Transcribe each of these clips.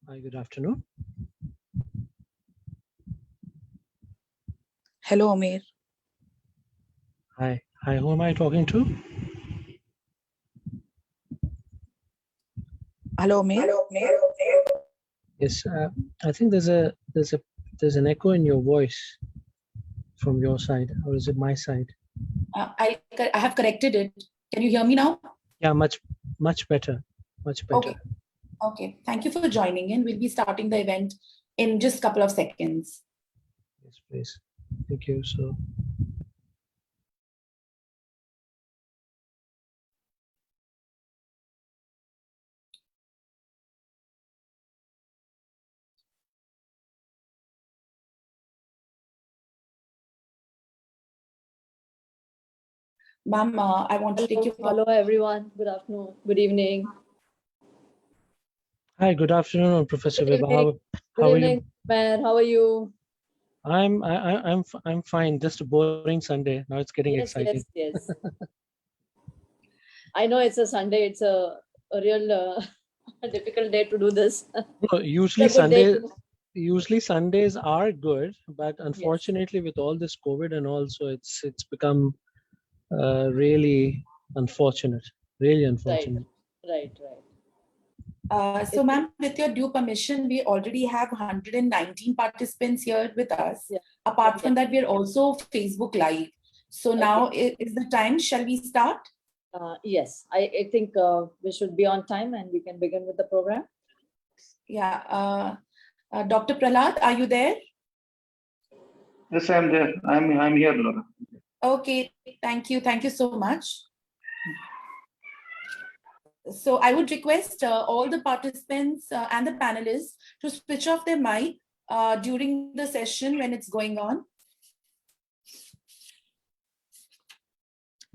Hi, good afternoon. Hello, Amir. Hi, who am I talking to? Hello, Amir. Yes, I think there's an echo in your voice from your side, or is it my side? I have corrected it. Can you hear me now? Yeah, much better, much better. Okay. Thank you for joining in. We'll be starting the event in just a couple of seconds. Yes, please. Thank you. So, Ma'am, I want to take you. Hello, everyone. Good afternoon. Good evening. hi, good afternoon, Professor Good Vibha. evening. How are you? Good evening, man. How are you? I'm fine. Just a boring Sunday. Now it's getting exciting. Yes. I know it's a Sunday. It's a real difficult day to do this. No, usually It's a good day usually Sundays are good, but unfortunately with all this COVID and all, so it's become really unfortunate. Really unfortunate. Right. So, ma'am, with your due permission, we already have 119 participants here with us. Yeah. Apart from that, we're also Facebook Live. So now is the time. Shall we start? Yes, I think we should be on time and we can begin with the program. Yeah. Dr. Prahlad, are you there? Yes, I'm there. I'm here, Laura. Okay. Thank you. Thank you so much. So I would request all the participants and the panelists to switch off their mic during the session when it's going on.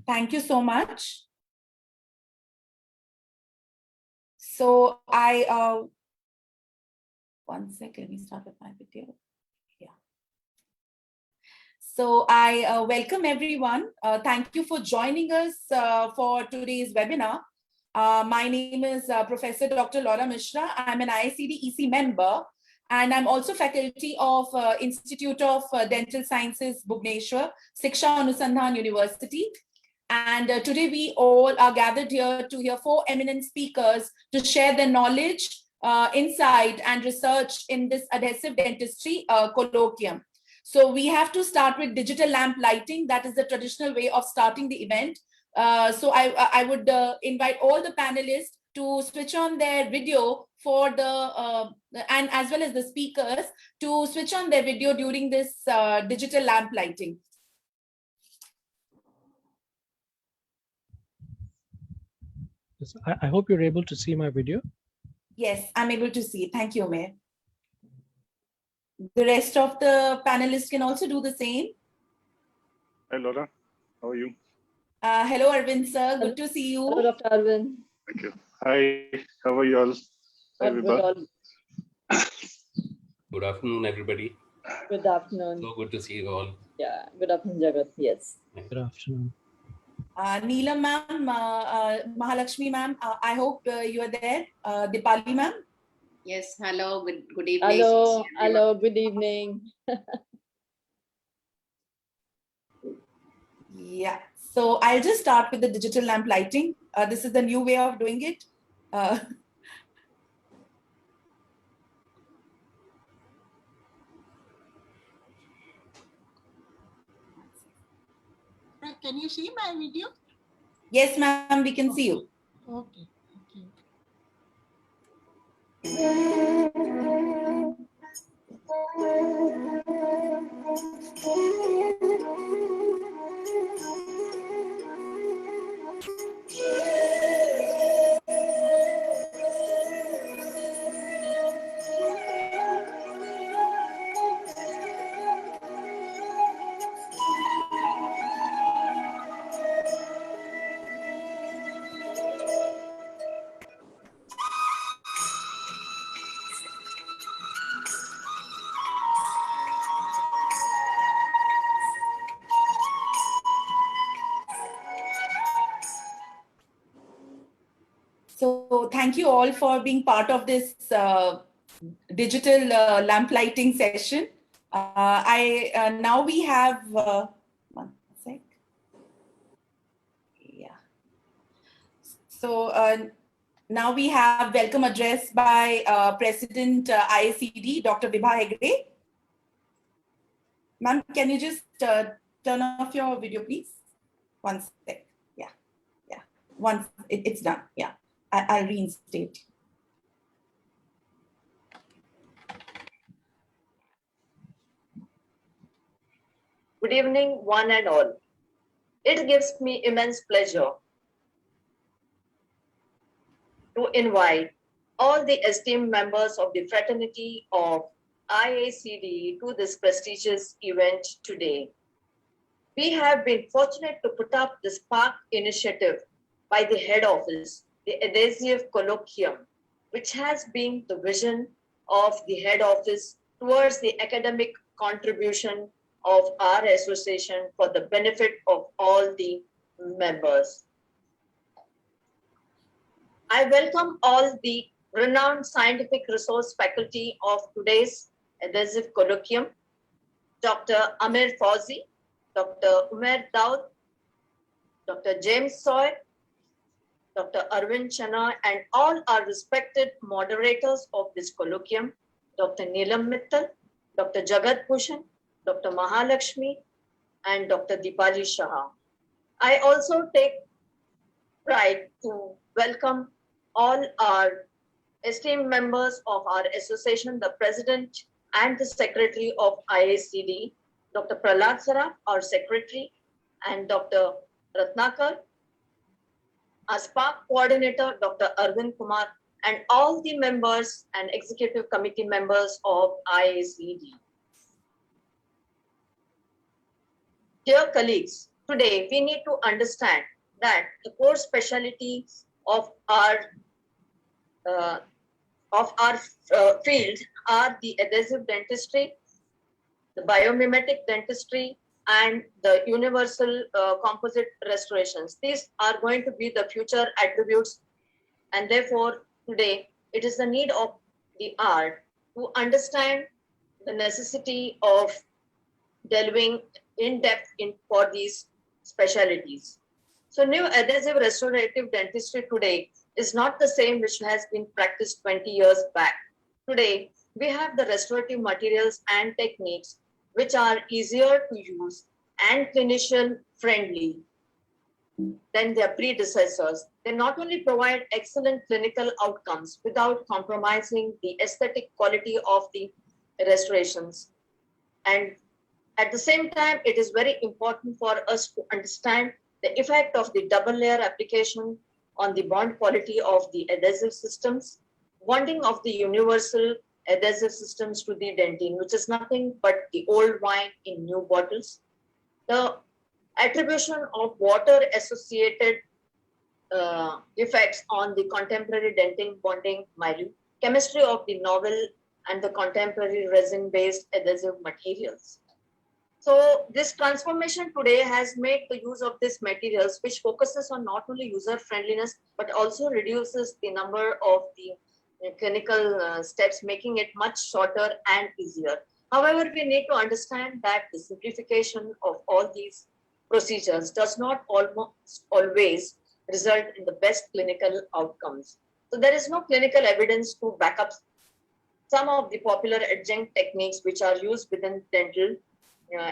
Thank you so much. So one second, let me start with my video. Yeah. So I welcome everyone. Thank you for joining us for today's webinar. My name is Professor Dr. Laura Mishra. I'm an IACDE EC member, and I'm also faculty of Institute of Dental Sciences, Bhubaneswar, Shiksha Anusandhan University. And today we all are gathered here to hear four eminent speakers to share their knowledge, insight, and research in this adhesive dentistry colloquium. So we have to start with digital lamp lighting. That is the traditional way of starting the event. So I would invite all the panelists to switch on their video for and as well as the speakers to switch on their video during this digital lamp lighting. Yes, I hope you're able to see my video. Yes, I'm able to see. Thank you, Mayor. The rest of the panelists can also do the same. Hi, Laura. How are you? Hello, Arvind sir. Good to see you. Hello, Dr. Arvind. Thank you. Hi. How are you all? Hi, Vibha. Good afternoon, everybody. Good afternoon. So good to see you all. Yeah, good afternoon, Jagat. Yes. Good afternoon. Neelam ma'am, Mahalakshmi ma'am, I hope you are there. Dipali ma'am. Yes, hello, good evening. Hello, good evening. Yeah, so I'll just start with the digital lamp lighting. This is the new way of doing it. Can you see my video? Yes, ma'am, we can see you. Okay. So thank you all for being part of this digital lamp lighting session. Now we have, one sec. Yeah. So now we have welcome address by President IACD, Dr. Vibha Hegde. Ma'am, can you just turn off your video, please? One sec. Yeah. Once it's done. Yeah. I'll reinstate. Good evening, one and all. It gives me immense pleasure to invite all the esteemed members of the fraternity of IACD to this prestigious event today. We have been fortunate to put up the SPARK initiative by the head office, the Adhesive Colloquium, which has been the vision of the head office towards the academic contribution of our association for the benefit of all the members. I welcome all the renowned scientific resource faculty of today's Adhesive Colloquium, Dr. Amir Fauzi, Dr. Umair Daud, Dr. James Soy, Dr. Arvind Chana, and all our respected moderators of this colloquium, Dr. Neelam Mittal, Dr. Jagat Bhushan, Dr. Mahalakshmi, and Dr. Deepali Shah. I also take pride to welcome all our esteemed members of our association, the president and the secretary of IACD, Dr. Prahlad Saraf, our secretary, and Dr. Ratnakar, our SPARK coordinator, Dr. Arvind Kumar, and all the members and executive committee members of IACD. Dear colleagues, today we need to understand that the core specialties of our field are the adhesive dentistry, the biomimetic dentistry, and the universal composite restorations. These are going to be the future attributes, and therefore today it is the need of the hour to understand the necessity of delving in depth for these specialties. So new adhesive restorative dentistry today is not the same which has been practiced 20 years back. Today, we have the restorative materials and techniques which are easier to use and clinician friendly than their predecessors. They not only provide excellent clinical outcomes without compromising the aesthetic quality of the restorations. And at the same time, it is very important for us to understand the effect of the double layer application on the bond quality of the adhesive systems, bonding of the universal adhesive systems to the dentine, which is nothing but the old wine in new bottles, the attribution of water-associated effects on the contemporary dentin bonding milieu, chemistry of the novel and the contemporary resin-based adhesive materials. So this transformation today has made the use of these materials, which focuses on not only user friendliness, but also reduces the number of the clinical steps, making it much shorter and easier. However, we need to understand that the simplification of all these procedures does not almost always result in the best clinical outcomes. So there is no clinical evidence to back up some of the popular adjunct techniques which are used within dental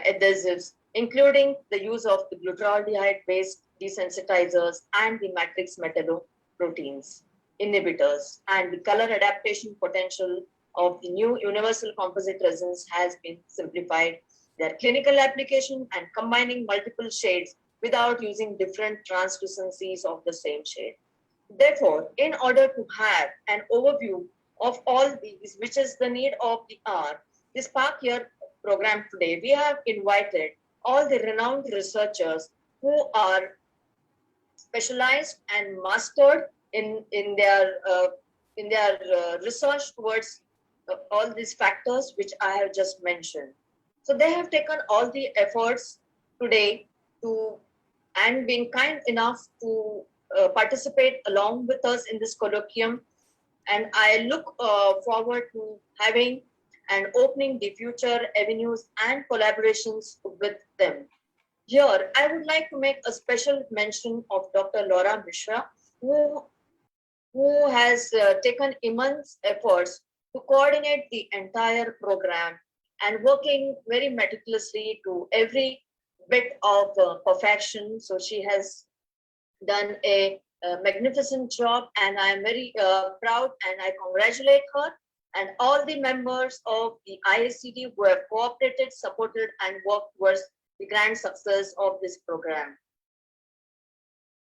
adhesives, including the use of the glutaraldehyde-based desensitizers and the matrix metalloproteins inhibitors, and the color adaptation potential of the new universal composite resins has been simplified. Their clinical application and combining multiple shades without using different translucencies of the same shade. Therefore, in order to have an overview of all these, which is the need of the hour, this SPARK year program today, we have invited all the renowned researchers who are specialized and mastered in their research towards all these factors which I have just mentioned. So they have taken all the efforts today to and been kind enough to participate along with us in this colloquium and I look forward to having and opening the future avenues and collaborations with them. Here, I would like to make a special mention of Dr. Laura Mishra, who has taken immense efforts to coordinate the entire program and working very meticulously to every bit of perfection. So she has done a magnificent job, and I am very proud and I congratulate her and all the members of the IACD who have cooperated, supported, and worked towards the grand success of this program.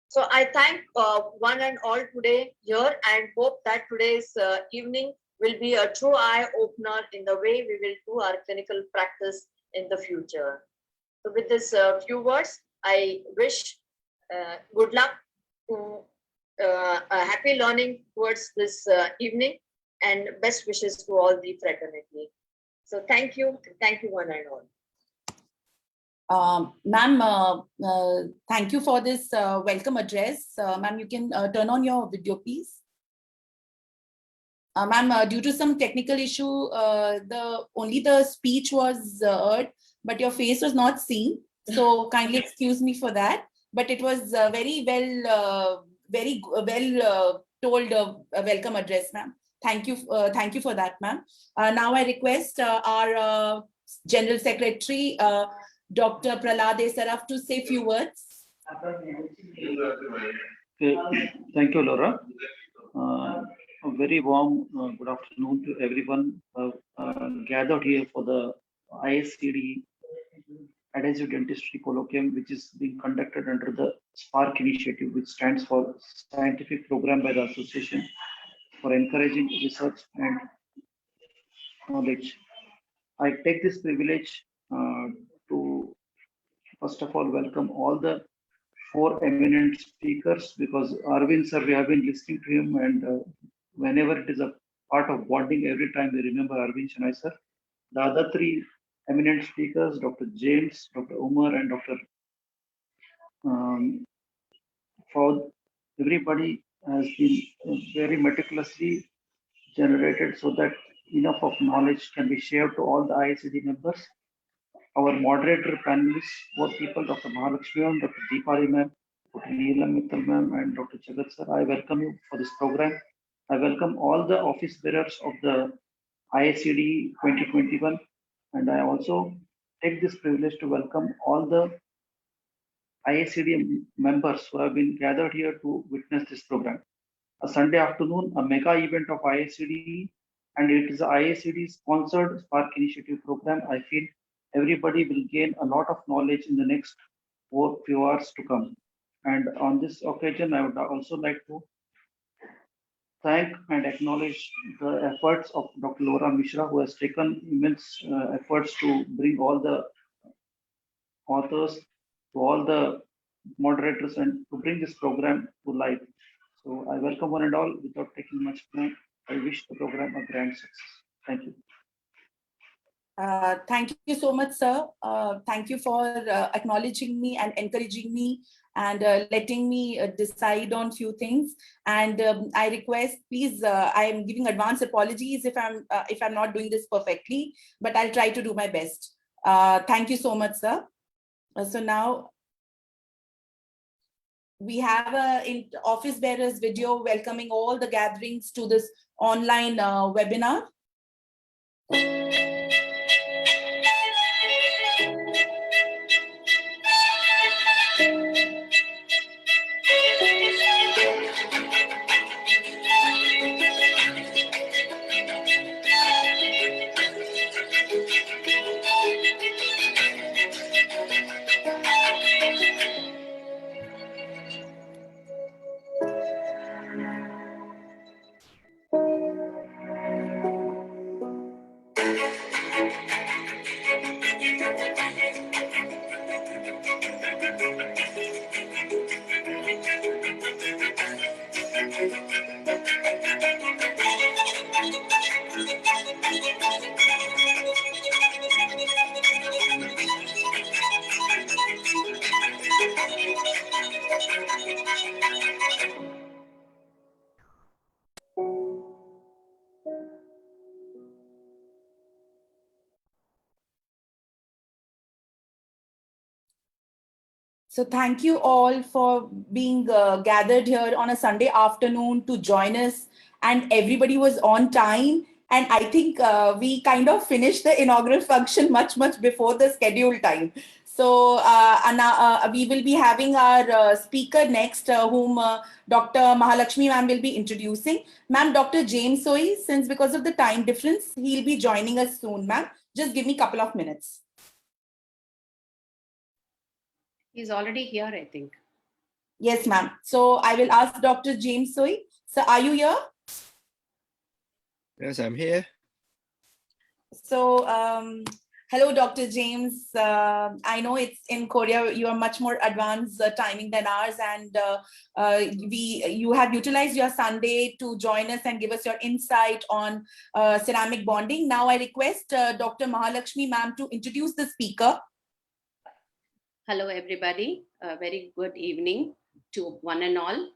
So I thank one and all today here and hope that today's evening will be a true eye opener in the way we will do our clinical practice in the future. So with this few words, I wish good luck to a happy learning towards this evening and best wishes to all the fraternity. So thank you one and all. Ma'am, thank you for this welcome address. Ma'am, you can turn on your video, please. Ma'am, due to some technical issue, only the speech was heard, but your face was not seen. So kindly excuse me for that. But it was very well told welcome address, ma'am. Thank you for that, ma'am. Now I request our General Secretary, Dr. Prahlad Saraf, to say a few words. Okay. Thank you, Laura. A very warm good afternoon to everyone gathered here for the IACDE Adhesive Dentistry Colloquium, which is being conducted under the SPARK initiative, which stands for Scientific Program by the Association for Encouraging Research and Knowledge. I take this privilege to first of all welcome all the four eminent speakers, because Arvind sir, we have been listening to him, and whenever it is a part of bonding, every time we remember Arvind Chennai sir. The other three eminent speakers, Dr. James, Dr. Umar, and Dr. Fawd, everybody has been very meticulously generated so that enough of knowledge can be shared to all the IACD members. Our moderator panelists, both people, Dr. Mahalakshmi, Dr. Deepali ma'am, Dr. Neelam Mittal ma'am, and Dr. Jagat sir, I welcome you for this program. I welcome all the office bearers of the IACD 2021, and I also take this privilege to welcome all the IACD members who have been gathered here to witness this program. A Sunday afternoon, a mega event of IACD, and it is a IACD sponsored Spark Initiative program. I feel everybody will gain a lot of knowledge in the next few hours to come. And on this occasion, I would also like to thank and acknowledge the efforts of Dr. Laura Mishra, who has taken immense efforts to bring all the authors, to all the moderators, and to bring this program to life. So I welcome one and all without taking much time. I wish the program a grand success. Thank you. Thank you so much, sir. Thank you for acknowledging me and encouraging me and letting me decide on few things. And I request, please, I am giving advance apologies if I'm not doing this perfectly, but I'll try to do my best. Thank you so much, sir. So now we have a office bearers video welcoming all the gatherings to this online webinar. So thank you all for being gathered here on a Sunday afternoon to join us, and everybody was on time. And I think we kind of finished the inaugural function much before the scheduled time. So we will be having our speaker next, whom Dr. Mahalakshmi ma'am will be introducing. Ma'am, Dr. James Soy, since because of the time difference, he'll be joining us soon, ma'am. Just give me a couple of minutes. He's already here, I think. Yes, ma'am. So I will ask Dr. James Soy. Sir, are you here? Yes, I'm here. So, hello, Dr. James. I know it's in Korea. You are much more advanced timing than ours, and you have utilized your Sunday to join us and give us your insight on ceramic bonding. Now, I request Dr. Mahalakshmi ma'am to introduce the speaker. Hello, everybody. A very good evening to one and all.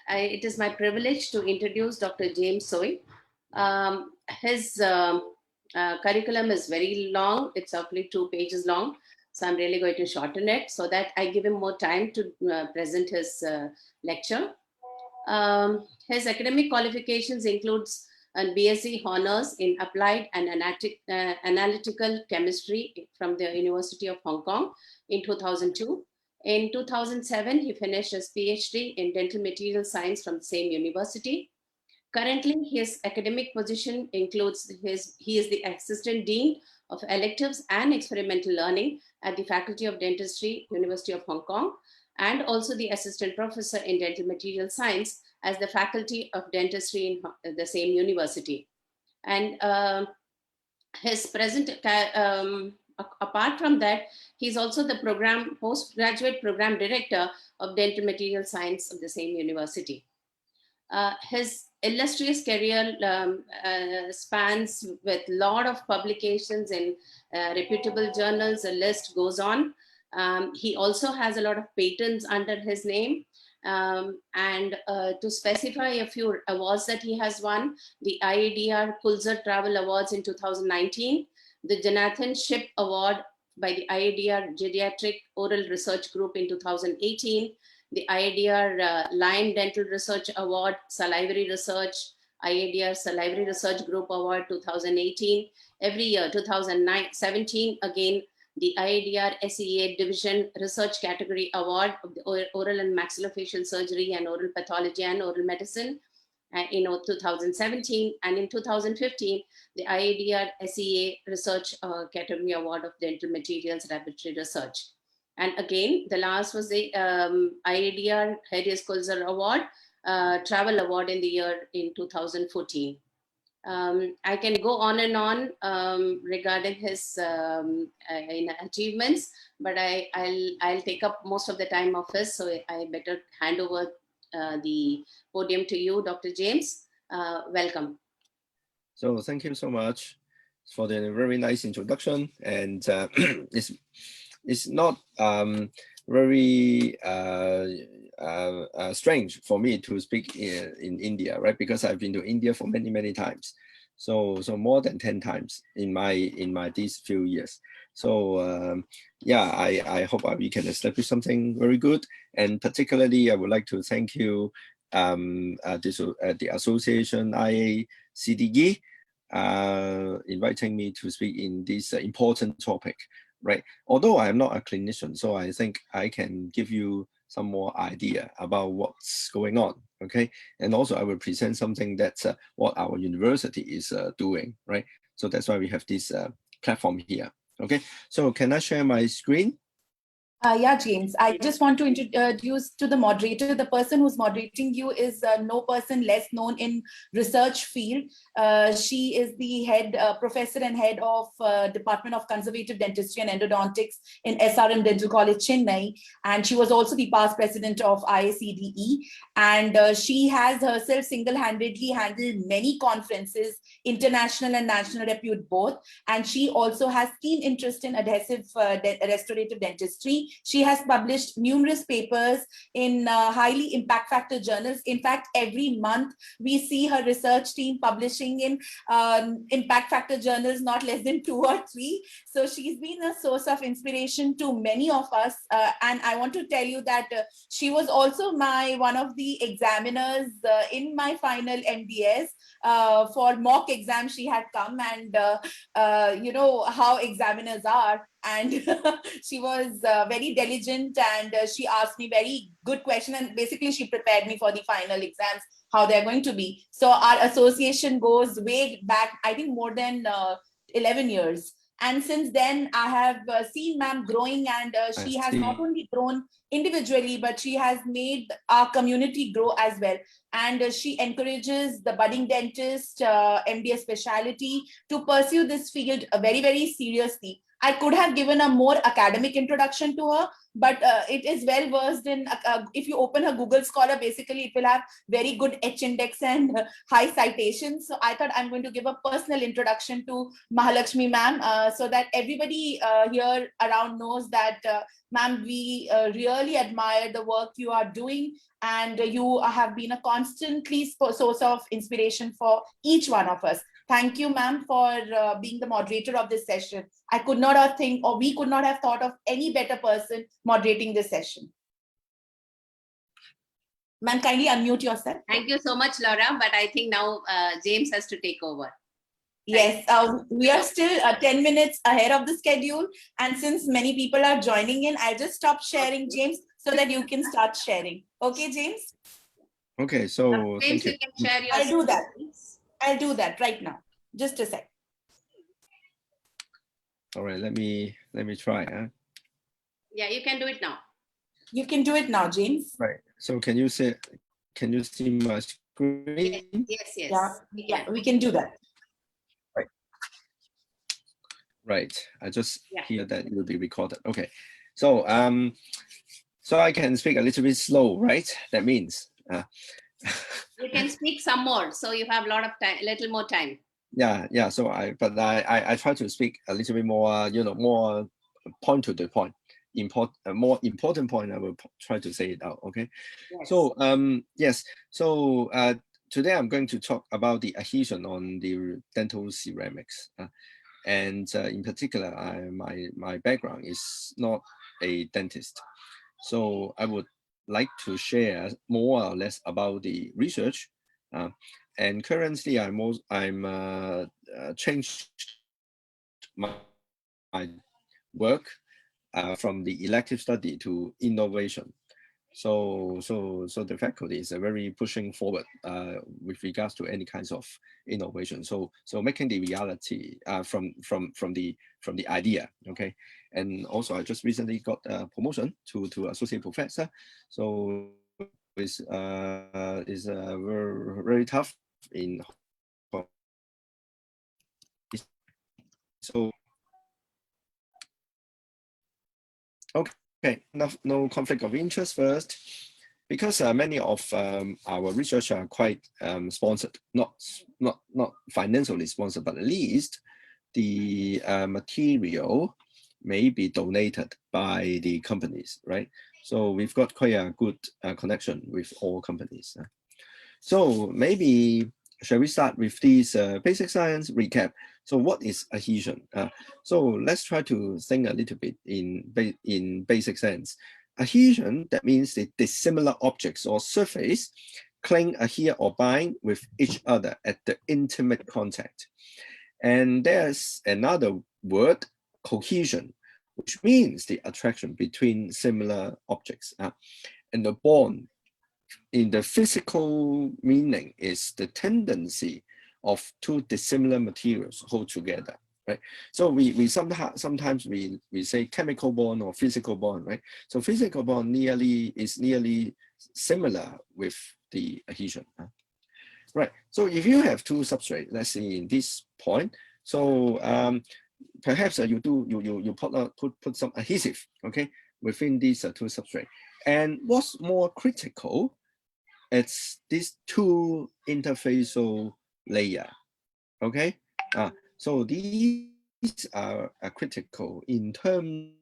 It is my privilege to introduce Dr. James Soy. His curriculum is very long. It's roughly 2 pages long. So I'm really going to shorten it so that I give him more time to present his lecture. His academic qualifications includes an BSc Honors in Applied and Analytical Chemistry from the University of Hong Kong in 2002. In 2007, he finished his PhD in Dental Material Science from the same university. Currently, his academic position includes he is the Assistant Dean of Electives and Experimental Learning at the Faculty of Dentistry, University of Hong Kong, and also the Assistant Professor in Dental Material Science as the Faculty of Dentistry in the same university. And his present, apart from that, he's also the postgraduate program director of Dental Material Science of the same university. His illustrious career spans with a lot of publications in reputable journals. The list goes on. He also has a lot of patents under his name. And to specify a few awards that he has won, the IADR Pulsar Travel Awards in 2019, the Jonathan Shipp Award by the IADR Geriatric Oral Research Group in 2018, the IADR Lion Dental Research Award, Salivary Research, IADR Salivary Research Group Award 2018. Every year, 2017, again, the IADR SEA Division Research Category Award of the Oral and Maxillofacial Surgery and Oral Pathology and Oral Medicine in 2017. And in 2015, the IADR SEA Research Category Award of Dental Materials Laboratory Research. And again, the last was the IADR Herius Kulzar Award, Travel Award in the year in 2014. I can go on and on regarding his achievements, but I'll take up most of the time of his, so I better hand over the podium to you, Dr. James. Welcome. So thank you so much for the very nice introduction, and it's not very strange for me to speak in India, right? Because I've been to India for many times, so more than 10 times in my these few years. So yeah, I hope we can establish something very good, and particularly I would like to thank you, the association IACDE, inviting me to speak in this important topic. Right. Although I am not a clinician, so I think I can give you some more idea about what's going on. Okay. And also I will present something that's what our university is doing. Right. So that's why we have this platform here. Okay. So can I share my screen? Yeah, James, I just want to introduce to the moderator. The person who's moderating you is no person less known in research field. She is the head professor and head of Department of Conservative Dentistry and Endodontics in SRM Dental College, Chennai. And she was also the past president of IACDE. And she has herself single-handedly handled many conferences, international and national repute both. And she also has keen interest in adhesive restorative dentistry. journey. She has published numerous papers in highly impact factor journals. In fact, every month we see her research team publishing in impact factor journals, not less than 2 or 3. So she's been a source of inspiration to many of us. And I want to tell you that she was also one of the examiners in my final MDS. For mock exam she had come, and you know how examiners are, and she was very diligent, and she asked me very good question, and basically she prepared me for the final exams, how they're going to be. So our association goes way back, I think more than 11 years. And since then, I have seen ma'am growing, and she has not only grown individually, but she has made our community grow as well. And she encourages the budding dentist, MDS specialty, to pursue this field very, very seriously. I could have given a more academic introduction to her, but it is well versed in, if you open her Google Scholar, basically it will have very good H index and high citations. So I thought I'm going to give a personal introduction to Mahalakshmi ma'am, so that everybody here around knows that, ma'am, we really admire the work you are doing, and you have been a constantly source of inspiration for each one of us. Thank you, ma'am, for being the moderator of this session. I could not have think, or we could not have thought of any better person moderating this session. Ma'am, kindly unmute yourself. Thank you so much, Laura. But I think now James has to take over. Yes, we are still 10 minutes ahead of the schedule. And since many people are joining in, I'll just stop sharing, James, so that you can start sharing. Okay, James? Okay, so James, thank you. you can share your I'll do that. screen. I'll do that right now. Just a sec. All right, let me try. Yeah, you can do it now. You can do it now, James. Right. So can you see my screen? Yes. Yeah, we can do that. Right. I just Yeah. hear that it will be recorded. Okay. So so I can speak a little bit slow, right? That means You can speak some more, so you have a lot of time, little more time. yeah. So I try to speak a little bit more, more point to the point. More important point, I will try to say it out. Okay. Yes. So yes. So today I'm going to talk about the adhesion on the dental ceramics. And in particular, my background is not a dentist. So I would like to share more or less about the research. And currently, I'm changed my work from the elective study to innovation. So the faculty is very pushing forward with regards to any kinds of innovation. So making the reality from the idea. Okay, and also I just recently got a promotion to associate professor. So it's very, very tough in. So okay, no conflict of interest first, because many of our research are quite sponsored, not financially sponsored, but at least the material may be donated by the companies, right? So we've got quite a good connection with all companies. So maybe shall we start with this basic science recap? So what is adhesion? So let's try to think a little bit in basic sense. Adhesion, that means the dissimilar objects or surface cling, adhere, or bind with each other at the intimate contact. And there's another word, cohesion, which means the attraction between similar objects. And the bond in the physical meaning is the tendency of two dissimilar materials hold together, right? So we sometimes we say chemical bond or physical bond, right? So physical bond is nearly similar with the adhesion, right? So if you have two substrates, let's say in this point, so perhaps you put some adhesive, okay, within these two substrates. And what's more critical, it's these two interfacial layer, okay? So these are critical in terms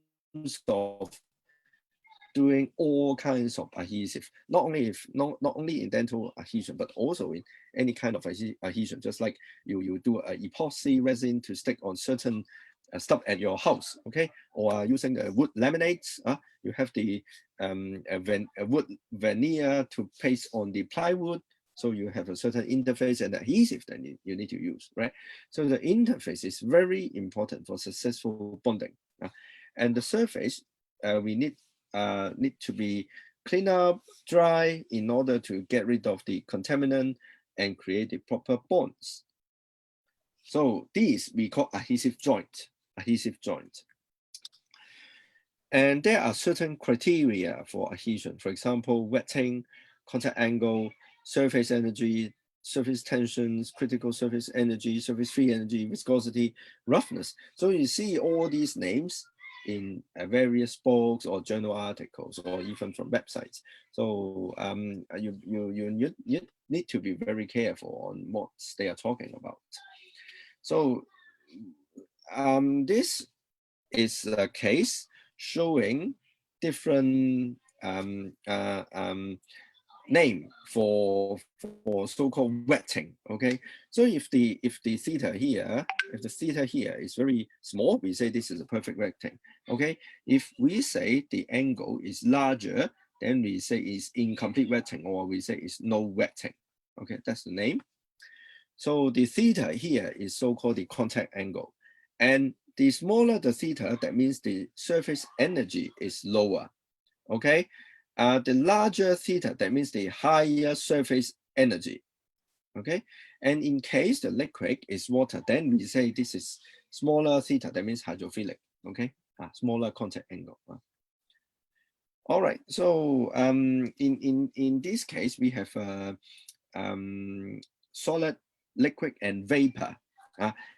of doing all kinds of adhesive, not only in dental adhesion, but also in any kind of adhesion. Just like you do a epoxy resin to stick on certain stuff at your house, okay, or using the wood laminates. You have the wood veneer to paste on the plywood. So you have a certain interface and adhesive that you need to use, right? So the interface is very important for successful bonding. And the surface, we need to be cleaned up, dry, in order to get rid of the contaminant and create the proper bonds. So these we call adhesive joint. And there are certain criteria for adhesion. For example, wetting, contact angle, surface energy, surface tensions, critical surface energy, surface free energy, viscosity, roughness. So you see all these names in various books or journal articles, or even from websites. So you need to be very careful on what they are talking about. So this is a case showing different name for so-called wetting. Okay, so if the theta here, is very small, we say this is a perfect wetting. Okay, if we say the angle is larger, then we say it's incomplete wetting, or we say it's no wetting. Okay, that's the name. So the theta here is so-called the contact angle, and the smaller the theta, that means the surface energy is lower. Okay, the larger theta, that means the higher surface energy. Okay, and in case the liquid is water, then we say this is smaller theta, that means hydrophilic. Okay, smaller contact angle. All right, so in this case, we have solid, liquid, and vapor.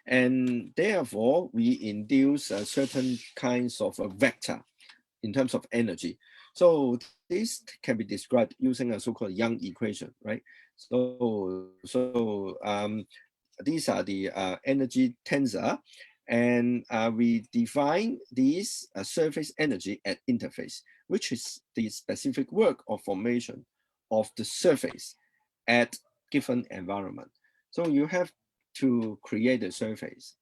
And therefore, we induce certain kinds of vector in terms of energy. So this can be described using a so-called Young equation, right? So these are the energy tensor, and we define these surface energy at interface, which is the specific work of formation of the surface at given environment. So you have to create a surface,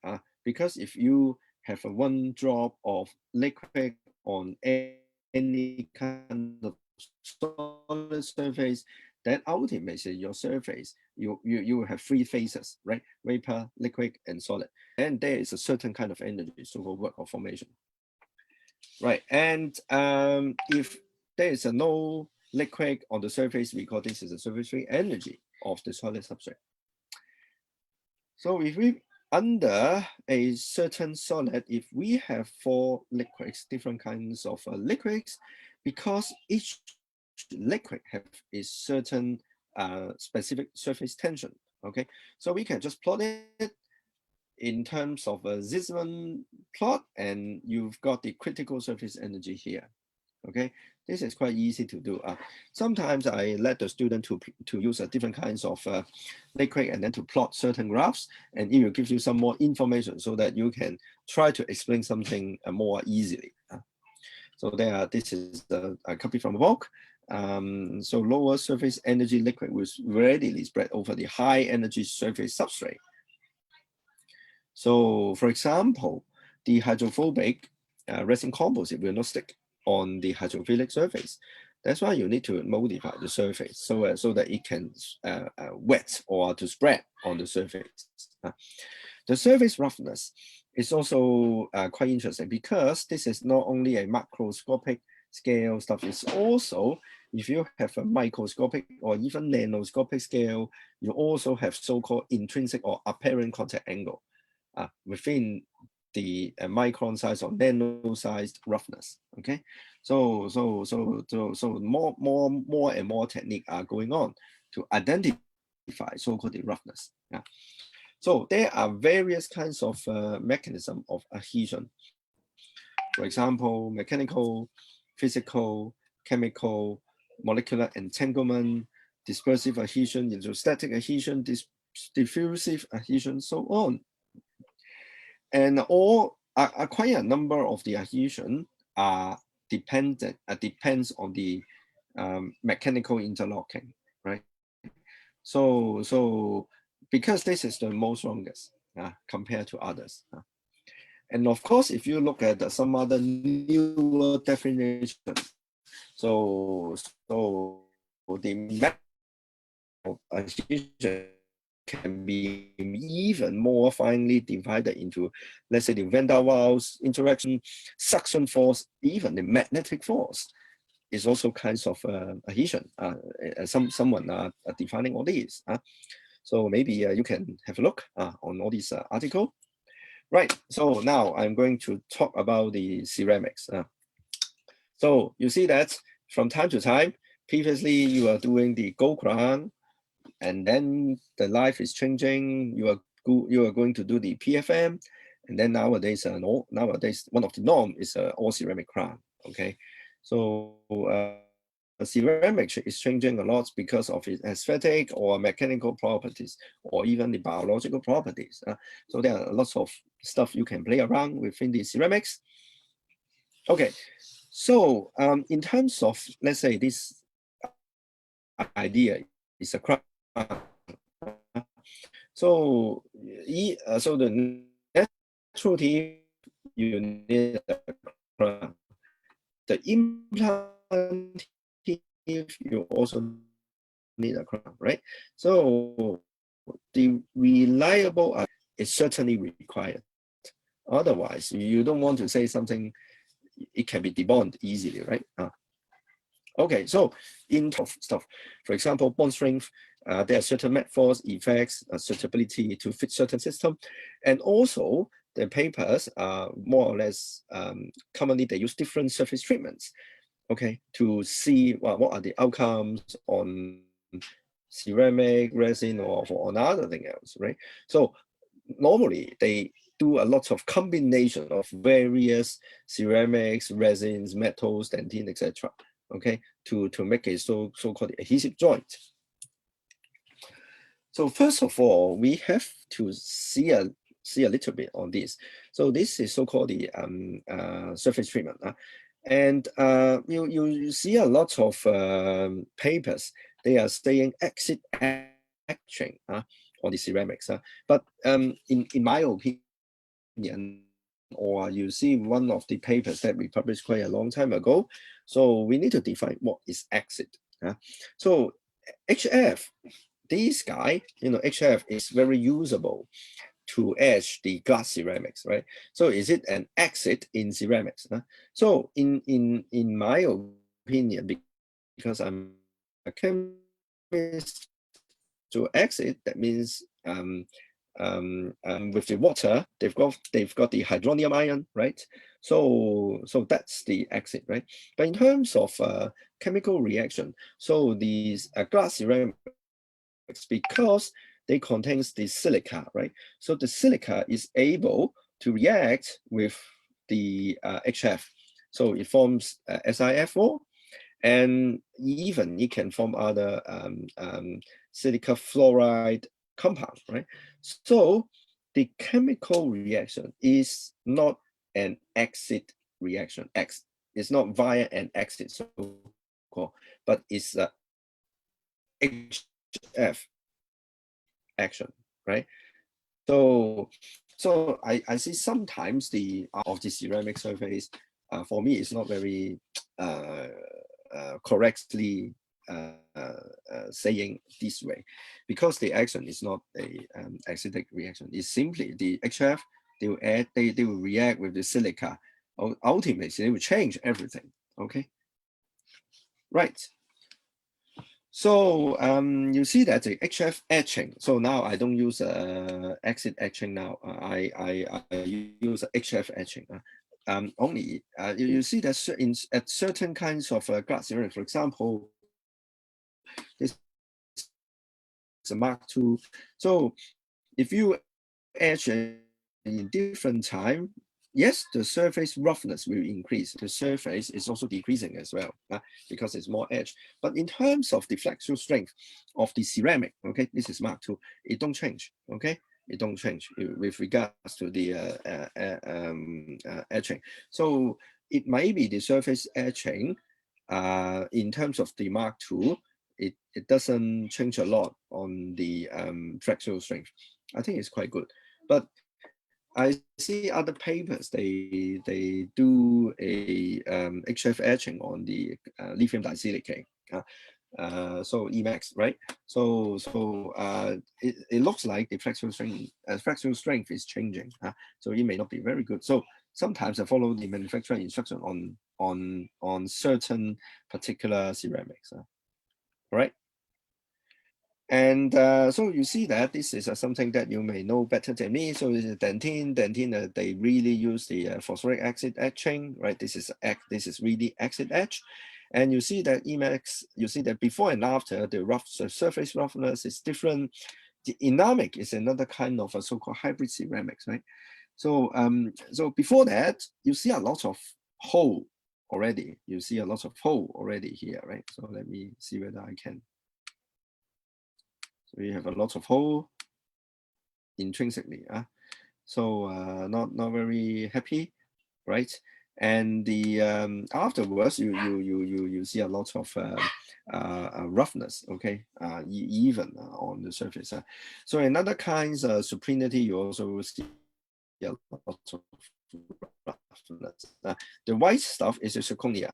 because if you have a one drop of liquid on any kind of solid surface, then ultimately your surface, you will have three phases, right? Vapor, liquid, and solid. And there is a certain kind of energy, so-called work of formation. Right, and if there is no liquid on the surface, we call this is a surface free energy of the solid substrate. So if we, under a certain solid, if we have four liquids, different kinds of liquids, because each liquid have a certain specific surface tension, okay? So we can just plot it in terms of a Zisman plot, and you've got the critical surface energy here, okay? This is quite easy to do. Sometimes I let the student to use different kinds of liquid and then to plot certain graphs, and it will give you some more information so that you can try to explain something more easily. So this is a copy from a book. So lower surface energy liquid will readily spread over the high energy surface substrate. So for example, the hydrophobic resin composite will not stick on the hydrophilic surface. That's why you need to modify the surface so that it can wet or to spread on the surface. The surface roughness is also quite interesting, because this is not only a macroscopic scale stuff, it's also, if you have a microscopic or even nanoscopic scale, you also have so-called intrinsic or apparent contact angle within the micron size or nano-sized roughness. Okay, so more and more technique are going on to identify so-called the roughness. Yeah. So there are various kinds of mechanism of adhesion. For example, mechanical, physical, chemical, molecular entanglement, dispersive adhesion, electrostatic adhesion, diffusive adhesion, so on. And quite a number of the adhesion are depends on the mechanical interlocking, right? So because this is the most strongest compared to others. And of course, if you look at some other newer definition, so the adhesion can be even more finely divided into, let's say, the van der Waals interaction, suction force, even the magnetic force is also kinds of adhesion. Someone defining all these. So maybe you can have a look on all these articles. Right, so now I'm going to talk about the ceramics. So you see that from time to time, previously you are doing the gold crown, and then the life is changing. You are going to do the PFM, and then nowadays one of the norm is all ceramic crown. Okay, so ceramic is changing a lot because of its aesthetic or mechanical properties, or even the biological properties. So there are lots of stuff you can play around within the ceramics. Okay, so in terms of, let's say, this idea is a crown. So the natural teeth, you need a crown. The implant teeth, you also need a crown, right? So the reliable is certainly required. Otherwise, you don't want to say something, it can be debonded easily, right? Okay, so in of stuff, for example, bond strength, there are certain met force effects, suitability to fit certain system, and also the papers are more or less commonly they use different surface treatments, okay, to see what are the outcomes on ceramic, resin, or on other thing else, right? So normally they do a lot of combination of various ceramics, resins, metals, dentine, etc. Okay, to make a so-called adhesive joint. So first of all, we have to see a little bit on this. So this is so-called the surface treatment. And you see a lot of papers, they are saying acid etching on the ceramics. But in my opinion, or you see one of the papers that we published quite a long time ago, so we need to define what is acid. So HF, this guy, HF is very usable to etch the glass ceramics, right? So is it an acid in ceramics? So in my opinion, because I'm a chemist, so acid, that means with the water, they've got the hydronium ion, right? So that's the acid, right? But in terms of chemical reaction, so these glass ceramics, because they contains the silica, right? So the silica is able to react with the HF. So it forms SiF4, and even it can form other silica fluoride compound, right? So the chemical reaction is not an acid reaction. It's not via an acid, so-called, but it's a HF action, right? So I see sometimes the ceramic surface for me is not very correctly saying this way, because the action is not a acidic reaction. It's simply the HF, they will react with the silica. Ultimately, they will change everything. Okay, right. So you see that the HF etching. So now I don't use acid etching now. I use HF etching. Only you see that at certain kinds of glass ceramic, for example, this is a Mark II. So if you etch in different time, yes, the surface roughness will increase. The surface is also decreasing as well because it's more edge. But in terms of the flexural strength of the ceramic, okay, this is Mark II, it don't change, okay? It don't change with regards to the etching. So it might be the surface etching. In terms of the Mark II, it doesn't change a lot on the flexural strength. I think it's quite good. But I see other papers, they do a HF etching on the lithium disilicate. So Emax, right? So it looks like the flexural strength is changing. So it may not be very good. So sometimes I follow the manufacturer instruction on certain particular ceramics. Right? And so you see that this is something that you may know better than me. So this is dentine. Dentine, they really use the phosphoric acid etching, right? This is really acid etch. And you see that Emax, you see that before and after, the surface roughness is different. The enamic is another kind of a so-called hybrid ceramics, right? So so before that, you see a lot of hole already. You see a lot of hole already here, right? So let me see whether I can. So you have a lot of hole intrinsically. So not very happy, right? And the afterwards you see a lot of roughness, okay, even on the surface. So in other kinds of supinity, you also see a lot of roughness. The white stuff is a zirconia.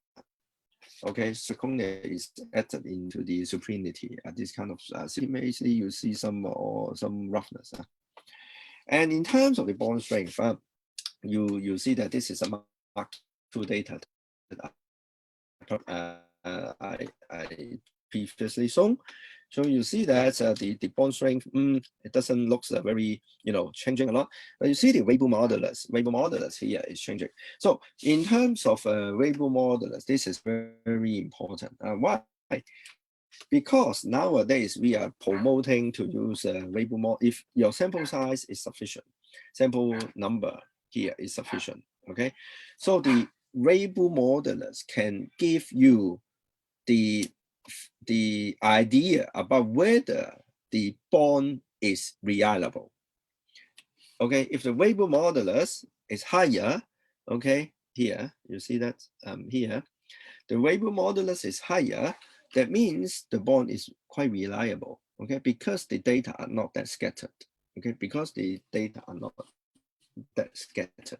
Okay, zirconia is added into the supinity. This kind of basically you see some roughness. And in terms of the bond strength, you see that this is a Mark II data that I previously shown. So you see that the bond strength, it doesn't look very, changing a lot. But you see the Weibull modulus here is changing. So in terms of Weibull modulus, this is very, very important. Why? Because nowadays we are promoting to use Weibull modulus if your sample size is sufficient, sample number here is sufficient. Okay, so the Weibull modulus can give you the idea about whether the bond is reliable. Okay, if the Weibull modulus is higher, okay, here you see that here, the Weibull modulus is higher. That means the bond is quite reliable. Okay, because the data are not that scattered. Okay, because the data are not that scattered.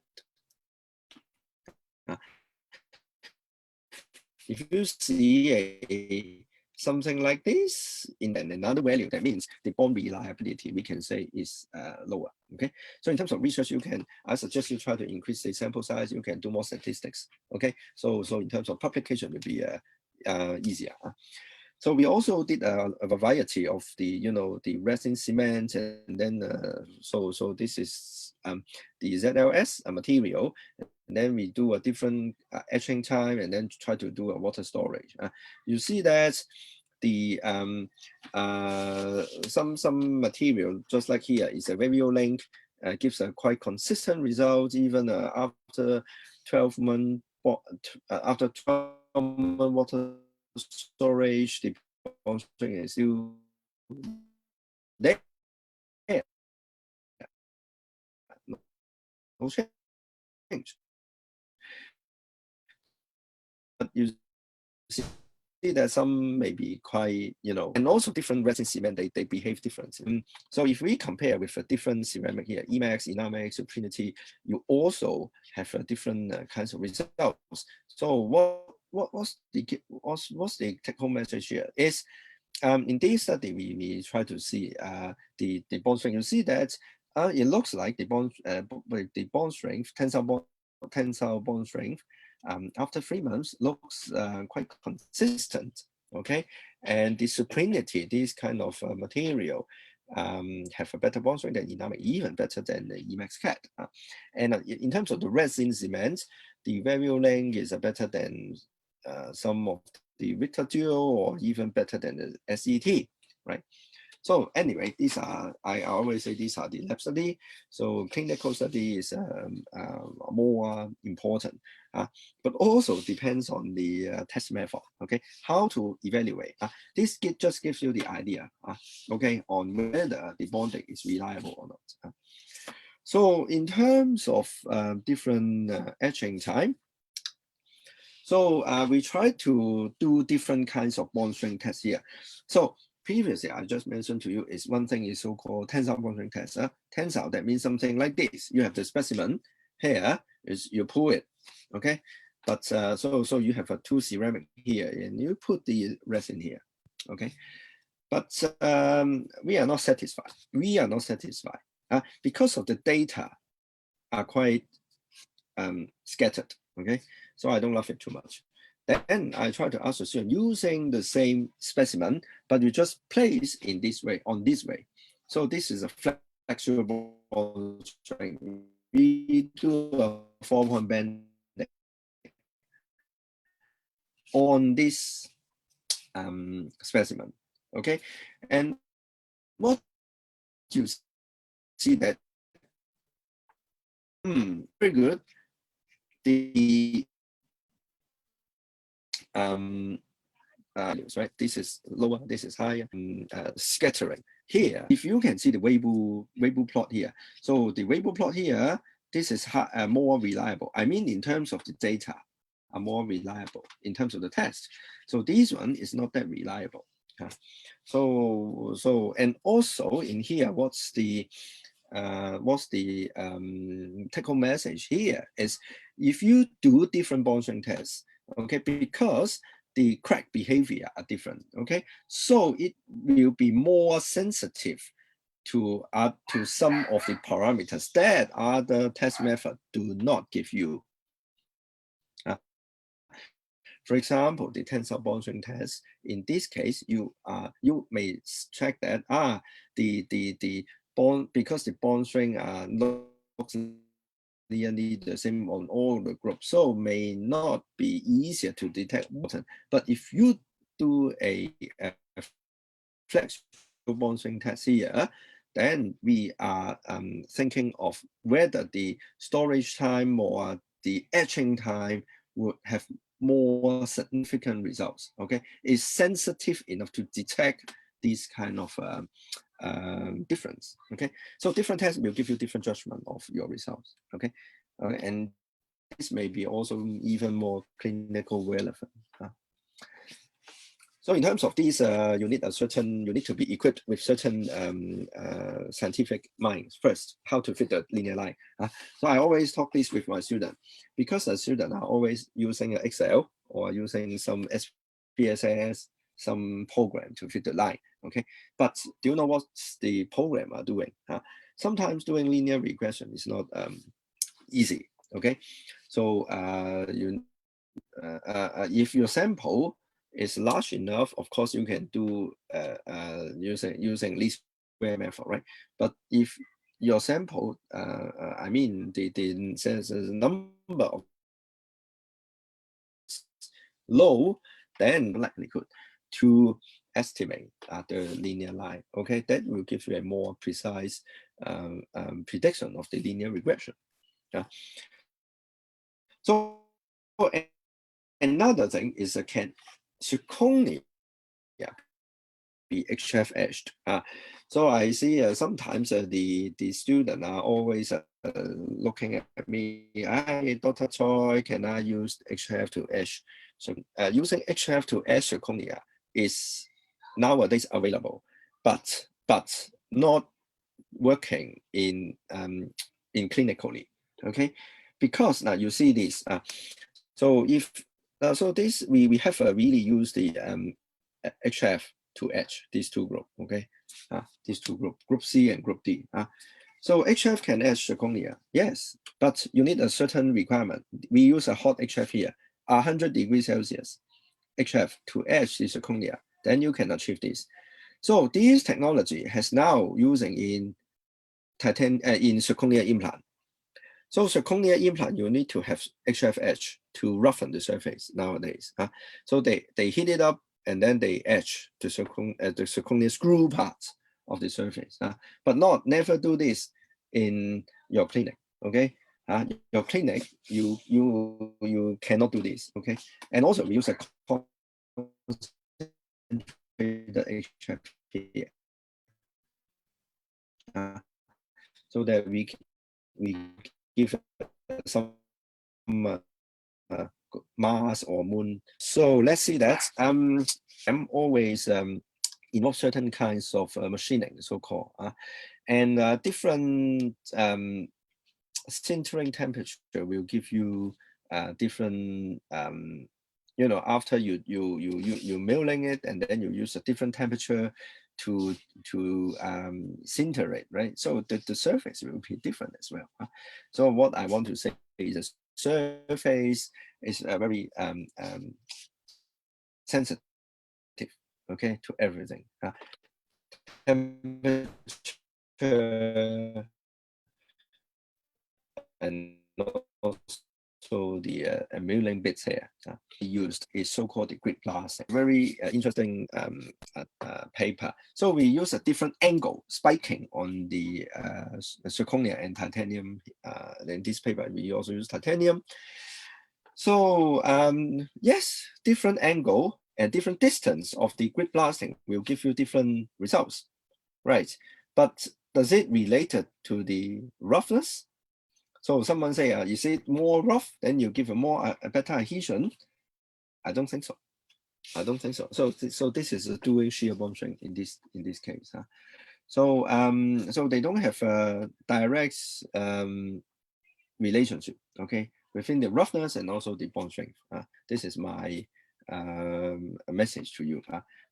If you see something like this in another value, that means the bond reliability, we can say, is lower. Okay, so in terms of research, I suggest you try to increase the sample size. You can do more statistics. Okay, so in terms of publication, it will be easier. So we also did a variety of the the resin cement, and then so this is the ZLS material. And then we do a different etching time, and then try to do a water storage. You see that the some material, just like here, is a variable length, gives a quite consistent result even after 12 months. After 12 months water storage, the bond strength is still there. No change. But you see that some may be quite, and also different resin cement, they behave differently. So if we compare with a different ceramic here, Emax, Enamic, Supinity, you also have a different kinds of results. So what's the take-home message here is, in this study, we try to see the bond strength. You see that it looks like the bond strength, tensile bond strength, after 3 months looks quite consistent. Okay, and the supinity, this kind of material, have a better bond strength than Enamic, even better than the Emax CAD. And in terms of the resin cement, the variable length is better than some of the Victor Duo, or even better than the SET, right? So anyway, these are, I always say these are the lab study. So clinical study is more important, but also depends on the test method. Okay, how to evaluate. This just gives you the idea. Okay, on whether the bonding is reliable or not. So in terms of different etching time, So we try to do different kinds of bond strength tests here. So previously, I just mentioned to you is one thing is so-called tensile bond strength test. Tensile, that means something like this. You have the specimen here, is you pull it, okay? But so you have a two ceramic here, and you put the resin here, okay? But we are not satisfied. We are not satisfied because of the data are quite scattered, okay? So I don't love it too much. Then I try to ask the student using the same specimen, but you just place in this way, on this way. So this is a flexible bond strength. We do a 4-point bending on this specimen, okay? And what you see that, very good. The right, this is lower, this is higher, scattering. Here, if you can see the Weibull plot here, so the Weibull plot here, this is more reliable. I mean, in terms of the data, are more reliable in terms of the test. So this one is not that reliable. So and also in here, what's the take-home message here is if you do different bond strength tests, okay, because the crack behavior are different, okay, so it will be more sensitive to some of the parameters that other test method do not give you. For example, the tensile bond strength test, in this case, you may check that the bond, because the bond strength looks nearly the same on all the groups, so may not be easier to detect water. But if you do a flexible bond strength test here, then we are thinking of whether the storage time or the etching time would have more significant results, okay? Is sensitive enough to detect these kind of difference, okay? So different tests will give you different judgment of your results, okay? And this may be also even more clinical relevant. So in terms of these, you need to be equipped with certain scientific minds. First, how to fit the linear line. So I always talk this with my student, because the students are always using Excel or using some SPSS, some program to fit the line, okay? But do you know what the program are doing? Sometimes doing linear regression is not easy, okay? So if your sample is large enough, of course you can do using least square method, right? But if your sample, I mean the number of low, then likelihood to estimate the linear line, okay, that will give you a more precise prediction of the linear regression. So another thing is can zirconia be HF etched? So I see sometimes the students are always looking at me, Dr. Choi, can I use HF to etch? So using HF to etch zirconia is nowadays available, but not working in clinically, okay? Because now you see this. So if so this we have really used the HF to etch these two groups, okay? These two groups, group C and group D. So HF can etch zirconia, yes, but you need a certain requirement. We use a hot HF here, 100 degrees Celsius HF to etch the zirconia, then you can achieve this. So this technology has now using in zirconia implant. So zirconia implant, you need to have HF etch to roughen the surface nowadays. So they heat it up and then they etch the zirconia screw parts of the surface. But never do this in your clinic, okay? Your clinic, you cannot do this, okay? And also we use a HF here, so that we give some Mars or Moon. So let's see that. I'm always involve certain kinds of machining, so-called, and different sintering temperature will give you different. After you milling it, and then you use a different temperature to sinter it, right? So the surface will be different as well. So what I want to say is the surface is very sensitive, okay, to everything. Temperature and also the milling bits here used is so-called the grit blasting. Very interesting paper. So we use a different angle spiking on the zirconia and titanium. In this paper, we also use titanium. So yes, different angle and different distance of the grit blasting will give you different results, right? But does it related to the roughness? So someone say, is it more rough? Then you give a better adhesion. I don't think so. I don't think so. So this is a dual shear bond strength in this case. So so they don't have a direct relationship, okay, within the roughness and also the bond strength. This is my message to you.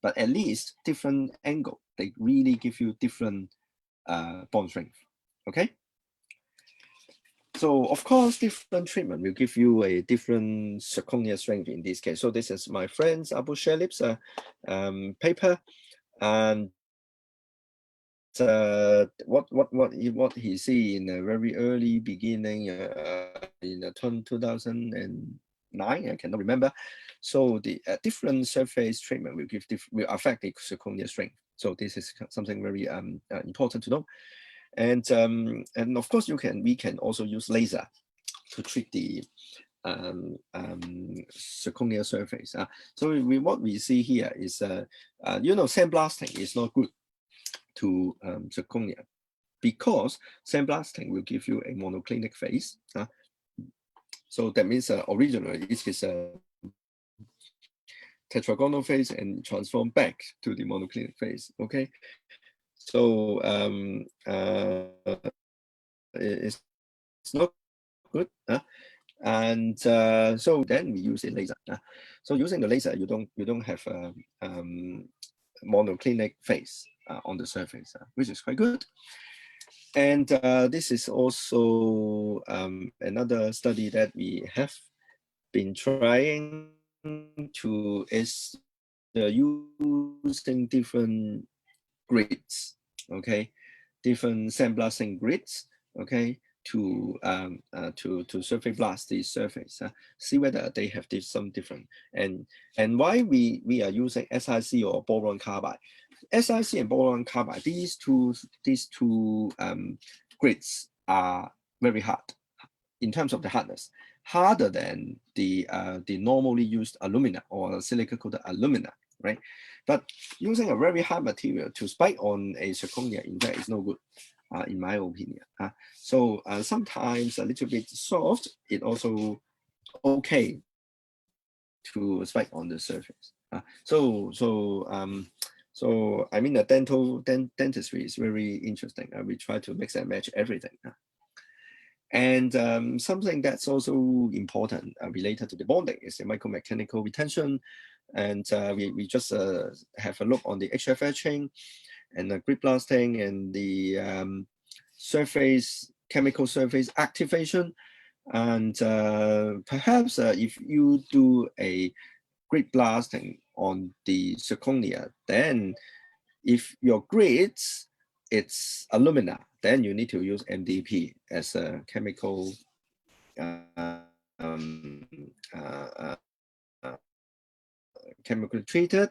But at least different angle, they really give you different bond strength. Okay. So of course, different treatment will give you a different zirconia strength in this case. So this is my friend's Abu Shalib's paper, and what he see in the very early beginning in 2009, I cannot remember. So the different surface treatment will affect the zirconia strength. So this is something very important to know. And of course we can also use laser to treat the zirconia surface. So what we see here is sandblasting is not good to zirconia, because sandblasting will give you a monoclinic phase. So that means originally it is a tetragonal phase and transform back to the monoclinic phase. Okay. So it's not good. And so then we use a laser. So using the laser, you don't have a monoclinic phase on the surface, which is quite good. And this is also another study that we have been trying to is using different grids, okay, different sandblasting grids, okay, to surface blast the surface, see whether they have some different, and why we are using SiC or boron carbide. SiC and boron carbide, these two grids are very hard in terms of the hardness, harder than the normally used alumina or silica coated alumina, right? But using a very hard material to spike on a zirconia, in fact, is no good, in my opinion. So sometimes a little bit soft, it also okay to spike on the surface. So I mean, the dentistry is very interesting. We try to mix and match everything. And something that's also important related to the bonding is the micromechanical retention. And we just have a look on the HF etching and the grit blasting and the chemical surface activation. And perhaps if you do a grit blasting on the zirconia, then if your grids it's alumina, then you need to use MDP as a chemical chemically treated,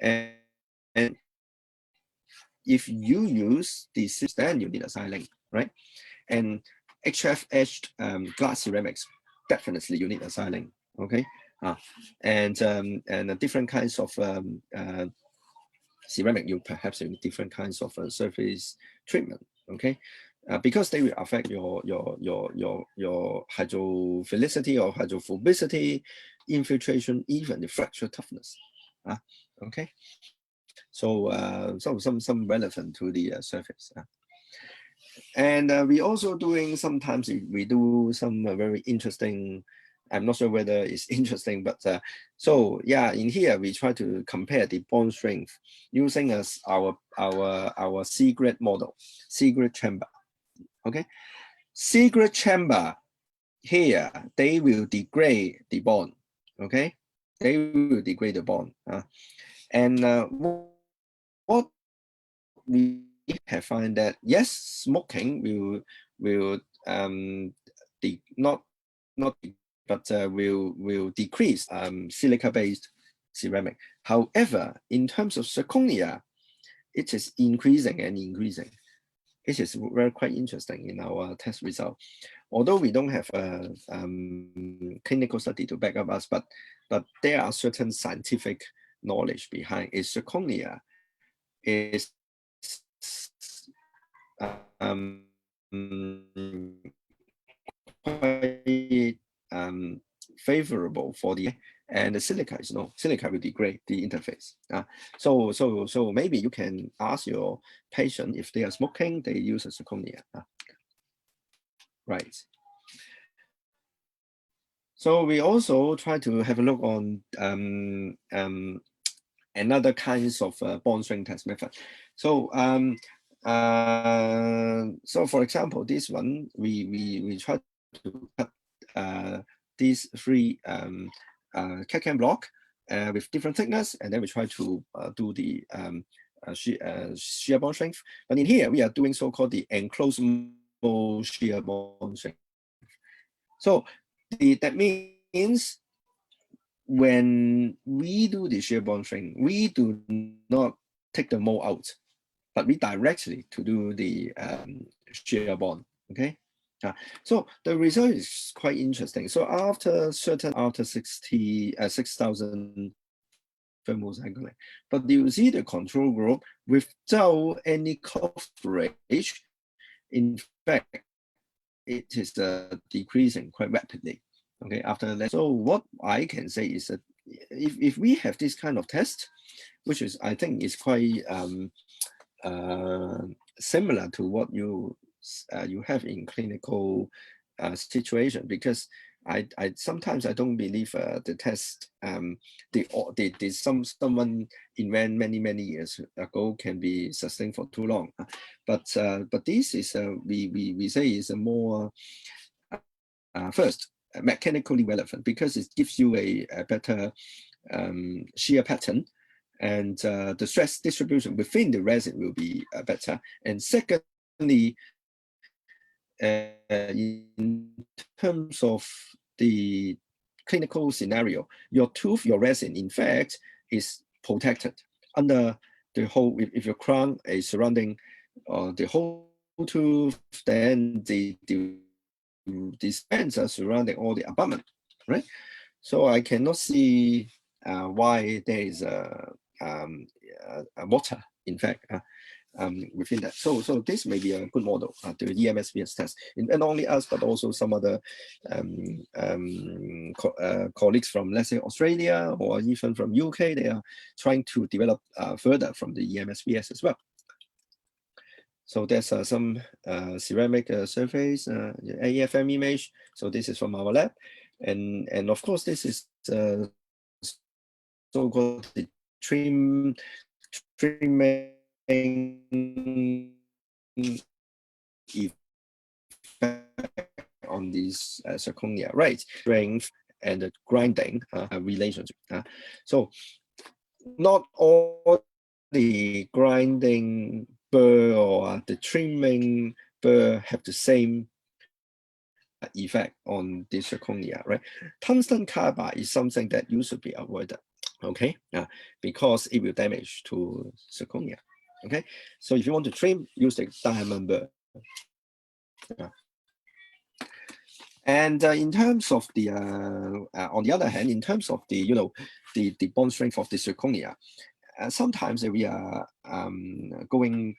and if you use the then you need a silane, right? And HF etched glass ceramics, definitely you need a silane, okay? And different kinds of ceramic, you perhaps need different kinds of surface treatment, okay? because they will affect your hydrophilicity or hydrophobicity, infiltration, even the fracture toughness. Okay, so some relevant to the surface. And we also doing, sometimes we do some very interesting, I'm not sure whether it's interesting, but so yeah, in here we try to compare the bond strength using as our C-grade model, C-grade chamber. Okay, C-grade chamber here, they will degrade the bond. Okay, they will degrade the bond. And what we have found that yes, smoking will will decrease silica-based ceramic. However, in terms of zirconia, it is increasing and increasing. It is very quite interesting in our test result. Although we don't have a clinical study to back up us, but there are certain scientific knowledge behind it. Zirconia is quite favorable for the, and the silica is no, silica will degrade the interface. So maybe you can ask your patient if they are smoking, they use a zirconia. Right. So we also try to have a look on another kinds of bond strength test method. So so for example, this one we try to cut these three CAD/CAM block with different thickness, and then we try to do the shear bond strength. But in here we are doing so-called the enclosed mode shear bond strength. So that means when we do the shear bond strength, we do not take the mold out, but we directly to do the shear bond. Okay, so the result is quite interesting. So after 6,000 thermocycling, but you see the control group without any coverage, in fact, it is decreasing quite rapidly. Okay, after that. So what I can say is that if we have this kind of test, which is, I think, is quite similar to what you have in clinical situation, because I sometimes I don't believe the test someone invent many years ago can be sustained for too long, but this is we say is a more first mechanically relevant, because it gives you a better shear pattern, and the stress distribution within the resin will be better. And secondly, in terms of the clinical scenario, your tooth, your resin, in fact, is protected under the whole. If your crown is surrounding the whole tooth, then the spans are surrounding all the abutment, right? So I cannot see why there is a water, in fact, within that. So this may be a good model to EMSVS test. And not only us, but also some other colleagues from, let's say, Australia or even from UK. They are trying to develop further from the EMSVS as well. So there's some ceramic surface, AFM image. So this is from our lab, and of course this is so-called the trimming effect on this zirconia, right? Strength and the grinding relationship. So not all the grinding burr or the trimming burr have the same effect on the zirconia, right? Tungsten carbide is something that you should be avoided, okay? Because it will damage to zirconia, okay? So if you want to trim, use the diamond burr. And in terms of the, on the other hand, in terms of the, the bond strength of the zirconia, sometimes we are going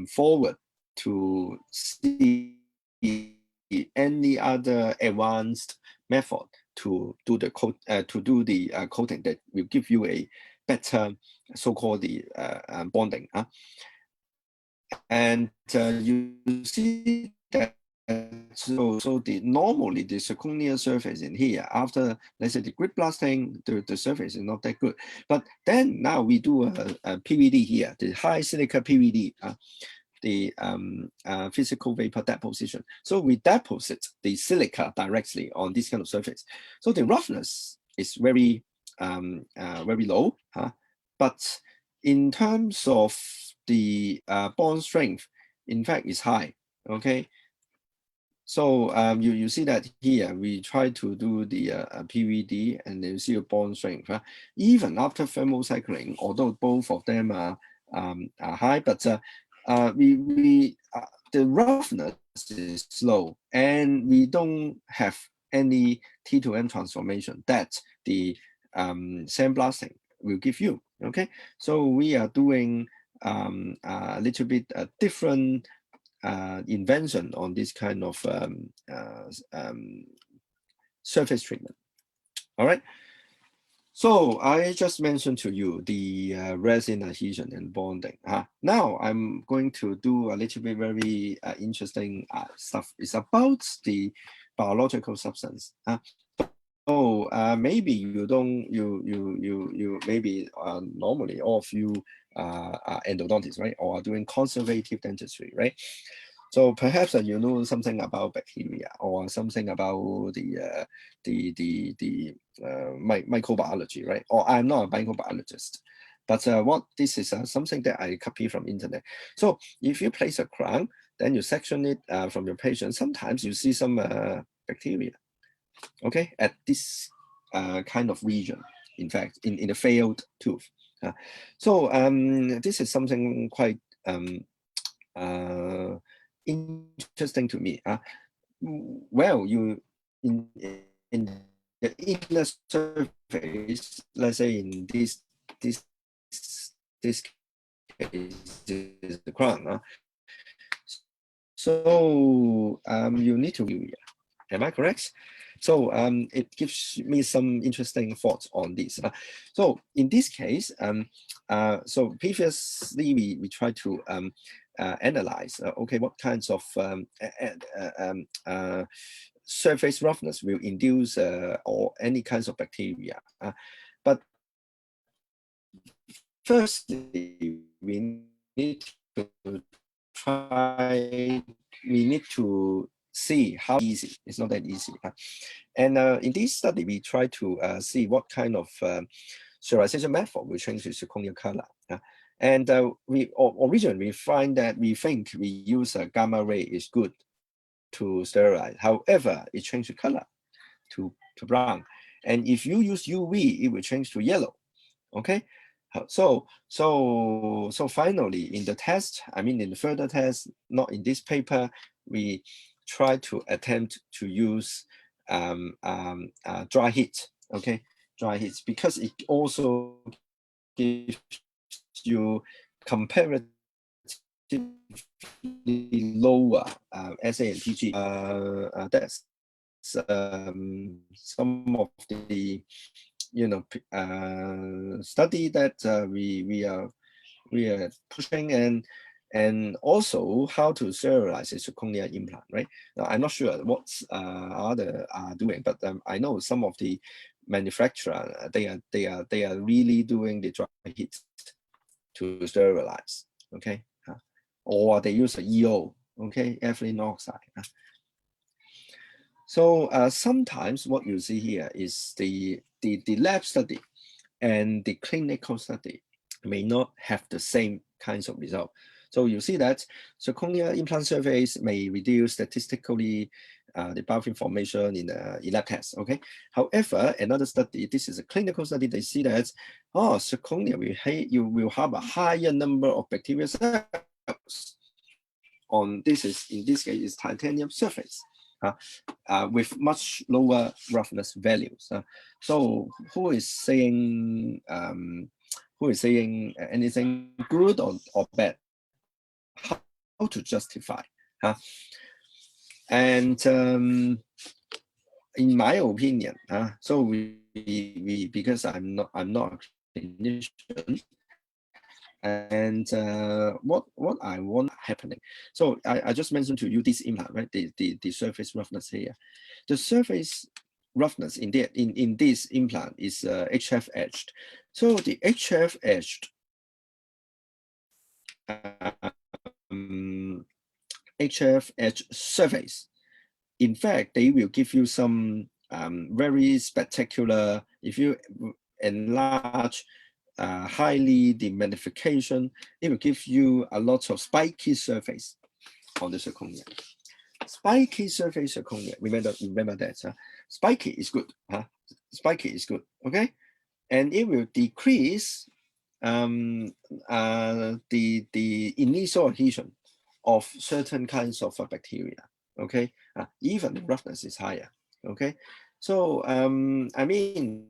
forward to see any other advanced method to do the coating that will give you a better so-called the bonding. And you see that so normally the zirconia surface in here, after let's say the grit blasting, the surface is not that good. But then now we do a PVD here, the high silica PVD, the physical vapor deposition. So we deposit the silica directly on this kind of surface. So the roughness is very very low, but in terms of the bond strength, in fact, is high. Okay. So you see that here we try to do the PVD, and then you see a bond strength. Even after thermocycling, although both of them are high, but the roughness is low, and we don't have any T2N transformation that the sandblasting will give you. Okay, so we are doing a little bit different invention on this kind of surface treatment. All right. So I just mentioned to you the resin adhesion and bonding. Now I'm going to do a little bit very interesting stuff. It's about the biological substance. So maybe you don't, you maybe normally all of you are endodontists, right? Or are doing conservative dentistry, right? So perhaps you know something about bacteria or something about the microbiology, right? Or I'm not a microbiologist, but what this is something that I copy from internet. So if you place a crown, then you section it from your patient. Sometimes you see some bacteria, okay, at this kind of region. In fact, in the failed tooth. So this is something quite interesting to me. Well, you in the inner surface, let's say in this case is the crown. So you need to view here. Am I correct? So it gives me some interesting thoughts on this. So in this case, so previously we tried to analyze, okay, what kinds of surface roughness will induce or any kinds of bacteria. But firstly, we need to try, we need to see how easy. It's not that easy. And in this study, we try to see what kind of sterilization method will change the zirconia color. And we originally find that we think we use a gamma ray is good to sterilize. However, it changed the color to brown. And if you use UV, it will change to yellow. Okay. So finally, in the test, I mean, in the further test, not in this paper, we try to attempt to use dry heat. Okay, dry heat, because it also gives you comparatively lower SA and PG. That's some of the study that we are pushing, and also how to sterilize a zirconia implant, right? Now, I'm not sure what others are doing, but I know some of the manufacturer they are really doing the dry heat to sterilize, okay, or they use a EO, okay, ethylene oxide. So sometimes what you see here is the lab study and the clinical study may not have the same kinds of result. So you see that zirconia implant surface may reduce statistically the biofilm formation in the lab test. Okay. However, another study, this is a clinical study, they see that zirconia will have a higher number of bacterial cells on this is in this case is titanium surface. With much lower roughness values. So who is saying anything good or bad? to justify. And in my opinion, so we because I'm not a clinician, and what I want happening. So I just mentioned to you this implant, right? The surface roughness here. The surface roughness in this implant is HF edged. So the HF edged HF edge surface, in fact, they will give you some very spectacular, if you enlarge highly the magnification, it will give you a lot of spiky surface on the zirconia. Spiky surface zirconia, remember that. Spiky is good. Spiky is good, okay? And it will decrease the initial adhesion of certain kinds of bacteria, okay? Even the roughness is higher, okay? So, I mean,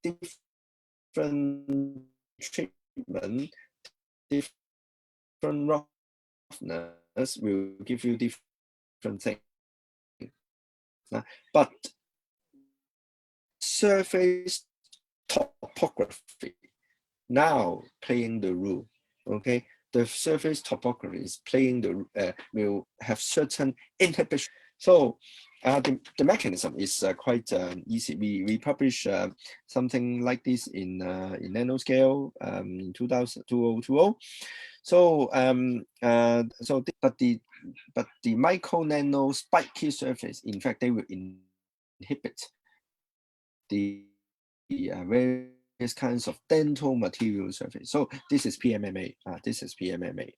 different treatment, different roughness will give you different things. But surface topography now playing the role, okay? The surface topography is playing the, will have certain inhibition. So the mechanism is quite easy. We publish something like this in nanoscale in 2020. So but the micro nano spiky surface, in fact, they will inhibit the various kinds of dental material surface. So this is PMMA. This is PMMA.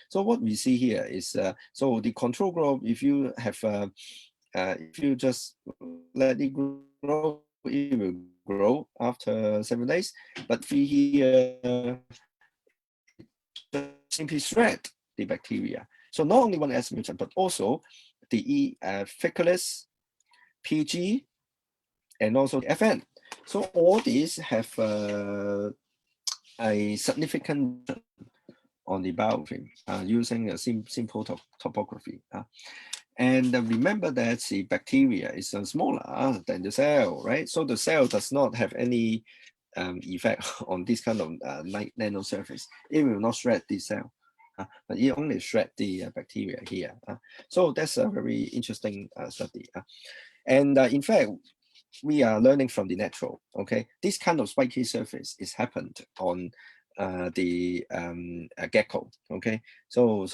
So what we see here is so the control group. If you have if you just let it grow, it will grow after 7 days. But we here simply shred the bacteria. So not only one S mutant, but also the Ficolis, PG, and also the FN. So all these have a significant on the biofilm using a simple topography. And remember that the bacteria is smaller than the cell, right? So the cell does not have any effect on this kind of nano surface. It will not shred the cell, but it only shred the bacteria here. So that's a very interesting study. And in fact, we are learning from the natural, okay? This kind of spiky surface is happened on the gecko, okay? So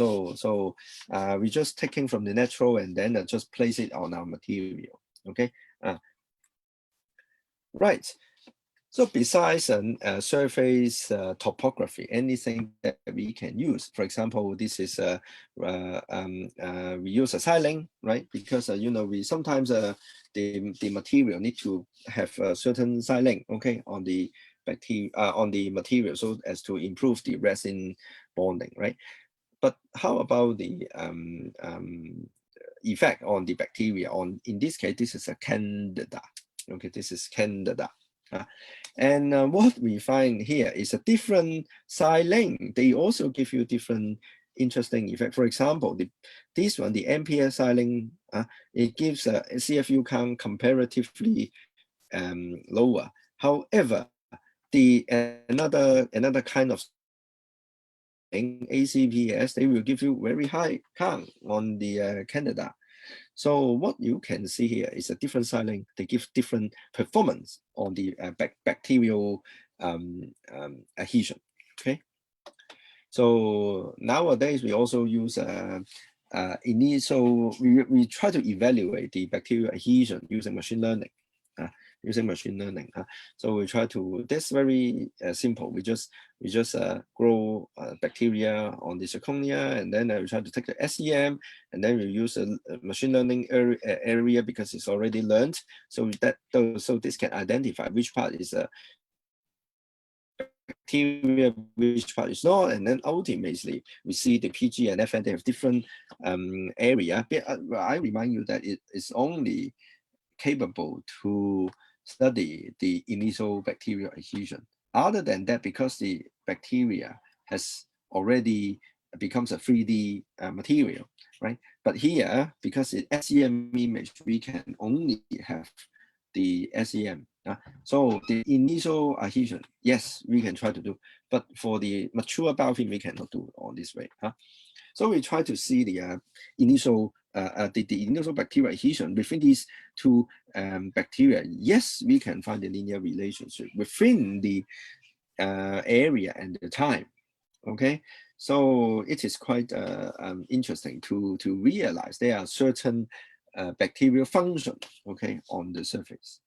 we just taking from the natural and then just place it on our material, okay? Right. So besides surface topography, anything that we can use, for example, this is we use a siling, right? Because you know, we sometimes the material need to have a certain siling, okay, on the bacteria on the material, so as to improve the resin bonding, right? But how about the effect on the bacteria? In this case, this is a candida. Okay, this is candida. And what we find here is a different siling. They also give you different interesting effect. For example, this one, the MPS siling, it gives a CFU count comparatively lower. However, the another kind of ACPS, they will give you very high count on the candida. So what you can see here is a different siling. They give different performance on the bacterial adhesion. Okay. So nowadays we also use initial. We try to evaluate the bacterial adhesion using machine learning. So we try to. That's very simple. We just grow bacteria on the zirconia, and then we try to take the SEM, and then we use a machine learning area because it's already learned. So this can identify which part is a bacteria, which part is not, and then ultimately we see the PG and FN, they have different area. But I remind you that it is only capable to study the initial bacterial adhesion. Other than that, because the bacteria has already becomes a 3D material, right? But here, because it's SEM image, we can only have the SEM. So the initial adhesion, yes, we can try to do, but for the mature biofilm, we cannot do on this way. So we try to see the initial the initial bacterial adhesion within these two bacteria. Yes, we can find the linear relationship within the area and the time. Okay, so it is quite interesting to realize there are certain bacterial functions, okay, on the surface.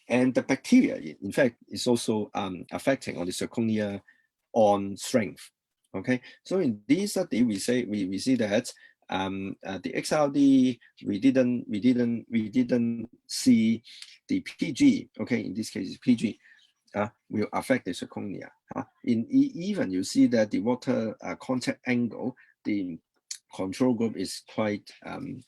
And the bacteria, in fact, is also affecting on the zirconia on strength. Okay, so in this study, we see that the XRD we didn't see the PG. Okay, in this case, PG will affect the zirconia. Even you see that the water contact angle, the control group is quite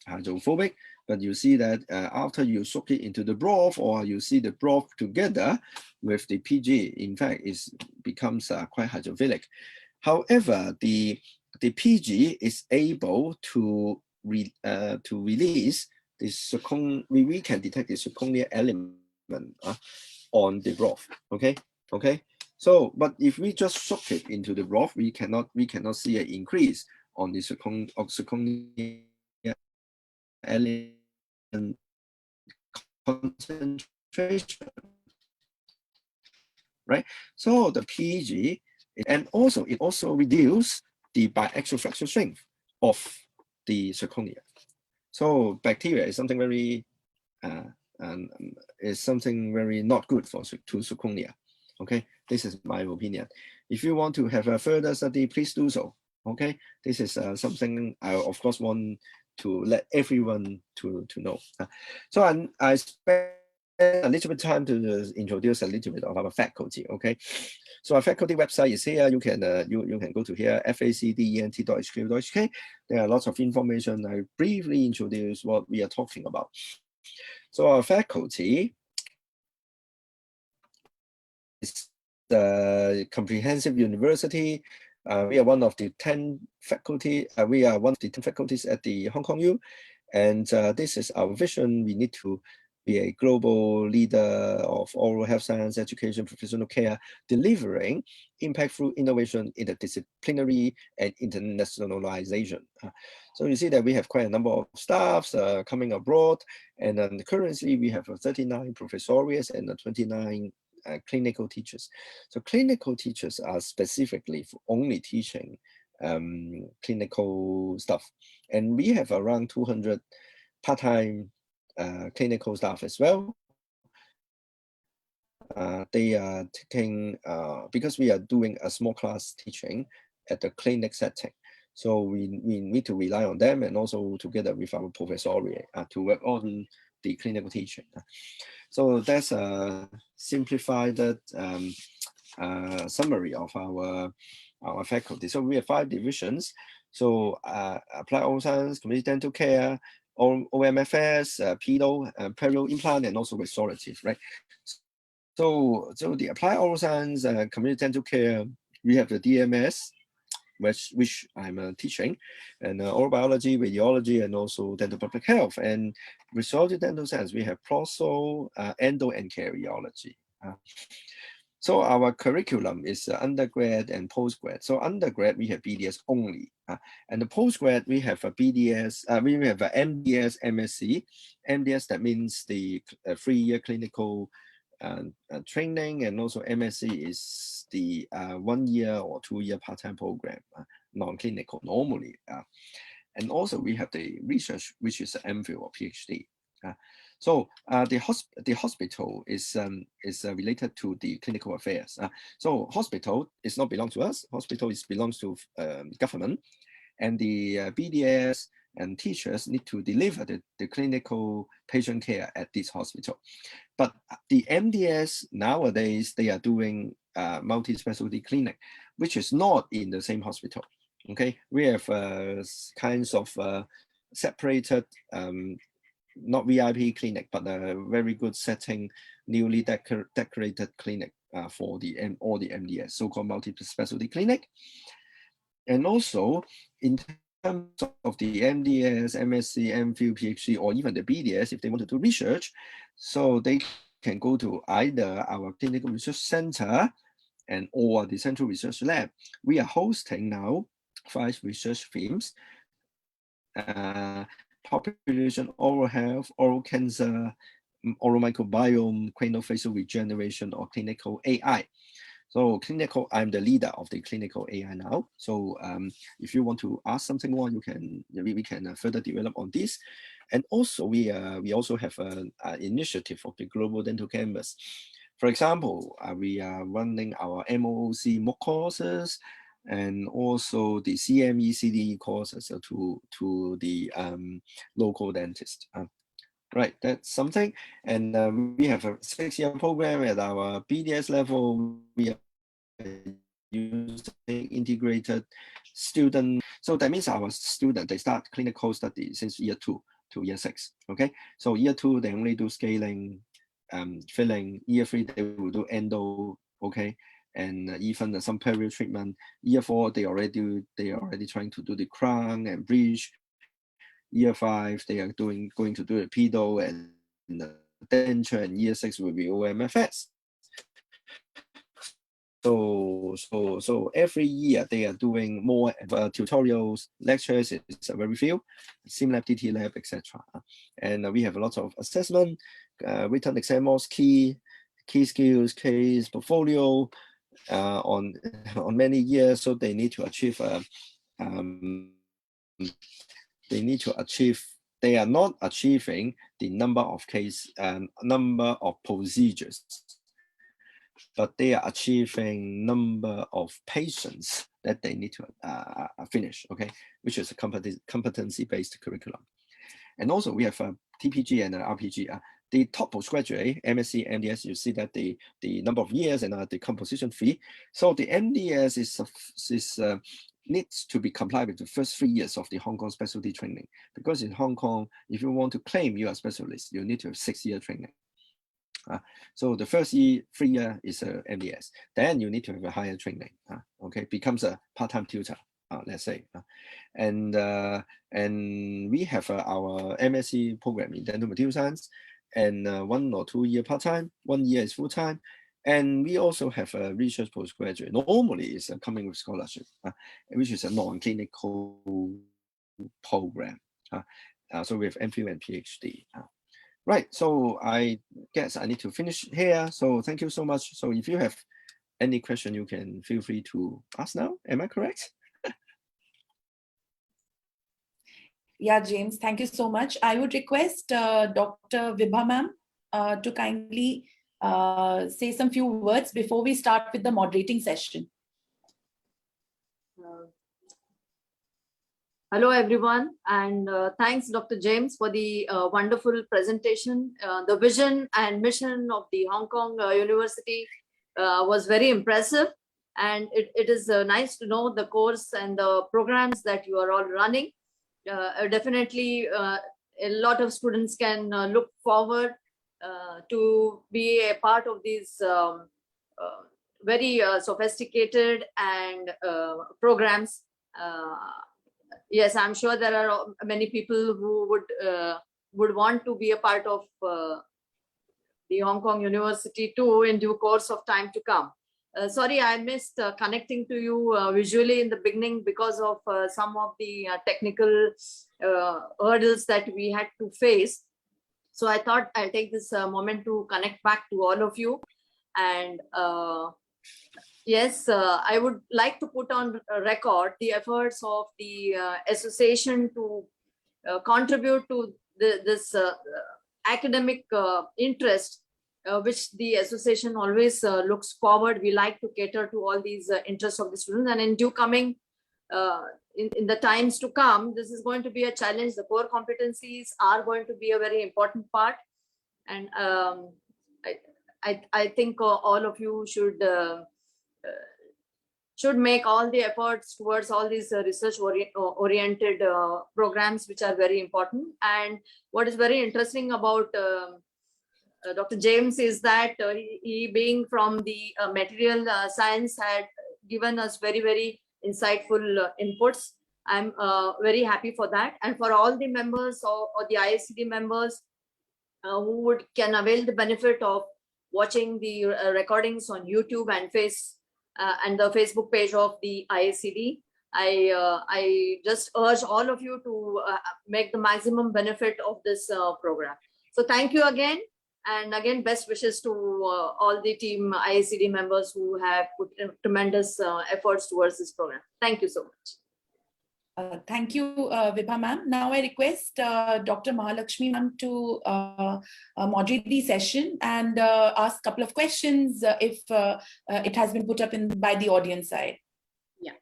hydrophobic, but you see that after you soak it into the broth, or you see the broth together with the PG, in fact, it becomes quite hydrophilic. However, the PG is able to release the zircon. We can detect the zirconia element on the broth. Okay. So, but if we just soak it into the broth, we cannot see an increase on the zirconia element concentration, right? So the PG, and also it also reduces the biaxial flexure strength of the zirconia. So bacteria is something very not good for zirconia. Okay, this is my opinion. If you want to have a further study, please do so. Okay, this is something I of course want to let everyone to know. So I spent a little bit of time to introduce a little bit of our faculty. Okay, so our faculty website is here. You can you can go to here, facdent.hq.hk. There are lots of information. I briefly introduce what we are talking about. So our faculty is the comprehensive university. We are one of the 10 faculty. We are one of the 10 faculties at the Hong Kong U, and this is our vision. We need to be a global leader of oral health science, education, professional care, delivering impactful innovation in the disciplinary and internationalization. So you see that we have quite a number of staffs coming abroad, and currently we have 39 professorials and 29 clinical teachers. So clinical teachers are specifically for only teaching clinical stuff. And we have around 200 part-time clinical staff as well. They are taking, because we are doing a small class teaching at the clinic setting. So we need to rely on them, and also together with our professoriate to work on the clinical teaching. So that's a simplified summary of our faculty. So we have 5 divisions. So applied oral science, community dental care, OMFS, pedo, perio implant, and also restorative, right? So the applied oral science, community dental care, we have the DMS, which I'm teaching, and oral biology, radiology, and also dental public health. And restorative dental science, we have proso, endo, and cardiology. So our curriculum is undergrad and postgrad. So undergrad, we have BDS only. And the postgrad, we have a BDS, we have a MDS, MSc. MDS, that means the 3-year clinical training, and also MSc is the 1-year or 2-year part-time program, non-clinical normally. And also we have the research, which is an MPhil or PhD. So the hospital is related to the clinical affairs. So hospital is not belong to us. Hospital belongs to government, and the BDS and teachers need to deliver the clinical patient care at this hospital. But the MDS nowadays, they are doing multi-specialty clinic, which is not in the same hospital. Okay, we have kinds of separated, not VIP clinic, but a very good setting, newly decorated clinic for all the MDS, so-called multi-specialty clinic. And also in terms of the MDS, MSc, MPhil, PhD, or even the BDS, if they want to do research, so they can go to either our clinical research center and or the central research lab. We are hosting now 5 research themes: population, oral health, oral cancer, oral microbiome, craniofacial regeneration, or clinical AI. So clinical, I'm the leader of the clinical AI now. So if you want to ask something more, we can further develop on this. And also we also have an initiative of the Global Dental Canvas. For example, we are running our MOOC MOOC courses and also the CME/CDE courses to the local dentist. Right, that's something. And we have a 6-year program at our BDS level. We are using integrated student. So that means our student, they start clinical study since year 2 to year 6. Okay, so year 2, they only do scaling, filling. Year 3, they will do endo. Okay, and even some period treatment. Year 4, they are already trying to do the crown and bridge. Year 5, they are going to do the pedo and the denture, and year 6 will be OMFS. So every year they are doing more tutorials, lectures. It's a very few, SimLab, DT Lab, etc. And we have a lot of assessment, written exams, key skills, case portfolio on many years. So they need to achieve they are not achieving the number of number of procedures, but they are achieving number of patients that they need to finish, okay, which is a competency-based curriculum. And also we have a TPG and an RPG. The top postgraduate, MSc, MDS, you see that the number of years and the composition fee. So the MDS needs to be compliant with the first 3 years of the Hong Kong specialty training, because in Hong Kong, if you want to claim you are a specialist, you need to have 6-year training. So the first 3 year is a MDS. Then you need to have a higher training. Okay, becomes a part-time tutor. Let's say, and we have our MSc program in dental material science, and 1 or 2 year part-time, 1 year is full-time. And we also have a research postgraduate. Normally it's coming with scholarship, which is a non-clinical program. So we have MPhil and PhD. Right, so I guess I need to finish here. So thank you so much. So if you have any question, you can feel free to ask now. Am I correct? Yeah, James, thank you so much. I would request Dr. Vibha ma'am to kindly say some few words before we start with the moderating session. Hello, everyone, and thanks, Dr. James, for the wonderful presentation. The vision and mission of the Hong Kong University was very impressive, and it is nice to know the course and the programs that you are all running. Definitely, a lot of students can look forward to be a part of these very sophisticated and programs. Yes, I'm sure there are many people who would want to be a part of the Hong Kong University too in due course of time to come. Sorry, I missed connecting to you visually in the beginning because of some of the technical hurdles that we had to face. So I thought I'll take this moment to connect back to all of you. And yes, I would like to put on record the efforts of the association to contribute to this academic interest, which the association always looks forward. We like to cater to all these interests of the students, and in due coming, in the times to come, this is going to be a challenge. The core competencies are going to be a very important part, and I think all of you should make all the efforts towards all these research oriented programs, which are very important. And what is very interesting about Dr. James is that he being from the material science had given us very, very insightful inputs. I'm very happy for that. And for all the members or the IACD members who can avail the benefit of watching the recordings on YouTube and the Facebook page of the IACD, I just urge all of you to make the maximum benefit of this program. So thank you again. And again, best wishes to all the team IACD members who have put tremendous efforts towards this program. Thank you so much. Thank you, Vibha ma'am. Now I request Dr. Mahalakshmi ma'am to moderate the session and ask a couple of questions if it has been put up by the audience side. Yeah.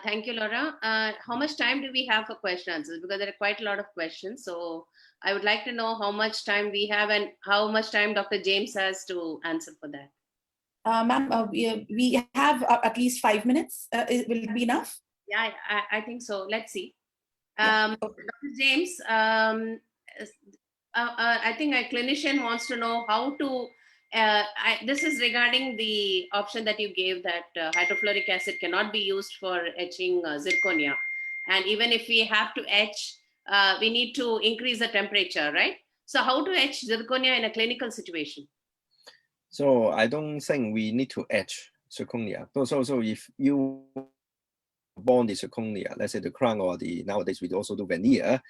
Thank you, Laura. How much time do we have for question answers? Because there are quite a lot of questions. So I would like to know how much time we have and how much time Dr. James has to answer for that. Ma'am, we have at least 5 minutes. Will it be enough? Yeah, I think so. Let's see. Yeah. Dr. James, I think a clinician wants to know how to, this is regarding the option that you gave that hydrofluoric acid cannot be used for etching zirconia. And even if we have to etch, we need to increase the temperature, right? So how to etch zirconia in a clinical situation? So I don't think we need to etch zirconia. So if you bond the zirconia, let's say the crown or nowadays we also do veneer,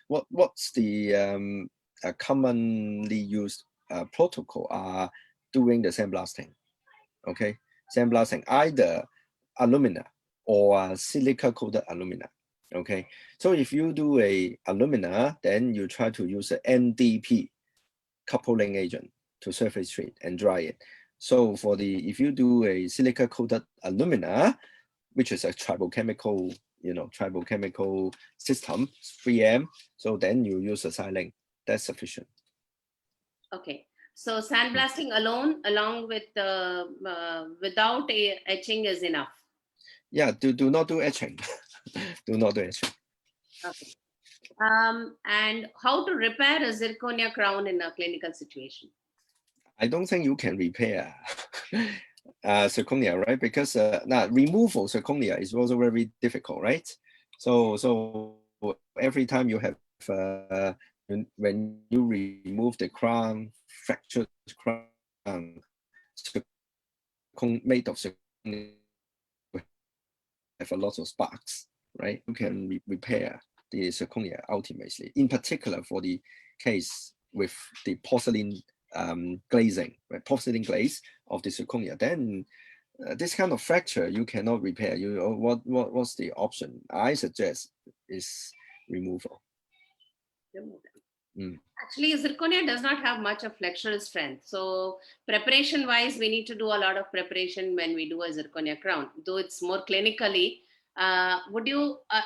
what's the commonly used protocol doing the sandblasting? Okay, sandblasting either alumina or silica coated alumina. Okay, so if you do a alumina, then you try to use a NDP coupling agent to surface treat and dry it. So if you do a silica coated alumina, which is a tribochemical system, 3M, so then you use a silane. That's sufficient. Okay, so sandblasting alone, along with without etching, is enough. Yeah, do not do etching. Do not do etching. Okay. And how to repair a zirconia crown in a clinical situation? I don't think you can repair zirconia, right? Because now removal zirconia is also very difficult, right? So every time you have when you remove the crown, fractured crown, made of zirconia have a lot of sparks, right? You can repair the zirconia ultimately, in particular for the case with the porcelain glazing, right? Porcelain glaze of the zirconia. Then this kind of fracture you cannot repair. What's the option? I suggest is removal. Actually, zirconia does not have much of flexural strength. So preparation wise, we need to do a lot of preparation when we do a zirconia crown, though it's more clinically.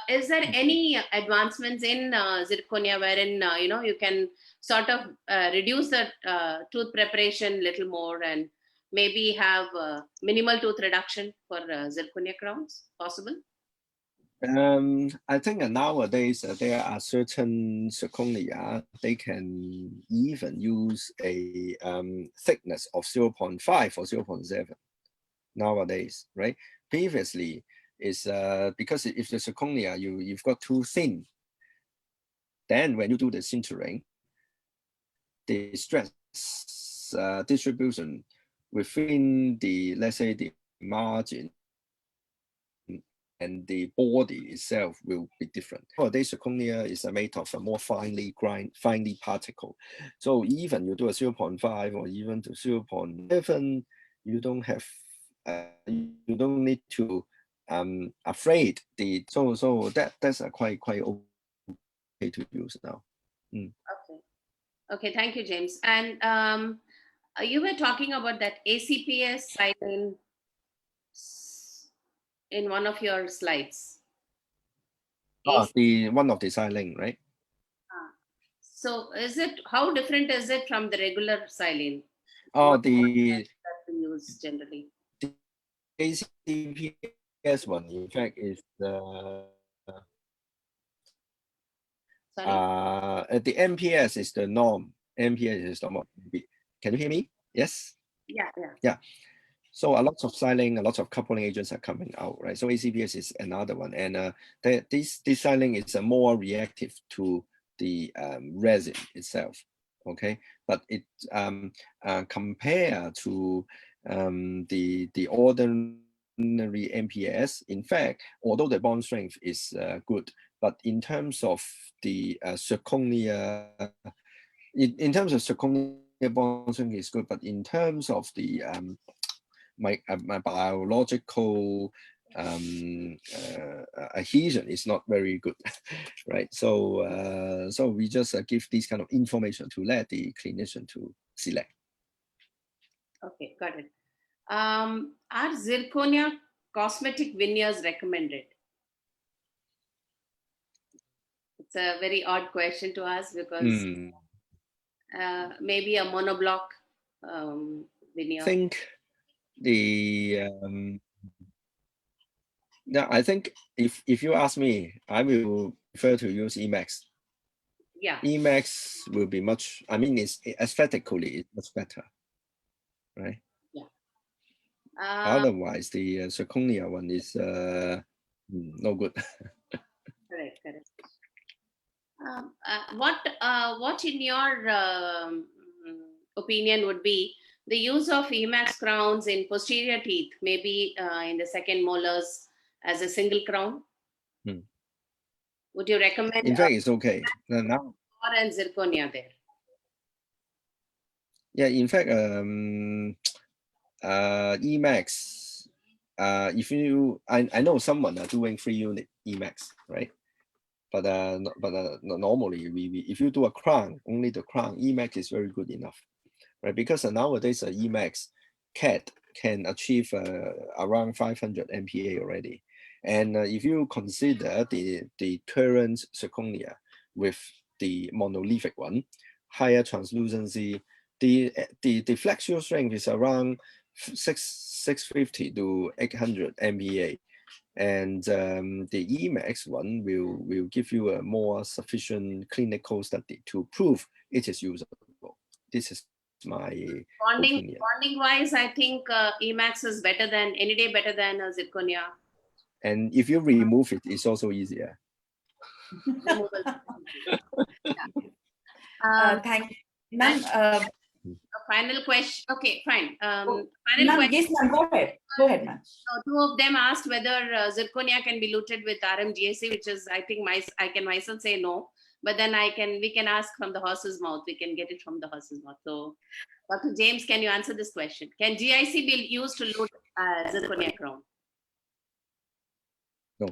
Is there any advancements in zirconia wherein, you can sort of reduce the tooth preparation a little more and maybe have minimal tooth reduction for zirconia crowns possible? I think nowadays there are certain zirconia, they can even use a thickness of 0.5 or 0.7 nowadays, right? Previously, is because if the zirconia you've got too thin, then when you do the sintering, the stress distribution within the, let's say, the margin and the body itself will be different. Nowadays, zirconia is made of a more finely particle. So even you do a 0.5 or even to 0.7, you don't have, you don't need to afraid so that's quite okay to use now. Okay, thank you, James. And you were talking about that ACPS silane in one of your slides. The one of the silane, right? So how different is it from the regular silane? The that we use generally. The ACPS one, in fact, is the the MPS is the norm. MPS is the norm. Can you hear me? Yes. Yeah, yeah. Yeah. So a lot of styling, a lot of coupling agents are coming out, right? So ACPS is another one, and this styling is more reactive to the resin itself, okay? But it compared to the ordinary MPS, in fact, although the bond strength is good, but in terms of the zirconia, in terms of zirconia bond strength is good, but in terms of the my biological adhesion is not very good, right? So so we just give this kind of information to let the clinician to select. Okay, got it. Are zirconia cosmetic veneers recommended? It's a very odd question to ask because maybe a monoblock veneer. I think the yeah, I think if you ask me, I will prefer to use Emax. Yeah. Emax will be much, I mean, it's aesthetically it's much better, right? Yeah. Otherwise, the zirconia one is no good. Correct, correct. What in your opinion would be the use of Emax crowns in posterior teeth, maybe in the second molars as a single crown? Would you recommend? In fact, it's okay now. Or and zirconia there. Yeah, in fact, Emax. If you, I know someone are doing 3-unit Emax, right? But normally we if you do a crown, only the crown, Emax is very good enough, right? Because nowadays Emax CAD can achieve around 500 MPa already, and if you consider the current zirconia with the monolithic one, higher translucency, the flexural strength is around 650 to 800 MPa. And the Emax one will give you a more sufficient clinical study to prove it is usable. This is my opinion. Bonding wise, I think Emax is better than any day better than zirconia. And if you remove it, it's also easier. Thank you. Ma'am, final question. Okay, fine. Final question. Yes, ma'am. Go ahead. Go ahead, ma'am. So two of them asked whether zirconia can be luted with RMGAC, which is, I think, I can myself say no. But then we can ask from the horse's mouth. We can get it from the horse's mouth. So, Dr. James, can you answer this question? Can GIC be used to lute zirconia crown? No.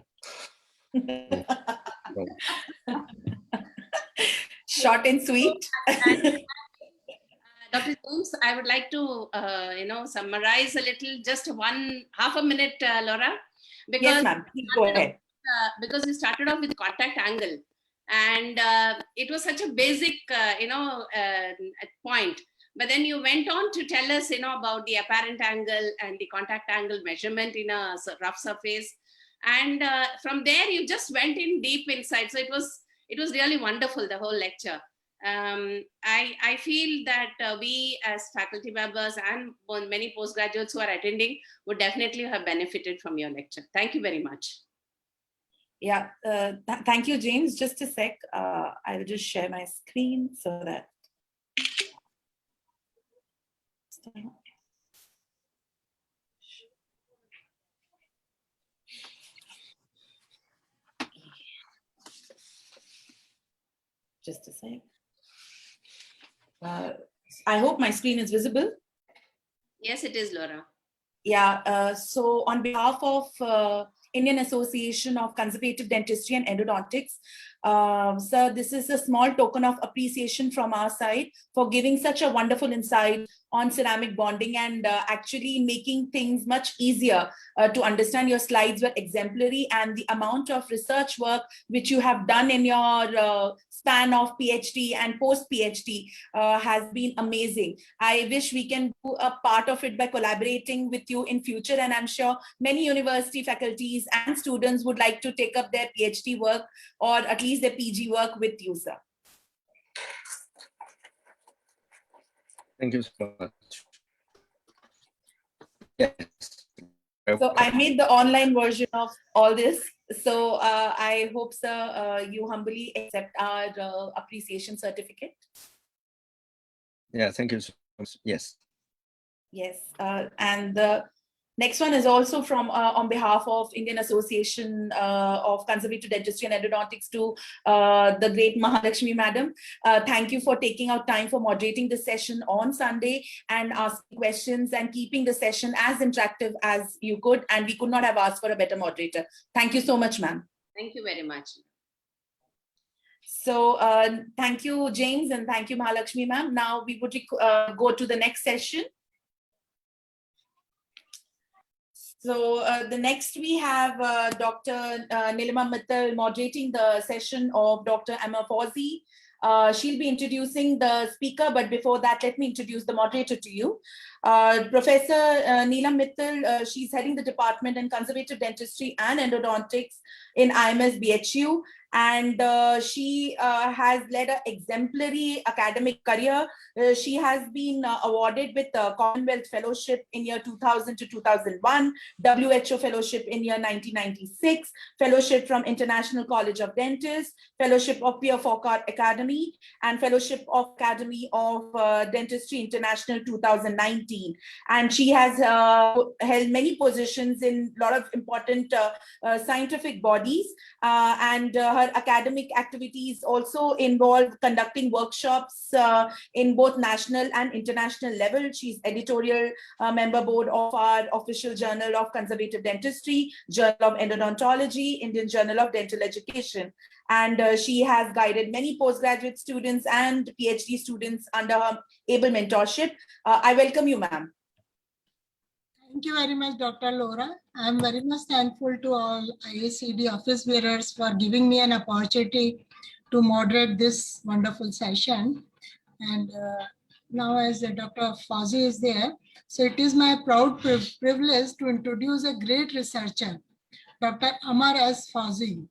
No. Short and sweet. Dr. James, I would like to, summarize a little, just half a minute, Laura. Because yes, ma'am. Go ahead. Because you started off with contact angle, and it was such a basic, point. But then you went on to tell us, about the apparent angle and the contact angle measurement in a rough surface, and from there you just went in deep inside. So it was really wonderful, the whole lecture. I feel that we as faculty members and many postgraduates who are attending would definitely have benefited from your lecture. Thank you very much. Yeah, thank you, James. Just a sec. I will just share my screen so that. Just a sec. I hope my screen is visible. Yes, it is, Laura. Yeah, so on behalf of Indian Association of Conservative Dentistry and Endodontics, sir, this is a small token of appreciation from our side for giving such a wonderful insight on ceramic bonding and actually making things much easier to understand. Your slides were exemplary, and the amount of research work which you have done in your span of PhD and post-PhD has been amazing. I wish we can do a part of it by collaborating with you in future, and I'm sure many university faculties and students would like to take up their PhD work or at least their PG work with you, sir. Thank you so much. Yes. So I made the online version of all this. So I hope, sir, you humbly accept our appreciation certificate. Yeah, thank you so much. Yes. Yes, and the next one is also from on behalf of Indian Association of Conservative Dentistry and Endodontics to the great Mahalakshmi Madam. Thank you for taking out time for moderating the session on Sunday and asking questions and keeping the session as interactive as you could. And we could not have asked for a better moderator. Thank you so much, ma'am. Thank you very much. So thank you, James, and thank you, Mahalakshmi ma'am. Now we would go to the next session. So the next we have Dr. Nilima Mittal moderating the session of Dr. Emma Fawzi. She'll be introducing the speaker, but before that, let me introduce the moderator to you. Professor Neelam Mittal, she's heading the Department in Conservative Dentistry and Endodontics in IMS BHU. And she has led an exemplary academic career. She has been awarded with the Commonwealth Fellowship in year 2000 to 2001, WHO Fellowship in year 1996, Fellowship from International College of Dentists, Fellowship of Pierre Fauchard Academy, and Fellowship of Academy of Dentistry International 2019. And she has held many positions in a lot of important scientific bodies, and her academic activities also involve conducting workshops in both national and international level. She's editorial member board of our official Journal of Conservative Dentistry, Journal of Endodontology, Indian Journal of Dental Education. And she has guided many postgraduate students and PhD students under her able mentorship. I welcome you, ma'am. Thank you very much, Dr. Laura. I'm very much thankful to all IACD office bearers for giving me an opportunity to moderate this wonderful session. And now as Dr. Fawzi is there, so it is my proud privilege to introduce a great researcher, Dr. Amar S. Fawzi.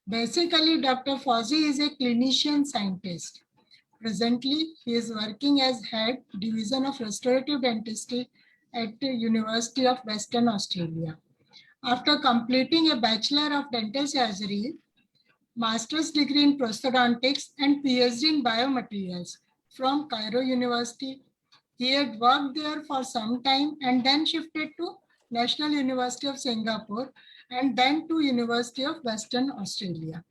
Basically, Dr. Fawzi is a clinician scientist. Presently, he is working as head division of restorative dentistry at the University of Western Australia. After completing a Bachelor of Dental Surgery, Master's degree in Prosthodontics and PhD in Biomaterials from Cairo University, he had worked there for some time and then shifted to National University of Singapore and then to University of Western Australia.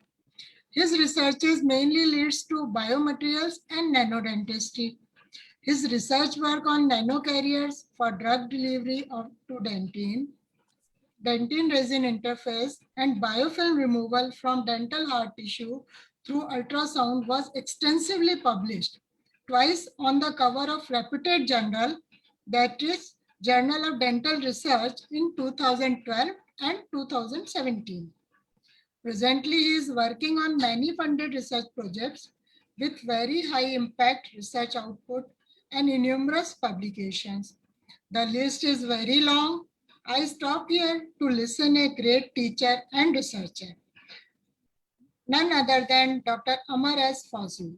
His researches mainly leads to biomaterials and nanodentistry. His research work on nanocarriers for drug delivery to dentin resin interface, and biofilm removal from dental hard tissue through ultrasound was extensively published, twice on the cover of reputed journal, that is Journal of Dental Research in 2012 and 2017. Presently, he is working on many funded research projects with very high impact research output and numerous publications. The list is very long. I stop here to listen a great teacher and researcher, none other than Dr. Amar S. Fawzi.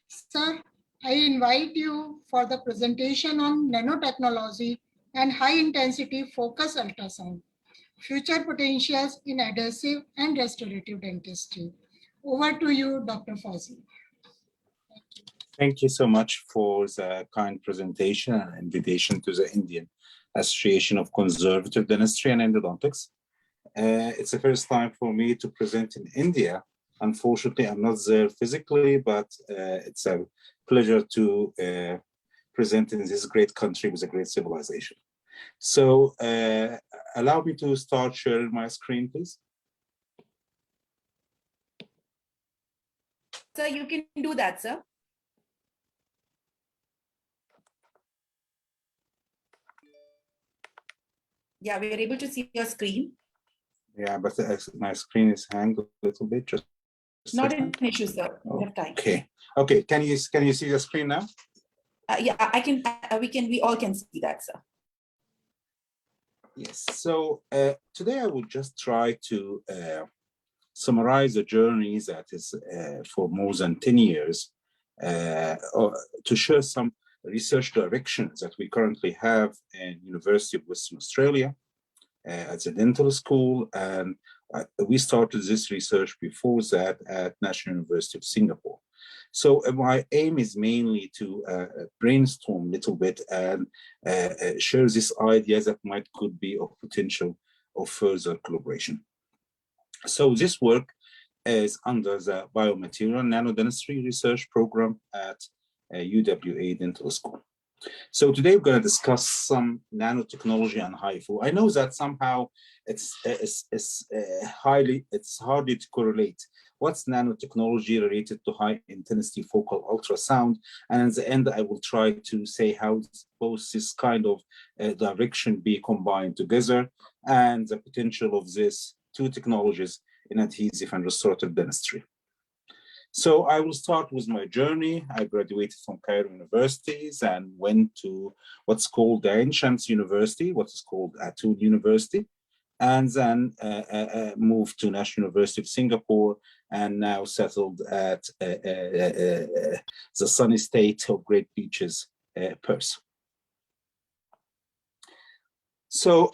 Sir, I invite you for the presentation on nanotechnology and high intensity focus ultrasound, future potentials in adhesive and restorative dentistry. Over to you, Dr. Fawzi. Thank you so much for the kind presentation and invitation to the Indian Association of Conservative Dentistry and Endodontics. It's the first time for me to present in India. Unfortunately, I'm not there physically, but it's a pleasure to present in this great country with a great civilization. So allow me to start sharing my screen, please. Sir, you can do that, sir. Yeah, we're able to see your screen. Yeah, but my screen is hanged a little bit. Just not an issue, sir. We have time. Okay. Okay. Can you see the screen now? Yeah, I can. We all can see that, sir. Yes. So today I will just try to summarize a journey that is for more than 10 years, or to share some research directions that we currently have in University of Western Australia at the dental school, and we started this research before that at National University of Singapore. So my aim is mainly to brainstorm a little bit and share these ideas that could be of potential of further collaboration. So this work is under the Biomaterial Nanodentistry Research Program at UWA Dental School. So today we're going to discuss some nanotechnology and HIFU. I know that somehow it's hardly to correlate what's nanotechnology related to high intensity focal ultrasound, and in the end I will try to say how both this kind of direction be combined together and the potential of these two technologies in adhesive and restorative dentistry. So I will start with my journey. I graduated from Cairo Universities and went to what's called the Ain Shams University, what is called Atul University, and then moved to National University of Singapore and now settled at the sunny state of Great Beaches, Perth. So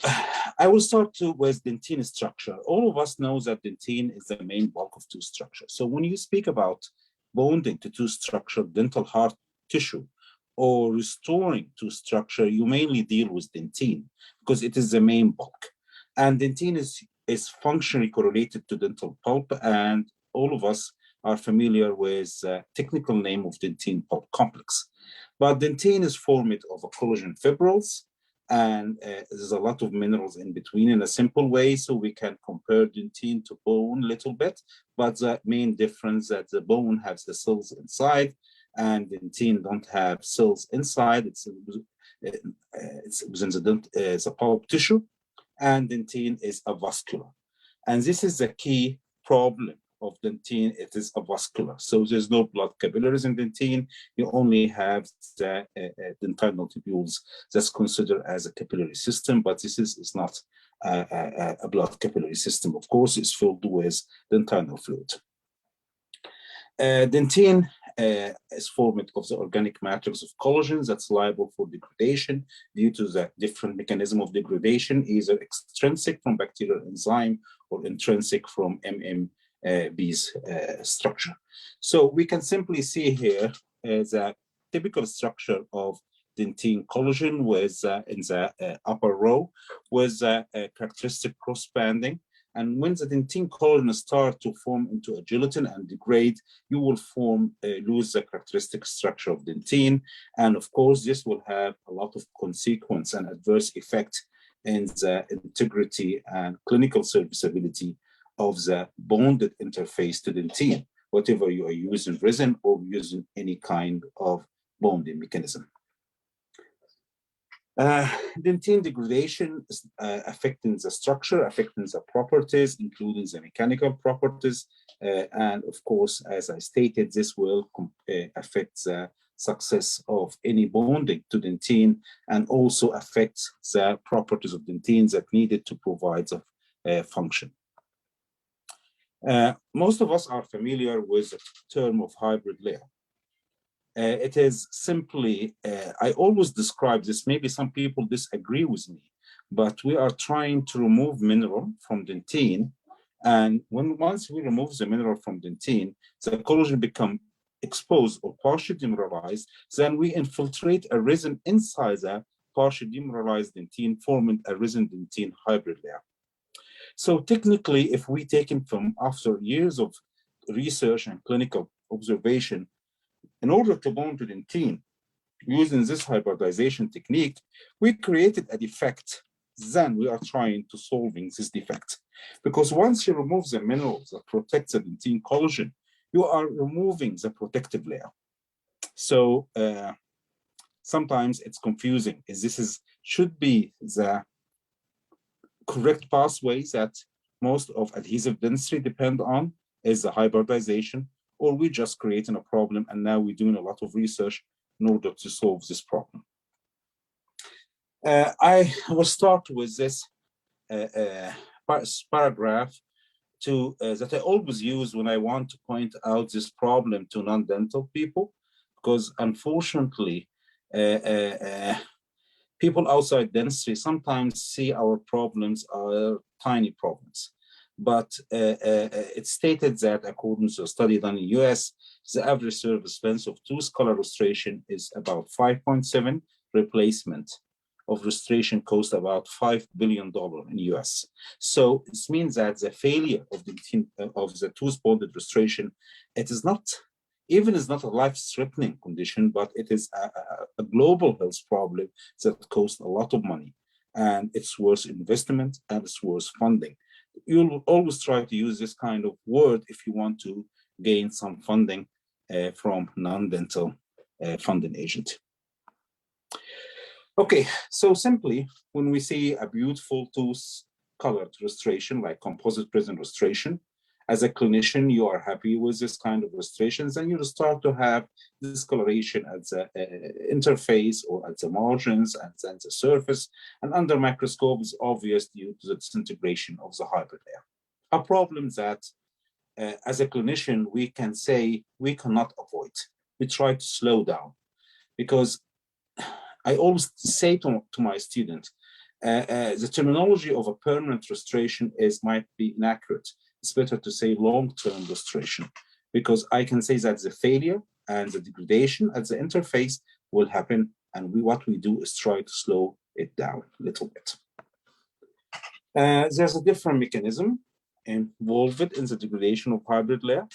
I will start with dentine structure. All of us know that dentine is the main bulk of tooth structure. So when you speak about bonding to tooth structure, dental hard tissue, or restoring tooth structure, you mainly deal with dentine because it is the main bulk. And dentine is functionally correlated to dental pulp, and all of us are familiar with the technical name of dentine pulp complex. But dentine is formed of collagen fibrils, and there's a lot of minerals in between in a simple way, so we can compare dentine to bone a little bit, but the main difference that the bone has the cells inside and dentine don't have cells inside. It's within the pulp tissue, and dentine is avascular. And this is the key problem of dentine. It is avascular. So there's no blood capillaries in dentine. You only have the dentinal tubules that's considered as a capillary system, but this is not a blood capillary system. Of course, it's filled with dentinal fluid. Dentine is formed of the organic matrix of collagen that's liable for degradation due to the different mechanism of degradation, either extrinsic from bacterial enzyme or intrinsic from MMB's structure. So we can simply see here the typical structure of dentine collagen with in the upper row with a characteristic cross-banding. And when the dentine collagen start to form into a gelatin and degrade, you will lose the characteristic structure of dentine. And of course, this will have a lot of consequence and adverse effect in the integrity and clinical serviceability of the bonded interface to dentine, whatever you are using resin or using any kind of bonding mechanism. Dentine degradation is affecting the structure, affecting the properties, including the mechanical properties. And of course, as I stated, this will affect the success of any bonding to dentine and also affects the properties of dentine that needed to provide the function. Most of us are familiar with the term of hybrid layer. It is simply, I always describe this, maybe some people disagree with me, but we are trying to remove mineral from dentine. And once we remove the mineral from dentine, the collagen become exposed or partially demineralized, then we infiltrate a resin inside the partially demineralized dentine, forming a resin-dentine hybrid layer. So technically, if we take it from after years of research and clinical observation, in order to bond to dentine, using this hybridization technique, we created a defect. Then we are trying to solving this defect. Because once you remove the minerals that protect the dentine collagen, you are removing the protective layer. So sometimes it's confusing. Should be the correct pathways that most of adhesive dentistry depend on is the hybridization, or we just creating a problem and now we're doing a lot of research in order to solve this problem. I will start with this paragraph that I always use when I want to point out this problem to non-dental people, because unfortunately, People outside dentistry sometimes see our problems are tiny problems. But it's stated that according to a study done in the US, the average service length of tooth color restoration is about 5.7. Replacement of restoration cost about $5 billion in the US. So this means that the failure of the tooth bonded restoration, it is not, even is not a life-threatening condition, but it is a global health problem that costs a lot of money. And it's worth investment and it's worth funding. You'll always try to use this kind of word if you want to gain some funding from non-dental funding agent. Okay, so simply, when we see a beautiful tooth colored restoration, like composite prison restoration, as a clinician, you are happy with this kind of restorations, and you'll start to have discoloration at the interface or at the margins and then the surface. And under microscope is obvious due to the disintegration of the hybrid layer. A problem that, as a clinician, we can say we cannot avoid. We try to slow down, because I always say to my students, the terminology of a permanent restoration might be inaccurate. It's better to say long-term restoration, because I can say that the failure and the degradation at the interface will happen, and what we do is try to slow it down a little bit. There's a different mechanism involved in the degradation of hybrid layer,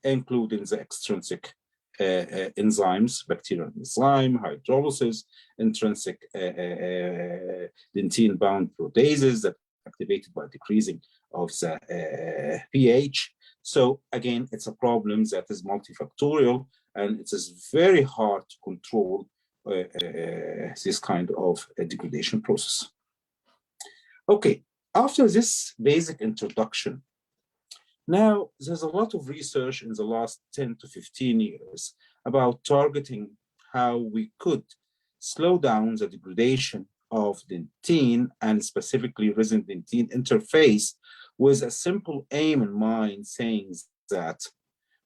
including the extrinsic enzymes, bacterial enzyme, hydrolysis, intrinsic dentine-bound proteases that are activated by decreasing of the pH. So again, it's a problem that is multifactorial, and it is very hard to control this kind of degradation process. Okay, after this basic introduction, now, there's a lot of research in the last 10 to 15 years about targeting how we could slow down the degradation of dentine and specifically resin dentine interface, with a simple aim in mind, saying that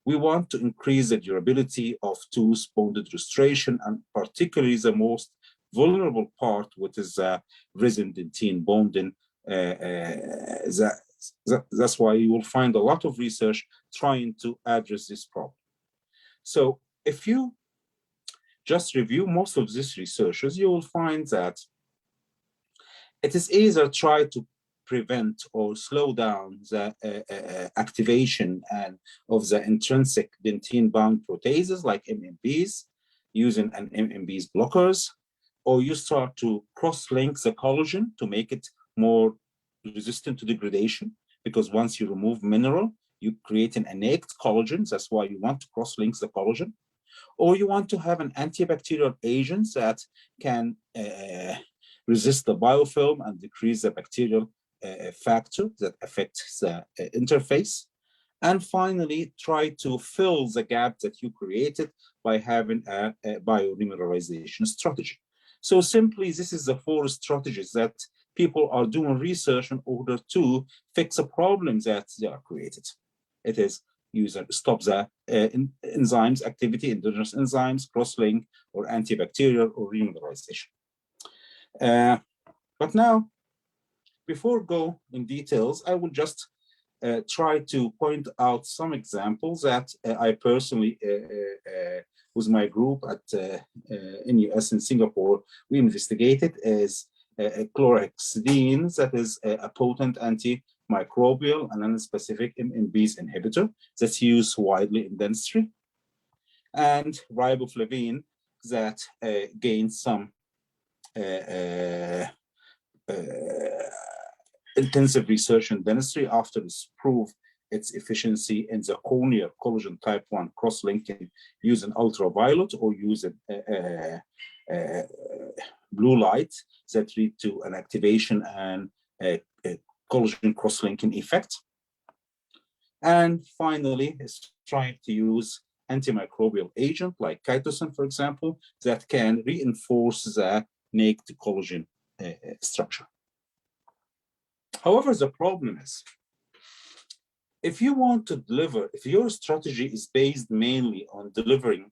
we want to increase the durability of tooth bonded restoration, and particularly the most vulnerable part, which is resin dentine bonding. That's why you will find a lot of research trying to address this problem. So if you just review most of these researchers, you will find that it is either try to prevent or slow down the activation of the intrinsic dentine-bound proteases like MMBs, using an MMB's blockers, or you start to cross-link the collagen to make it more resistant to degradation, because once you remove mineral, you create an innate collagen. That's why you want to cross-link the collagen. Or you want to have an antibacterial agent that can resist the biofilm and decrease the bacterial factor that affects the interface. And finally, try to fill the gap that you created by having a bioremineralization strategy. So simply, this is the 4 strategies that people are doing research in order to fix a problem that they are created. It is stop the enzymes activity, endogenous enzymes, cross-link, or antibacterial, or remineralization. But now, before go in details, I will just try to point out some examples that I personally, with my group in US and Singapore, we investigated as chlorhexidine, that is a potent antimicrobial and non-specific MMB's inhibitor that's used widely in dentistry, and riboflavin that gained some intensive research in dentistry after it's proved its efficiency in the corneal collagen type 1 cross-linking using ultraviolet or using blue light that lead to an activation and a collagen cross-linking effect. And finally, it's trying to use antimicrobial agent like chitosan, for example, that can reinforce the naked collagen structure. However, the problem is if you want to deliver, if your strategy is based mainly on delivering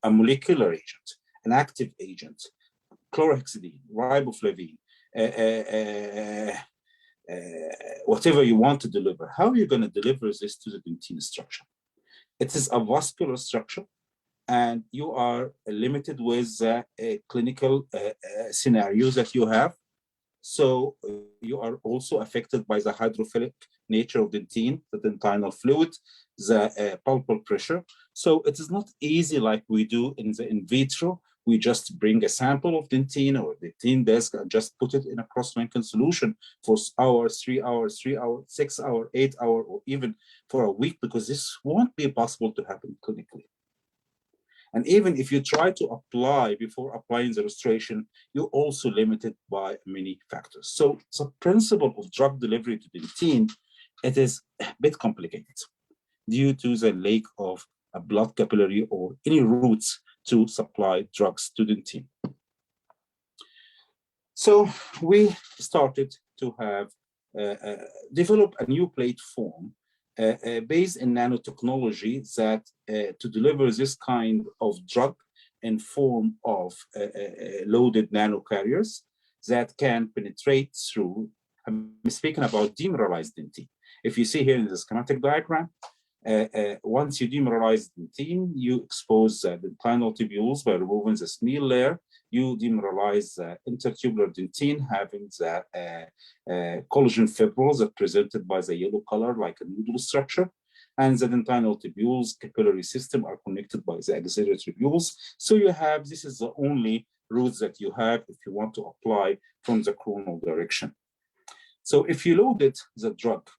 a molecular agent, an active agent, chlorhexidine, riboflavin, whatever you want to deliver, how are you going to deliver this to the dentine structure? It is a vascular structure, and you are limited with clinical scenarios that you have. So you are also affected by the hydrophilic nature of the dentine, the dentinal fluid, the pulpal pressure. So it is not easy like we do in the in vitro. We just bring a sample of dentine or dentine disc and just put it in a cross-linking solution for hours, 3 hours, 3 hours, 6 hours, 8 hours, or even for a week, because this won't be possible to happen clinically. And even if you try to apply before applying the restoration, you're also limited by many factors. So the principle of drug delivery to dentine, it is a bit complicated due to the lack of a blood capillary or any routes to supply drugs to dentine. So we started to have develop a new platform based in nanotechnology that to deliver this kind of drug in form of loaded nanocarriers that can penetrate through, I'm speaking about demineralized dentine. If you see here in the schematic diagram, once you demineralize dentine, you expose the dentinal tubules by removing the smooth layer. You demineralize the intertubular dentine, having the collagen fibrils that presented by the yellow color like a noodle structure. And the dentinal tubules capillary system are connected by the axillary tubules. So you have, this is the only route that you have if you want to apply from the coronal direction. So if you loaded the drug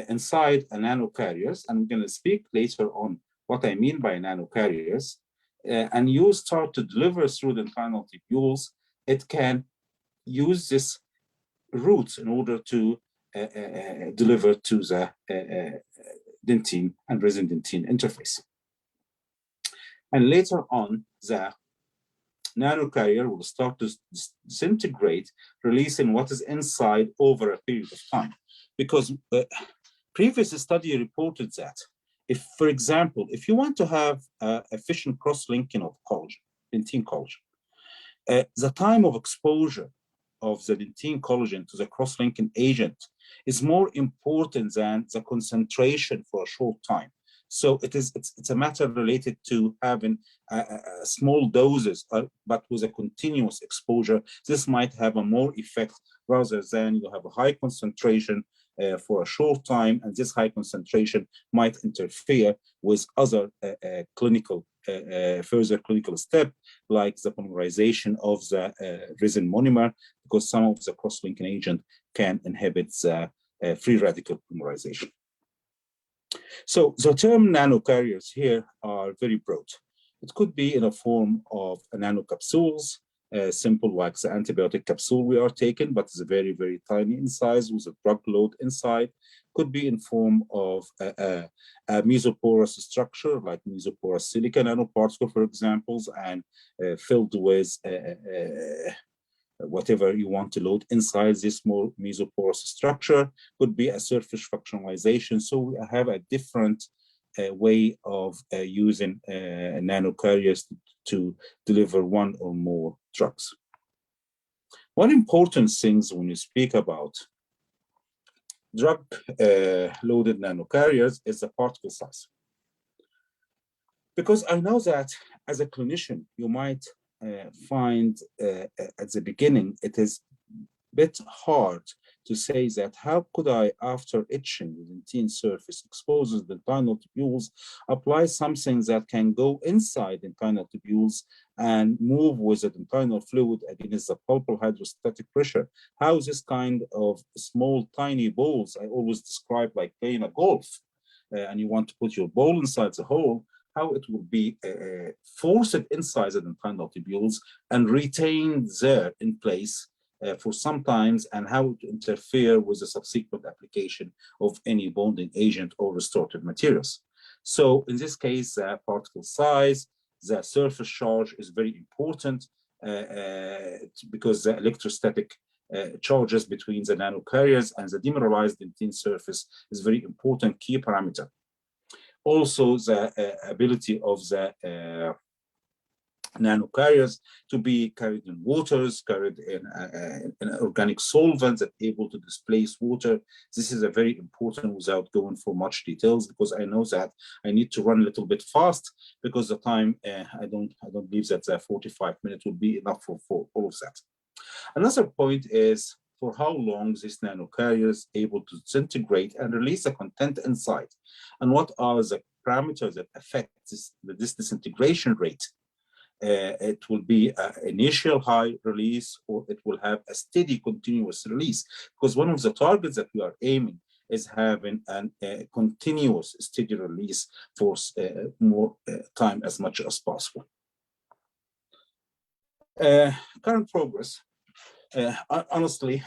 inside a nanocarriers, and I'm going to speak later on what I mean by nanocarriers, and you start to deliver through the dentinal tubules, it can use this route in order to deliver to the dentine and resin dentine interface. And later on, the nanocarrier will start to disintegrate, releasing what is inside over a period of time. Because previous study reported that if, for example, if you want to have efficient cross-linking of collagen, dentine collagen, the time of exposure of the dentine collagen to the cross-linking agent is more important than the concentration for a short time. So it's a matter related to having small doses, but with a continuous exposure. This might have a more effect rather than you have a high concentration for a short time, and this high concentration might interfere with other clinical further clinical step, like the polymerization of the resin monomer, because some of the cross-linking agent can inhibit the free radical polymerization. So the term nanocarriers here are very broad. It could be in a form of nanocapsules, simple like the antibiotic capsule we are taking, but it's very, very tiny in size with a drug load inside. Could be in form of a mesoporous structure like mesoporous silica nanoparticle, for example, and filled with whatever you want to load inside this small mesoporous structure. Could be a surface fractionalization. So we have a different way of using nanocarriers to deliver one or more drugs. One important thing when you speak about drug loaded nanocarriers is the particle size. Because I know that as a clinician, you might find at the beginning, it is a bit hard to say that how could I, after etching the dentine surface, exposes the dentinal tubules, apply something that can go inside the dentinal tubules and move with the dentinal fluid against the pulpal hydrostatic pressure? How is this kind of small, tiny balls, I always describe like playing a golf, and you want to put your ball inside the hole, how it will be forced inside the dentinal tubules and retained there in place for some times, and how to interfere with the subsequent application of any bonding agent or restorative materials. So in this case, particle size, the surface charge is very important because the electrostatic charges between the nanocarriers and the demineralized dentine surface is very important key parameter. Also, the ability of the nanocarriers to be carried in waters, carried in organic solvents that are able to displace water. This is a very important without going for much details, because I know that I need to run a little bit fast because the time I don't believe that 45 minutes will be enough for all of that. Another point is for how long this nanocarrier is able to disintegrate and release the content inside, and what are the parameters that affect this disintegration rate. It will be an initial high release, or it will have a steady continuous release, because one of the targets that we are aiming is having a continuous steady release for more time as much as possible. Current progress. Honestly,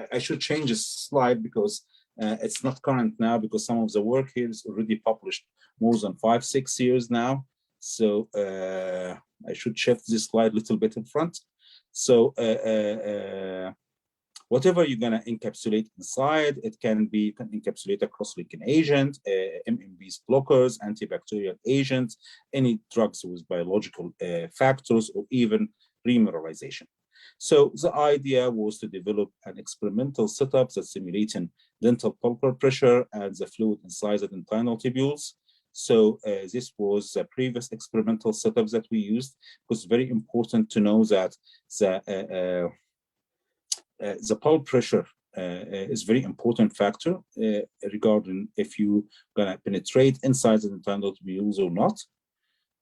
I should change this slide because it's not current now, because some of the work here is already published more than 5-6 years now. So I should shift this slide a little bit in front. So whatever you're going to encapsulate inside, it can encapsulate a cross-linking agent, MMBs blockers, antibacterial agents, any drugs with biological factors, or even remineralization. So the idea was to develop an experimental setup that simulating dental pulpal pressure and the fluid inside the dentinal tubules. So this was the previous experimental setup that we used. It was very important to know that the pulp pressure is a very important factor regarding if you're going to penetrate inside the dentinal tubules or not.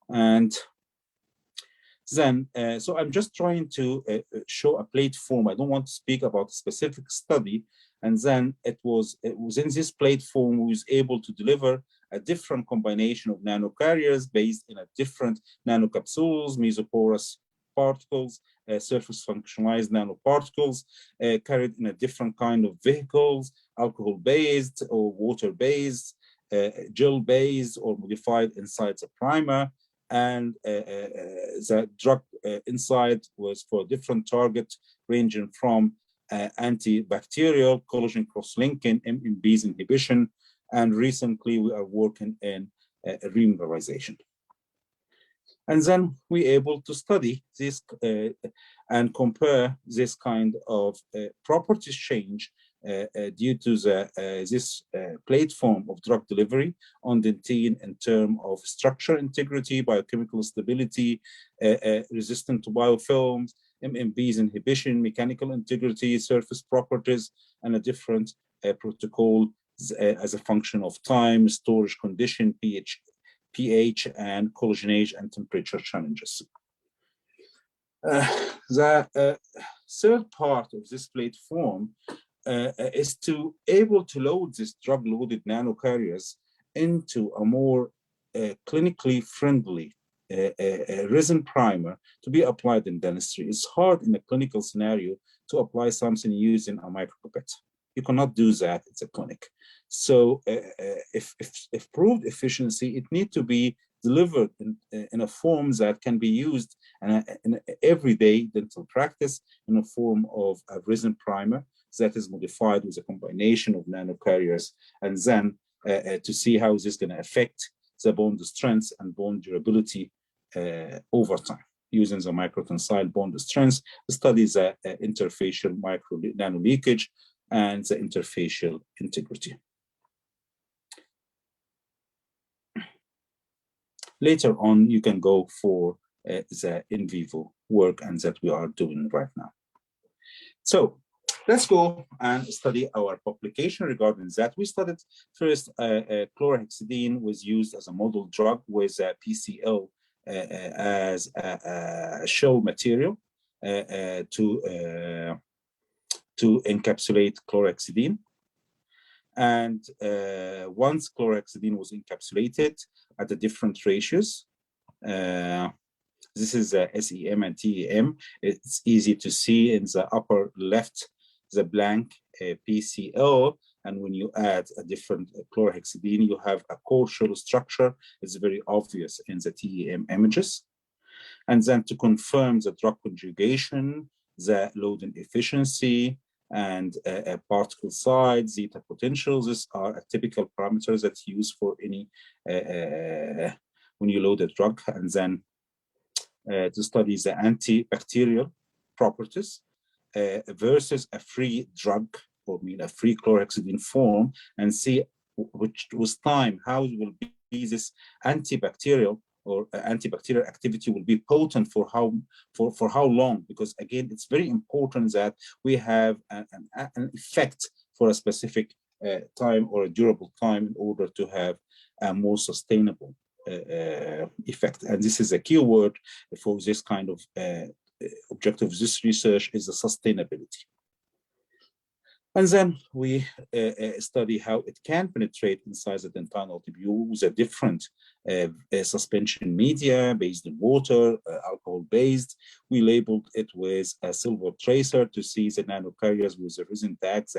And then, so I'm just trying to show a plate form. I don't want to speak about a specific study. And then it was in this plate form we was able to deliver a different combination of nanocarriers based in a different nanocapsules, mesoporous particles, surface functionalized nanoparticles, carried in a different kind of vehicles, alcohol-based or water-based, gel-based or modified inside the primer. And the drug inside was for a different target, ranging from antibacterial, collagen cross-linking, MMBs inhibition, and recently we are working in remineralization. And then we're able to study this and compare this kind of properties change due to this platform of drug delivery on dentine in terms of structure integrity, biochemical stability, resistant to biofilms, MMBs inhibition, mechanical integrity, surface properties, and a different protocol as a function of time, storage condition, pH, and collagenase and temperature challenges. The third part of this platform is to able to load this drug-loaded nanocarriers into a more clinically friendly resin primer to be applied in dentistry. It's hard in a clinical scenario to apply something using a micropipette. You cannot do that in the clinic. So if proved efficiency, it needs to be delivered in a form that can be used in everyday dental practice in a form of a resin primer that is modified with a combination of nanocarriers, and then to see how this is going to affect the bone strength and bone durability over time using the microtensile bone strength, study the interfacial nano leakage and the interfacial integrity. Later on, you can go for the in vivo work, and that we are doing right now. So let's go and study our publication regarding that. We studied first chlorhexidine was used as a model drug with PCL as a shell material to encapsulate chlorhexidine. And once chlorhexidine was encapsulated at the different ratios, this is SEM and TEM. It's easy to see in the upper left, the blank PCL. And when you add a different chlorhexidine, you have a core shell structure. It's very obvious in the TEM images. And then to confirm the drug conjugation, the loading efficiency, and particle size, zeta potentials. These are typical parameters that's used for any when you load a drug, and then to study the antibacterial properties versus a free drug, or a free chlorhexidine form, and see which with time how it will be this antibacterial or antibacterial activity will be potent for how long, because again it's very important that we have an effect for a specific time or a durable time in order to have a more sustainable effect. And this is a key word for this kind of objective of this research, is the sustainability. And then we study how it can penetrate inside the dentinal tubule with a different suspension media based in water, alcohol-based. We labeled it with a silver tracer to see the nanocarriers with the resin tags.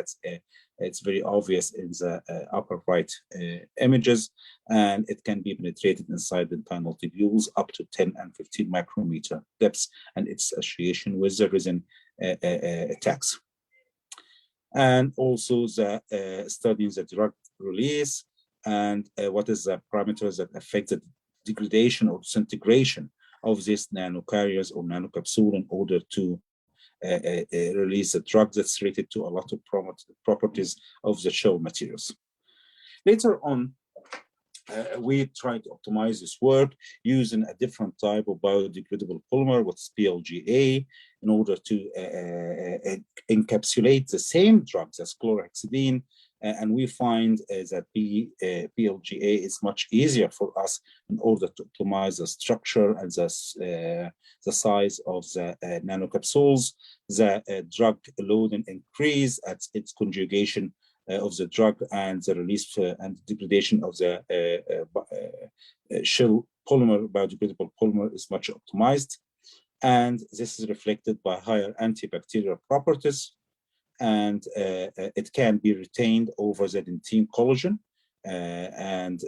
It's very obvious in the upper right images, and it can be penetrated inside the dentinal tubules up to 10 and 15 micrometer depths, and its association with the resin tags. And also the studying the drug release and what is the parameters that affect the degradation or disintegration of these nanocarriers or nanocapsule in order to release the drug that's related to a lot of properties of the shell materials. Later on, we try to optimize this work using a different type of biodegradable polymer, what's PLGA, in order to encapsulate the same drugs as chlorhexidine. And we find that PLGA is much easier for us in order to optimize the structure and the size of the nanocapsules. The drug loading increase at its conjugation of the drug, and the release and degradation of the shell polymer, biodegradable polymer, is much optimized. And this is reflected by higher antibacterial properties, and it can be retained over the dentine collagen, and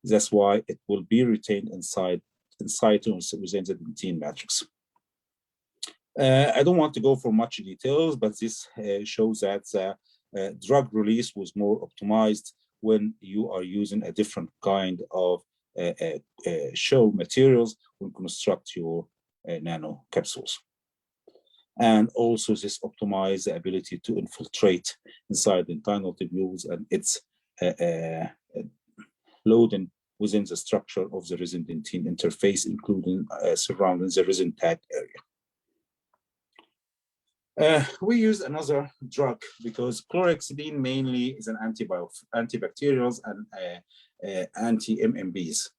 that's why it will be retained inside within the dentine matrix. I don't want to go for much details, but this shows that drug release was more optimized when you are using a different kind of shell materials when construct your nano capsules. And also this optimizes the ability to infiltrate inside the dentinal tubules and its loading within the structure of the resin dentine interface, including surrounding the resin tag area. We use another drug because chlorhexidine mainly is an antibacterials and anti-MMBs.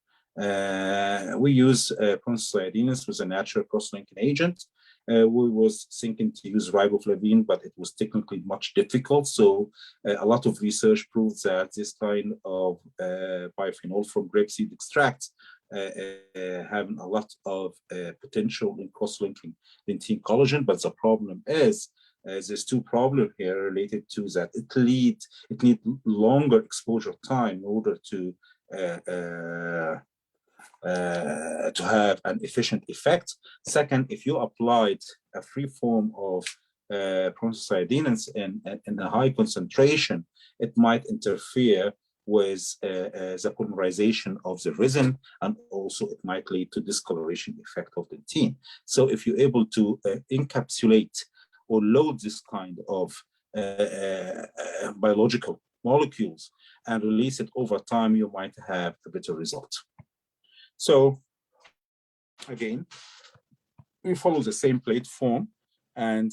We use proanthocyanidins with a natural cross-linking agent. We was thinking to use riboflavin, but it was technically much difficult. So a lot of research proves that this kind of biophenol from grapeseed extract having a lot of potential in cross-linking dentine collagen, but the problem is there's two problems here related to that. It needs longer exposure time in order to have an efficient effect. Second, if you applied a free form of proanthocyanidins in a high concentration, it might interfere with the polymerization of the resin, and also it might lead to discoloration effect of the dentine. So if you're able to encapsulate or load this kind of biological molecules and release it over time, you might have a better result. So again, we follow the same platform, and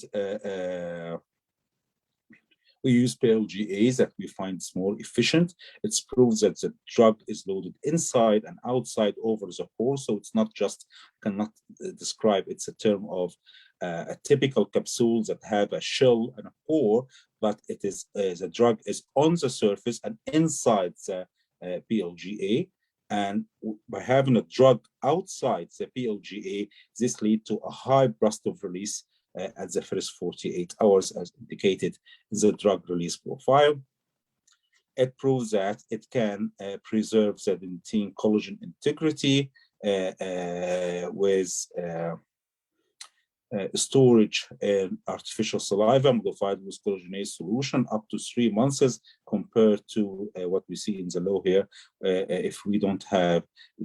we use PLGAs that we find is more efficient. It's proved that the drug is loaded inside and outside over the pore. So it's not just, cannot describe, it's a term of a typical capsule that have a shell and a pore, but it is the drug is on the surface and inside the PLGA. And by having a drug outside the PLGA, this leads to a high burst of release at the first 48 hours, as indicated in the drug release profile. It proves that it can preserve the dentine collagen integrity with storage in artificial saliva modified with collagenase solution up to 3 months compared to what we see in the low here if we don't have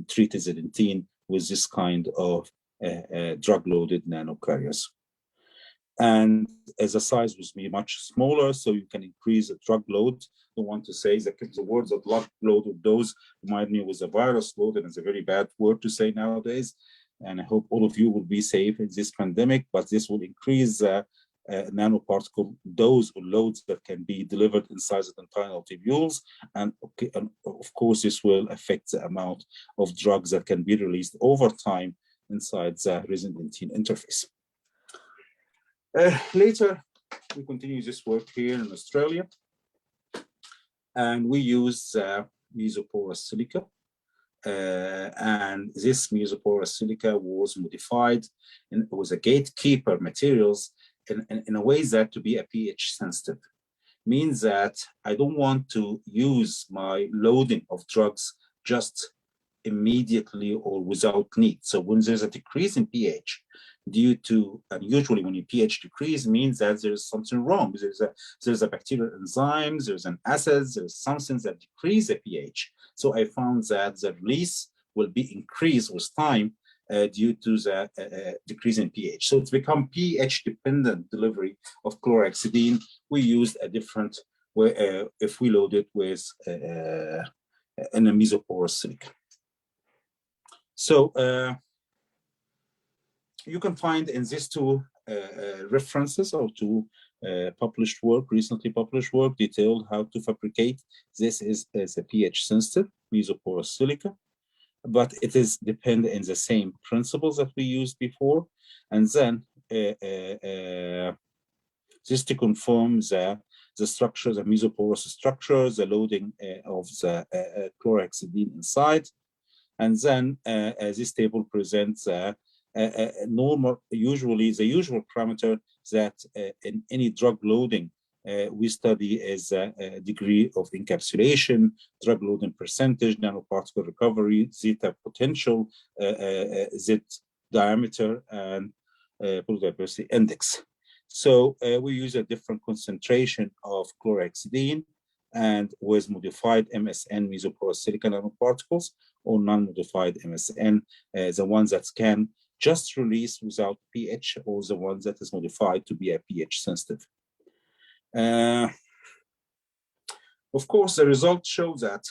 treated the dentine with this kind of drug-loaded nanocarriers. And as the size will be much smaller, so you can increase the drug load. I don't want to say the words of drug load of those remind me with a virus load, and it's a very bad word to say nowadays. And I hope all of you will be safe in this pandemic, but this will increase nanoparticle dose or loads that can be delivered inside the dentinal tubules. And of course, this will affect the amount of drugs that can be released over time inside the resin-dentine interface. Later, we continue this work here in Australia, and we use mesoporous silica. And this mesoporous silica was modified and was a gatekeeper materials in a way that to be a pH sensitive. Means that I don't want to use my loading of drugs just immediately or without need. So when there's a decrease in pH due to, and usually when your pH decrease means that there's something wrong. There's a bacterial enzyme, there's an acid, there's something that decrease the pH. So I found that the release will be increased with time due to the decrease in pH. So it's become pH dependent delivery of chlorhexidine. We used a different way if we load it with in a mesoporous silica. So you can find in these two references or two published work, recently published work, detailed how to fabricate. This is a pH sensitive mesoporous silica, but it is dependent in the same principles that we used before. And then just to confirm the structure, the mesoporous structure, the loading of the chlorhexidine inside. And then this table presents normal, usually the usual parameter that in any drug loading we study is a degree of encapsulation, drug loading percentage, nanoparticle recovery, zeta potential, Z diameter, and polydipepsy index. So we use a different concentration of chlorhexidine and with modified MSN mesoporous silica nanoparticles or non-modified MSN, the ones that can just release without pH or the ones that is modified to be a pH sensitive. Of course, the results show that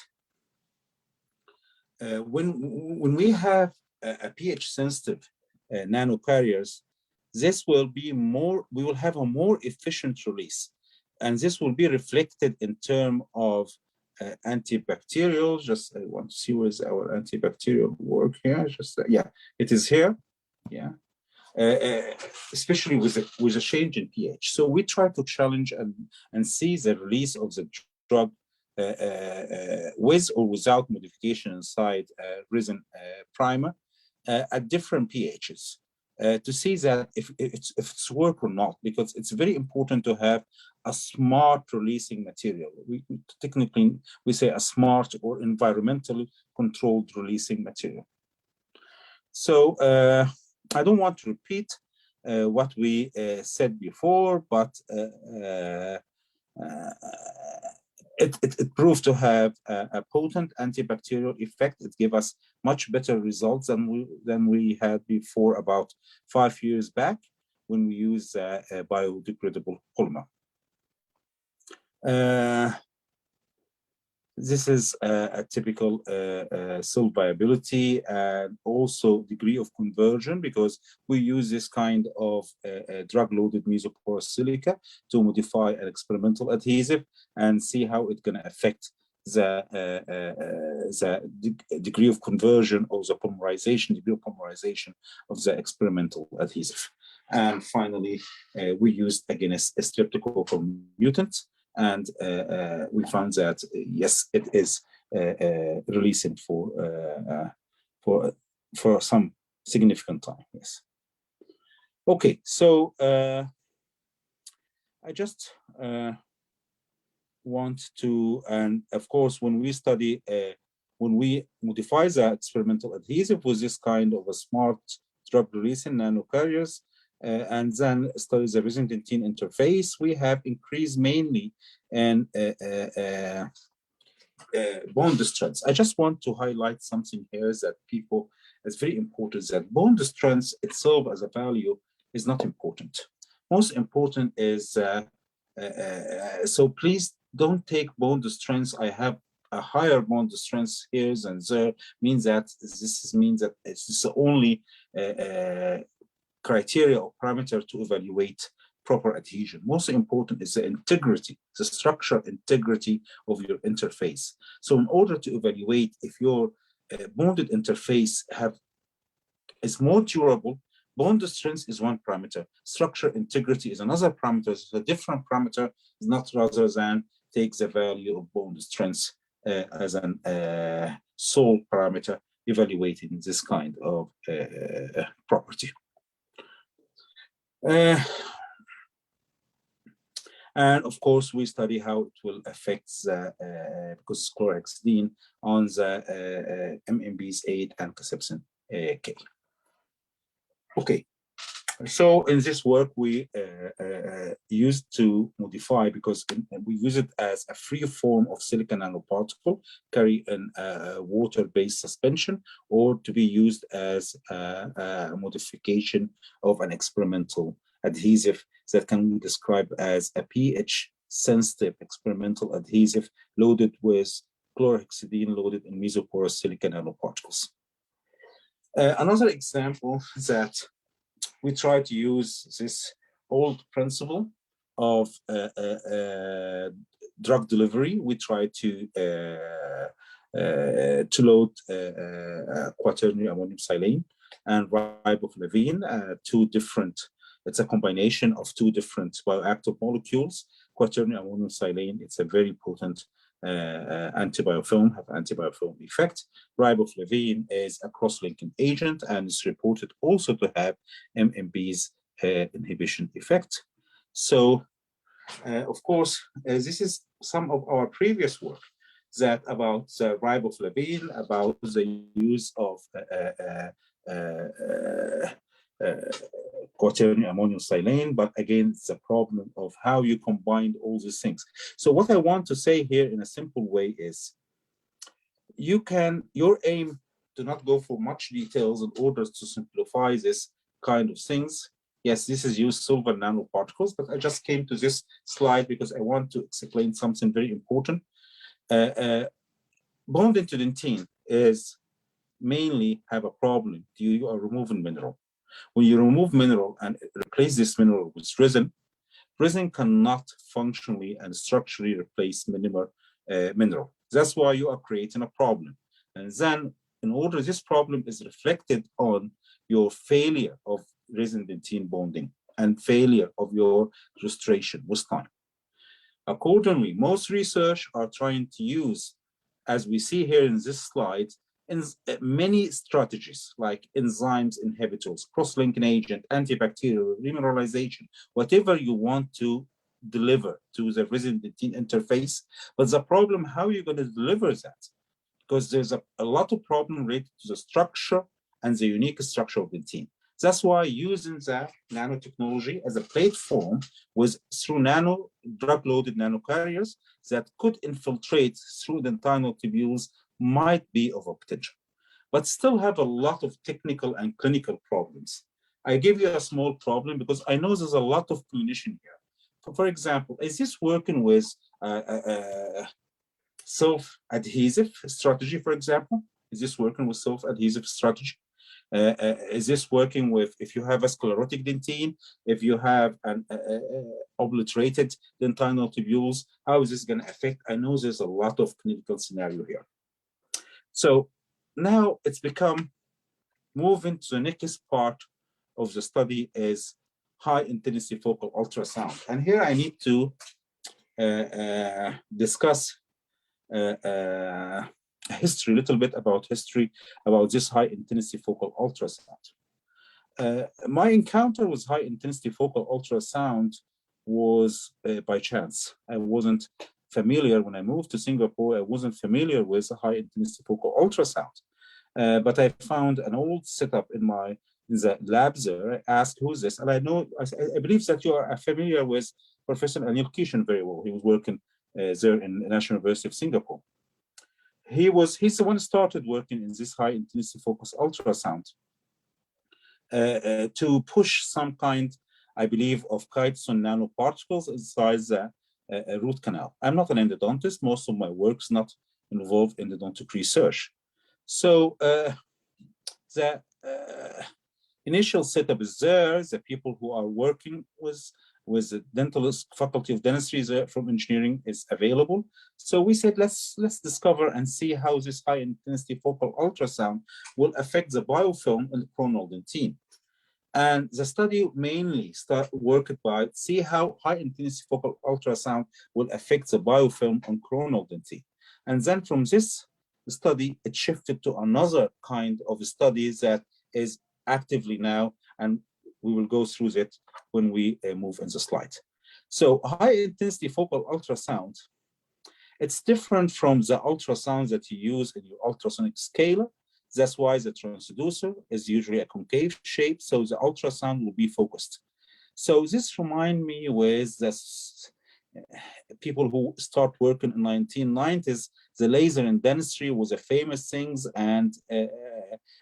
when we have a pH sensitive nanocarriers, this will be more, we will have a more efficient release. And this will be reflected in terms of antibacterial. Just I want to see where's our antibacterial work here. Just yeah, it is here. Yeah, especially with a change in pH. So we try to challenge and see the release of the drug with or without modification inside resin primer at different pHs. To see that if it's work or not, because it's very important to have a smart releasing material. We technically say a smart or environmentally controlled releasing material. So I don't want to repeat what we said before, but it proved to have a potent antibacterial effect. It gave us much better results than we had before about 5 years back when we used a biodegradable polymer. This is a typical cell viability and also degree of conversion, because we use this kind of drug-loaded mesoporous silica to modify an experimental adhesive and see how it's going to affect the degree of conversion or the polymerization, degree of polymerization of the experimental adhesive. And finally, we used again a streptococcal mutant. And we found that yes, it is releasing for some significant time. Yes. Okay, so I just want to, and of course, when we study, when we modify the experimental adhesive with this kind of a smart drug releasing nanocarriers, and then study the resin-dentin interface. We have increased mainly in bond strength. I just want to highlight something here that people, it's very important that bond strength itself as a value is not important. Most important is, so please don't take bond strength. I have a higher bond strength here than there, means that means that it's the only criteria or parameter to evaluate proper adhesion. Most important is the integrity, the structural integrity of your interface. So in order to evaluate if your bonded interface is more durable, bond strength is one parameter, structural integrity is another parameter. It's a different parameter, is not rather than take the value of bond strength as an sole parameter evaluating this kind of property. And of course, we study how it will affect the, because chlorhexidine on the MMBs 8 and cathepsin K. Okay, so in this work, we used to modify, because we use it as a free form of silicon nanoparticle, carry in a water-based suspension, or to be used as a modification of an experimental adhesive that can be described as a pH-sensitive experimental adhesive loaded with chlorhexidine loaded in mesoporous silicon nanoparticles. Another example that we try to use this old principle of drug delivery. We try to load quaternary ammonium silane and riboflavin, two different. It's a combination of two different bioactive molecules. Quaternary ammonium silane, it's a very potent antibiofilm, have antibiofilm effect. Riboflavin is a cross-linking agent and is reported also to have MMB's inhibition effect. So, of course, this is some of our previous work that about riboflavin, about the use of quaternary ammonium silane, but again, it's a problem of how you combine all these things. So what I want to say here in a simple way is, your aim to not go for much details in order to simplify this kind of things. Yes, this is used silver nanoparticles, but I just came to this slide because I want to explain something very important. Bonding to dentin is mainly have a problem. You are removing mineral. When you remove mineral and replace this mineral with resin, resin cannot functionally and structurally replace mineral. That's why you are creating a problem. And then, in order, this problem is reflected on your failure of resin-dentin bonding and failure of your restoration with time. Accordingly, most research are trying to use, as we see here in this slide, in many strategies like enzymes, inhibitors, cross-linking agent, antibacterial, remineralization, whatever you want to deliver to the resin-dentin interface. But the problem, how are you going to deliver that? Because there's a lot of problem related to the structure and the unique structure of dentin. That's why using the nanotechnology as a platform through drug-loaded nanocarriers that could infiltrate through the dentinal tubules might be of a potential, but still have a lot of technical and clinical problems. I give you a small problem because I know there's a lot of clinician here. For example, is this working with self-adhesive strategy, for example? Is this working with self-adhesive strategy? Is this working with, if you have a sclerotic dentin, if you have an obliterated dentinal tubules, how is this going to affect? I know there's a lot of clinical scenario here. So now it's become moving to the next part of the study is high intensity focal ultrasound. And here I need to discuss history, a little bit about history about this high intensity focal ultrasound. My encounter with high intensity focal ultrasound was by chance. I wasn't familiar when I moved to Singapore. I wasn't familiar with high intensity focal ultrasound, but I found an old setup in my in the lab there. I asked, who's this? And I know, I believe that you are familiar with Professor Anil Kishan very well. He was working there in the National University of Singapore. He's the one who started working in this high intensity focus ultrasound to push some kind, I believe, of chitosan nanoparticles inside the root canal. I'm not an endodontist. Most of my work is not involved in endodontic research. So the initial setup is there. The people who are working with the dentalist faculty of dentistry from engineering is available. So we said, let's discover and see how this high intensity focal ultrasound will affect the biofilm in the coronal dentine. And the study mainly worked by see how high intensity focal ultrasound will affect the biofilm on coronal dentine. And then from this study, it shifted to another kind of study that is actively now, and we will go through that when we move in the slide. So high intensity focal ultrasound, it's different from the ultrasound that you use in your ultrasonic scaler. That's why the transducer is usually a concave shape, so the ultrasound will be focused. So this reminds me with this, people who start working in 1990s, the laser in dentistry was a famous thing, and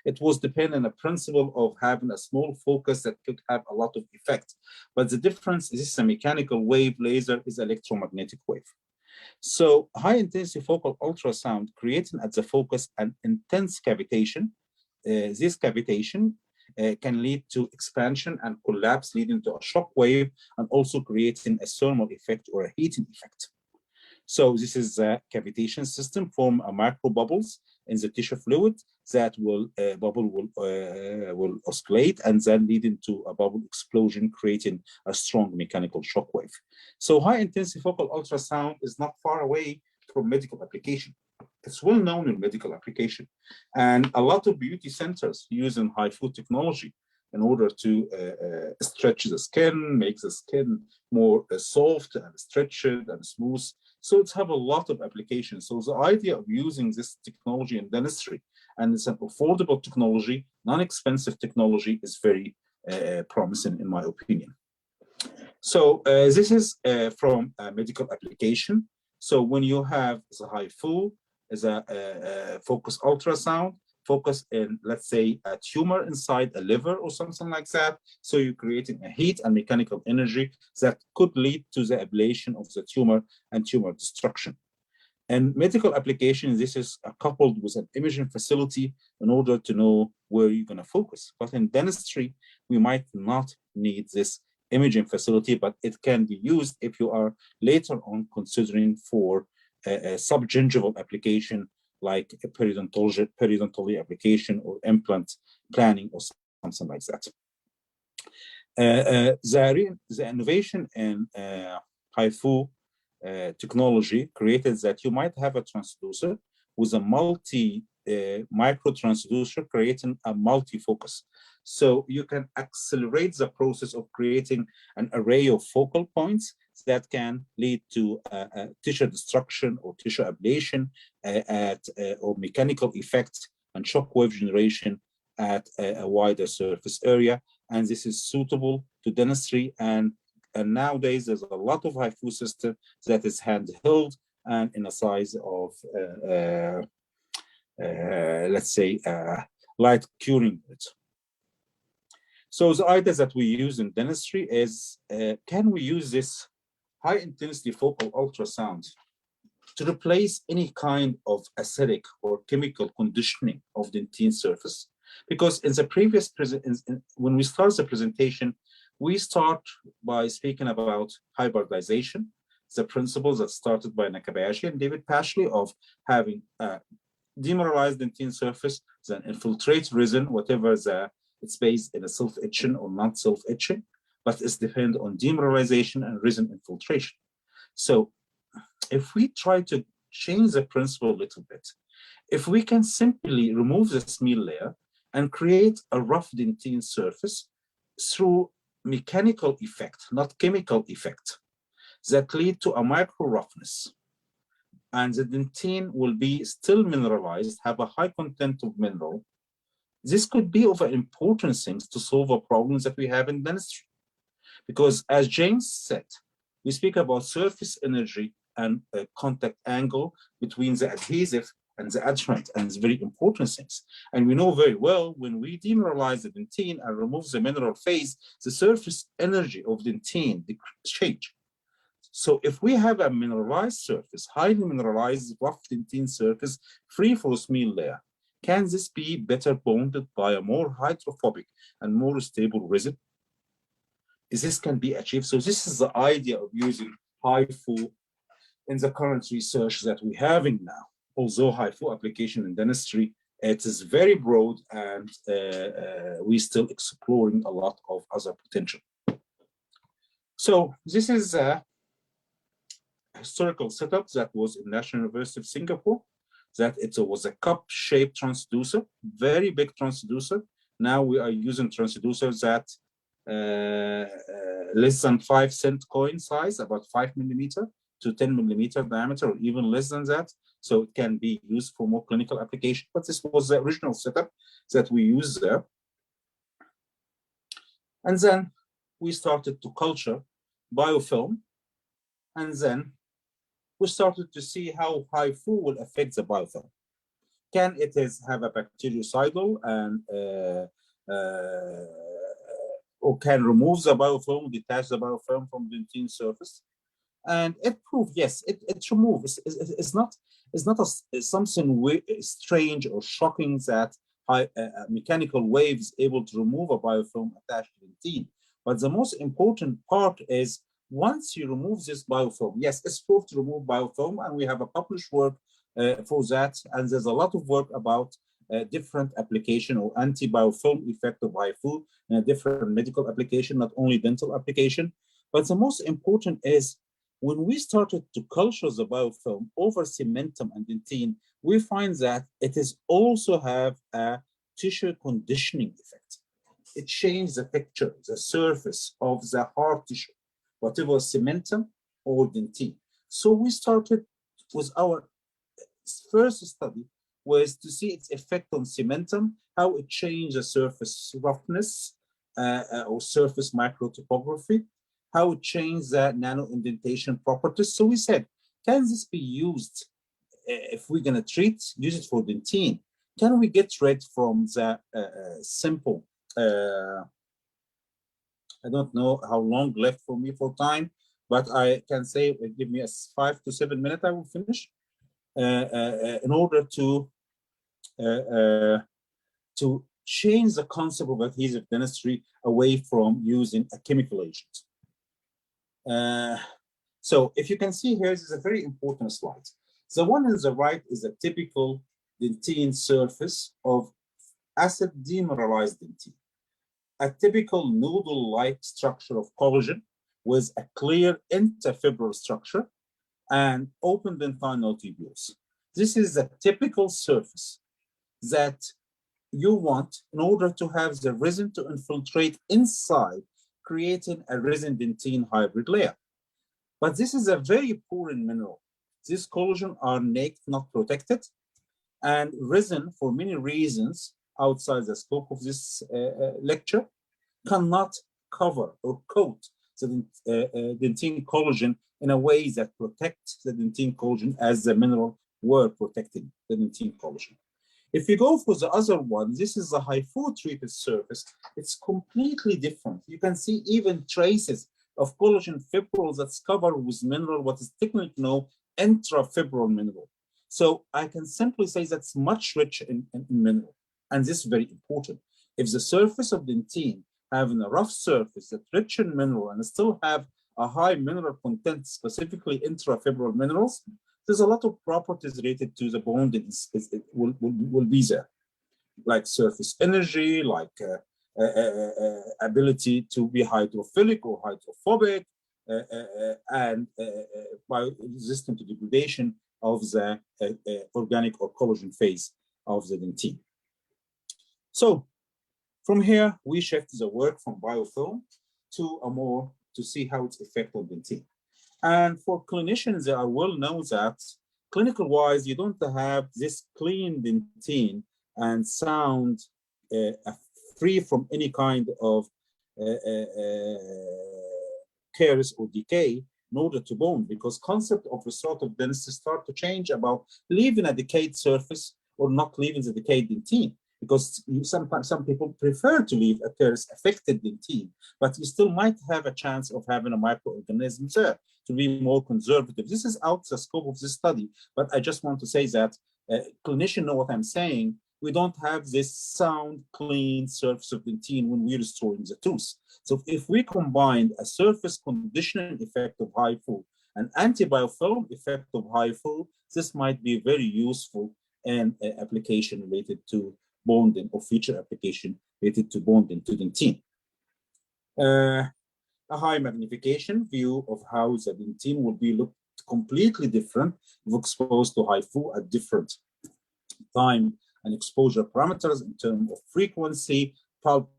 it was dependent on a principle of having a small focus that could have a lot of effect. But the difference is this is a mechanical wave, laser is electromagnetic wave. So high intensity focal ultrasound creating at the focus an intense cavitation. This cavitation can lead to expansion and collapse, leading to a shock wave and also creating a thermal effect or a heating effect. So this is a cavitation system form a micro bubbles in the tissue fluid that will oscillate and then leading to a bubble explosion, creating a strong mechanical shock wave. So high intensity focal ultrasound is not far away from medical application. It's well known in medical application, and a lot of beauty centers using HIFU technology in order to stretch the skin, make the skin more soft and stretched and smooth. So it's have a lot of applications. So the idea of using this technology in dentistry, and it's an affordable technology, non-expensive technology, is very promising in my opinion. So this is from a medical application. So when you have the HIFU, is a focus ultrasound, focus in, let's say, a tumor inside a liver or something like that. So you're creating a heat and mechanical energy that could lead to the ablation of the tumor and tumor destruction. In medical applications, this is coupled with an imaging facility in order to know where you're going to focus. But in dentistry, we might not need this imaging facility, but it can be used if you are later on considering for a subgingival application like a periodontology application or implant planning or something like that. The innovation in HIFU technology created that you might have a transducer with a micro transducer creating a multi-focus. So you can accelerate the process of creating an array of focal points that can lead to tissue destruction or tissue ablation or mechanical effects and shock wave generation at a wider surface area. And this is suitable to dentistry. And nowadays, there's a lot of HIFU system that is handheld and in a size of, let's say, light curing it. So the idea that we use in dentistry is, can we use this high intensity focal ultrasound to replace any kind of acidic or chemical conditioning of the dentine surface? Because in the previous when we start the presentation, we start by speaking about hybridization, the principles that started by Nakabayashi and David Pashley of having a demineralized dentine surface, then infiltrate resin, whatever it's based in a self-etching or not self-etching, but it's depend on demineralization and resin infiltration. So if we try to change the principle a little bit, if we can simply remove the smeel layer and create a rough dentine surface through mechanical effect, not chemical effect, that lead to a micro roughness, and the dentine will be still mineralized, have a high content of mineral, This could be of important things to solve the problems that we have in dentistry. Because as James said, we speak about surface energy and contact angle between the adhesive and the adherent, and it's very important things. And we know very well when we demineralize the dentine and remove the mineral phase, the surface energy of dentine change. So if we have a mineralized surface, highly mineralized rough dentine surface, free from smooth layer, can this be better bonded by a more hydrophobic and more stable resin? This can be achieved. So this is the idea of using HIFU in the current research that we're having now. Although HIFU application in dentistry, it is very broad, and we're still exploring a lot of other potential. So this is a historical setup that was in National University of Singapore, that it was a cup-shaped transducer, very big transducer. Now we are using transducers that less than 5 cent coin size, about 5 millimeter to 10 millimeter diameter, or even less than that. So it can be used for more clinical application. But this was the original setup that we used there. And then we started to culture biofilm. And then we started to see how HIFU will affect the biofilm. Can it have a bactericidal and or can remove the biofilm, detach the biofilm from the dentine surface? And it proved, yes, it removes. It's not something strange or shocking that mechanical wave is able to remove a biofilm attached to the dentine. But the most important part is once you remove this biofilm, yes, it's proved to remove biofilm, and we have a published work for that. And there's a lot of work about different application or anti-biofilm effect of HIFU in a different medical application, not only dental application. But the most important is when we started to culture the biofilm over cementum and dentine, we find that it is also have a tissue conditioning effect. It changes the texture, the surface of the hard tissue, whatever cementum or dentine. So we started with our first study was to see its effect on cementum, how it changed the surface roughness or surface microtopography, how it changed the nano indentation properties. So we said, can this be used if we're going to use it for dentine? Can we get rid from the simple, I don't know how long left for me for time, but I can say, give me a 5 to 7 minutes, I will finish. In order to change the concept of adhesive dentistry away from using a chemical agent. So if you can see here, this is a very important slide. The one on the right is a typical dentine surface of acid demineralized dentine, a typical noodle-like structure of collagen with a clear interfibral structure and open dentinal tubules. This is a typical surface that you want in order to have the resin to infiltrate inside, creating a resin-dentine hybrid layer. But this is a very poor in mineral. These collagen are naked, not protected, and resin, for many reasons outside the scope of this lecture, cannot cover or coat the dentine collagen in a way that protects the dentine collagen as the mineral were protecting the dentine collagen. If you go for the other one, this is a HIFU treated surface. It's completely different. You can see even traces of collagen fibrils that's covered with mineral, what is technically known intrafibral mineral. So I can simply say that's much richer in mineral, and this is very important. If the surface of dentine having a rough surface that's rich in mineral and still have a high mineral content, specifically intrafibral minerals, there's a lot of properties related to the bonding will be there, like surface energy, like ability to be hydrophilic or hydrophobic, and resistant to degradation of the organic or collagen phase of the dentine. So from here, we shift the work from biofilm to see how it's affects on dentine. And for clinicians, they are well known that clinical wise, you don't have this clean dentine and sound free from any kind of caries or decay in order to bond, because concept of restorative dentistry start to change about leaving a decayed surface or not leaving the decayed dentine, because sometimes some people prefer to leave a caries affected dentine, but you still might have a chance of having a microorganism there to be more conservative. This is out the scope of this study, but I just want to say that clinicians know what I'm saying. We don't have this sound, clean surface of dentine when we're restoring the tooth. So if we combine a surface conditioning effect of HIFU and antibiofilm effect of HIFU, this might be very useful in application related to bonding or future application related to bonding to dentine. A high magnification view of how the dentine will be looked completely different if exposed to HIFU at different time and exposure parameters in terms of frequency, pulp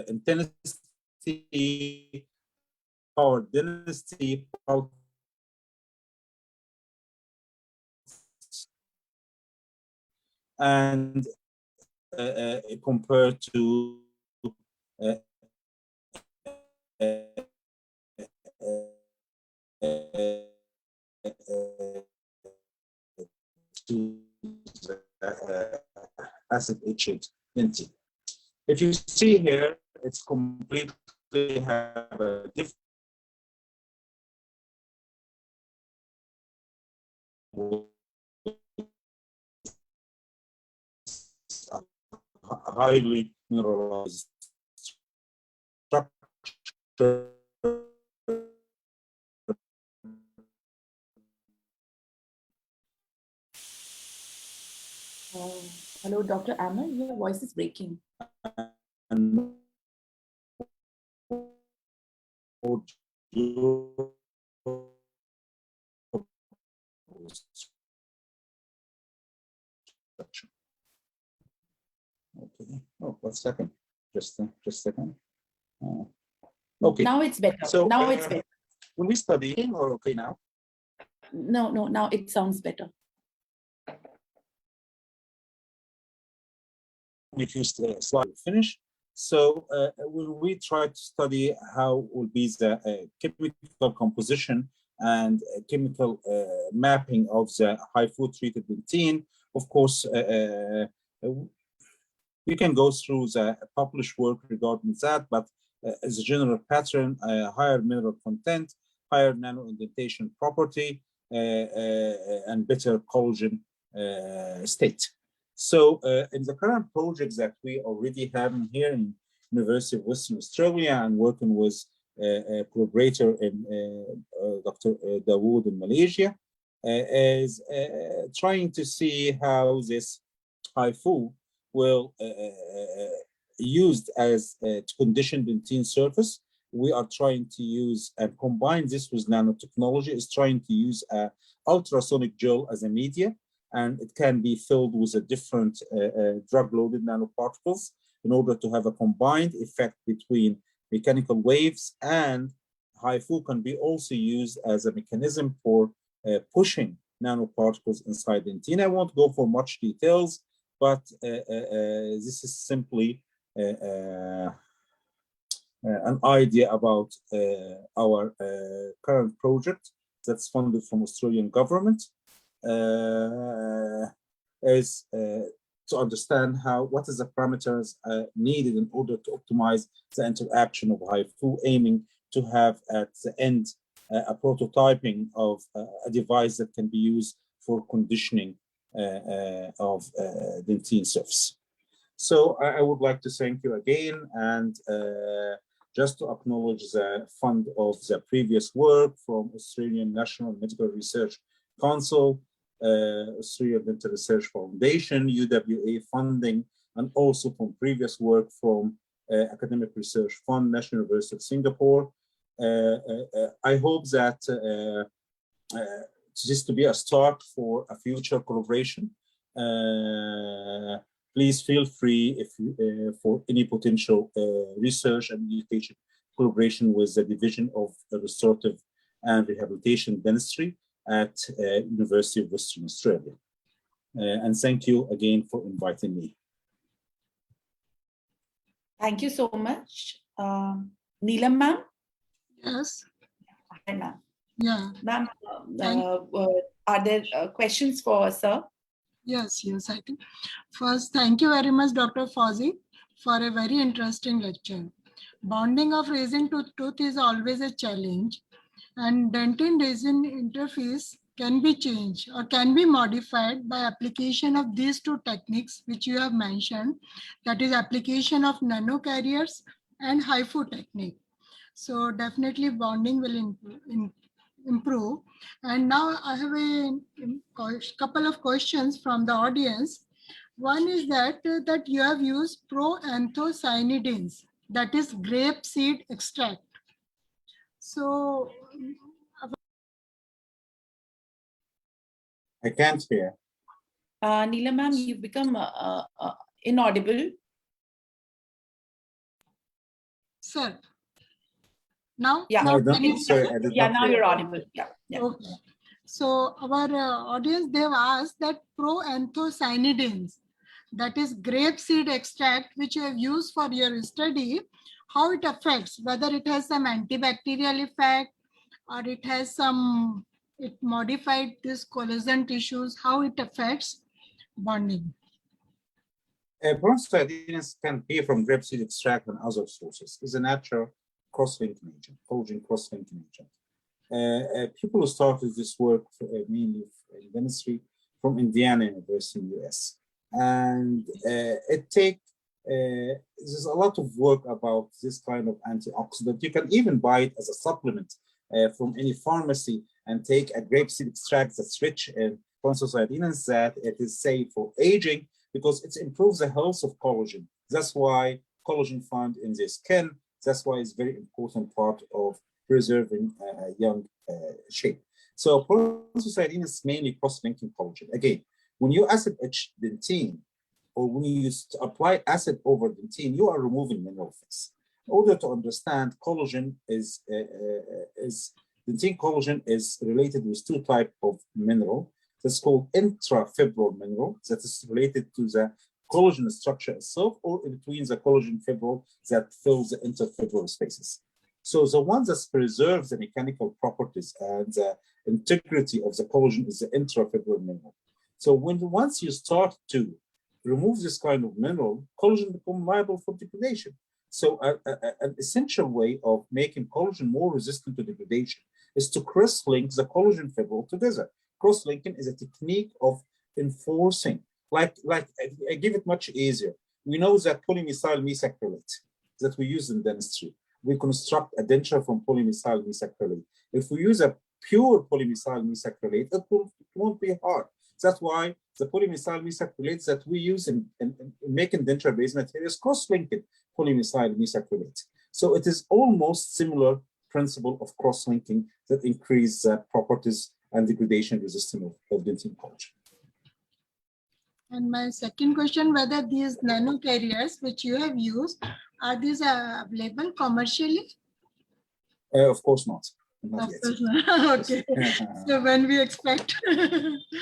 intensity, power density, pulp and compared to acid etchant dentine. If you see here, it's completely have a different highly mineralized structure. Hello, Dr. Amal, your voice is breaking. And okay. Oh, 1 second. Just a second. Okay. Now it's better. So now it's better. When we studying, or okay now? No, now it sounds better. Make you slide finish. So when we try to study how will be the chemical composition and chemical mapping of the HIFU treated dentine, of course, we can go through the published work regarding that, but as a general pattern, higher mineral content, higher nano indentation property, and better collagen state. So in the current projects that we already have here in University of Western Australia and working with a collaborator in Dr. Dawood in Malaysia, is trying to see how this HIFU will used as to condition dentine surface. We are trying to use and combine this with nanotechnology, is trying to use a ultrasonic gel as a media, and it can be filled with a different drug-loaded nanoparticles in order to have a combined effect between mechanical waves, and HIFU can be also used as a mechanism for pushing nanoparticles inside the dentine. I won't go for much details, but this is simply an idea about our current project that's funded from Australian government, is to understand what is the parameters needed in order to optimize the interaction of HIFU, aiming to have at the end a prototyping of a device that can be used for conditioning of dentine surface. So I would like to thank you again, and just to acknowledge the fund of the previous work from Australian National Medical Research Council, Australian Dental Research Foundation, UWA funding, and also from previous work from Academic Research Fund, National University of Singapore. I hope that this to be a start for a future collaboration. Please feel free if for any potential research and education collaboration with the Division of Restorative and Rehabilitation Dentistry at University of Western Australia. And thank you again for inviting me. Thank you so much. Neelam ma'am? Yes. Hi ma'am. Yeah. Ma'am, are there questions for sir? Yes, I think. First, thank you very much, Dr. Fauzi, for a very interesting lecture. Bonding of resin to tooth is always a challenge, and dentin resin interface can be changed or can be modified by application of these two techniques which you have mentioned, that is application of nano carriers and HIFU technique. So definitely bonding will improve. And now I have a couple of questions from the audience. One is that you have used proanthocyanidins, that is grape seed extract. So I can't hear. Neelam ma'am, you've become inaudible. Sir, now? Yeah, No, Can you sorry, I did not now hear. you're audible. Yeah. Okay. So our audience, they've asked that proanthocyanidins, that is grape seed extract, which you have used for your study, how it affects, whether it has some antibacterial effect or it has some, it modified this collagen tissues, how it affects bonding. Proanthocyanidins can be from grapeseed extract and other sources. It's a natural cross-linking agent, collagen cross-linking agent. People who started this work mainly in dentistry from Indiana University in the US. And there's a lot of work about this kind of antioxidant. You can even buy it as a supplement from any pharmacy and take a grapeseed extract that's rich in proanthocyanidins, that it is safe for aging because it improves the health of collagen. That's why collagen found in the skin, that's why it's a very important part of preserving young shape. So proanthocyanidin is mainly cross-linking collagen. Again, when you acid etch dentine, or when you apply acid over dentine, you are removing mineral phase. In order to understand, collagen dentine collagen is related with two types of mineral. That's called intrafibral mineral, that is related to the collagen structure itself, or in between the collagen fibril that fills the interfibral spaces. So the one that preserves the mechanical properties and the integrity of the collagen is the intrafibral mineral. So once you start to remove this kind of mineral, collagen becomes liable for degradation. So an essential way of making collagen more resistant to degradation is to cross-link the collagen fibril together. Cross-linking is a technique of enforcing, like I give it much easier. We know that polymethyl methacrylate that we use in dentistry, we construct a denture from polymethyl methacrylate. If we use a pure polymethyl methacrylate, it won't be hard. That's why the polymethyl methacrylate that we use in making denture-based materials cross-linked polymethyl methacrylate. So it is almost similar principle of cross-linking that increase the properties and degradation resistance of dentine collagen. And my second question, whether these nano carriers which you have used, are these available commercially? Of course not. Not of yet. course not. Okay. So when we expect?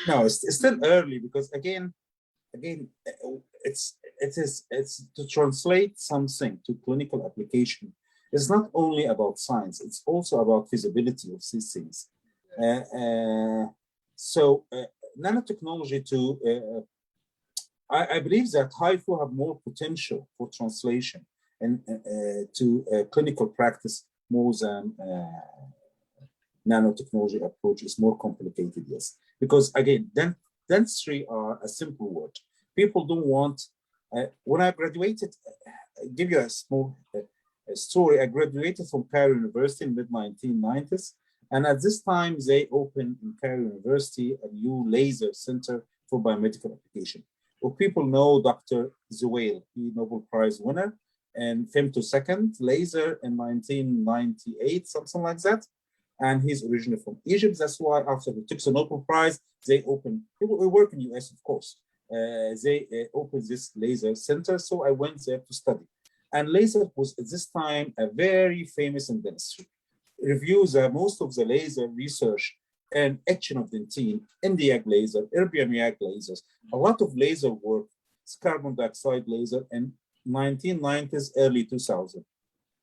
No, it's still early because again, it's to translate something to clinical application. It's not only about science; it's also about feasibility of these things. So nanotechnology I believe that HIFU have more potential for translation and to clinical practice more than nanotechnology approach is more complicated, yes. Because again, dentistry are a simple word. People don't want, when I graduated, I'll give you a small story. I graduated from Cairo University in mid-1990s. And at this time, they opened in Cairo University a new laser center for biomedical application. Well, people know Dr. Zuwail, he Nobel Prize winner, and femtosecond laser in 1998, something like that. And he's originally from Egypt. That's why after he took the Nobel Prize, they opened, people who work in the US, of course, they opened this laser center. So I went there to study. And laser was at this time a very famous in dentistry. Reviews most of the laser research and etching of dentine, Nd:YAG laser, erbium YAG lasers, a lot of laser work, carbon dioxide laser, and 1990s, early 2000.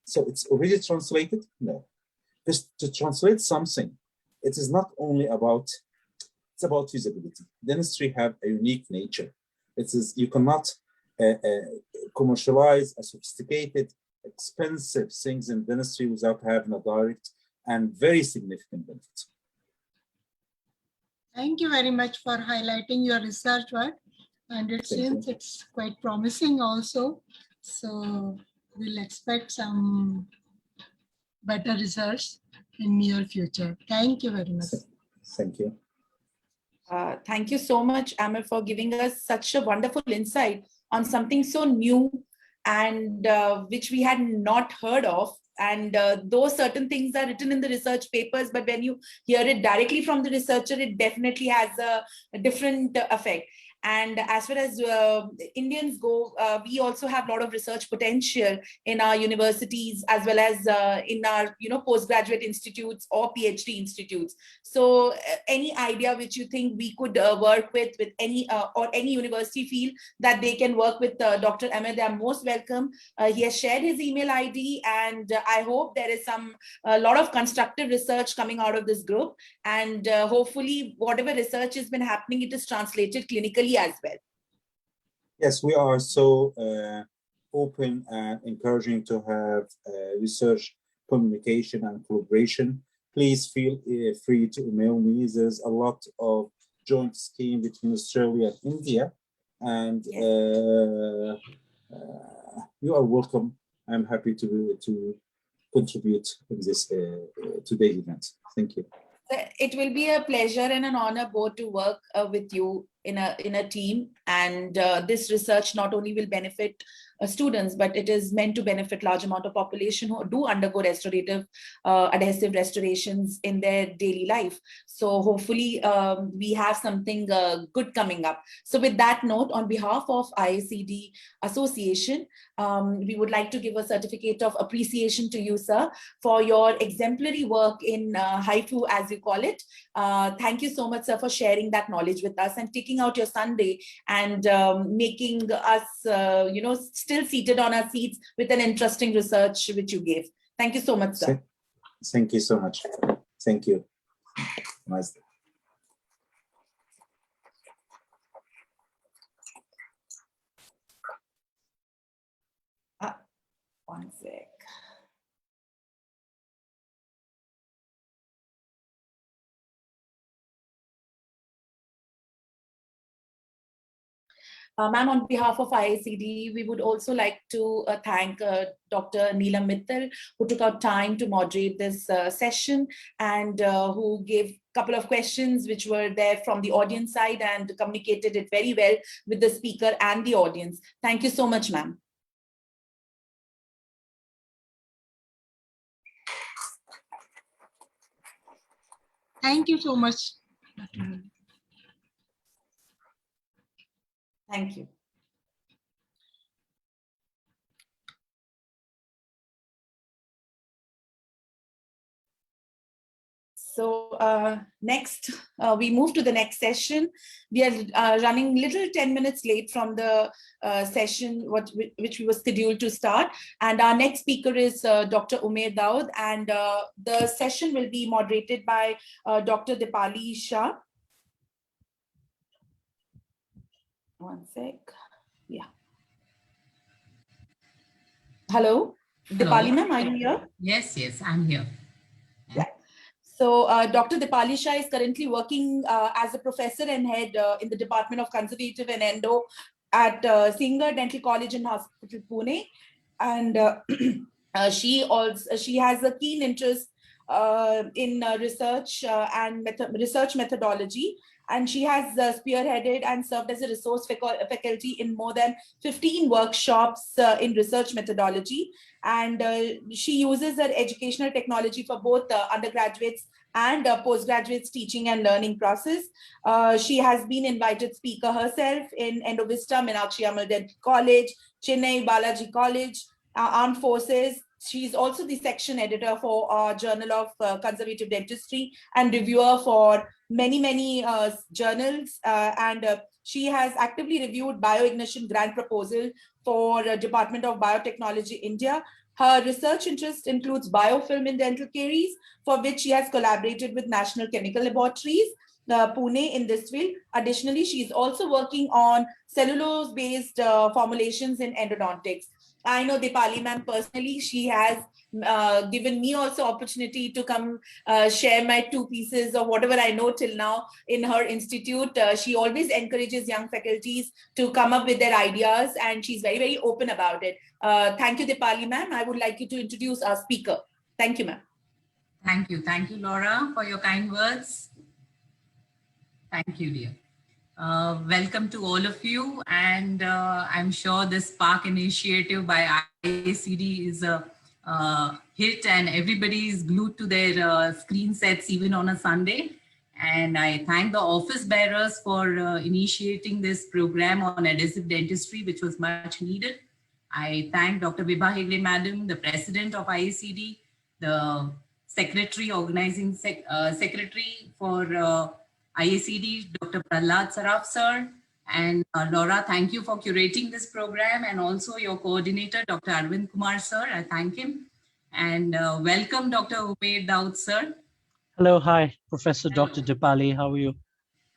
So it's already translated? No. Just to translate something, it is not only about, it's about feasibility. Dentistry have a unique nature. It is, you cannot commercialize a sophisticated, expensive things in dentistry without having a direct and very significant benefit. Thank you very much for highlighting your research work. And it seems it's quite promising also. So we'll expect some better results in near future. Thank you very much. Thank you. Thank you so much, Amir, for giving us such a wonderful insight on something so new and which we had not heard of. And though certain things are written in the research papers, but when you hear it directly from the researcher, it definitely has a different effect. And as far as Indians go, we also have a lot of research potential in our universities as well as in our postgraduate institutes or PhD institutes. So any idea which you think we could work with any or any university feel that they can work with Dr. Ahmed, they are most welcome. He has shared his email ID, and I hope there is a lot of constructive research coming out of this group. And hopefully whatever research has been happening, it is translated clinically as well. Yes, we are so open and encouraging to have research, communication, and collaboration. Please feel free to email me. There's a lot of joint scheme between Australia and India, and you are welcome. I'm happy to contribute in this today's event. Thank you. It will be a pleasure and an honor both to work with you in a team, and this research not only will benefit students, but it is meant to benefit large amount of population who do undergo restorative adhesive restorations in their daily life. So hopefully we have something good coming up. So with that note, on behalf of IACD Association, we would like to give a certificate of appreciation to you, sir, for your exemplary work in HIFU, as you call it. Thank you so much, sir, for sharing that knowledge with us and taking out your Sunday and making us, still seated on our seats with an interesting research which you gave. Thank you so much, sir. Thank you so much. Thank you. Nice. One sec. Ma'am, on behalf of IACD, we would also like to thank Dr. Neelam Mittal, who took out time to moderate this session and who gave a couple of questions which were there from the audience side and communicated it very well with the speaker and the audience. Thank you so much, ma'am. Thank you so much. Thank you. So next, we move to the next session. We are running little 10 minutes late from the session which we were scheduled to start. And our next speaker is Dr. Umair Daud, and the session will be moderated by Dr. Dipali Shah. One sec. Yeah. Hello, Dipali ma'am, are you here? Yes, I'm here. Yeah. So Dr. Dipali Shah is currently working as a professor and head in the Department of Conservative and Endo at Singer Dental College and Hospital, Pune. And she has a keen interest in research and research methodology. And she has spearheaded and served as a resource faculty in more than 15 workshops in research methodology. And she uses her educational technology for both undergraduates and postgraduates teaching and learning process. She has been invited speaker herself in Endovista, Meenakshi Ammal Dental College, Chennai Balaji College, Armed Forces. She's also the section editor for our Journal of Conservative Dentistry and reviewer for many journals. And She has actively reviewed bioignition grant proposal for Department of Biotechnology, India. Her research interest includes biofilm in dental caries, for which she has collaborated with National Chemical Laboratories, Pune, in this field. Additionally, she is also working on cellulose-based formulations in endodontics. I know Dipali ma'am personally. She has given me also opportunity to come share my 2 pieces of whatever I know till now in her institute. She always encourages young faculties to come up with their ideas, and she's very, very open about it. Thank you, Dipali ma'am. I would like you to introduce our speaker. Thank you, ma'am. Thank you. Thank you, Laura, for your kind words. Thank you, dear. Welcome to all of you. And I'm sure this Spark initiative by IACD is a hit, and everybody is glued to their screen sets even on a Sunday. And I thank the office bearers for initiating this program on adhesive dentistry, which was much needed. I thank Dr. Vibha Hegde Madam, the president of IACD, the secretary, organizing secretary for IACD, Dr. Prahlad Saraf sir, and Laura, thank you for curating this program, and also your coordinator, Dr. Arvind Kumar sir, I thank him. And welcome, Dr. Umair Daud sir. Hello, hi, Professor Dr. Dipali. How are you?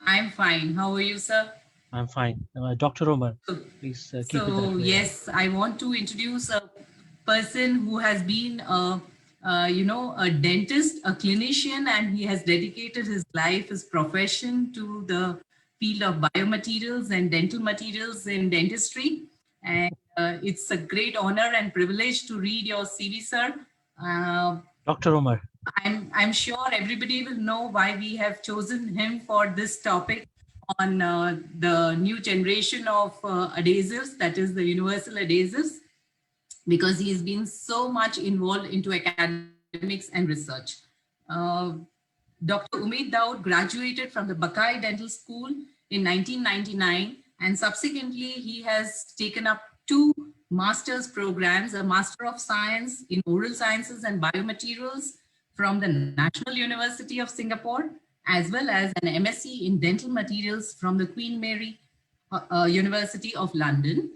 I'm fine. How are you, sir? I'm fine. Dr. Omar, please keep it that way. Yes, I want to introduce a person who has been a dentist, a clinician, and he has dedicated his life, his profession to the field of biomaterials and dental materials in dentistry. And it's a great honor and privilege to read your CV, sir. Dr. Omar. I'm sure everybody will know why we have chosen him for this topic on the new generation of adhesives, that is the universal adhesives, because he's been so much involved into academics and research. Dr. Umair Daud graduated from the Buckeye Dental School in 1999, and subsequently he has taken up 2 master's programs, a Master of Science in Oral Sciences and Biomaterials from the National University of Singapore, as well as an MSc in Dental Materials from the Queen Mary University of London.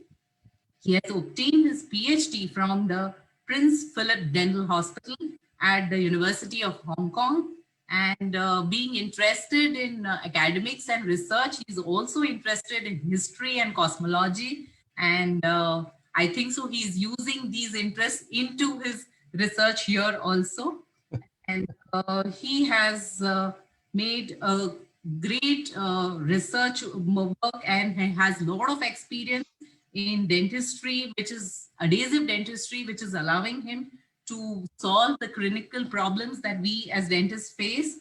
He has obtained his PhD from the Prince Philip Dental Hospital at the University of Hong Kong. And being interested in academics and research, he's also interested in history and cosmology. And I think so he's using these interests into his research here also. And he has made a great research work, and he has a lot of experience in dentistry, which is adhesive dentistry, which is allowing him to solve the clinical problems that we as dentists face.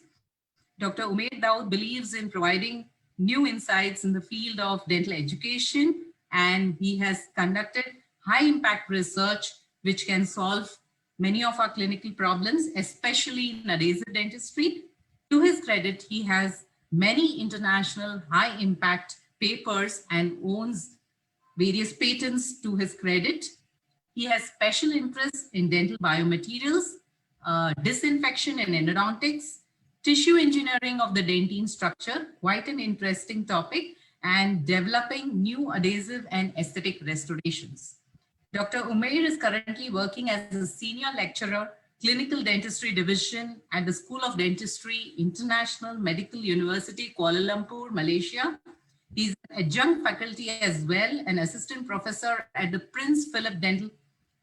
Dr. Umair Daud believes in providing new insights in the field of dental education, and he has conducted high impact research which can solve many of our clinical problems, especially in adhesive dentistry. To his credit, he has many international high impact papers and owns various patents to his credit. He has special interest in dental biomaterials, disinfection and endodontics, tissue engineering of the dentine structure, quite an interesting topic, and developing new adhesive and aesthetic restorations. Dr. Umair is currently working as a senior lecturer, clinical dentistry division at the School of Dentistry, International Medical University, Kuala Lumpur, Malaysia. He's adjunct faculty as well, an assistant professor at the Prince Philip Dental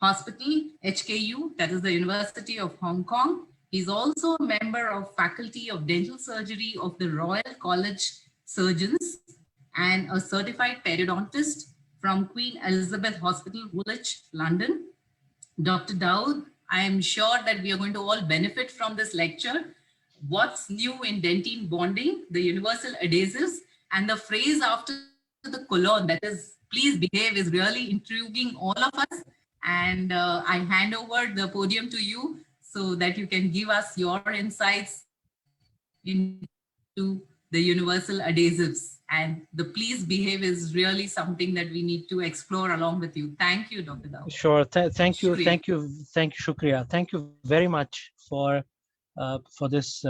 Hospital, HKU, that is the University of Hong Kong. He's also a member of faculty of dental surgery of the Royal College Surgeons and a certified periodontist from Queen Elizabeth Hospital, Woolwich, London. Dr. Daud, I am sure that we are going to all benefit from this lecture. What's new in dentine bonding, the universal adhesives, and the phrase after the colon, that is, please behave, is really intriguing all of us. And I hand over the podium to you so that you can give us your insights into the universal adhesives. And the please behave is really something that we need to explore along with you. Thank you, Dr. Daud. Sure. Thank you. Shukriya. Thank you, Shukriya. Thank you very much for this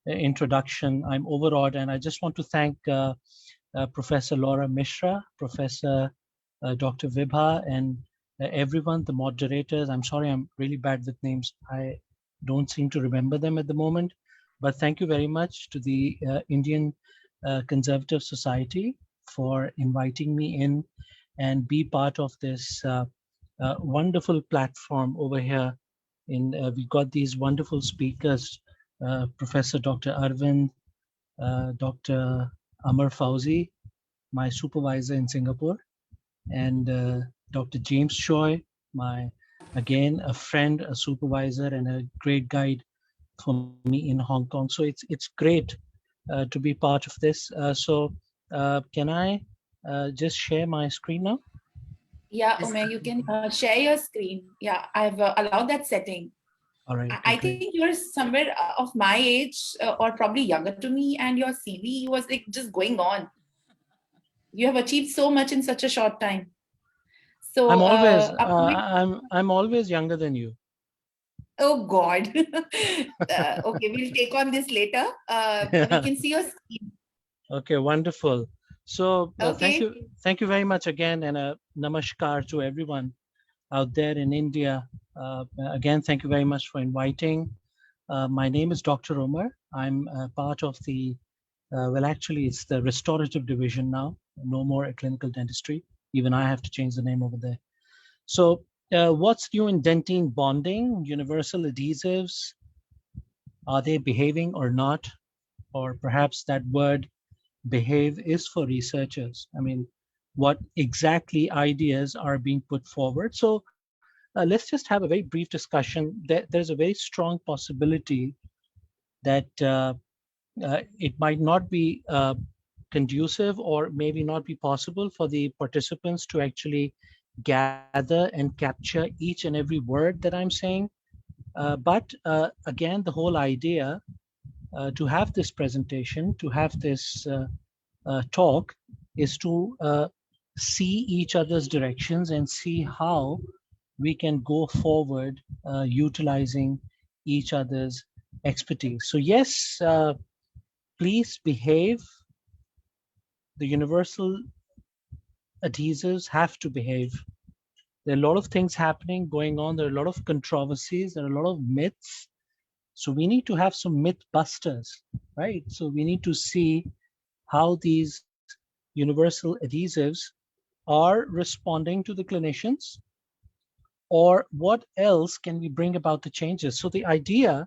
introduction. I'm overawed, and I just want to thank Professor Laura Mishra, Professor Dr. Vibha, and everyone, the moderators. I'm sorry, I'm really bad with names. I don't seem to remember them at the moment. But thank you very much to the Indian Conservative Society for inviting me in and be part of this wonderful platform over here. We got these wonderful speakers, Professor Dr. Arvind, Dr. Amar Fauzi, my supervisor in Singapore, and Dr. James Choi, again, a friend, a supervisor, and a great guide for me in Hong Kong. So it's great to be part of this. Can I just share my screen now? Yeah, Ume, you can share your screen. Yeah, I've allowed that setting. All right. I think you're somewhere of my age or probably younger to me, and your CV was like just going on. You have achieved so much in such a short time. So I'm always I'm always younger than you. Oh God. Okay, we'll take on this later. We can see your screen. Okay, wonderful. So Okay. thank you very much again, and a namaskar to everyone out there in India. Again, thank you very much for inviting. My name is Dr. Omar. I'm part of the, well, actually, it's the restorative division now. No more clinical dentistry. Even I have to change the name over there. So what's new in dentine bonding? Universal adhesives, are they behaving or not? Or perhaps that word behave is for researchers. I mean, what exactly ideas are being put forward? So let's just have a very brief discussion. There's a very strong possibility that it might not be conducive or maybe not be possible for the participants to actually gather and capture each and every word that I'm saying. But again, the whole idea to have this presentation, to have this talk, is to see each other's directions and see how we can go forward utilizing each other's expertise. So yes, please behave. The universal adhesives have to behave. There are a lot of things happening, going on. There are a lot of controversies. There are a lot of myths. So we need to have some myth busters, right? So we need to see how these universal adhesives are responding to the clinicians, or what else can we bring about the changes. So the idea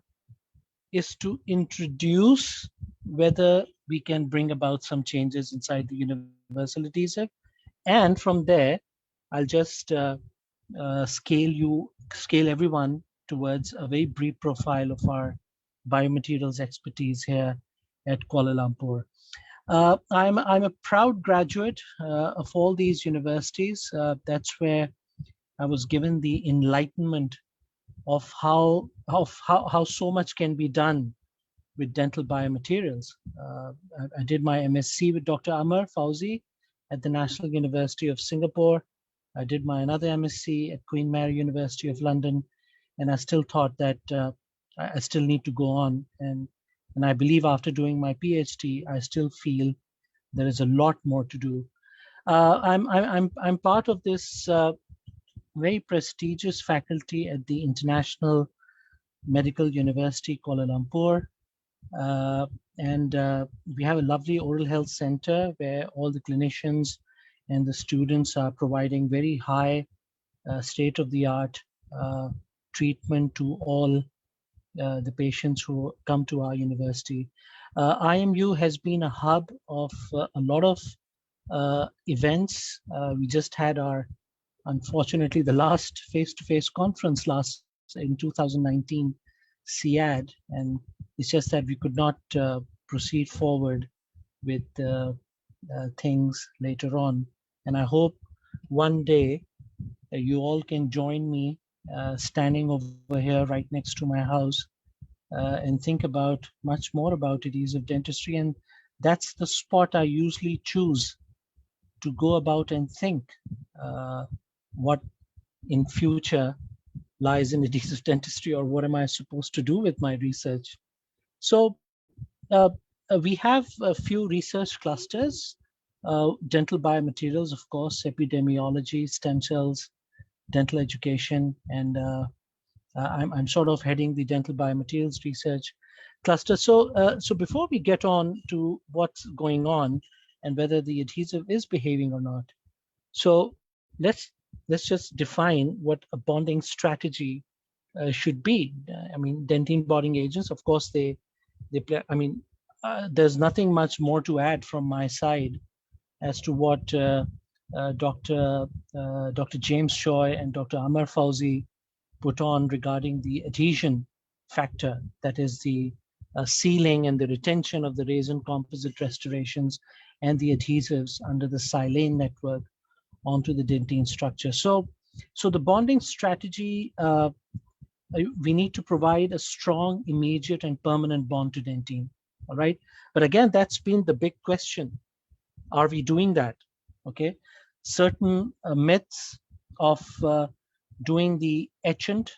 is to introduce whether we can bring about some changes inside the universal adhesive. And from there, I'll just scale everyone towards a very brief profile of our biomaterials expertise here at Kuala Lumpur. I'm a proud graduate of all these universities. That's where I was given the enlightenment of how so much can be done with dental biomaterials. I did my MSc with Dr. Amar Fauzi at the National University of Singapore. I did my another MSc at Queen Mary University of London, and I still thought that I still need to go on. And I believe after doing my PhD, I still feel there is a lot more to do. I'm part of this very prestigious faculty at the International Medical University Kuala Lumpur. And we have a lovely oral health center where all the clinicians and the students are providing very high state-of-the-art treatment to all the patients who come to our university. IMU has been a hub of a lot of events. We just had unfortunately, the last face-to-face conference in 2019, CIAD, and it's just that we could not proceed forward with things later on. And I hope one day you all can join me standing over here right next to my house and think about much more about adhesive dentistry. And that's the spot I usually choose to go about and think what in future lies in adhesive dentistry, or what am I supposed to do with my research. So we have a few research clusters. dental biomaterials, of course, epidemiology, stem cells, dental education, and I'm sort of heading the dental biomaterials research cluster. So before we get on to what's going on and whether the adhesive is behaving or not, so let's just define what a bonding strategy should be. I mean, dentine bonding agents, of course, they play. I mean, there's nothing much more to add from my side as to what Dr. James Choi and Dr. Amar Fauzi put on regarding the adhesion factor, that is the sealing and the retention of the resin composite restorations and the adhesives under the silane network onto the dentine structure. So the bonding strategy, we need to provide a strong, immediate, and permanent bond to dentine. All right. But again, that's been the big question. Are we doing that? Okay. Certain myths of doing the etchant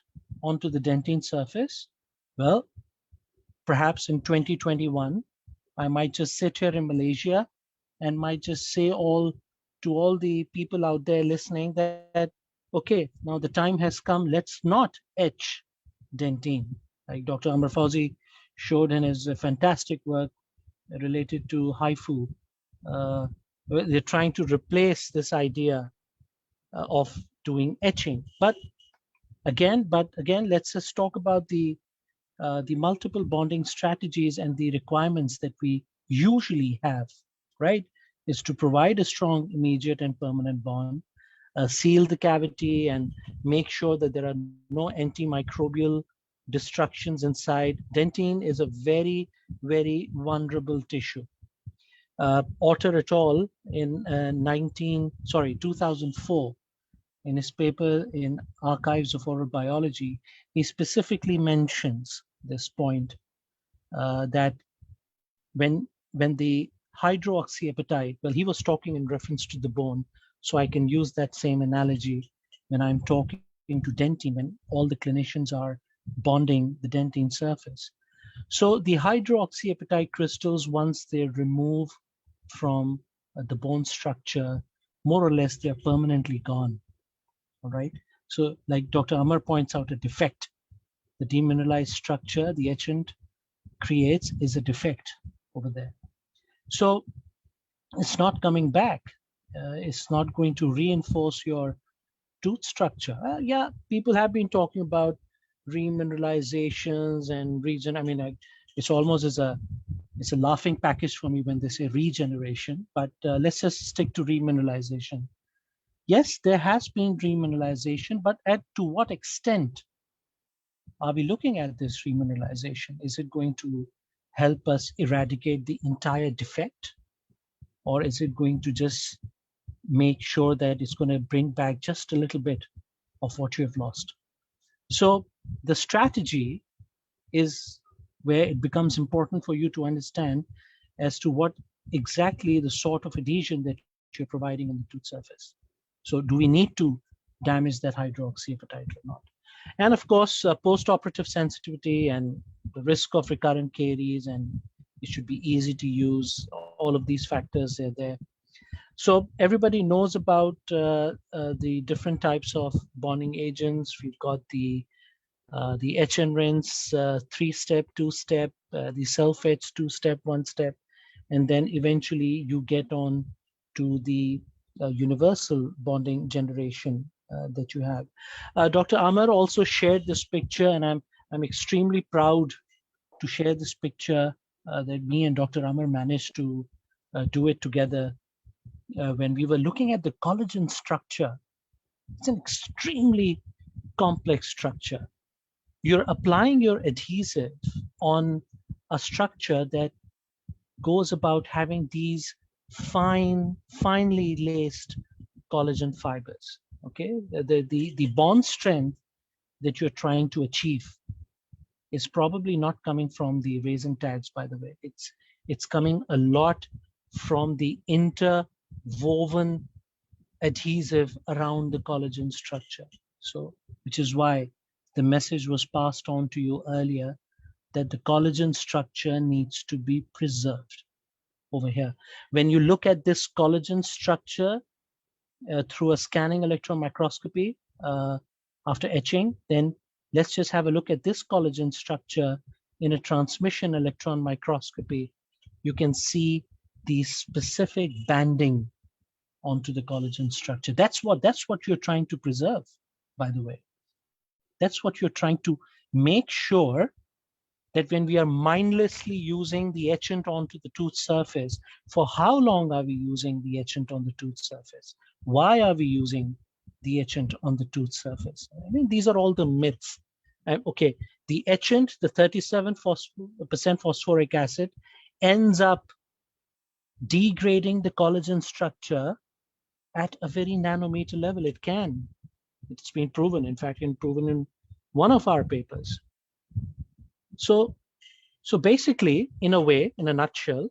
onto the dentine surface. Well, perhaps in 2021, I might just sit here in Malaysia and might just say to all the people out there listening that, okay, now the time has come, let's not etch dentine. Like Dr. Amar Fauzi showed in his fantastic work related to HIFU. They're trying to replace this idea of doing etching. But again, let's just talk about the multiple bonding strategies and the requirements that we usually have, right? Is to provide a strong, immediate, and permanent bond, seal the cavity, and make sure that there are no antimicrobial destructions inside. Dentine is a very, very vulnerable tissue. Otter et al. In 2004, in his paper in Archives of Oral Biology, he specifically mentions this point that when the hydroxyapatite, well, he was talking in reference to the bone, so I can use that same analogy when I'm talking to dentine, when all the clinicians are bonding the dentine surface. So the hydroxyapatite crystals, once they remove from the bone structure, more or less they're permanently gone. All right. So like Dr. Amar points out, a defect. The demineralized structure the etchant creates is a defect over there. So it's not coming back. It's not going to reinforce your tooth structure. Yeah, people have been talking about remineralizations and region. I mean, it's almost it's a laughing package for me when they say regeneration, but let's just stick to remineralization. Yes, there has been remineralization, but to what extent are we looking at this remineralization? Is it going to help us eradicate the entire defect? Or is it going to just make sure that it's going to bring back just a little bit of what you have lost? So the strategy is where it becomes important for you to understand as to what exactly the sort of adhesion that you're providing on the tooth surface. So do we need to damage that hydroxyapatite or not? And of course, post-operative sensitivity and the risk of recurrent caries, and it should be easy to use. All of these factors are there. So everybody knows about the different types of bonding agents. We've got the etch and rinse, 3-step, 2-step, the self-etch, 2-step, 1-step, and then eventually you get on to the universal bonding generation that you have. Dr. Amar also shared this picture, and I'm extremely proud to share this picture that me and Dr. Amar managed to do it together. When we were looking at the collagen structure, it's an extremely complex structure. You're applying your adhesive on a structure that goes about having these finely laced collagen fibers. Okay, the bond strength that you're trying to achieve is probably not coming from the resin tags, by the way. It's coming a lot from the interwoven adhesive around the collagen structure. So, which is why the message was passed on to you earlier that the collagen structure needs to be preserved. over here. When you look at this collagen structure through a scanning electron microscopy after etching, then let's just have a look at this collagen structure in a transmission electron microscopy. You can see the specific banding onto the collagen structure. That's what you're trying to preserve, by the way. That's what you're trying to make sure that when we are mindlessly using the etchant onto the tooth surface, for how long are we using the etchant on the tooth surface? Why are we using the etchant on the tooth surface? I mean, these are all the myths. Okay, the etchant, the 37% phosphoric acid, ends up degrading the collagen structure at a very nanometer level. It can. It's been proven. In fact, proven in one of our papers. So basically, in a way, in a nutshell,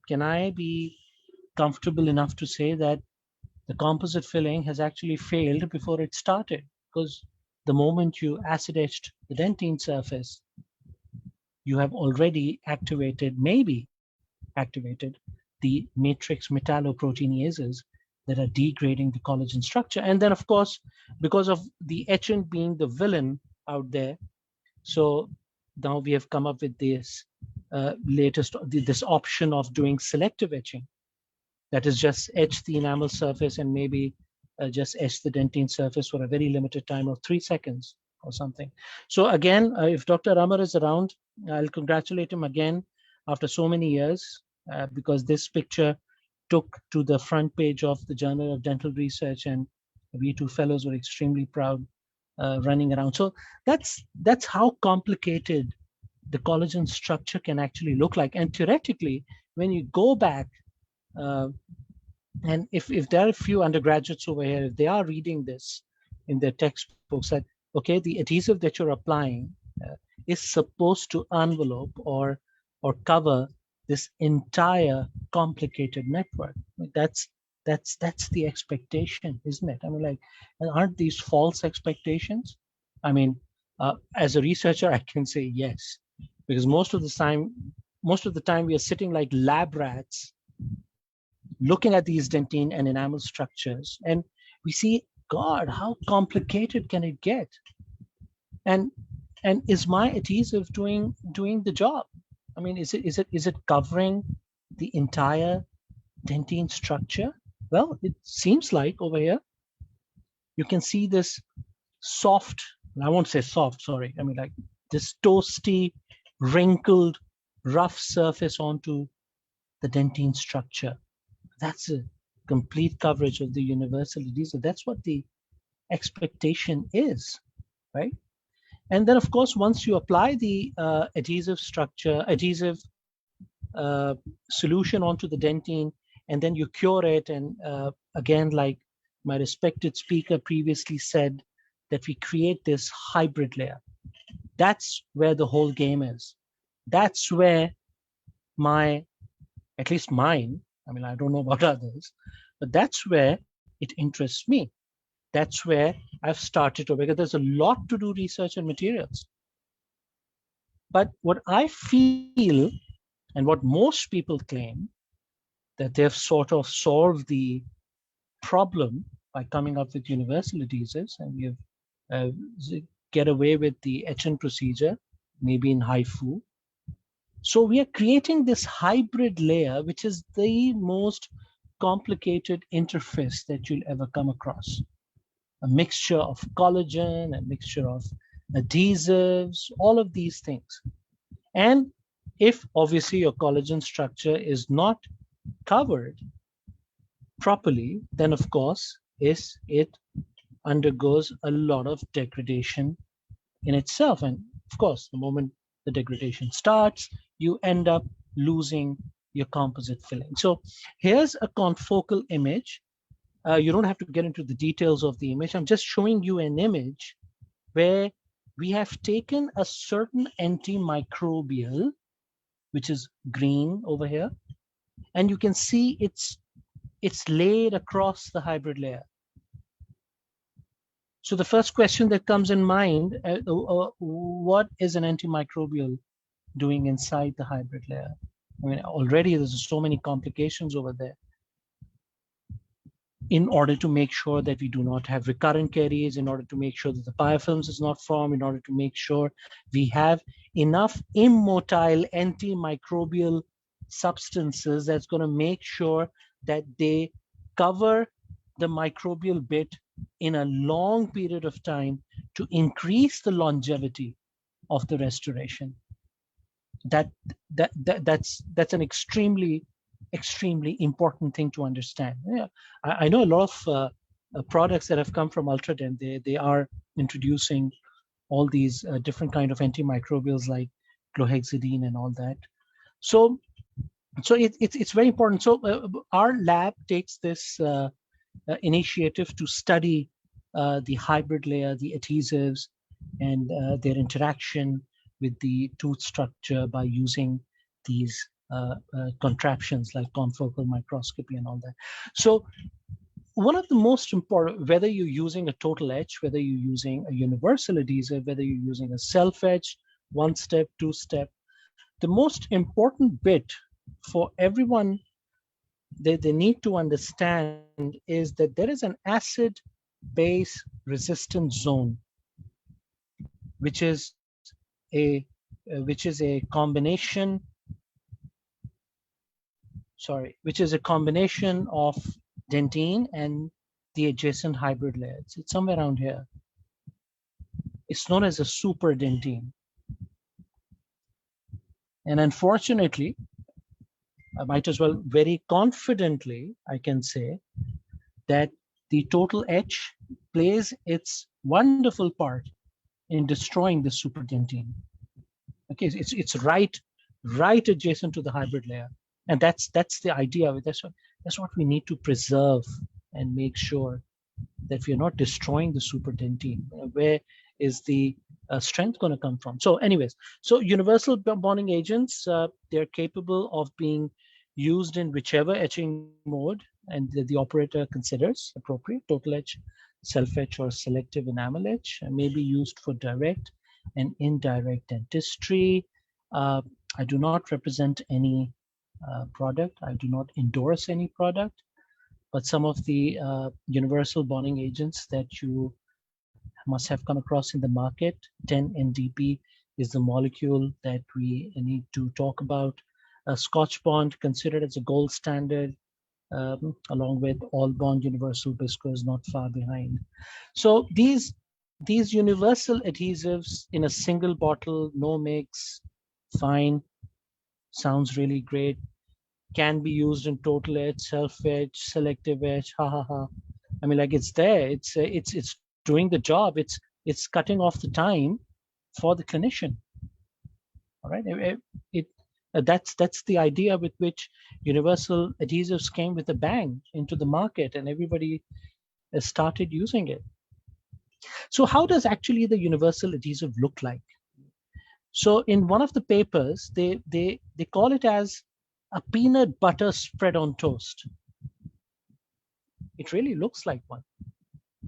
can I be comfortable enough to say that the composite filling has actually failed before it started? Because the moment you acid etched the dentine surface, you have already maybe activated the matrix metalloproteinases that are degrading the collagen structure. And then, of course, because of the etchant being the villain out there, so now we have come up with this this option of doing selective etching. That is, just etch the enamel surface and maybe just etch the dentine surface for a very limited time of 3 seconds or something. So again, if Dr. Amar is around, I'll congratulate him again after so many years, because this picture took to the front page of the Journal of Dental Research, and we two fellows were extremely proud running around. So that's how complicated the collagen structure can actually look like. And theoretically, when you go back, and if there are a few undergraduates over here, if they are reading this in their textbooks, that okay, the adhesive that you're applying is supposed to envelope or cover this entire complicated network. That's the expectation, isn't it? I mean, like, aren't these false expectations? I mean, as a researcher, I can say yes, because most of the time we are sitting like lab rats looking at these dentine and enamel structures, and we see, God, how complicated can it get? And is my adhesive doing the job? I mean, is it covering the entire dentine structure? Well, it seems like over here, you can see this soft, I won't say soft, sorry. I mean, like this toasty, wrinkled, rough surface onto the dentine structure. That's a complete coverage of the universal adhesive. That's what the expectation is, right? And then, of course, once you apply the adhesive solution onto the dentine, and then you cure it, and again, like my respected speaker previously said, that we create this hybrid layer. That's where the whole game is. That's where at least mine, I mean, I don't know about others, but that's where it interests me. That's where I've started to, because there's a lot to do research and materials. But what I feel, and what most people claim, that they've sort of solved the problem by coming up with universal adhesives, and we have get away with the etchant procedure, maybe in HIFU. So we are creating this hybrid layer, which is the most complicated interface that you'll ever come across. A mixture of collagen, a mixture of adhesives, all of these things. And if obviously your collagen structure is not covered properly, then of course it undergoes a lot of degradation in itself. And of course, the moment the degradation starts, you end up losing your composite filling. So here's a confocal image. You don't have to get into the details of the image. I'm just showing you an image where we have taken a certain antimicrobial, which is green over here, and you can see it's laid across the hybrid layer. So the first question that comes in mind, what is an antimicrobial doing inside the hybrid layer? I mean, already there's so many complications over there. In order to make sure that we do not have recurrent caries, in order to make sure that the biofilms is not formed, in order to make sure we have enough immotile antimicrobial substances that's going to make sure that they cover the microbial bit in a long period of time to increase the longevity of the restoration. That's an extremely important thing to understand. Yeah, I know a lot of products that have come from Ultradent. They are introducing all these different kind of antimicrobials like clohexidine and all that. So it's very important. So our lab takes this initiative to study the hybrid layer, the adhesives, and their interaction with the tooth structure by using these contraptions like confocal microscopy and all that. So one of the most important, whether you're using a total etch, whether you're using a universal adhesive, whether you're using a self-etch, one step, two step, the most important bit for everyone that they need to understand is that there is an acid base resistance zone, which is a combination, which is a combination of dentine and the adjacent hybrid layers. It's somewhere around here. It's known as a super dentine. And unfortunately, I might as well very confidently, I can say that the total etch plays its wonderful part in destroying the super dentine. Okay, it's right adjacent to the hybrid layer, and that's the idea of it. That's what we need to preserve and make sure that we are not destroying the super dentine. Where is the strength going to come from? So anyways, so universal bonding agents, they're capable of being used in whichever etching mode and the operator considers appropriate. Total etch, self-etch, or selective enamel etch may be used for direct and indirect dentistry. I do not represent any product. I do not endorse any product, but some of the universal bonding agents that you must have come across in the market, 10-NDP is the molecule that we need to talk about. Scotch bond, considered as a gold standard, along with all bond universal viscose, not far behind. So these universal adhesives in a single bottle, no mix, fine, sounds really great, can be used in total etch, self-etch, selective etch, I mean, like, it's there, it's doing the job, it's cutting off the time for the clinician. All right, that's the idea with which universal adhesives came with a bang into the market, and everybody has started using it. So how does actually the universal adhesive look like? So in one of the papers, they call it as a peanut butter spread on toast. It really looks like one,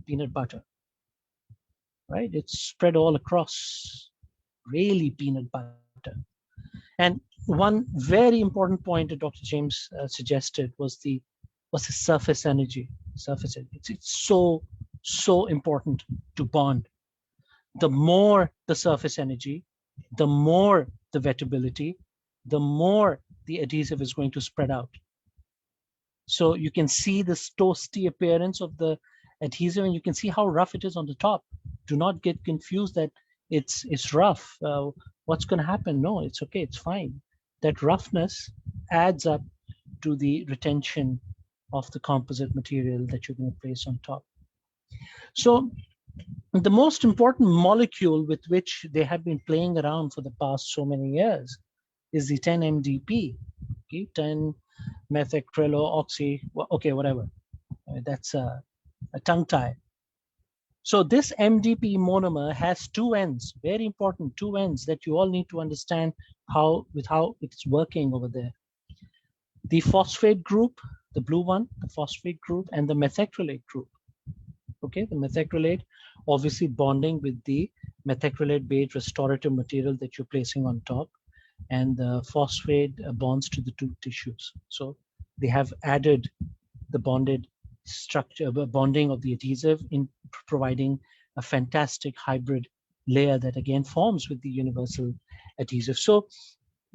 peanut butter, right? It's spread all across, really peanut butter. And one very important point that Dr. James suggested was the surface energy. It's so important to bond. The more the surface energy, the more the wettability, the more the adhesive is going to spread out. So you can see this toasty appearance of the adhesive, and you can see how rough it is on the top. Do not get confused that it's rough. What's going to happen? No, it's okay. It's fine. That roughness adds up to the retention of the composite material that you're going to place on top. So the most important molecule with which they have been playing around for the past so many years is the 10-MDP, okay, 10-methacrylo-oxy, okay, whatever. That's a tongue tie. So this MDP monomer has two ends, very important, two ends that you all need to understand how it's working over there. The phosphate group, the blue one, the phosphate group, and the methacrylate group. Okay, the methacrylate obviously bonding with the methacrylate-based restorative material that you're placing on top. and the phosphate bonds to the two tissues. So they have added the bonded structure, bonding of the adhesive in providing a fantastic hybrid layer that again forms with the universal adhesive. So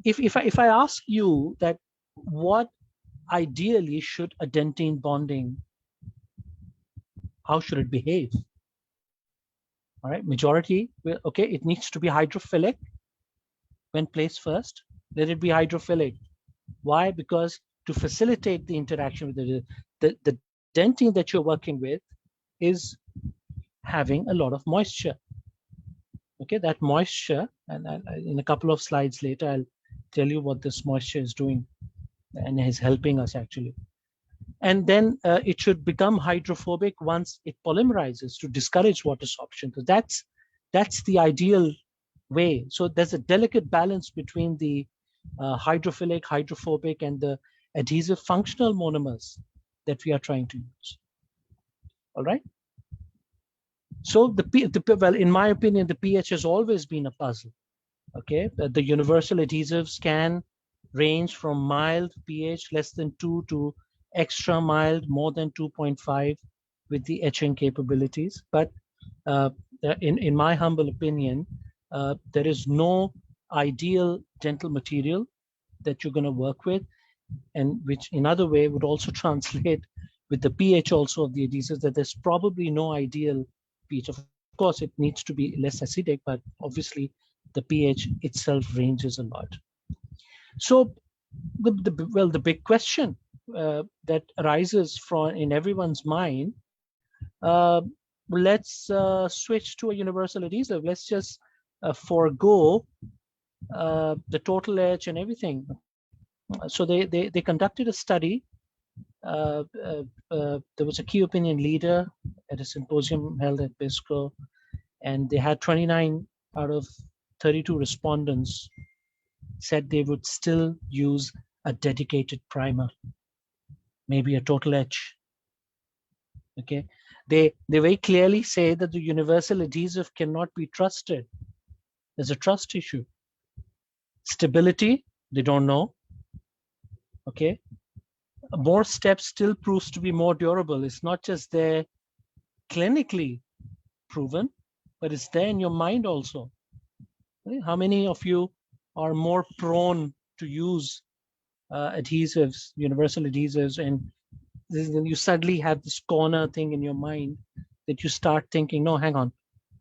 if I ask you that what ideally should a dentine bonding, how should it behave? All right, majority, okay, it needs to be hydrophilic when placed first. Let it be hydrophilic. Why? Because to facilitate the interaction with the dentine that you're working with is having a lot of moisture. Okay, that moisture, and in a couple of slides later, I'll tell you what this moisture is doing and is helping us actually. And then it should become hydrophobic once it polymerizes to discourage water sorption. So that's the ideal way. So there's a delicate balance between the hydrophilic, hydrophobic, and the adhesive functional monomers that we are trying to use. All right. So well, in my opinion, the pH has always been a puzzle. Okay, the universal adhesives can range from mild pH less than 2 to extra mild more than 2.5 with the etching capabilities. But in my humble opinion, there is no ideal dental material that you're going to work with, and which in other way would also translate with the pH also of the adhesives, that there's probably no ideal pH. Of course, it needs to be less acidic, but obviously the pH itself ranges a lot. So the big question that arises in everyone's mind, let's switch to a universal adhesive. Let's just forego the total etch and everything. So they conducted a study. There was a key opinion leader at a symposium held at BISCO, and they had 29 out of 32 respondents said they would still use a dedicated primer, maybe a total etch. Okay, they very clearly say that the universal adhesive cannot be trusted. There's a trust issue. Stability, they don't know. Okay, more steps still proves to be more durable. It's not just there clinically proven, but it's there in your mind also. How many of you are more prone to use adhesives, universal adhesives, and then you suddenly have this corner thing in your mind that you start thinking, no, hang on,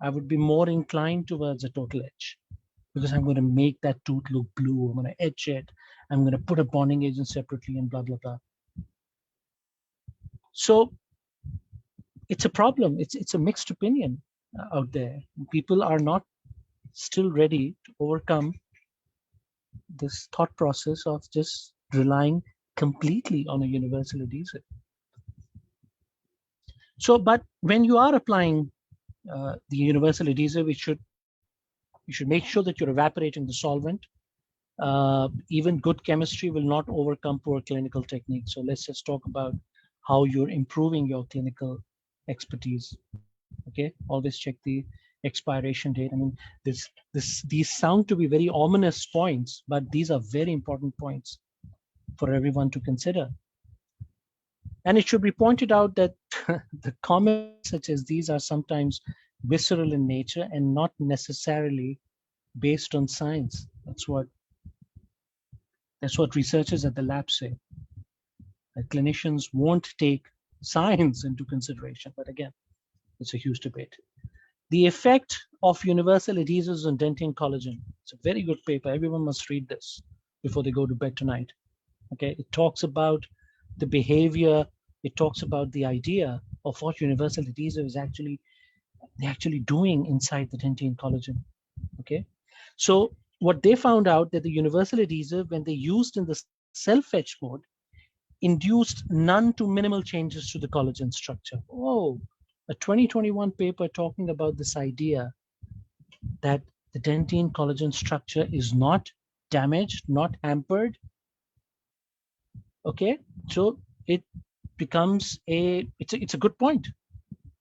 I would be more inclined towards a total etch because I'm going to make that tooth look blue. I'm going to etch it. I'm going to put a bonding agent separately and blah, blah, blah. So it's a problem. It's a mixed opinion out there. People are not still ready to overcome this thought process of just relying completely on a universal adhesive. So, but when you are applying the universal adhesive, you should make sure that you're evaporating the solvent. Even good chemistry will not overcome poor clinical techniques. So let's just talk about how you're improving your clinical expertise. Okay, always check the expiration date. I mean, these sound to be very ominous points, but these are very important points for everyone to consider. And it should be pointed out that the comments such as these are sometimes visceral in nature and not necessarily based on science. That's what researchers at the lab say. That clinicians won't take science into consideration, but again, it's a huge debate. The effect of universal adhesives on dentin collagen. It's a very good paper. Everyone must read this before they go to bed tonight. Okay, it talks about the behavior. It talks about the idea of what universal adhesive is actually doing inside the dentin collagen. Okay, so what they found out that the universal adhesive, when they used in the self-etch mode, induced none to minimal changes to the collagen structure. Oh, a 2021 paper talking about this idea that the dentin collagen structure is not damaged, not hampered. Okay, so it becomes it's a good point,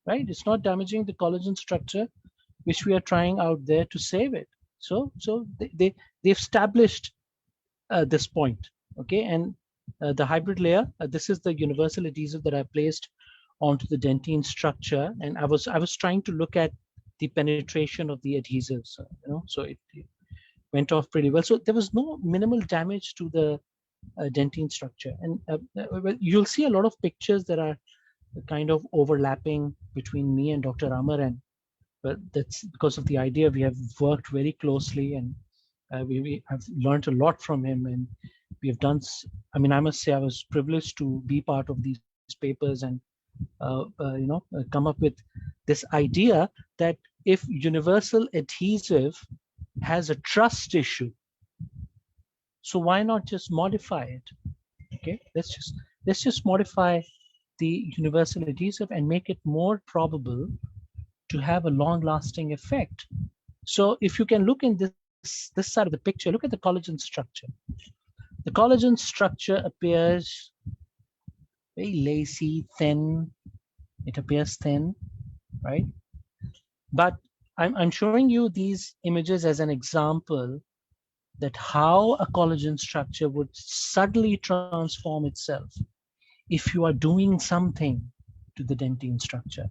right? It's not damaging the collagen structure, which we are trying out there to save it. So they've established this point, okay? And the hybrid layer, this is the universal adhesive that I placed onto the dentine structure, and I was trying to look at the penetration of the adhesives, so it went off pretty well. So there was no minimal damage to the dentine structure, and well, you'll see a lot of pictures that are kind of overlapping between me and Dr. Amar, and but that's because of the idea. We have worked very closely, and we have learned a lot from him, and we have done. I mean, I must say, I was privileged to be part of these papers and come up with this idea that if universal adhesive has a trust issue, so why not just modify it? Okay, let's just modify the universal adhesive and make it more probable to have a long-lasting effect. So if you can look in this side of the picture, look at the collagen structure. The collagen structure appears very lacy, thin. It appears thin, right? But I'm showing you these images as an example that how a collagen structure would suddenly transform itself if you are doing something to the dentine structure.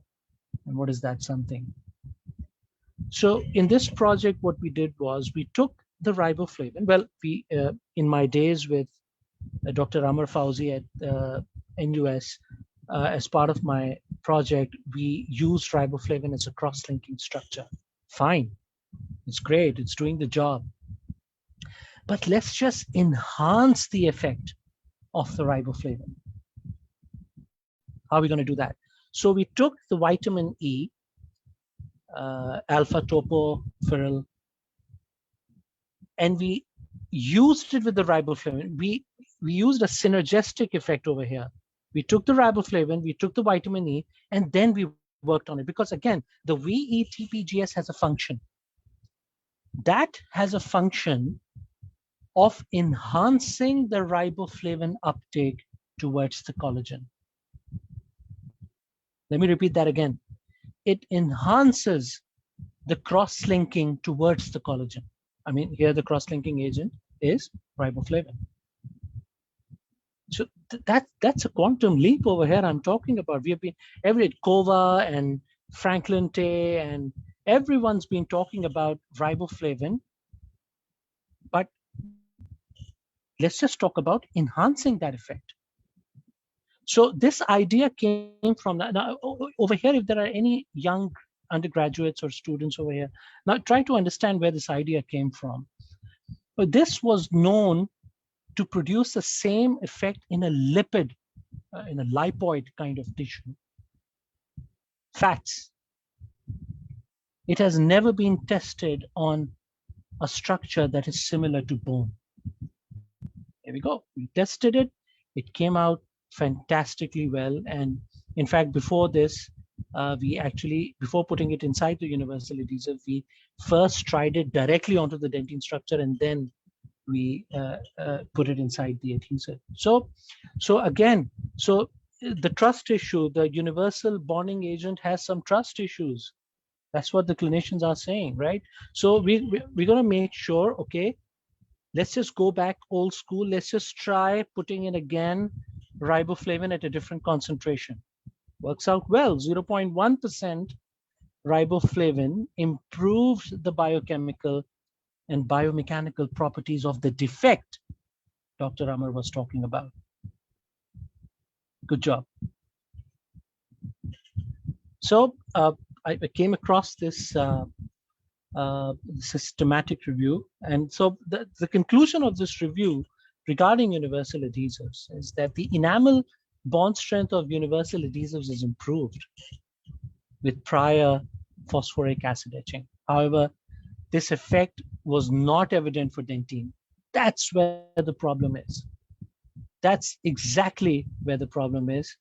And what is that something? So in this project, what we did was we took the riboflavin. Well, we in my days with Dr. Amar Fauzi at NUS, as part of my project, we used riboflavin as a cross-linking structure. Fine, it's great, it's doing the job. But let's just enhance the effect of the riboflavin. How are we going to do that? So we took the vitamin E, alpha tocopherol, and we used it with the riboflavin. We used a synergistic effect over here. We took the riboflavin, we took the vitamin E, and then we worked on it. Because again, the VETPGS has a function. That has a function of enhancing the riboflavin uptake towards the collagen. Let me repeat that again. It enhances the cross-linking towards the collagen. I mean, here the cross-linking agent is riboflavin. So that's a quantum leap over here I'm talking about. We have been, Kova and Franklin Tay and everyone's been talking about riboflavin, but let's just talk about enhancing that effect. So this idea came from that. Now, over here, if there are any young undergraduates or students over here, now try to understand where this idea came from. But this was known to produce the same effect in a lipid, in a lipoid kind of tissue. Fats. It has never been tested on a structure that is similar to bone. Here we go. We tested it. It came out fantastically well. And in fact, before this, we actually, before putting it inside the universal adhesive, we first tried it directly onto the dentine structure, and then we put it inside the adhesive. So again, the trust issue, the universal bonding agent has some trust issues. That's what the clinicians are saying, right? So we're going to make sure, okay, let's just go back old school. Let's just try putting in again riboflavin at a different concentration. Works out well. 0.1% riboflavin improves the biochemical and biomechanical properties of the defect Dr. Amar was talking about. Good job. So I came across this systematic review. And so the conclusion of this review regarding universal adhesives is that the enamel bond strength of universal adhesives is improved with prior phosphoric acid etching. However, this effect was not evident for dentine. That's where the problem is. That's exactly where the problem is.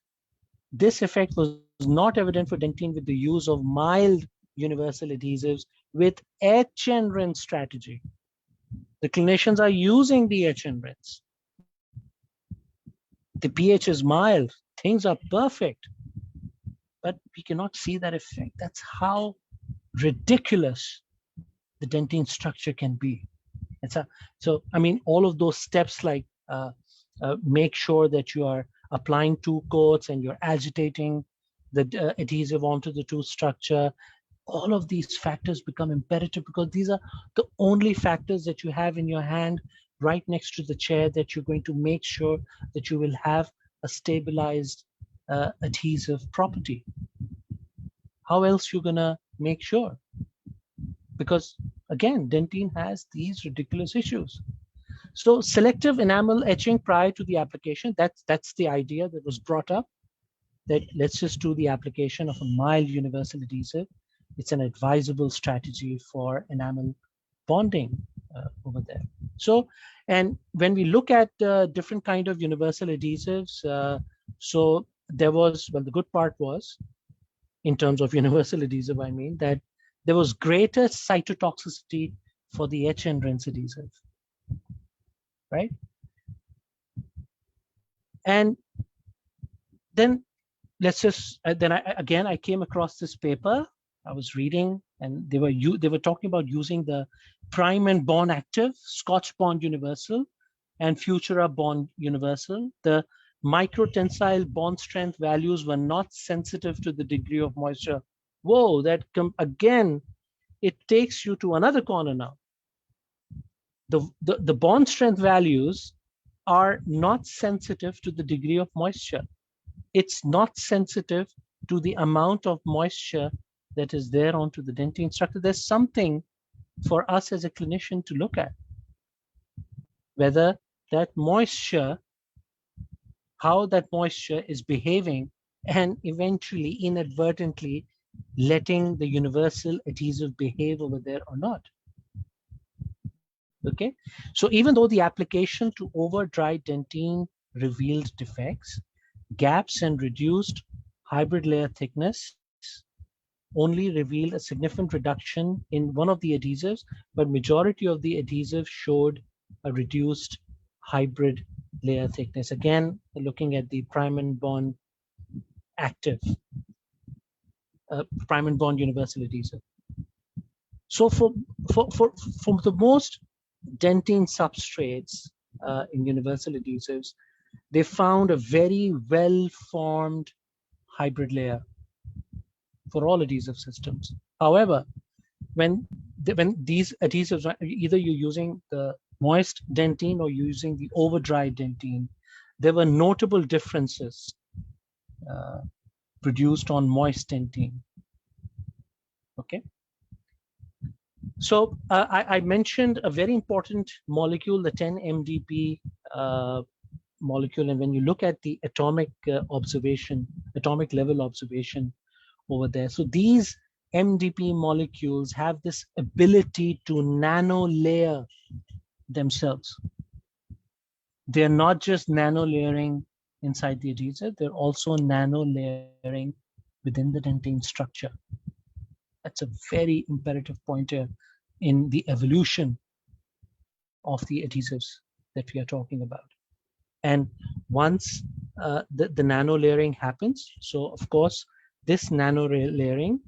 This effect was not evident for dentine with the use of mild universal adhesives with etch and rinse strategy. The clinicians are using the etch and rinse. The pH is mild, things are perfect, but we cannot see that effect. That's how ridiculous the dentine structure can be. So, I mean, all of those steps like make sure that you are applying 2 coats and you're agitating the adhesive onto the tooth structure. All of these factors become imperative because these are the only factors that you have in your hand right next to the chair that you're going to make sure that you will have a stabilized adhesive property. How else you're gonna make sure? Because again, dentine has these ridiculous issues. So selective enamel etching prior to the application, that's the idea that was brought up, that let's just do the application of a mild universal adhesive. It's an advisable strategy for enamel bonding over there. So, and when we look at different kind of universal adhesives, so there was, well, the good part was, in terms of universal adhesive, I mean, that there was greater cytotoxicity for the etch and rinse adhesive, right? And then let's just, then I came across this paper. I was reading, and they were talking about using the Prime and Bond Active, Scotch Bond Universal, and Futura Bond Universal. The microtensile bond strength values were not sensitive to the degree of moisture. Whoa, that again, it takes you to another corner now. The bond strength values are not sensitive to the degree of moisture. It's not sensitive to the amount of moisture that is there onto the dentine structure. There's something for us as a clinician to look at, whether that moisture, how that moisture is behaving, and eventually inadvertently letting the universal adhesive behave over there or not. Okay, so even though the application to over dry dentine revealed defects, gaps and reduced hybrid layer thickness only revealed a significant reduction in one of the adhesives, but majority of the adhesives showed a reduced hybrid layer thickness. Again, looking at the Prime and Bond Active, Prime and Bond Universal Adhesive. So for the most dentine substrates in universal adhesives, they found a very well-formed hybrid layer for all adhesive systems. However, when these adhesives, either you're using the moist dentine or using the over-dry dentine, there were notable differences produced on moist dentine. Okay. So I mentioned a very important molecule, the 10-MDP molecule, and when you look at the atomic observation, atomic level observation over there, so these MDP molecules have this ability to nano layer themselves. They're not just nano layering inside the adhesive, they're also nano layering within the dentine structure. That's a very imperative point here in the evolution of the adhesives that we are talking about. And once the nano layering happens, so of course, this nano layering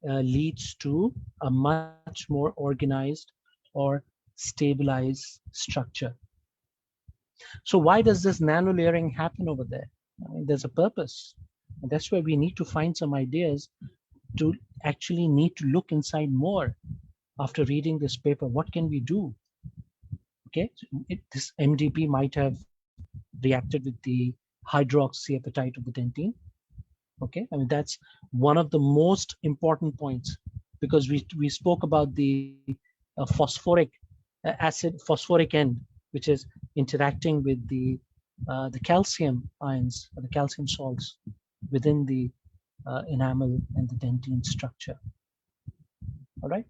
leads to a much more organized or stabilized structure. So why does this nano layering happen over there? I mean, there's a purpose. And that's where we need to find some ideas to actually need to look inside more after reading this paper. What can we do? Okay, so this MDP might have reacted with the hydroxyapatite of the dentine. Okay, I mean, that's one of the most important points, because we spoke about the phosphoric acid, phosphoric end, which is interacting with the calcium ions or the calcium salts within the enamel and the dentine structure. All right.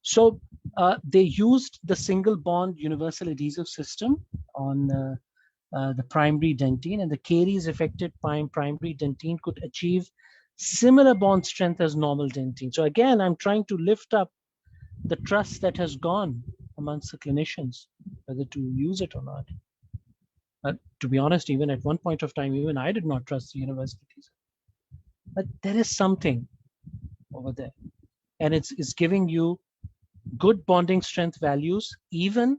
So they used the single bond universal adhesive system on the primary dentine, and the caries affected primary dentine could achieve similar bond strength as normal dentine. So again, I'm trying to lift up the trust that has gone amongst the clinicians, whether to use it or not. To be honest, even at one point of time, even I did not trust the universal adhesive. But there is something over there, and it's giving you good bonding strength values, even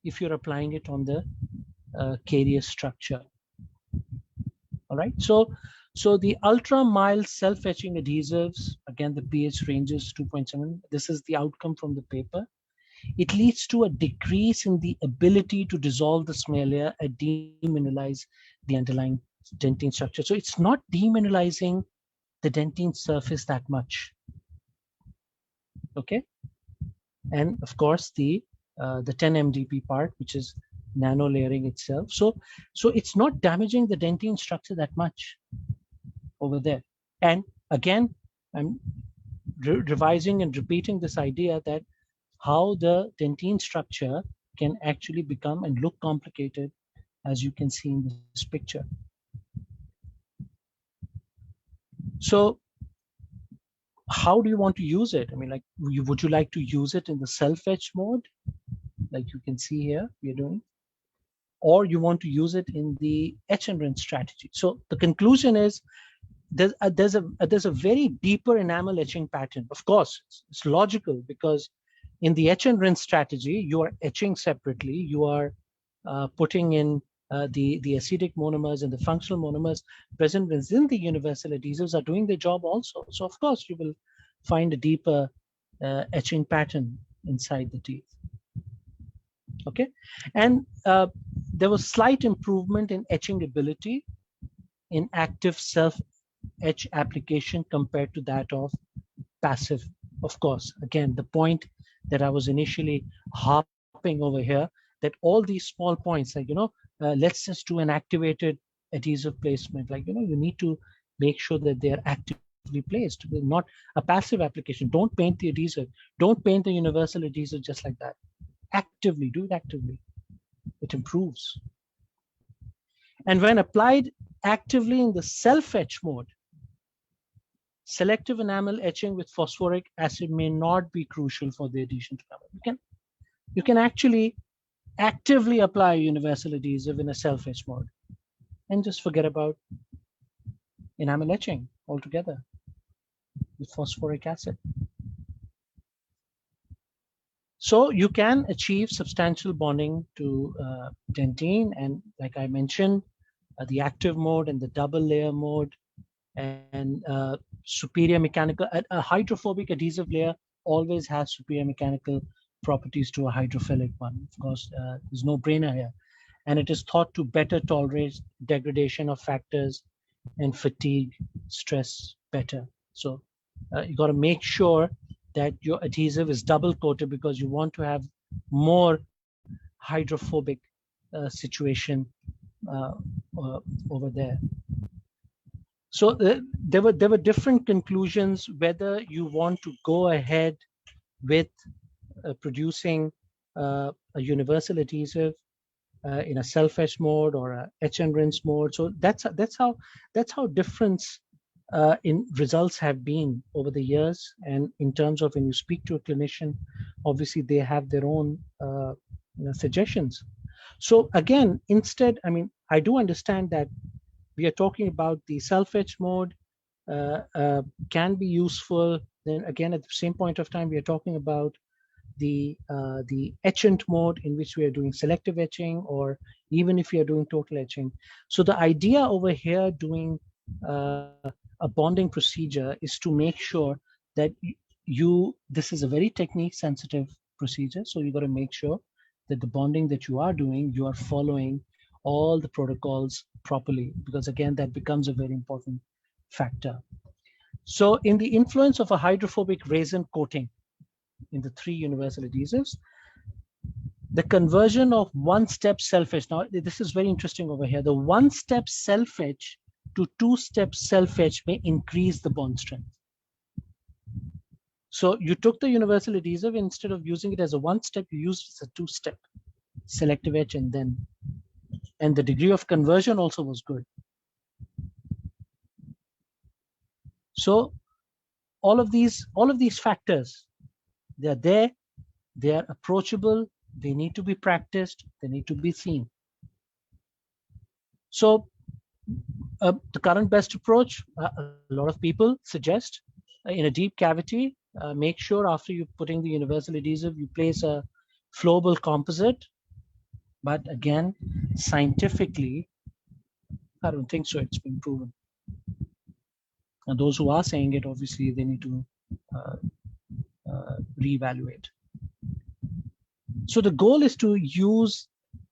if you're applying it on the carious structure. All right, so the ultra mild self-etching adhesives, again, the pH ranges 2.7. This is the outcome from the paper. It leads to a decrease in the ability to dissolve the smell layer and demineralize the underlying dentine structure. So it's not demineralizing the dentine surface that much. Okay, and of course the 10 MDP part, which is nano layering itself. So it's not damaging the dentine structure that much over there. And again, I'm revising and repeating this idea that how the dentine structure can actually become and look complicated, as you can see in this picture. So how do you want to use it? I mean, like, would you like to use it in the self-etch mode, like you can see here we're doing, or you want to use it in the etch and rinse strategy? So the conclusion is there's a very deeper enamel etching pattern. Of course, it's logical, because in the etch and rinse strategy, you are etching separately. You are putting in the acetic monomers and the functional monomers present within the universal adhesives are doing their job also. So of course, you will find a deeper etching pattern inside the teeth. Okay, and there was slight improvement in etching ability in active self-etch application compared to that of passive. Of course, again, the point that I was initially harping over here, that all these small points, like, let's just do an activated adhesive placement. Like, you need to make sure that they are actively placed, not a passive application. Don't paint the adhesive. Don't paint the universal adhesive just like that. Actively, do it actively. It improves. And when applied actively in the self-etch mode, selective enamel etching with phosphoric acid may not be crucial for the adhesion to enamel. You can actually actively apply universal adhesive in a self-etch mode and just forget about enamel etching altogether with phosphoric acid. So you can achieve substantial bonding to dentine, and like I mentioned, the active mode and the double layer mode, and superior mechanical, a hydrophobic adhesive layer always has superior mechanical properties to a hydrophilic one. Of course, there's no brainer here. And it is thought to better tolerate degradation of factors and fatigue, stress better. So you got to make sure that your adhesive is double coated, because you want to have more hydrophobic situation over there. So there were different conclusions whether you want to go ahead with producing a universal adhesive in a self-etch mode or a etch and rinse mode. So that's how difference in results have been over the years. And in terms of when you speak to a clinician, obviously they have their own suggestions. So again, instead, I mean, I do understand that we are talking about the self-etch mode can be useful. Then again, at the same point of time, we are talking about the etchant mode, in which we are doing selective etching, or even if we are doing total etching. So the idea over here doing a bonding procedure is to make sure that this is a very technique sensitive procedure. So you got to make sure that the bonding that you are doing, you are following all the protocols properly, because again, that becomes a very important factor. So in the influence of a hydrophobic resin coating in the 3 universal adhesives, the conversion of one-step self-etch. Now, this is very interesting over here. The one-step self-etch to 2-step self-etch may increase the bond strength. So you took the universal adhesive, instead of using it as a 1-step, you used it as a 2-step selective etch, and the degree of conversion also was good. So all of these factors, they are there, they are approachable, they need to be practiced, they need to be seen. So the current best approach, a lot of people suggest in a deep cavity, make sure after you're putting the universal adhesive, you place a flowable composite. But again, scientifically, I don't think so. It's been proven. And those who are saying it, obviously, they need to reevaluate. So the goal is to use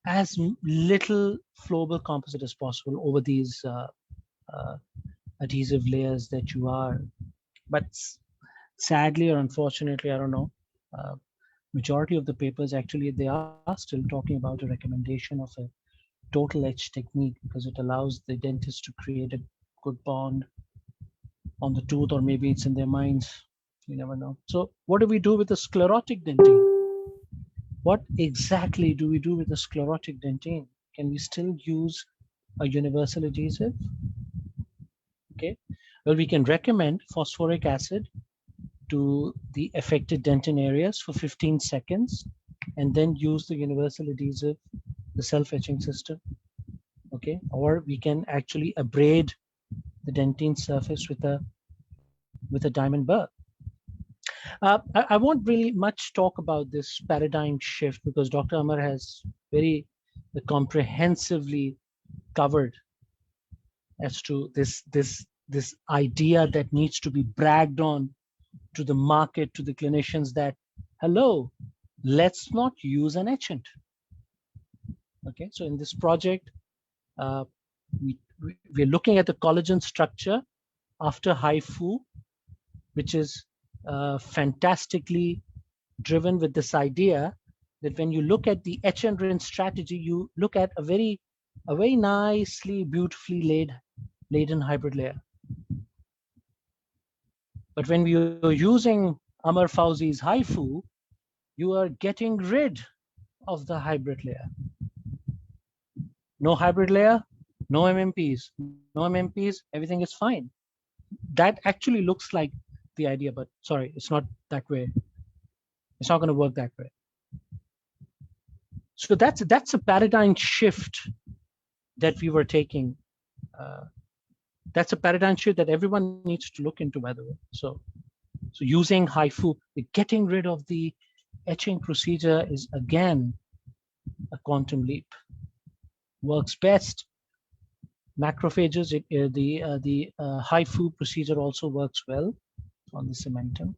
as little flowable composite as possible over these adhesive layers that you are. But sadly or unfortunately, I don't know, majority of the papers actually, they are still talking about a recommendation of a total etch technique because it allows the dentist to create a good bond on the tooth, or maybe it's in their minds. You never know. So what do we do with the sclerotic dentine? What exactly do we do with the sclerotic dentine? Can we still use a universal adhesive? Okay, well, we can recommend phosphoric acid to the affected dentin areas for 15 seconds and then use the universal adhesive, the self-etching system. Okay, or we can actually abrade the dentine surface with a diamond burr. I won't really much talk about this paradigm shift because Dr. Amar has very comprehensively covered as to this idea that needs to be bragged on to the market, to the clinicians, that hello, let's not use an etchant. Okay, so in this project, we're looking at the collagen structure after HIFU, which is fantastically driven with this idea that when you look at the etch and rinse strategy, you look at a very nicely, beautifully laden hybrid layer. But when we are using Amar Fauzi's HIFU, you are getting rid of the hybrid layer. No hybrid layer, no MMPs. No MMPs, everything is fine. That actually looks like the idea, but sorry, it's not that way. It's not going to work that way. So that's a paradigm shift that we were taking. That's a paradigm shift that everyone needs to look into, by the way. So using HIFU, getting rid of the etching procedure is again a quantum leap. Works best. Macrophages, the HIFU procedure also works well on the cementum.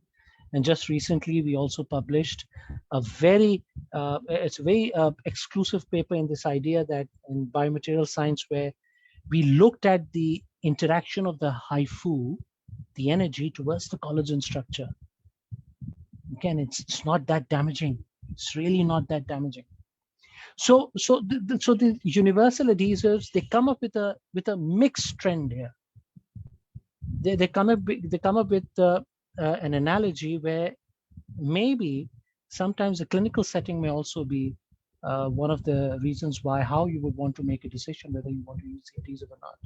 And just recently, we also published a very exclusive paper in this idea that in biomaterial science, where we looked at the interaction of the HIFU, the energy towards the collagen structure. Again, it's not that damaging. It's really not that damaging. So the universal adhesives, they come up with a mixed trend here. They come up with an analogy where maybe sometimes the clinical setting may also be one of the reasons how you would want to make a decision whether you want to use the adhesive or not.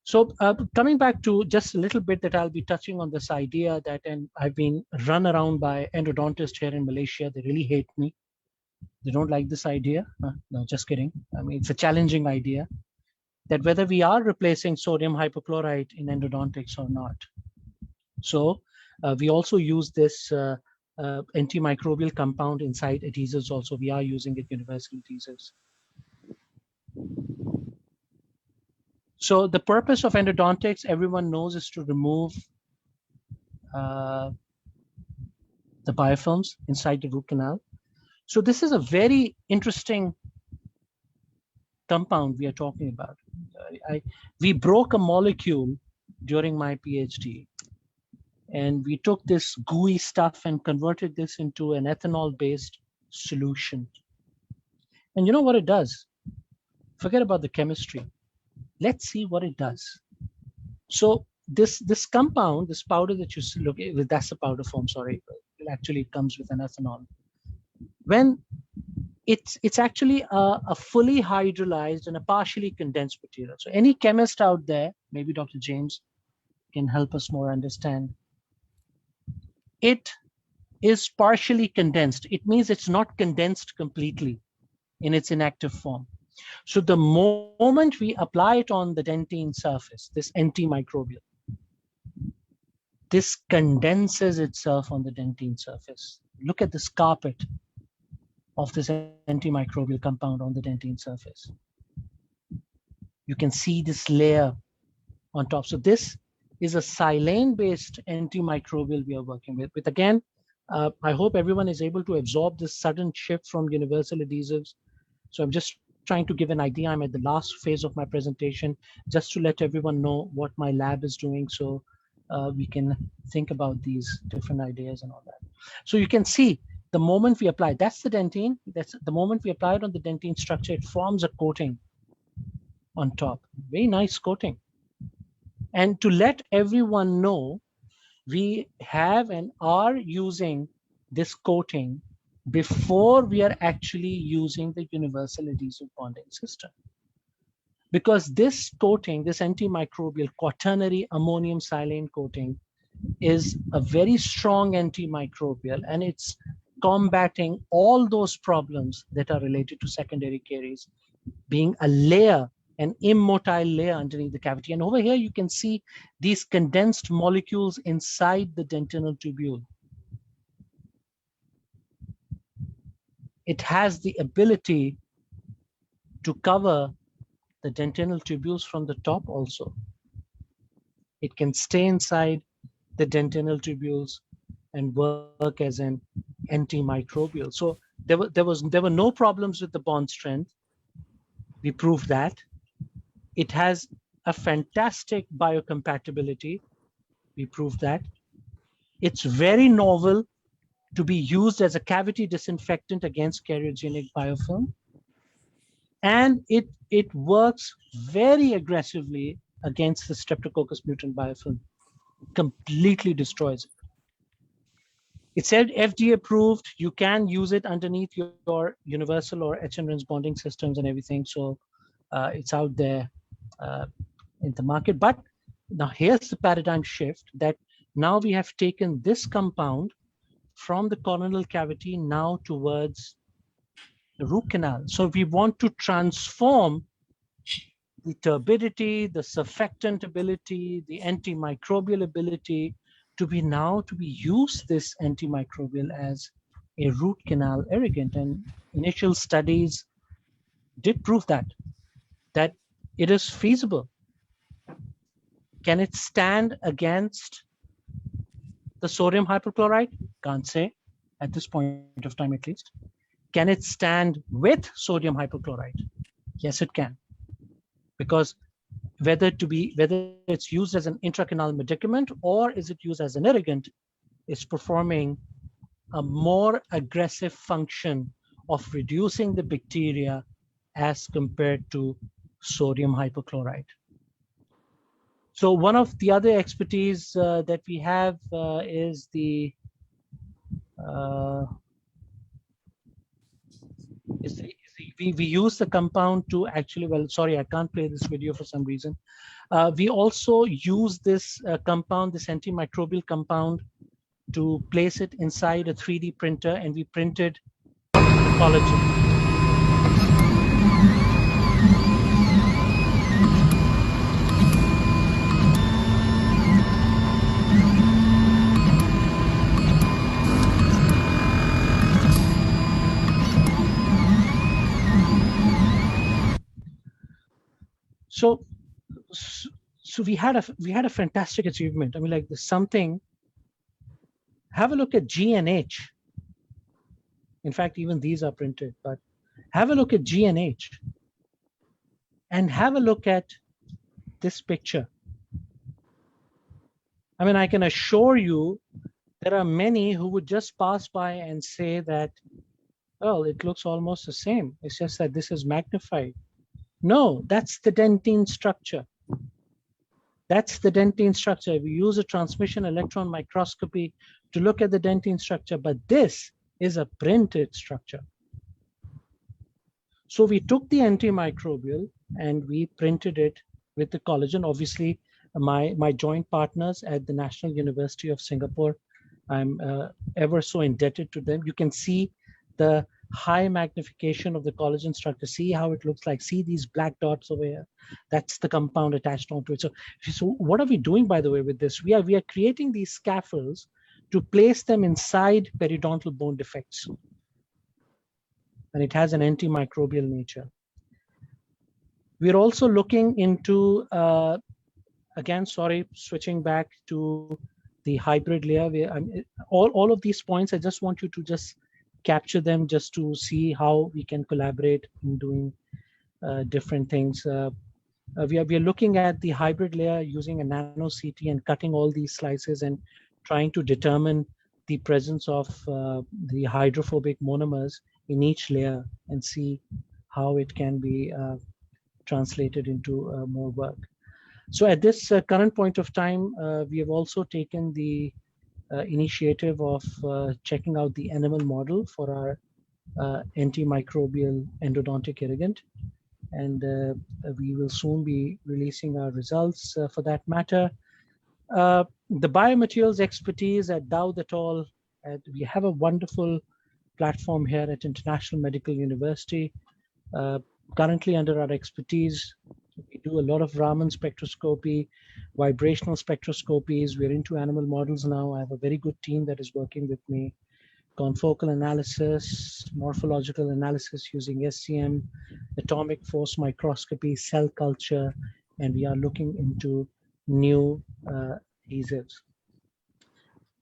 So coming back to just a little bit that I'll be touching on this idea that, and I've been run around by endodontists here in Malaysia. They really hate me. They don't like this idea. No, just kidding. I mean, it's a challenging idea that whether we are replacing sodium hypochlorite in endodontics or not. So we also use this antimicrobial compound inside adhesives also. We are using it universal adhesives. So the purpose of endodontics, everyone knows, is to remove the biofilms inside the root canal. So this is a very interesting compound we are talking about. We broke a molecule during my PhD, and we took this gooey stuff and converted this into an ethanol-based solution. And you know what it does? Forget about the chemistry. Let's see what it does. So this compound, this powder that you look at, that's a powder form, sorry, it actually comes with an ethanol. When it's actually a fully hydrolyzed and a partially condensed material. So any chemist out there, maybe Dr. James can help us more understand. It is partially condensed. It means it's not condensed completely in its inactive form. So the moment we apply it on the dentine surface, this antimicrobial, this condenses itself on the dentine surface. Look at this carpet of this antimicrobial compound on the dentine surface. You can see this layer on top. So this is a silane-based antimicrobial we are working with. But again, I hope everyone is able to absorb this sudden shift from universal adhesives. So I'm just trying to give an idea. I'm at the last phase of my presentation, just to let everyone know what my lab is doing, so we can think about these different ideas and all that. So you can see the moment we apply, that's the dentine. That's the moment we apply it on the dentine structure, it forms a coating on top. Very nice coating. And to let everyone know, we have and are using this coating before we are actually using the universal adhesive bonding system. Because this coating, this antimicrobial quaternary ammonium silane coating, is a very strong antimicrobial, and it's combating all those problems that are related to secondary caries, being a layer, an immotile layer underneath the cavity. And over here, you can see these condensed molecules inside the dentinal tubule. It has the ability to cover the dentinal tubules from the top also. It can stay inside the dentinal tubules and work as an antimicrobial. So there were no problems with the bond strength. We proved that. It has a fantastic biocompatibility. We proved that. It's very novel to be used as a cavity disinfectant against cariogenic biofilm. And it works very aggressively against the Streptococcus mutant biofilm. Completely destroys it. It said FDA approved. You can use it underneath your universal or etch and rinse bonding systems and everything. So it's out there in the market. But now here's the paradigm shift, that now we have taken this compound from the coronal cavity now towards the root canal. So we want to transform the turbidity, the surfactant ability, the antimicrobial ability to be used this antimicrobial as a root canal irrigant. And initial studies did prove that it is feasible. Can it stand against the sodium hypochlorite? Can't say at this point of time, at least. Can it stand with sodium hypochlorite? Yes, it can. Because whether it's used as an intracanal medicament or is it used as an irrigant, is performing a more aggressive function of reducing the bacteria as compared to sodium hypochlorite. So one of the other expertise that we have is we use the compound to actually, well, sorry, I can't play this video for some reason. We also use this compound, this antimicrobial compound, to place it inside a 3D printer, and we printed collagen. So we had a fantastic achievement. I mean, like, there's something. Have a look at G and H. In fact, even these are printed, but have a look at G and H. And have a look at this picture. I mean, I can assure you there are many who would just pass by and say that, well, it looks almost the same. It's just that this is magnified. No, that's the dentine structure. That's the dentine structure. We use a transmission electron microscopy to look at the dentine structure, but this is a printed structure. So we took the antimicrobial and we printed it with the collagen. Obviously, my joint partners at the National University of Singapore, I'm ever so indebted to them. You can see the high magnification of the collagen structure. See how it looks like. See these black dots over here. That's the compound attached onto it. So what are we doing, by the way, with this? We are creating these scaffolds to place them inside periodontal bone defects. And it has an antimicrobial nature. We're also looking into, again, sorry, switching back to the hybrid layer. All of these points, I just want you to just capture them just to see how we can collaborate in doing different things. We are looking at the hybrid layer using a nano CT and cutting all these slices and trying to determine the presence of the hydrophobic monomers in each layer and see how it can be translated into more work. So at this current point of time, we have also taken the initiative of checking out the animal model for our antimicrobial endodontic irrigant. And we will soon be releasing our results for that matter. The biomaterials expertise at Dowd et al. We have a wonderful platform here at International Medical University. Currently under our expertise, we do a lot of Raman spectroscopy, vibrational spectroscopies. We're into animal models now. I have a very good team that is working with me. Confocal analysis, morphological analysis using SCM, atomic force microscopy, cell culture, and we are looking into new adhesives.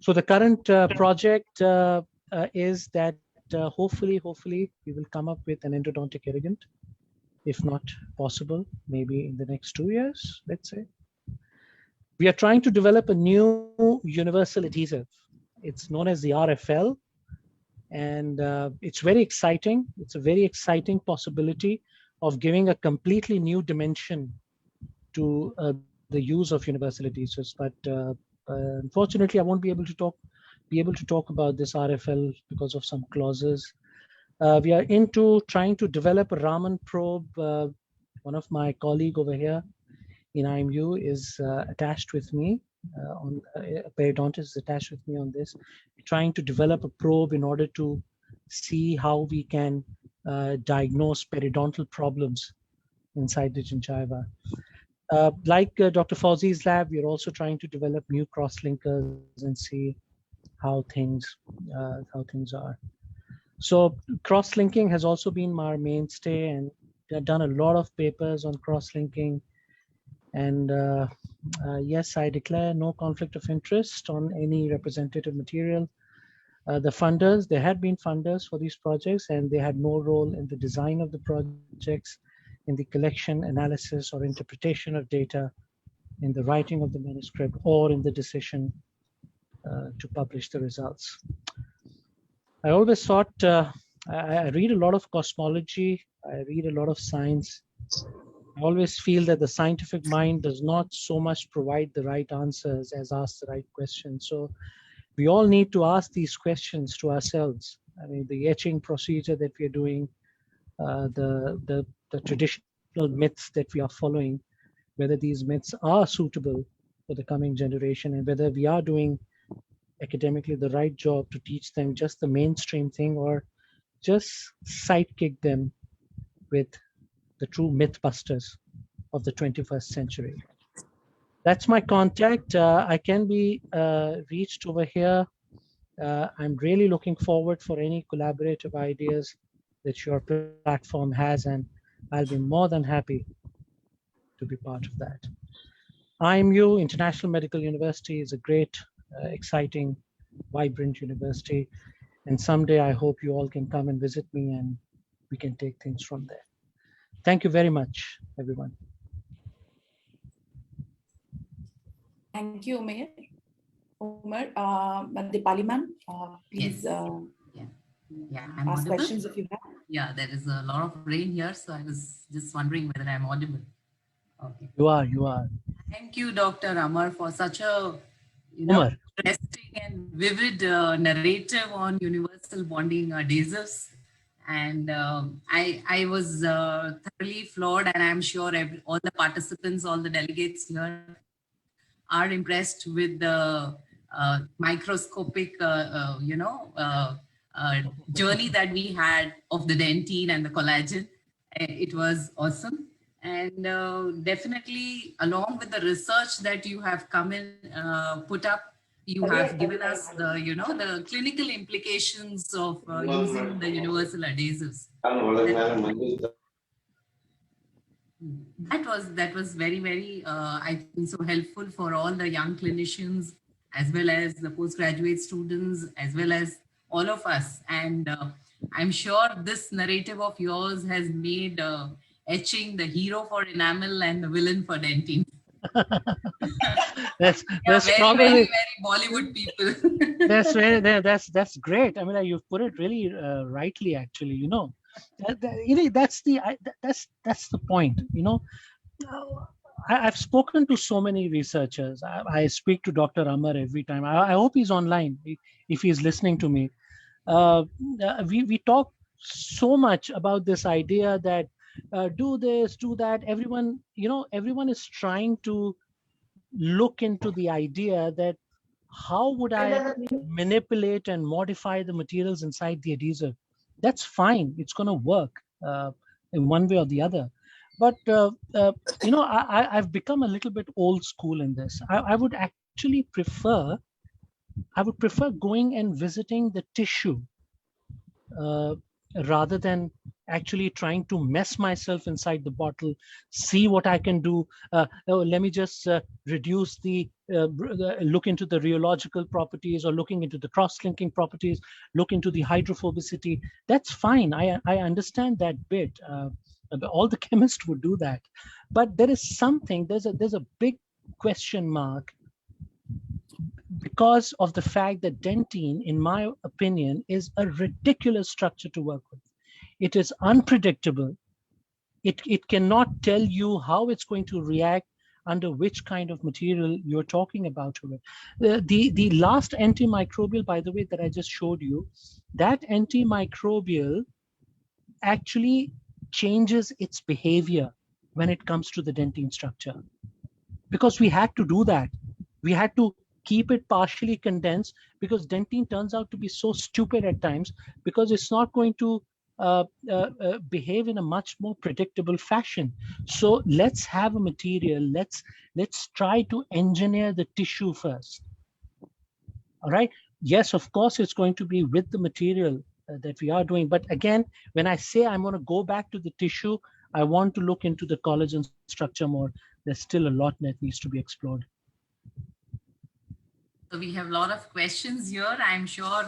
So the current project is that hopefully we will come up with an endodontic irrigant. If not possible, maybe in the next 2 years, let's say. We are trying to develop a new universal adhesive. It's known as the RFL, and it's very exciting. It's a very exciting possibility of giving a completely new dimension to the use of universal adhesives. But unfortunately, I won't be able to talk about this RFL because of some clauses. We are into trying to develop a Raman probe. One of my colleague over here in IMU is attached with me. A periodontist is attached with me on this. We're trying to develop a probe in order to see how we can diagnose periodontal problems inside the gingiva. Like Dr. Fauzi's lab, we're also trying to develop new cross-linkers and see how things are. So cross-linking has also been our mainstay, and I've done a lot of papers on cross-linking. And yes, I declare no conflict of interest on any representative material. The funders, there had been funders for these projects, and they had no role in the design of the projects, in the collection, analysis, or interpretation of data, in the writing of the manuscript, or in the decision to publish the results. I always thought, I read a lot of cosmology, I read a lot of science. I always feel that the scientific mind does not so much provide the right answers as ask the right questions. So we all need to ask these questions to ourselves. I mean, the etching procedure that we are doing, the traditional myths that we are following, whether these myths are suitable for the coming generation, and whether we are doing academically the right job to teach them just the mainstream thing, or just sidekick them with the true mythbusters of the 21st century. That's my contact. I can be reached over here. I'm really looking forward for any collaborative ideas that your platform has, and I'll be more than happy to be part of that. IMU, International Medical University, is a great, exciting, vibrant university. And someday I hope you all can come and visit me and we can take things from there. Thank you very much, everyone. Thank you, Umar. Dipali ma'am, please I'm ask audible? questions if you have. Yeah, there is a lot of rain here, so I was just wondering whether I'm audible. Okay. You are. Thank you, Dr. Amar, for such a Umar. interesting and vivid narrative on universal bonding adhesives. And I was thoroughly floored, and I'm sure all the participants, all the delegates here are impressed with the microscopic, journey that we had of the dentine and the collagen. It was awesome. And definitely, along with the research that you have come in, put up, you have given us the, the clinical implications of using the universal adhesives. That was very, very, I think, so helpful for all the young clinicians, as well as the postgraduate students, as well as all of us. And I'm sure this narrative of yours has made etching the hero for enamel and the villain for dentine. That's very, probably very, very Bollywood people. that's great. I mean, you've put it really rightly, actually. That's the point. I've spoken to so many researchers. I speak to Dr. Amar every time. I hope he's online if he's listening to me. We talk so much about this idea that do this, do that. Everyone is trying to look into the idea that how would I manipulate and modify the materials inside the adhesive? That's fine. It's going to work in one way or the other. But, I've become a little bit old school in this. I would actually prefer going and visiting the tissue rather than actually trying to mess myself inside the bottle, see what I can do. Let me just reduce look into the rheological properties, or looking into the cross-linking properties, look into the hydrophobicity. That's fine. I understand that bit. All the chemists would do that. But there is something, there's a big question mark, because of the fact that dentine, in my opinion, is a ridiculous structure to work with. It is unpredictable. It cannot tell you how it's going to react under which kind of material you're talking about. The last antimicrobial, by the way, that I just showed you, that antimicrobial actually changes its behavior when it comes to the dentine structure. Because we had to do that. We had to keep it partially condensed, because dentine turns out to be so stupid at times, because it's not going to behave in a much more predictable fashion. So let's have a material, let's try to engineer the tissue first. All right. Yes, of course, it's going to be with the material that we are doing. But again, when I say I'm going to go back to the tissue, I want to look into the collagen structure more. There's still a lot that needs to be explored. So we have a lot of questions here. I'm sure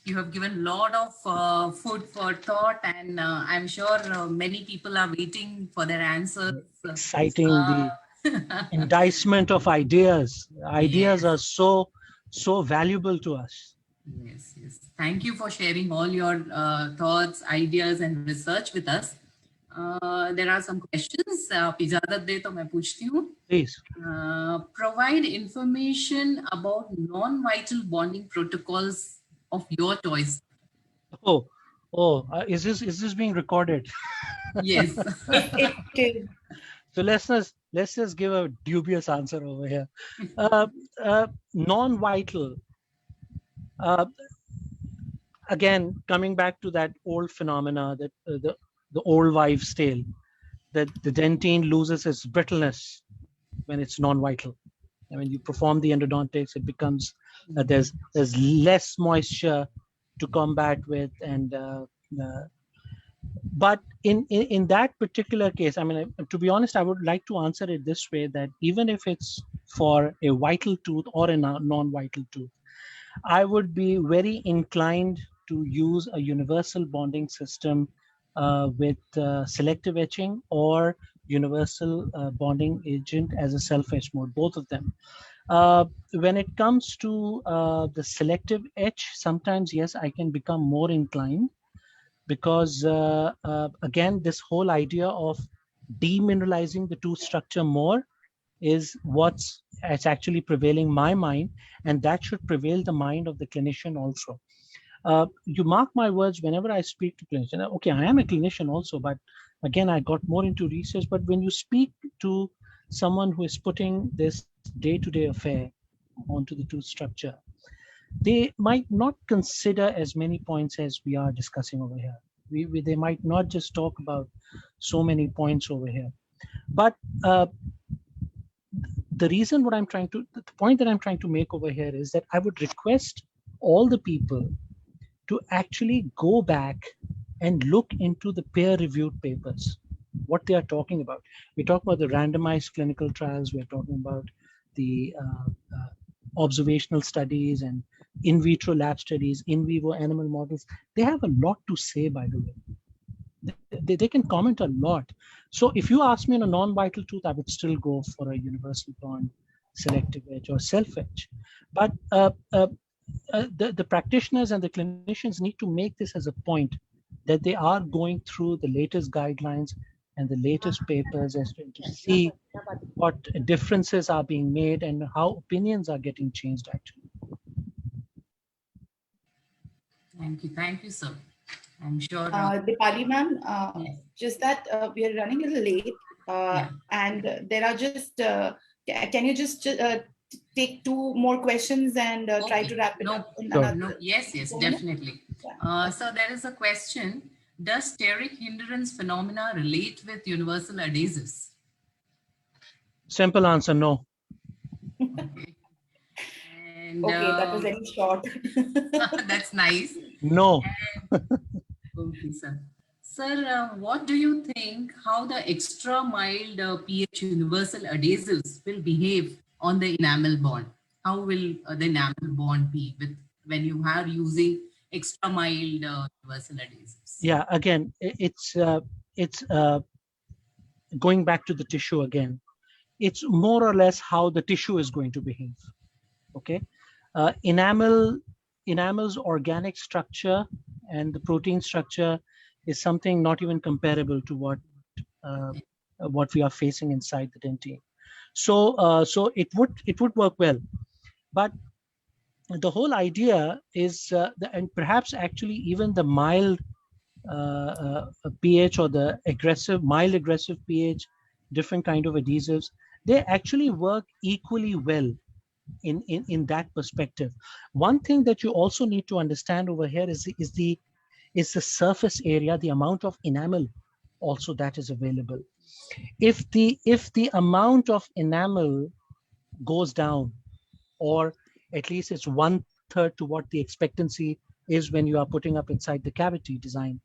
you have given a lot of food for thought, and I'm sure many people are waiting for their answers. Exciting, the indictment of ideas. Ideas are so valuable to us. Yes, yes. Thank you for sharing all your thoughts, ideas, and research with us. There are some questions. इजाजत दे तो मैं पूछती हूँ. Please. Provide information about non-vital bonding protocols of your choice. Is this being recorded? Yes. So let's just give a dubious answer over here. Non-vital. Again, coming back to that old phenomena, that the old wives' tale, that the dentine loses its brittleness when it's non-vital. And when you perform the endodontics, it becomes there's less moisture to combat with, and but in that particular case, I mean, to be honest, I would like to answer it this way: that even if it's for a vital tooth or a non-vital tooth, I would be very inclined to use a universal bonding system with selective etching or universal bonding agent as a self-etch mode, both of them. When it comes to the selective etch, sometimes, yes, I can become more inclined, because again, this whole idea of demineralizing the tooth structure more is what's actually prevailing my mind, and that should prevail the mind of the clinician also. You mark my words, whenever I speak to clinicians, okay, I am a clinician also, but again, I got more into research. But when you speak to someone who is putting this day-to-day affair onto the tooth structure, they might not consider as many points as we are discussing over here. They might not just talk about so many points over here. But the point that I'm trying to make over here is that I would request all the people to actually go back and look into the peer-reviewed papers, what they are talking about. We talk about the randomized clinical trials, we're talking about the observational studies and in vitro lab studies, in vivo animal models. They have a lot to say, by the way. They can comment a lot. So if you ask me on a non-vital tooth, I would still go for a universal bond, selective edge, or self-edge. But the practitioners and the clinicians need to make this as a point that they are going through the latest guidelines and the latest papers as to see what differences are being made and how opinions are getting changed actually. Thank you, sir. I'm sure. Dipali ma'am, just that we are running a little late, and there are just. Can you just take two more questions and try to wrap it up? Yes, definitely. So there is a question: does steric hindrance phenomena relate with universal adhesives? Simple answer: no. Okay. And, that was very short. That's nice. No. Okay, sir. Sir, what do you think how the extra mild pH universal adhesives will behave on the enamel bond? How will the enamel bond be when you are using extra mild universal adhesives? Yeah, again, it's going back to the tissue again. It's more or less how the tissue is going to behave. Okay, enamel's organic structure and the protein structure is something not even comparable to what we are facing inside the dentine. So it would work well, but the whole idea is, and perhaps actually even the mild pH or the mild aggressive pH, different kind of adhesives, they actually work equally well in that perspective. One thing that you also need to understand over here is the surface area, the amount of enamel also that is available. If the amount of enamel goes down, or at least it's 1/3 to what the expectancy is when you are putting up inside the cavity design.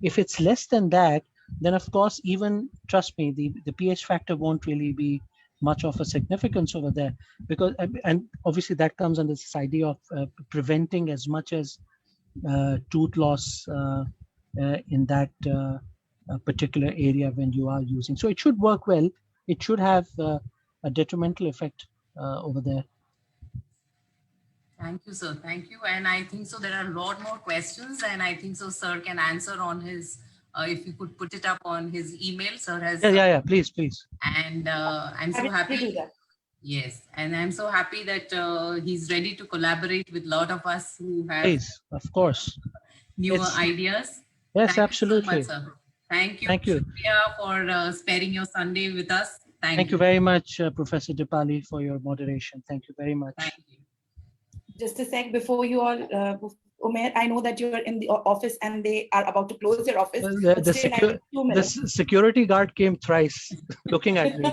If it's less than that, then of course, even, trust me, the pH factor won't really be much of a significance over there, because, and obviously that comes under this idea of preventing as much as tooth loss in that particular area when you are using. So it should work well. It should have a detrimental effect over there. Thank you, sir. Thank you. And I think so there are a lot more questions, and I think so sir can answer on his, if you could put it up on his email, sir has. Yeah, please. And I'm so happy. To do that. Yes, and I'm so happy that he's ready to collaborate with a lot of us who have. Please, of course. Newer ideas. Yes, absolutely. You so much, sir. Thank you. Thank you. Shukriya for sparing your Sunday with us. Thank you very much, Professor Dipali, for your moderation. Thank you very much. Thank you. Just a sec before you all, Umair, I know that you're in the office and they are about to close their office. The security guard came thrice looking at me.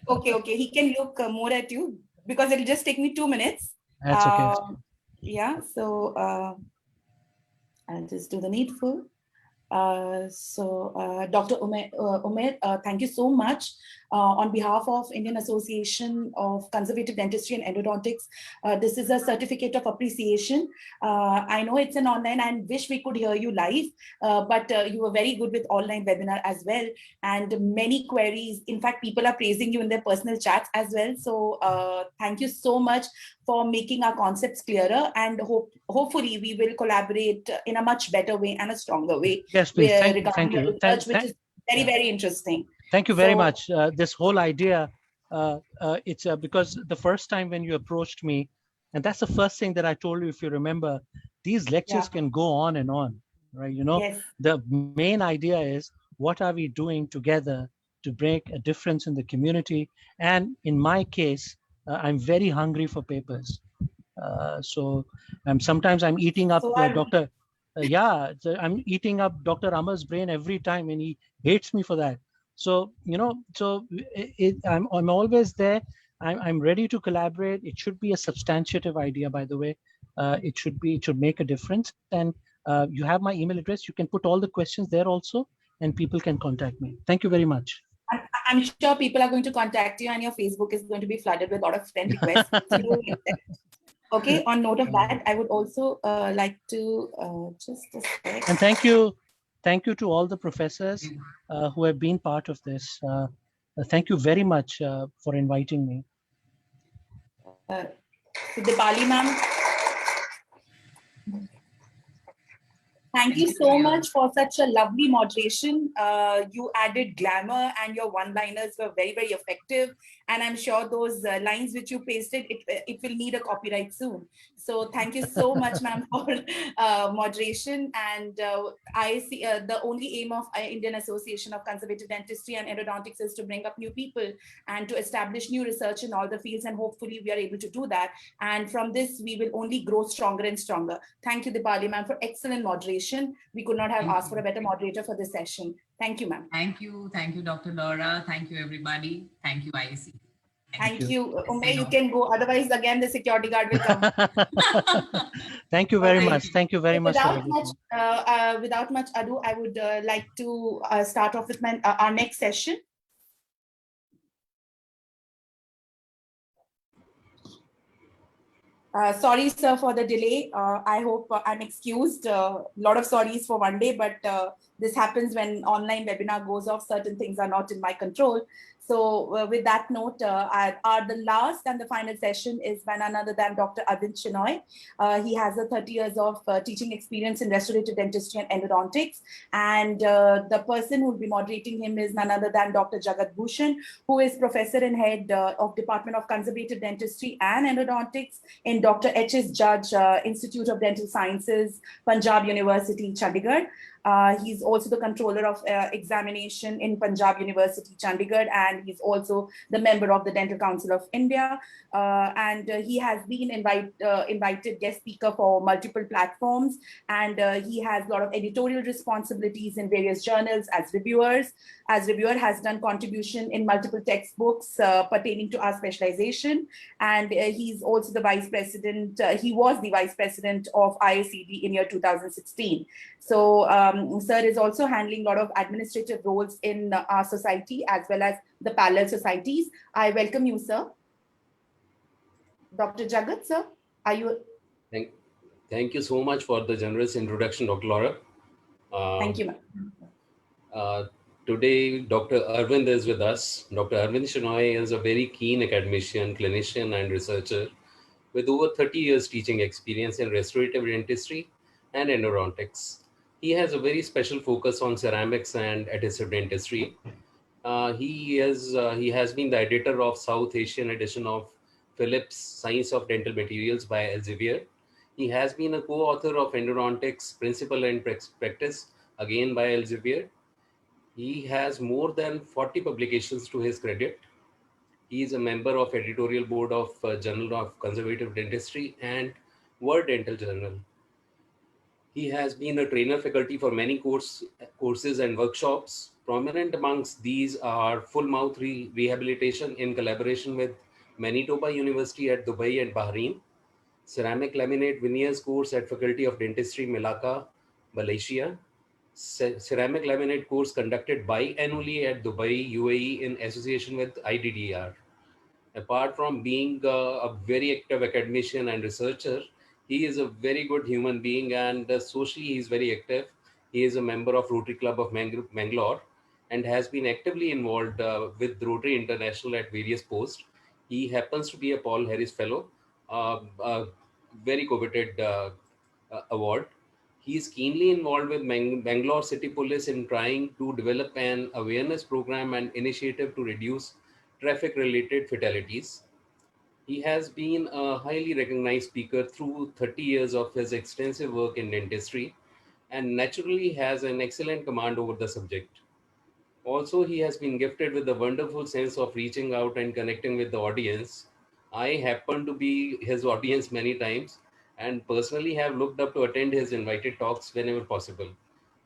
Okay. He can look more at you because it'll just take me 2 minutes. That's okay. Yeah, so I'll just do the needful. Dr. Umair, thank you so much. On behalf of Indian Association of Conservative Dentistry and Endodontics, this is a certificate of appreciation. I know it's an online and wish we could hear you live, but you were very good with online webinar as well, and many queries. In fact, people are praising you in their personal chats as well. So thank you so much for making our concepts clearer, and hopefully we will collaborate in a much better way and a stronger way. Yes, please. Thank you. Which is very, very interesting. Thank you very much. This whole idea, it's because the first time when you approached me, and that's the first thing that I told you, if you remember, these lectures can go on and on, right? You know, the main idea is what are we doing together to make a difference in the community? And in my case, I'm very hungry for papers. So sometimes I'm eating up So Dr. I'm eating up Dr. Amar's brain every time, and he hates me for that. So I'm always there. I'm ready to collaborate. It should be a substantive idea, by the way. It should make a difference. And you have my email address. You can put all the questions there also, and people can contact me. Thank you very much. I'm sure people are going to contact you, and your Facebook is going to be flooded with a lot of friend requests. Okay, on note of that, I would also like to just a sec. And thank you to all the professors who have been part of this. Thank you very much for inviting me. To Dipali ma'am, thank you so much for such a lovely moderation. You added glamour, and your one-liners were very, very effective. And I'm sure those lines which you pasted, it will need a copyright soon. So thank you so much, ma'am, for moderation. And I see the only aim of Indian Association of Conservative Dentistry and Endodontics is to bring up new people and to establish new research in all the fields. And hopefully we are able to do that. And from this, we will only grow stronger and stronger. Thank you, Dipali ma'am, for excellent moderation. We could not have asked for a better moderator for this session. Thank you, ma'am. Thank you, Dr. Laura. Thank you, everybody. Thank you, IACDE. Thank you. Ume, you can go. Otherwise, again, the security guard will come. Thank you very much. Thank you very much. Without much ado, I would like to start off with our next session. Sorry, sir, for the delay. I hope I'm excused. A lot of sorries for one day, but this happens when online webinar goes off. Certain things are not in my control. So with that note, the last and the final session is by none other than Dr. Arvind Shenoy. He has 30 years of teaching experience in restorative dentistry and endodontics. And the person who will be moderating him is none other than Dr. Jagat Bhushan, who is professor and head of Department of Conservative Dentistry and Endodontics in Dr. H.S. Judge Institute of Dental Sciences, Punjab University, Chandigarh. He's also the controller of examination in Punjab University, Chandigarh, and he's also the member of the Dental Council of India. And he has been invited guest speaker for multiple platforms, and he has a lot of editorial responsibilities in various journals as reviewers. As reviewer, has done contribution in multiple textbooks pertaining to our specialization, and he's also the vice president. He was the vice president of IACDE in year 2016. So sir is also handling a lot of administrative roles in our society as well as the parallel societies. I welcome you, sir. Dr. Jagat, sir, are you? Thank you so much for the generous introduction, Dr. Laura. Thank you, ma'am. Today, Dr. Arvind is with us. Dr. Arvind Shenoy is a very keen academician, clinician, and researcher with over 30 years teaching experience in restorative dentistry and endodontics. He has a very special focus on ceramics and adhesive dentistry. He has been the editor of South Asian edition of Phillips' Science of Dental Materials by Elsevier. He has been a co-author of Endodontics Principle and Practice, again by Elsevier. He has more than 40 publications to his credit. He is a member of editorial board of Journal of Conservative Dentistry and World Dental Journal. He has been a trainer faculty for many courses and workshops. Prominent amongst these are full mouth rehabilitation in collaboration with Manitoba University at Dubai and Bahrain, ceramic laminate veneers course at Faculty of Dentistry, Malacca, Malaysia, ceramic laminate course conducted biannually at Dubai, UAE in association with IDDR. Apart from being a very active academician and researcher, he is a very good human being, and socially he is very active. He is a member of Rotary Club of Mangalore and has been actively involved with Rotary International at various posts. He happens to be a Paul Harris Fellow, a very coveted award. He is keenly involved with Bangalore City Police in trying to develop an awareness program and initiative to reduce traffic-related fatalities. He has been a highly recognized speaker through 30 years of his extensive work in dentistry and naturally has an excellent command over the subject. Also, he has been gifted with a wonderful sense of reaching out and connecting with the audience. I happen to be his audience many times and personally have looked up to attend his invited talks whenever possible.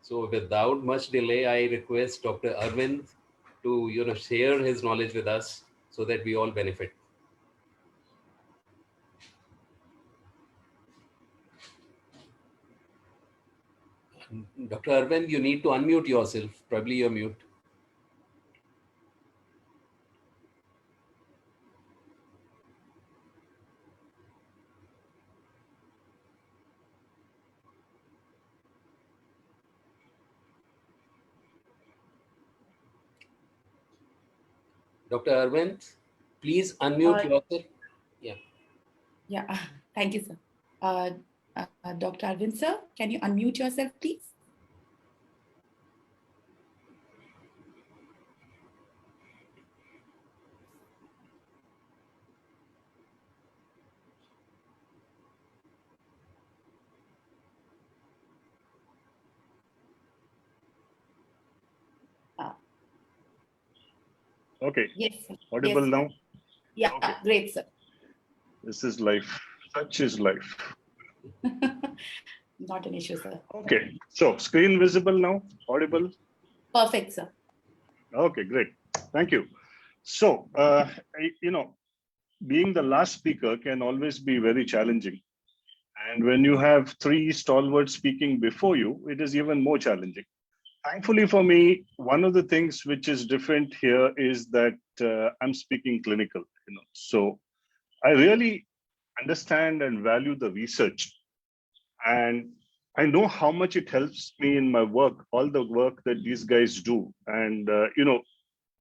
So without much delay, I request Dr. Arvind to share his knowledge with us so that we all benefit. Dr. Arvind, you need to unmute yourself. Probably you're mute. Dr. Arvind, please unmute yourself. Yeah. Yeah, thank you, sir. Dr. Arvind, sir, can you unmute yourself, please? Okay. Yes, sir. Audible Yes, now? Yeah, Okay. great, sir. This is life. Such is life. Not an issue, sir. Okay. So screen visible now? Audible? Perfect, sir. Okay, great. Thank you. So, being the last speaker can always be very challenging. And when you have three stalwarts speaking before you, it is even more challenging. Thankfully for me, one of the things which is different here is that I'm speaking clinical. So I really understand and value the research, and I know how much it helps me in my work, all the work that these guys do, and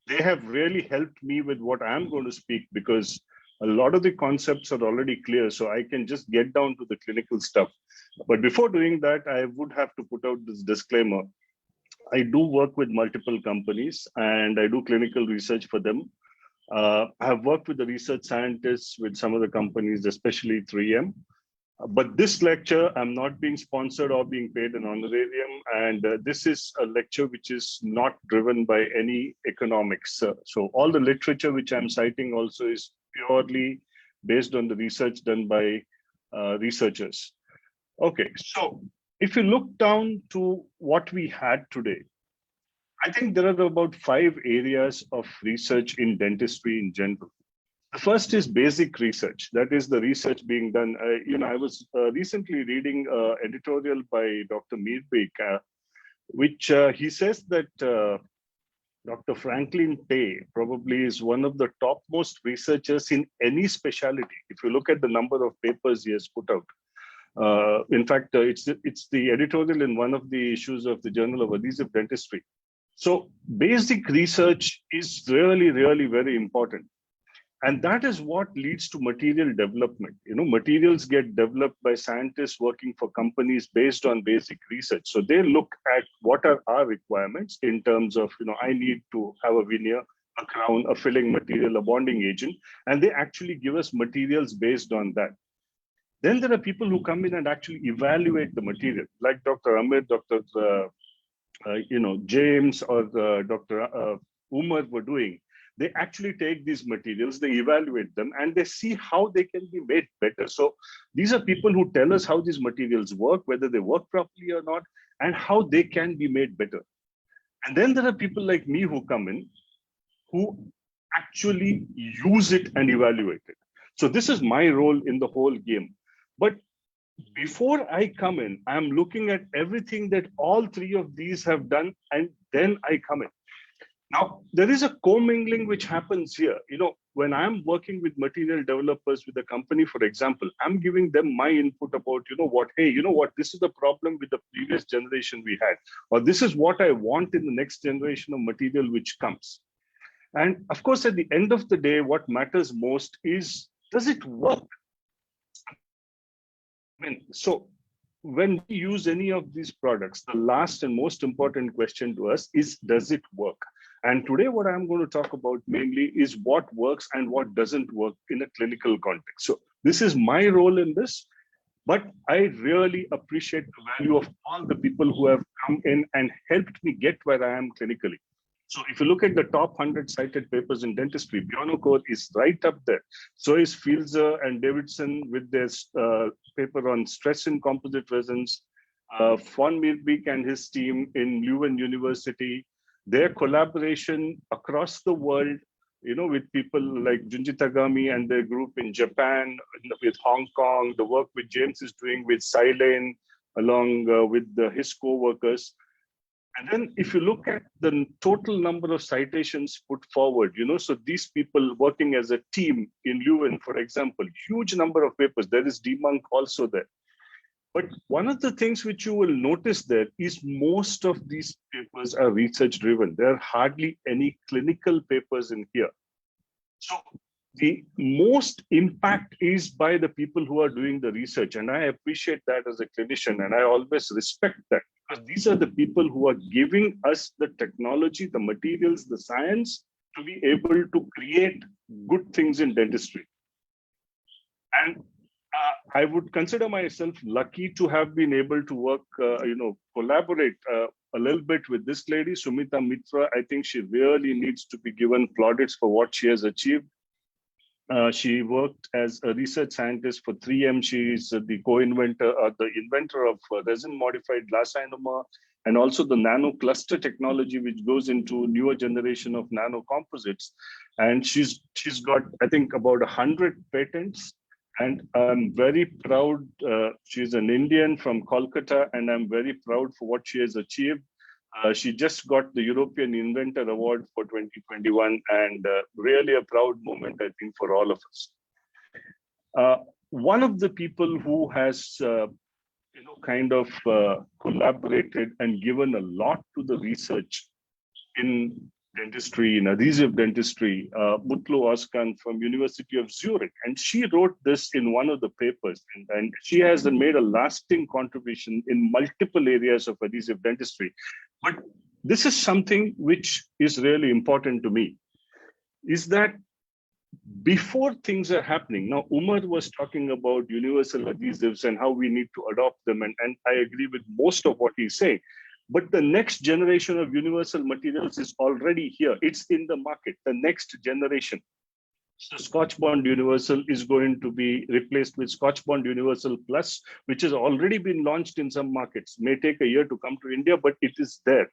they have really helped me with what I'm going to speak, because a lot of the concepts are already clear, so I can just get down to the clinical stuff. But before doing that, I would have to put out this disclaimer. I do work with multiple companies and I do clinical research for them. I have worked with the research scientists with some of the companies, especially 3M. But this lecture, I'm not being sponsored or being paid an honorarium. And this is a lecture which is not driven by any economics. So all the literature which I'm citing also is purely based on the research done by researchers. Okay, so if you look down to what we had today, I think there are about 5 areas of research in dentistry in general. The first is basic research. That is the research being done. I was recently reading an editorial by Dr. Meerbek, which he says that Dr. Franklin Tay probably is one of the topmost researchers in any specialty. If you look at the number of papers he has put out. In fact, it's the editorial in one of the issues of the Journal of Adhesive Dentistry. So basic research is really, really very important. And that is what leads to material development. Materials get developed by scientists working for companies based on basic research. So they look at what are our requirements in terms of, I need to have a veneer, a crown, a filling material, a bonding agent, and they actually give us materials based on that. Then there are people who come in and actually evaluate the material, like Dr. Amit, Dr. James, or Dr. Umar were doing. They actually take these materials, they evaluate them, and they see how they can be made better. So these are people who tell us how these materials work, whether they work properly or not, and how they can be made better. And then there are people like me who come in, who actually use it and evaluate it. So this is my role in the whole game. But before I come in, I'm looking at everything that all three of these have done, and then I come in. Now, there is a commingling which happens here. When I'm working with material developers with a company, for example, I'm giving them my input about, this is the problem with the previous generation we had, or this is what I want in the next generation of material which comes. And of course, at the end of the day, what matters most is, does it work? So when we use any of these products, the last and most important question to us is, does it work? And today, what I'm going to talk about mainly is what works and what doesn't work in a clinical context. So this is my role in this, but I really appreciate the value of all the people who have come in and helped me get where I am clinically. So if you look at the top 100 cited papers in dentistry, Bjornokor is right up there. So is Fielder and Davidson with their paper on stress in composite resins. Von Meerbeek and his team in Leuven University, their collaboration across the world, with people like Junji Tagami and their group in Japan, with Hong Kong, the work which James is doing with Silane, along with his co-workers. And then if you look at the total number of citations put forward, so these people working as a team in Leuven, for example, huge number of papers. There is DMUNC also there. But one of the things which you will notice there is most of these papers are research driven. There are hardly any clinical papers in here. So the most impact is by the people who are doing the research. And I appreciate that as a clinician, and I always respect that, because these are the people who are giving us the technology, the materials, the science to be able to create good things in dentistry. And I would consider myself lucky to have been able to work, collaborate a little bit with this lady, Sumita Mitra. I think she really needs to be given plaudits for what she has achieved. She worked as a research scientist for 3M. She is the co-inventor, the inventor of resin-modified glass ionomer, and also the nano cluster technology, which goes into newer generation of nano composites. And she's got, I think, about 100 patents. And I'm very proud. She's an Indian from Kolkata, and I'm very proud for what she has achieved. She just got the European Inventor Award for 2021, and really a proud moment, I think, for all of us. One of the people who has, collaborated and given a lot to the research in dentistry, in adhesive dentistry, Mutlu Özkan from University of Zurich. And she wrote this in one of the papers, and she has made a lasting contribution in multiple areas of adhesive dentistry. But this is something which is really important to me, is that before things are happening, now Umar was talking about universal adhesives and how we need to adopt them, and I agree with most of what he's saying. But the next generation of universal materials is already here. It's in the market, the next generation. So Scotch Bond Universal is going to be replaced with Scotch Bond Universal Plus, which has already been launched in some markets. May take a year to come to India, but it is there.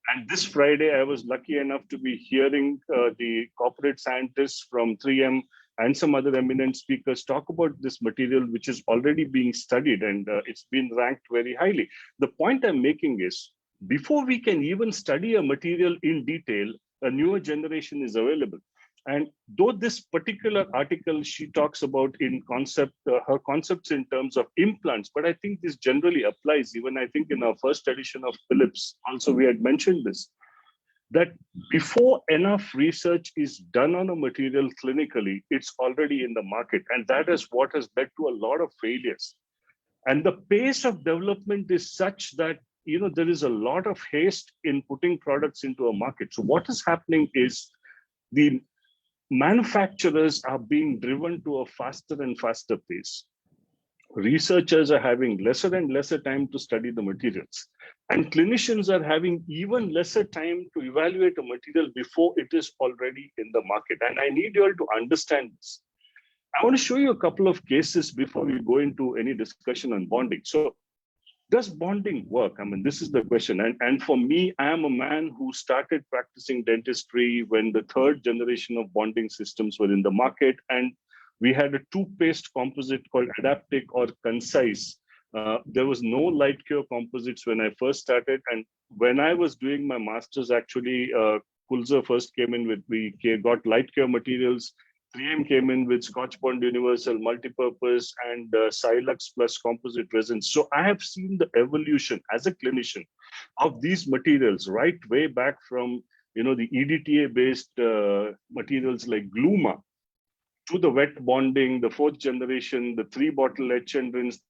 And this Friday, I was lucky enough to be hearing the corporate scientists from 3M and some other eminent speakers talk about this material, which is already being studied, and it's been ranked very highly. The point I'm making is, before we can even study a material in detail, a newer generation is available. And though this particular article, she talks about in concept, her concepts in terms of implants, but I think this generally applies. Even I think in our first edition of Philips, also we had mentioned this, that before enough research is done on a material clinically, it's already in the market. And that is what has led to a lot of failures. And the pace of development is such that there is a lot of haste in putting products into a market. So what is happening is the manufacturers are being driven to a faster and faster pace. Researchers are having lesser and lesser time to study the materials. And clinicians are having even lesser time to evaluate a material before it is already in the market. And I need you all to understand this. I want to show you a couple of cases before we go into any discussion on bonding. So, does bonding work? I mean, this is the question. And for me, I am a man who started practicing dentistry when the third generation of bonding systems were in the market. And we had a toothpaste composite called Adaptic or Concise. There was no light cure composites when I first started. And when I was doing my master's, actually, Kulzer first came in with, we got light cure materials. 3M came in with Scotch Bond Universal, multipurpose, and Silux plus composite resins. So I have seen the evolution as a clinician of these materials right way back from, the EDTA-based materials like Gluma to the wet bonding, the fourth generation, the 3-bottle etch and rinse,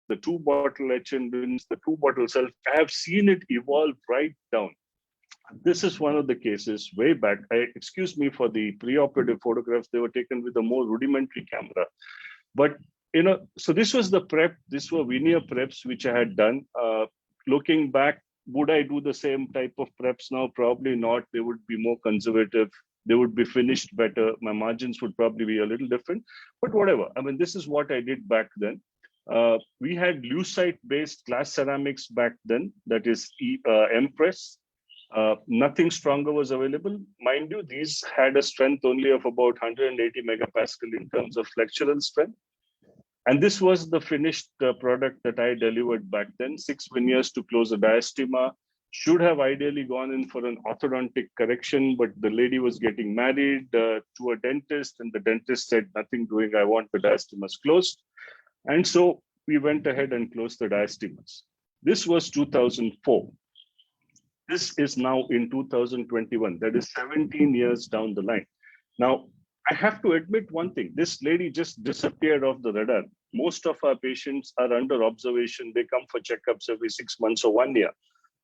the 2-bottle etch and rinse, the 2-bottle self. I have seen it evolve right down. This is one of the cases way back. Excuse me for the preoperative photographs. They were taken with a more rudimentary camera. But, so this was the prep. These were veneer preps, which I had done. Looking back, would I do the same type of preps now? Probably not. They would be more conservative. They would be finished better. My margins would probably be a little different, but whatever. I mean, this is what I did back then. We had lucite-based glass ceramics back then, that is Empress. Nothing stronger was available. Mind you, these had a strength only of about 180 megapascal in terms of flexural strength. And this was the finished product that I delivered back then. 6 veneers to close a diastema. Should have ideally gone in for an orthodontic correction, but the lady was getting married to a dentist, and the dentist said, nothing doing, I want the diastemas closed. And so we went ahead and closed the diastemas. This was 2004. This is now in 2021. That is 17 years down the line. Now, I have to admit one thing. This lady just disappeared off the radar. Most of our patients are under observation. They come for checkups every 6 months or 1 year,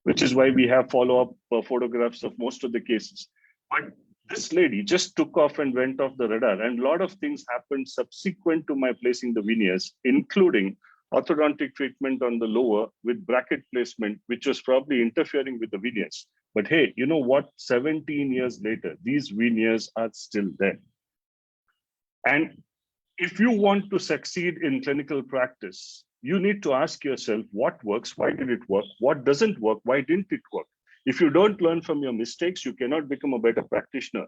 which is why we have follow-up photographs of most of the cases. But this lady just took off and went off the radar. And a lot of things happened subsequent to my placing the veneers, including orthodontic treatment on the lower with bracket placement, which was probably interfering with the veneers. But hey, you know what? 17 years later, these veneers are still there. And if you want to succeed in clinical practice, you need to ask yourself what works, why did it work, what doesn't work, why didn't it work? If you don't learn from your mistakes, you cannot become a better practitioner.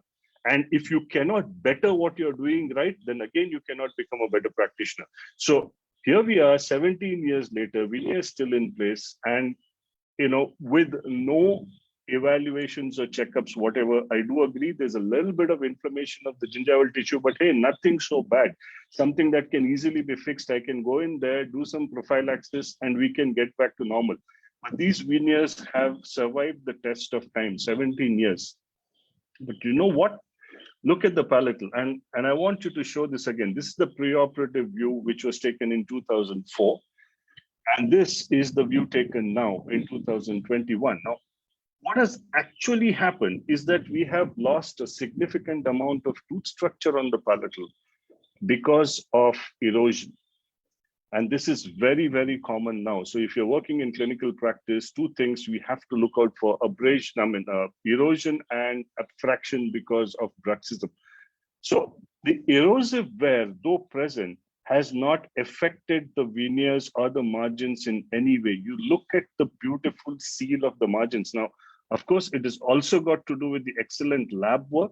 And if you cannot better what you're doing right, then again, you cannot become a better practitioner. So here we are 17 years later, veneer is still in place, and with no evaluations or checkups, whatever. I do agree there's a little bit of inflammation of the gingival tissue, but hey, nothing so bad. Something that can easily be fixed. I can go in there, do some prophylaxis, and we can get back to normal. But these veneers have survived the test of time, 17 years. But you know what? Look at the palatal, and I want you to show this again. This is the preoperative view, which was taken in 2004. And this is the view taken now in 2021. Now, what has actually happened is that we have lost a significant amount of tooth structure on the palatal because of erosion. And this is very, very common now. So if you're working in clinical practice, two things we have to look out for: erosion and abfraction because of bruxism. So the erosive wear, though present, has not affected the veneers or the margins in any way. You look at the beautiful seal of the margins. Now, of course, it has also got to do with the excellent lab work,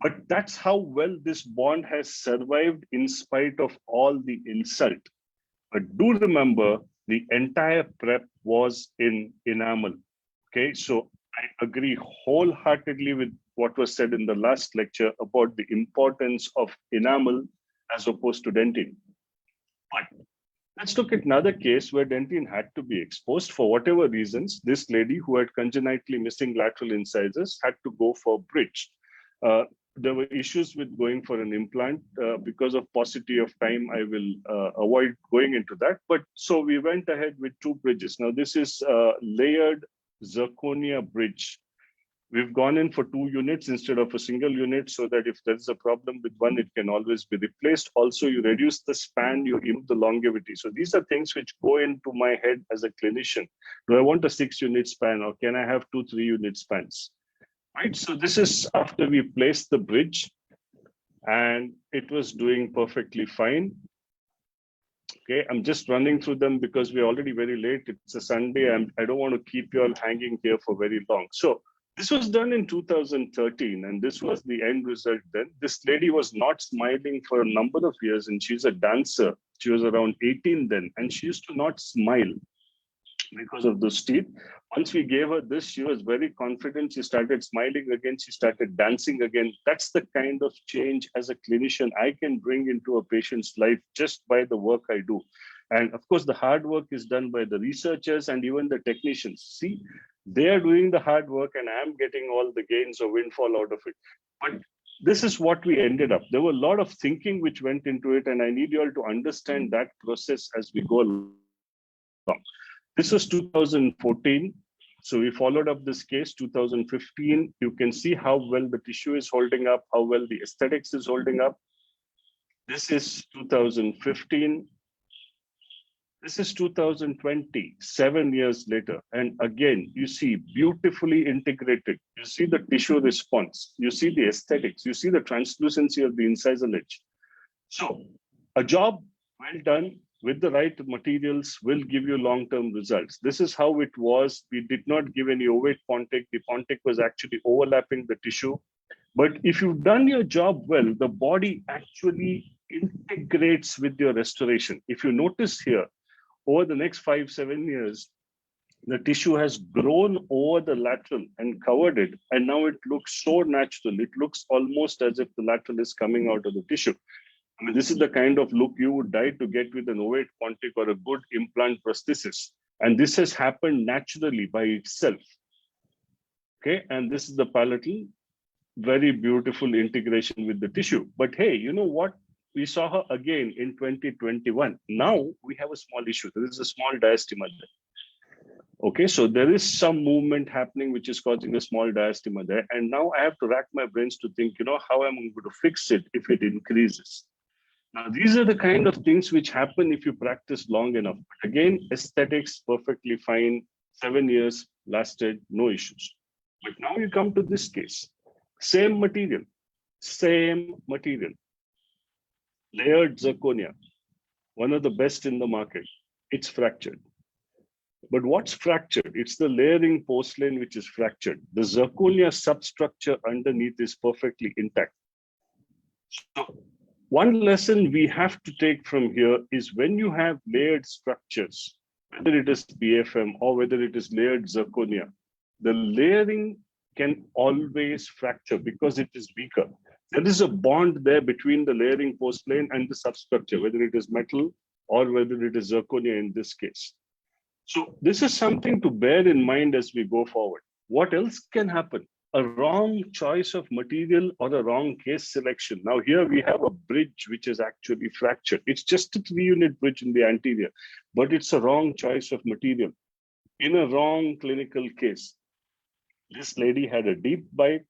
but that's how well this bond has survived in spite of all the insult. But do remember, the entire prep was in enamel. Okay, so I agree wholeheartedly with what was said in the last lecture about the importance of enamel as opposed to dentine. But let's look at another case where dentine had to be exposed for whatever reasons. This lady who had congenitally missing lateral incisors had to go for bridge. There were issues with going for an implant. Because of paucity of time, I will avoid going into that. But so we went ahead with 2 bridges. Now this is a layered zirconia bridge. We've gone in for 2 units instead of a single unit, so that if there's a problem with one, it can always be replaced. Also, you reduce the span, you improve the longevity. So these are things which go into my head as a clinician. Do I want a 6-unit span, or can I have 2 3-unit spans? Right. So this is after we placed the bridge, and it was doing perfectly fine. Okay, I'm just running through them because we're already very late. It's a Sunday, and I don't want to keep you all hanging here for very long. So this was done in 2013, and this was the end result then. This lady was not smiling for a number of years, and she's a dancer. She was around 18 then, and she used to not smile because of those teeth. Once we gave her this, she was very confident. She started smiling again. She started dancing again. That's the kind of change as a clinician I can bring into a patient's life just by the work I do. And of course, the hard work is done by the researchers and even the technicians. See, they are doing the hard work, and I'm getting all the gains or windfall out of it. But this is what we ended up. There were a lot of thinking which went into it, and I need you all to understand that process as we go along. This was 2014. So we followed up this case, 2015. You can see how well the tissue is holding up, how well the aesthetics is holding up. This is 2015. This is 2020, 7 years later. And again, you see beautifully integrated. You see the tissue response. You see the aesthetics. You see the translucency of the incisal edge. So a job well done with the right materials will give you long-term results. This is how it was. We did not give any ovate pontic. The pontic was actually overlapping the tissue. But if you've done your job well, the body actually integrates with your restoration. If you notice here, over the next 5-7 years, the tissue has grown over the lateral and covered it. And now it looks so natural. It looks almost as if the lateral is coming out of the tissue. I mean, this is the kind of look you would die to get with an ovate pontic or a good implant prosthesis. And this has happened naturally by itself. Okay, and this is the palatal, very beautiful integration with the tissue. But hey, you know what? We saw her again in 2021. Now we have a small issue. There is a small diastema there. Okay, so there is some movement happening which is causing a small diastema there. And now I have to rack my brains to think, you know, how am I going to fix it if it increases? Now, these are the kind of things which happen if you practice long enough. But again, aesthetics, perfectly fine. 7 years lasted, no issues. But now you come to this case. Same material. Layered zirconia, one of the best in the market. It's fractured. But what's fractured? It's the layering porcelain which is fractured. The zirconia substructure underneath is perfectly intact. So one lesson we have to take from here is when you have layered structures, whether it is BFM or whether it is layered zirconia, the layering can always fracture because it is weaker. There is a bond there between the layering porcelain and the substructure, whether it is metal or whether it is zirconia in this case. So this is something to bear in mind as we go forward. What else can happen? A wrong choice of material or a wrong case selection. Now here we have a bridge which is actually fractured. It's just a 3-unit bridge in the anterior, but it's a wrong choice of material in a wrong clinical case. This lady had a deep bite,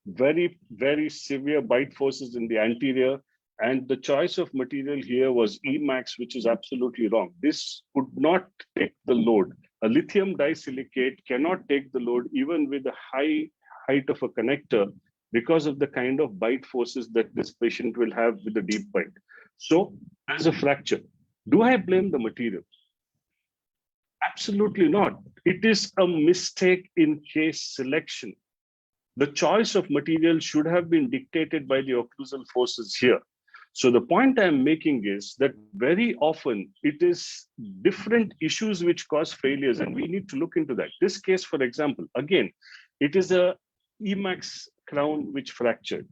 very, very severe bite forces in the anterior, and the choice of material here was Emax, which is absolutely wrong. This could not take the load. A lithium disilicate cannot take the load even with a high height of a connector because of the kind of bite forces that this patient will have with a deep bite. So there's a fracture. Do I blame the material? Absolutely not. It is a mistake in case selection. The choice of material should have been dictated by the occlusal forces here. So the point I'm making is that very often it is different issues which cause failures, and we need to look into that. This case, for example, again, it is a Emax crown which fractured.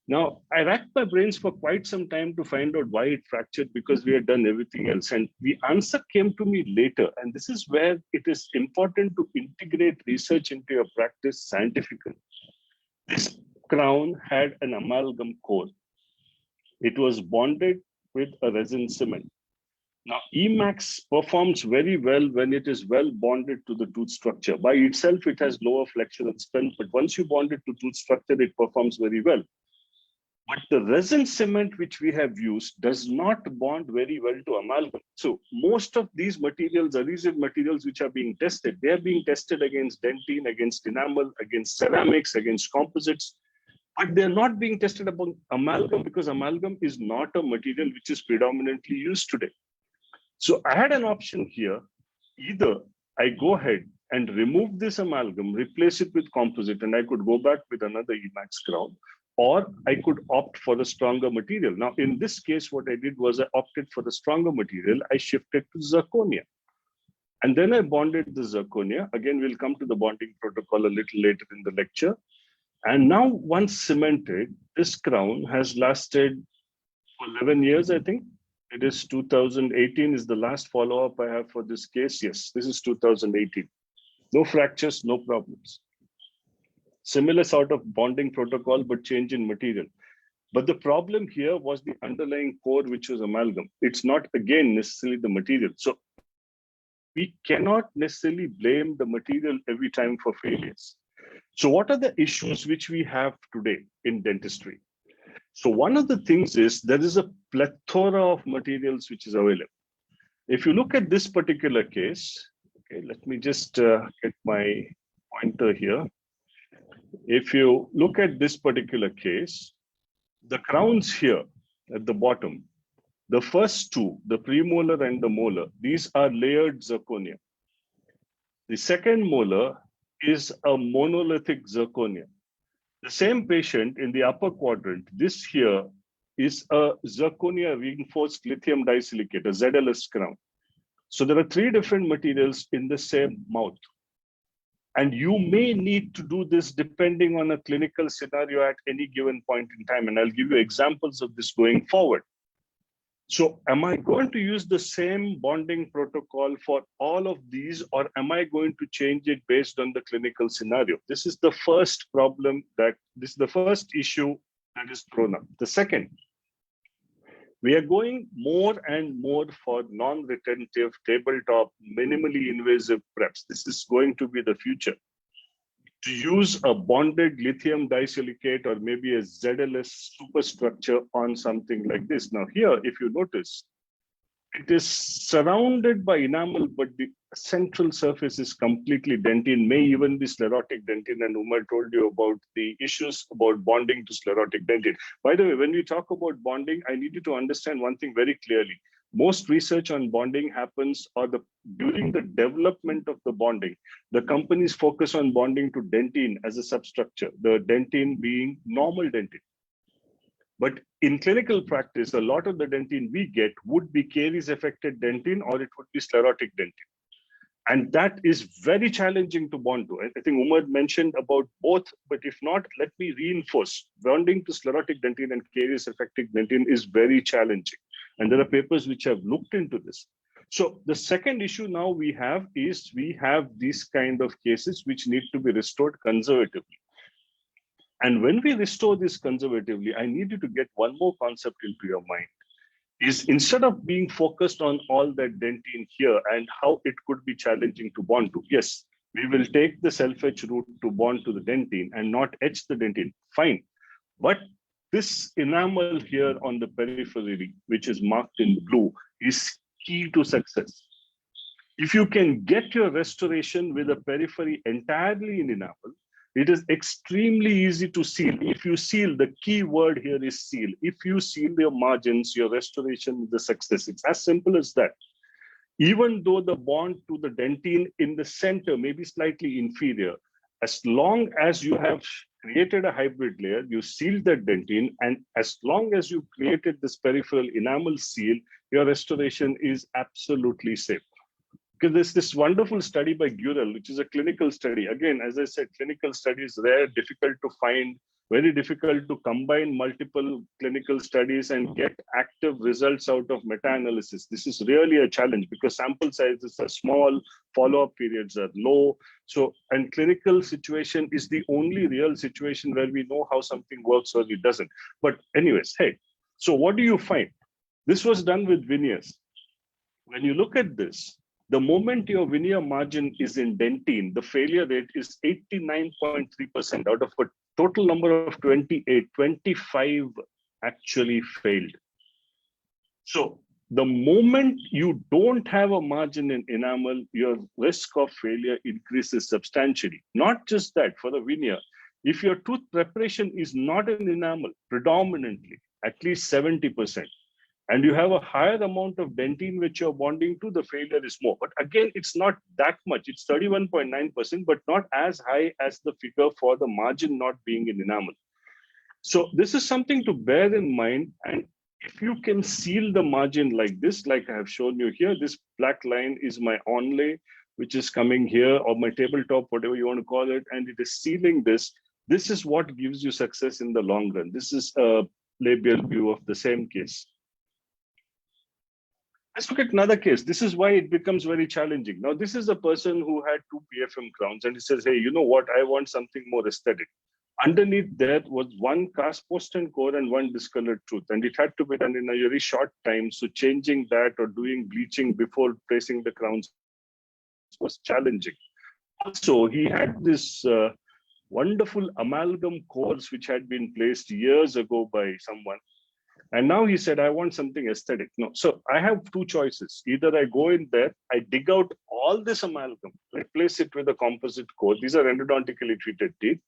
Now, I racked my brains for quite some time to find out why it fractured because we had done everything else. And the answer came to me later. And this is where it is important to integrate research into your practice scientifically. This crown had an amalgam core. It was bonded with a resin cement. Now, Emax performs very well when it is well bonded to the tooth structure. By itself, it has lower flexural strength, but once you bond it to tooth structure, it performs very well. But the resin cement which we have used does not bond very well to amalgam. So most of these materials, adhesive materials which are being tested, they are being tested against dentine, against enamel, against ceramics, against composites. But they're not being tested upon amalgam because amalgam is not a material which is predominantly used today. So I had an option here. Either I go ahead and remove this amalgam, replace it with composite, and I could go back with another Emax crown, or I could opt for the stronger material. Now, in this case, what I did was I opted for the stronger material. I shifted to zirconia. And then I bonded the zirconia. Again, we'll come to the bonding protocol a little later in the lecture. And now, once cemented, this crown has lasted for 11 years, I think. It is 2018 is the last follow-up I have for this case. Yes, this is 2018. No fractures, no problems. Similar sort of bonding protocol, but change in material. But the problem here was the underlying core, which was amalgam. It's not, again, necessarily the material. So we cannot necessarily blame the material every time for failures. So what are the issues which we have today in dentistry? So one of the things is there is a plethora of materials which is available. If you look at this particular case, okay, let me just get my pointer here. If you look at this particular case, the crowns here at the bottom, the first two, the premolar and the molar, these are layered zirconia. The second molar is a monolithic zirconia. The same patient in the upper quadrant, this here is a zirconia reinforced lithium disilicate, a ZLS crown. So there are three different materials in the same mouth. And you may need to do this depending on a clinical scenario at any given point in time. And I'll give you examples of this going forward. So am I going to use the same bonding protocol for all of these, or am I going to change it based on the clinical scenario? This is the first problem this is the first issue that is thrown up. The second, we are going more and more for non-retentive, tabletop, minimally invasive preps. This is going to be the future. To use a bonded lithium disilicate or maybe a ZLS superstructure on something like this. Now here, if you notice, it is surrounded by enamel, but the central surface is completely dentine, may even be sclerotic dentine. And Umar told you about the issues about bonding to sclerotic dentine. By the way, when we talk about bonding, I need you to understand one thing very clearly. Most research on bonding happens during the development of the bonding. The companies focus on bonding to dentine as a substructure, the dentine being normal dentine. But in clinical practice, a lot of the dentine we get would be caries affected dentine, or it would be sclerotic dentine. And that is very challenging to bond to. I think Umar mentioned about both, but if not, let me reinforce. Bonding to sclerotic dentine and caries affected dentine is very challenging. And there are papers which have looked into this. So the second issue now we have is we have these kind of cases which need to be restored conservatively. And when we restore this conservatively, I need you to get one more concept into your mind. Is instead of being focused on all that dentine here and how it could be challenging to bond to, yes, we will take the self-etch route to bond to the dentine and not etch the dentine, fine. But this enamel here on the periphery, which is marked in blue, is key to success. If you can get your restoration with a periphery entirely in enamel, it is extremely easy to seal. If you seal, the key word here is seal. If you seal your margins, your restoration is a success. It's as simple as that. Even though the bond to the dentine in the center may be slightly inferior, as long as you have created a hybrid layer, you sealed that dentine, and as long as you created this peripheral enamel seal, your restoration is absolutely safe. Because there's this wonderful study by Gurel, which is a clinical study. Again, as I said, clinical studies rare, difficult to find, very difficult to combine multiple clinical studies and get active results out of meta-analysis. This is really a challenge because sample sizes are small, follow-up periods are low. So, and clinical situation is the only real situation where we know how something works or it doesn't. But anyways, hey, so what do you find? This was done with veneers. When you look at this, the moment your veneer margin is in dentine, the failure rate is 89.3%. Out of a total number of 28, 25 actually failed. So the moment you don't have a margin in enamel, your risk of failure increases substantially. Not just that, for the veneer, if your tooth preparation is not in enamel, predominantly, at least 70%, and you have a higher amount of dentine which you're bonding to, the failure is more. But again, it's not that much. It's 31.9%, but not as high as the figure for the margin not being in enamel. So this is something to bear in mind. And if you can seal the margin like this, like I have shown you here, this black line is my onlay, which is coming here, or my tabletop, whatever you want to call it, and it is sealing this. This is what gives you success in the long run. This is a labial view of the same case. Let's look at another case. This is why it becomes very challenging. Now, this is a person who had 2 PFM crowns, and he says, hey, you know what? I want something more aesthetic. Underneath there was one cast post and core and one discolored tooth, and it had to be done in a very short time. So changing that or doing bleaching before placing the crowns was challenging. Also, he had this wonderful amalgam cores which had been placed years ago by someone. And now he said, I want something aesthetic. No, so I have two choices. Either I go in there, I dig out all this amalgam, replace it with a composite core. These are endodontically treated teeth.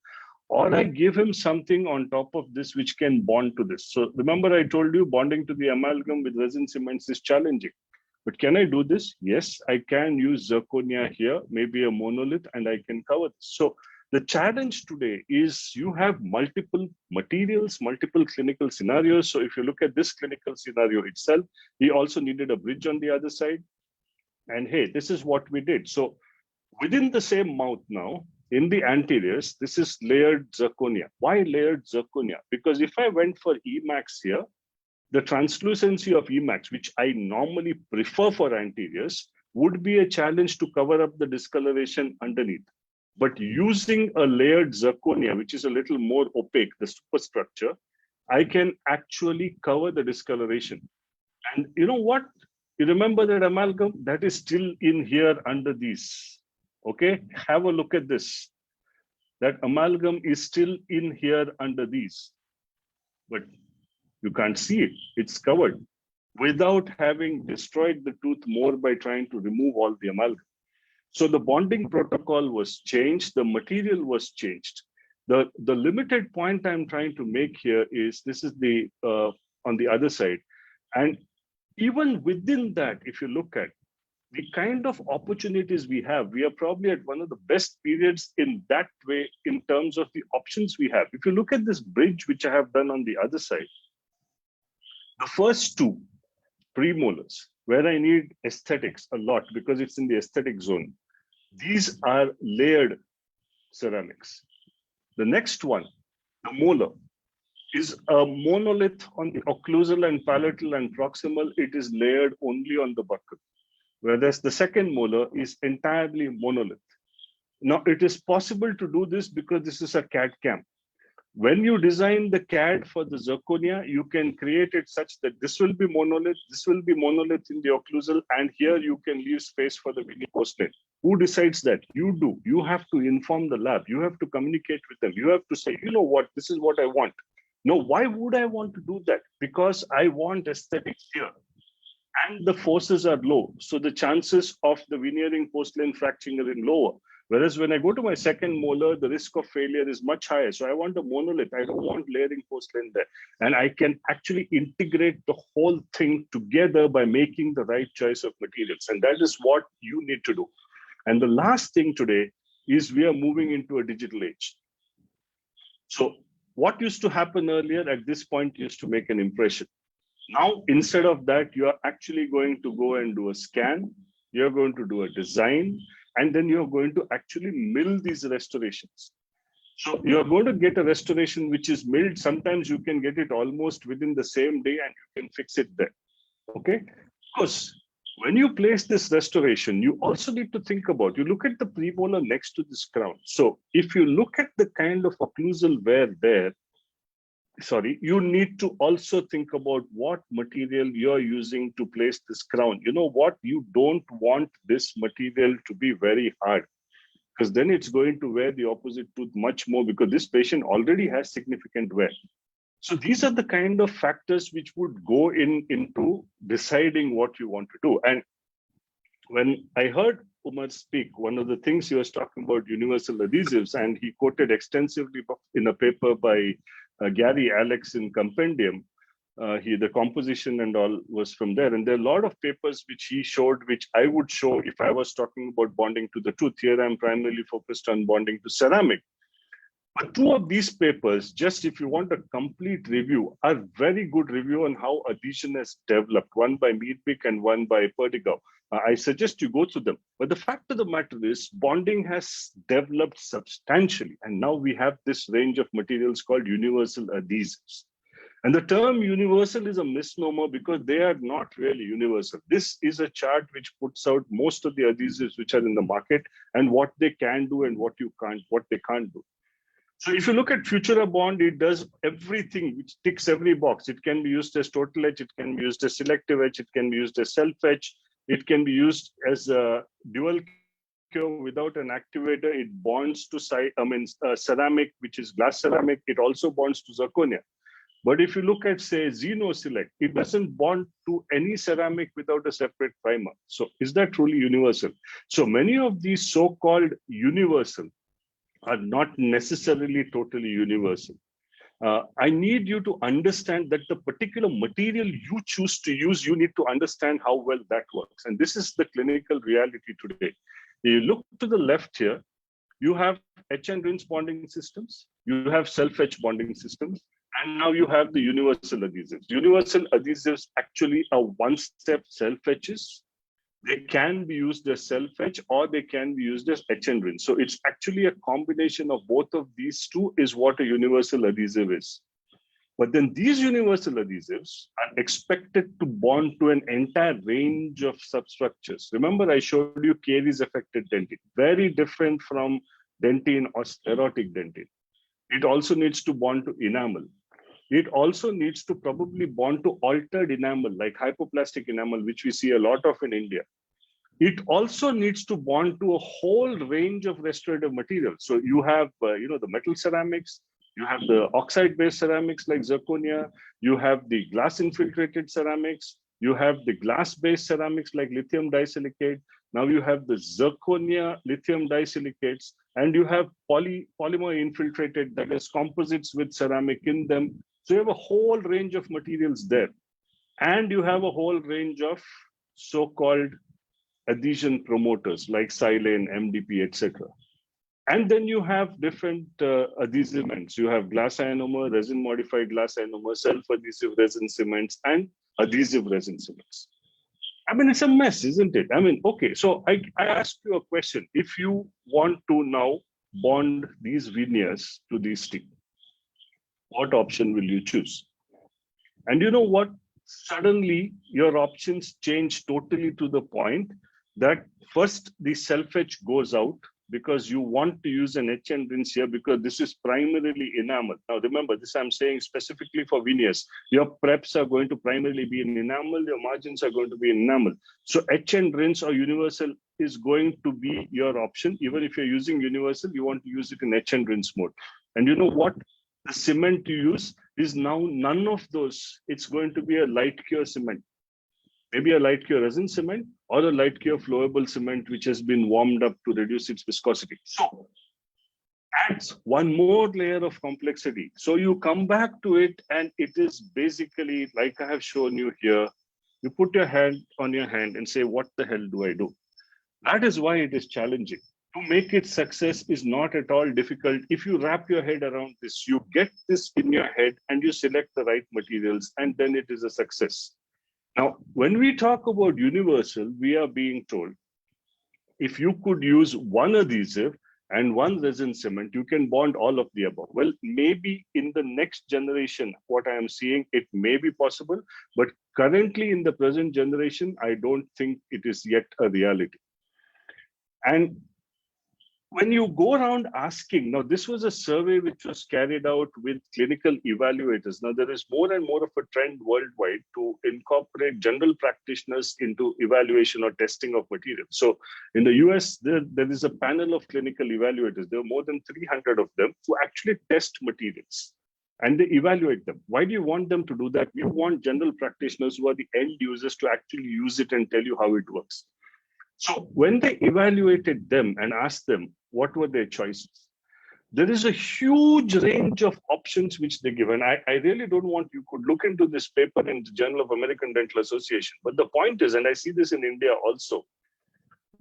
Or I give him something on top of this which can bond to this. So remember I told you bonding to the amalgam with resin cements is challenging. But can I do this? Yes, I can use zirconia here, maybe a monolith, and I can cover this. So the challenge today is you have multiple materials, multiple clinical scenarios. So if you look at this clinical scenario itself, he also needed a bridge on the other side. And hey, this is what we did. So within the same mouth now, in the anteriors, this is layered zirconia. Why layered zirconia? Because if I went for Emax here, the translucency of Emax, which I normally prefer for anteriors, would be a challenge to cover up the discoloration underneath. But using a layered zirconia, which is a little more opaque, the superstructure, I can actually cover the discoloration. And you know what? You remember that amalgam? That is still in here under these. Okay, have a look at this. That amalgam is still in here under these. But you can't see it. It's covered without having destroyed the tooth more by trying to remove all the amalgam. So the bonding protocol was changed. The material was changed. The limited point I'm trying to make here is this is the on the other side. And even within that, if you look at the kind of opportunities we have, we are probably at one of the best periods in that way in terms of the options we have. If you look at this bridge, which I have done on the other side, the first two premolars, where I need aesthetics a lot because it's in the aesthetic zone, these are layered ceramics. The next one, the molar, is a monolith on the occlusal and palatal and proximal. It is layered only on the buccal. Whereas the second molar is entirely monolith. Now, it is possible to do this because this is a CAD CAM. When you design the CAD for the zirconia, you can create it such that this will be monolith in the occlusal, and here you can leave space for the veneer porcelain. Who decides that? You do. You have to inform the lab. You have to communicate with them. You have to say, you know what, this is what I want. No, why would I want to do that? Because I want aesthetics here. And the forces are low. So the chances of the veneering porcelain fracturing are lower. Whereas when I go to my second molar, the risk of failure is much higher. So I want a monolith. I don't want layering porcelain there. And I can actually integrate the whole thing together by making the right choice of materials. And that is what you need to do. And the last thing today is we are moving into a digital age. So what used to happen earlier at this point used to make an impression. Now, instead of that, you are actually going to go and do a scan. You're going to do a design, and then you're going to actually mill these restorations. So you're going to get a restoration which is milled. Sometimes you can get it almost within the same day and you can fix it there. Okay? Because when you place this restoration, you also need to think about, you look at the premolar next to this crown. So if you look at the kind of occlusal wear there, you need to also think about what material you're using to place this crown. You know what? You don't want this material to be very hard, because then it's going to wear the opposite tooth much more, because this patient already has significant wear. So these are the kind of factors which would go into deciding what you want to do. And when I heard Umar speak, one of the things he was talking about universal adhesives, and he quoted extensively in a paper by Gary Alex in Compendium. The composition and all was from there. And there are a lot of papers which he showed, which I would show if I was talking about bonding to the tooth. Here I'm primarily focused on bonding to ceramic. But two of these papers, just if you want a complete review, are very good review on how adhesion has developed, one by Meadbeck and one by Perdigau. I suggest you go through them. But the fact of the matter is bonding has developed substantially. And now we have this range of materials called universal adhesives. And the term universal is a misnomer because they are not really universal. This is a chart which puts out most of the adhesives which are in the market and what they can do and what they can't do. So if you look at Futura Bond, it does everything, which ticks every box. It can be used as total etch, it can be used as selective etch, it can be used as self etch, it can be used as a dual cure without an activator. It bonds to ceramic, which is glass ceramic. It also bonds to zirconia. But if you look at, say, Xenoselect, it doesn't bond to any ceramic without a separate primer. So is that truly universal? So many of these so-called universal are not necessarily totally universal. I need you to understand that the particular material you choose to use, you need to understand how well that works. And this is the clinical reality today. You look to the left here, you have etch and rinse bonding systems, you have self-etch bonding systems, and now you have the universal adhesives. Universal adhesives actually are one-step self-etches. They can be used as self-etch or they can be used as etch and rinse. So it's actually a combination of both of these two is what a universal adhesive is. But then these universal adhesives are expected to bond to an entire range of substructures. Remember, I showed you caries affected dentine, very different from dentine or sclerotic dentine. It also needs to bond to enamel. It also needs to probably bond to altered enamel, like hypoplastic enamel, which we see a lot of in India. It also needs to bond to a whole range of restorative materials. So you have, the metal ceramics, you have the oxide-based ceramics like zirconia, you have the glass-infiltrated ceramics, you have the glass-based ceramics like lithium disilicate, now you have the zirconia lithium disilicates, and you have polymer infiltrated, that is composites with ceramic in them. So you have a whole range of materials there. And you have a whole range of so-called adhesion promoters like silane, MDP, etc. And then you have different adhesive cements. You have glass ionomer, resin modified glass ionomer, self-adhesive resin cements, and adhesive resin cements. I mean, it's a mess, isn't it? I mean, okay, so I ask you a question. If you want to now bond these veneers to these teeth, what option will you choose? And you know what? Suddenly, your options change totally to the point that first the self-etch goes out because you want to use an etch and rinse here because this is primarily enamel. Now, remember, this I'm saying specifically for veneers. Your preps are going to primarily be in enamel, your margins are going to be in enamel. So etch and rinse or universal is going to be your option. Even if you're using universal, you want to use it in etch and rinse mode. And you know what? The cement you use is now none of those. It's going to be a light cure cement. Maybe a light cure resin cement or a light cure flowable cement, which has been warmed up to reduce its viscosity. So adds one more layer of complexity. So you come back to it and it is basically like I have shown you here. You put your hand on your hand and say, what the hell do I do? That is why it is challenging. To make it success is not at all difficult. If you wrap your head around this, you get this in your head and you select the right materials, and then it is a success. Now, when we talk about universal, we are being told, if you could use one adhesive and one resin cement, you can bond all of the above. Well, maybe in the next generation, what I am seeing, it may be possible, but currently in the present generation, I don't think it is yet a reality. And when you go around asking, now this was a survey which was carried out with clinical evaluators. Now there is more and more of a trend worldwide to incorporate general practitioners into evaluation or testing of materials. So in the US, there is a panel of clinical evaluators. There are more than 300 of them who actually test materials and they evaluate them. Why do you want them to do that? We want general practitioners who are the end users to actually use it and tell you how it works. So when they evaluated them and asked them what were their choices, there is a huge range of options which they give. And I really don't want, you could look into this paper in the Journal of American Dental Association. But the point is, and I see this in India also,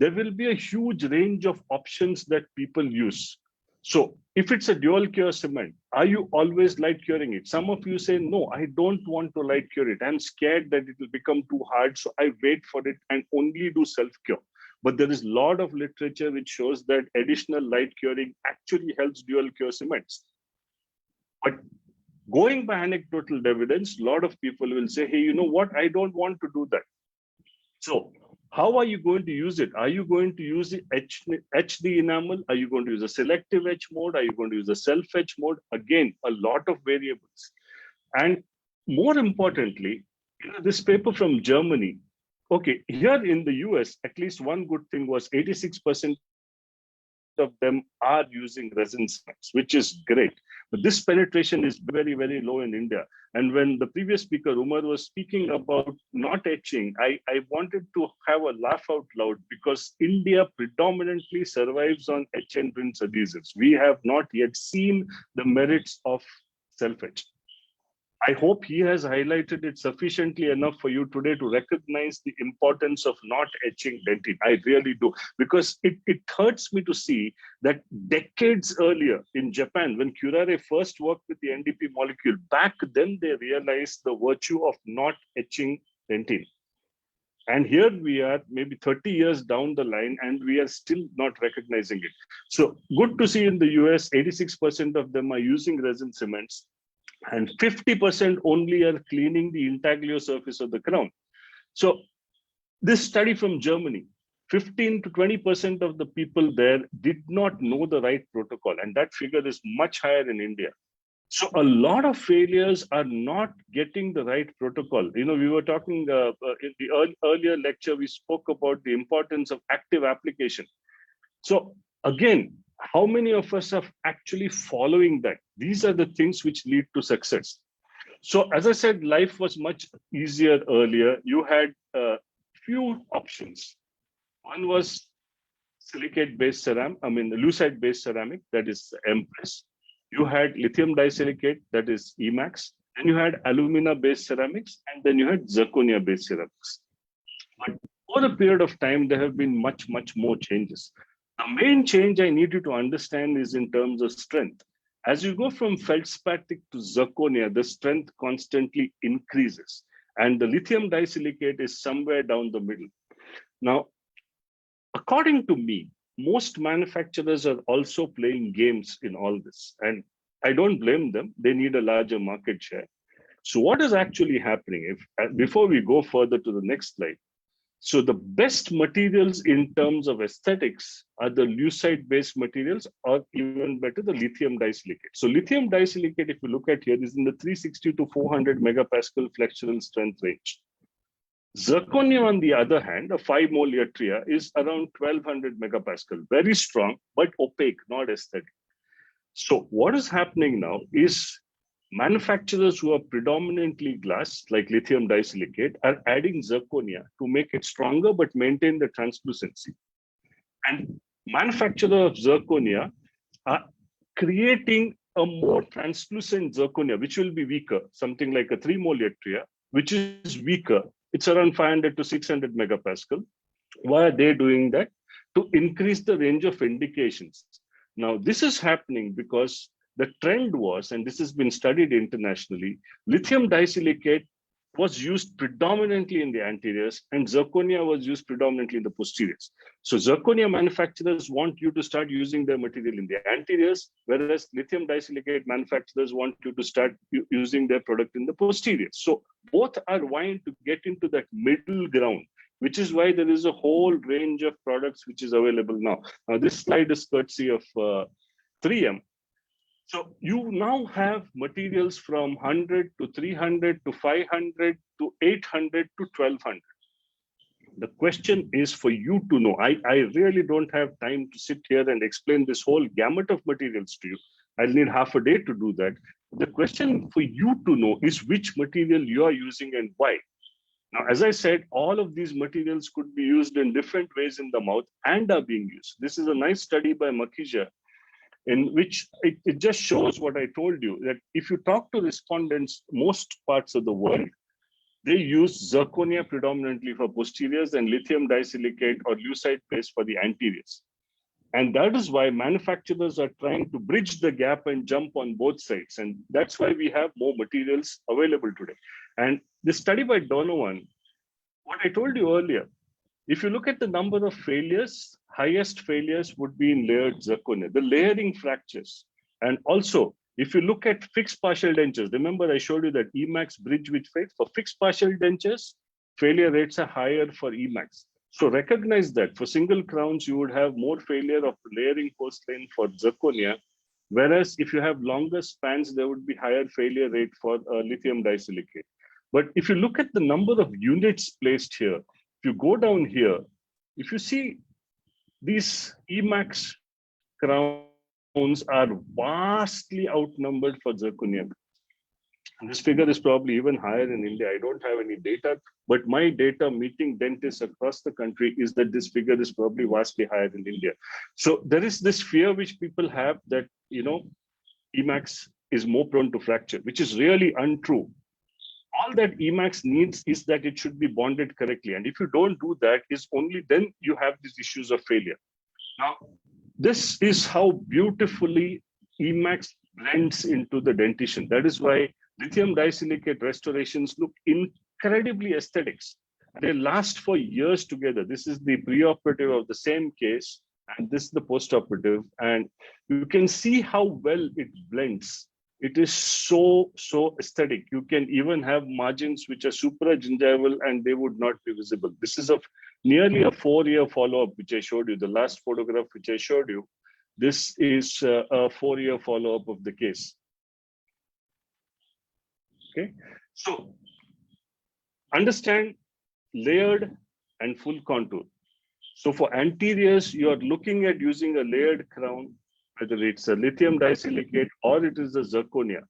there will be a huge range of options that people use. So if it's a dual cure cement, are you always light curing it? Some of you say, no, I don't want to light cure it. I'm scared that it will become too hard. So I wait for it and only do self-cure. But there is a lot of literature which shows that additional light curing actually helps dual cure cements. But going by anecdotal evidence, a lot of people will say, hey, you know what? I don't want to do that. So how are you going to use it? Are you going to use the etch the enamel? Are you going to use a selective etch mode? Are you going to use a self-etch mode? Again, a lot of variables. And more importantly, this paper from Germany, okay, here in the US, at least one good thing was 86% of them are using resin cements, which is great. But this penetration is very, very low in India. And when the previous speaker, Umar, was speaking about not etching, I wanted to have a laugh out loud because India predominantly survives on etch and rinse adhesives. We have not yet seen the merits of self-etch. I hope he has highlighted it sufficiently enough for you today to recognize the importance of not etching dentine. I really do, because it hurts me to see that decades earlier in Japan, when Curare first worked with the NDP molecule, back then they realized the virtue of not etching dentine. And here we are, maybe 30 years down the line, and we are still not recognizing it. So good to see in the US, 86% of them are using resin cements, and 50% only are cleaning the intaglio surface of the crown. So this study from Germany, 15 to 20% of the people there did not know the right protocol, and that figure is much higher in India. So a lot of failures are not getting the right protocol. You know, we were talking in the earlier lecture, we spoke about the importance of active application. So again, how many of us are actually following that? These are the things which lead to success. So as I said, life was much easier earlier. You had few options. One was silicate-based ceramic, lucite-based ceramic, that is Empress. You had lithium disilicate, that is Emax. And you had alumina-based ceramics, and then you had zirconia-based ceramics. But over a period of time, there have been much, much more changes. The main change I need you to understand is in terms of strength. As you go from feldspathic to zirconia, the strength constantly increases. And the lithium disilicate is somewhere down the middle. Now, according to me, most manufacturers are also playing games in all this. And I don't blame them. They need a larger market share. So what is actually happening? Before we go further to the next slide, so the best materials in terms of aesthetics are the lucite-based materials, or even better, the lithium disilicate. So lithium disilicate, if you look at here, is in the 360 to 400 megapascal flexural strength range. Zirconia, on the other hand, a 5 mole yttria, is around 1200 megapascal, very strong, but opaque, not aesthetic. So what is happening now is manufacturers who are predominantly glass, like lithium disilicate, are adding zirconia to make it stronger but maintain the translucency. And manufacturers of zirconia are creating a more translucent zirconia, which will be weaker, something like a 3 mole yttria, which is weaker. It's around 500 to 600 megapascal. Why are they doing that? To increase the range of indications. Now, this is happening because the trend was, and this has been studied internationally, lithium disilicate was used predominantly in the anteriors and zirconia was used predominantly in the posteriors. So zirconia manufacturers want you to start using their material in the anteriors, whereas lithium disilicate manufacturers want you to start using their product in the posteriors. So both are vying to get into that middle ground, which is why there is a whole range of products which is available now. Now this slide is courtesy of 3M. So you now have materials from 100 to 300 to 500 to 800 to 1200. The question is for you to know. I really don't have time to sit here and explain this whole gamut of materials to you. I'll need half a day to do that. The question for you to know is which material you are using and why. Now, as I said, all of these materials could be used in different ways in the mouth and are being used. This is a nice study by Makija, in which it just shows what I told you, that if you talk to respondents, most parts of the world, they use zirconia predominantly for posteriors and lithium disilicate or lucite paste for the anteriors. And that is why manufacturers are trying to bridge the gap and jump on both sides. And that's why we have more materials available today. And the study by Donovan, what I told you earlier, if you look at the number of failures, highest failures would be in layered zirconia, the layering fractures. And also, if you look at fixed partial dentures, remember I showed you that Emax bridge with fix. For fixed partial dentures, failure rates are higher for Emax. So recognize that for single crowns, you would have more failure of layering porcelain for zirconia, whereas if you have longer spans, there would be higher failure rate for lithium disilicate. But if you look at the number of units placed here, if you go down here, if you see these Emax crowns are vastly outnumbered for zirconia. And this figure is probably even higher in India. I don't have any data, but my data meeting dentists across the country is that this figure is probably vastly higher in India. So there is this fear which people have that, Emax is more prone to fracture, which is really untrue. All that Emax needs is that it should be bonded correctly. And if you don't do that, is only then you have these issues of failure. Now, this is how beautifully Emax blends into the dentition. That is why lithium disilicate restorations look incredibly aesthetics. They last for years together. This is the preoperative of the same case, and this is the postoperative. And you can see how well it blends. It is so aesthetic. You can even have margins which are supragingival and they would not be visible. This is nearly a 4-year follow-up, which I showed you. The last photograph which I showed you, this is a 4-year follow-up of the case. Okay, so understand layered and full contour. So for anteriors, you are looking at using a layered crown, whether it's a lithium disilicate or it is a zirconia.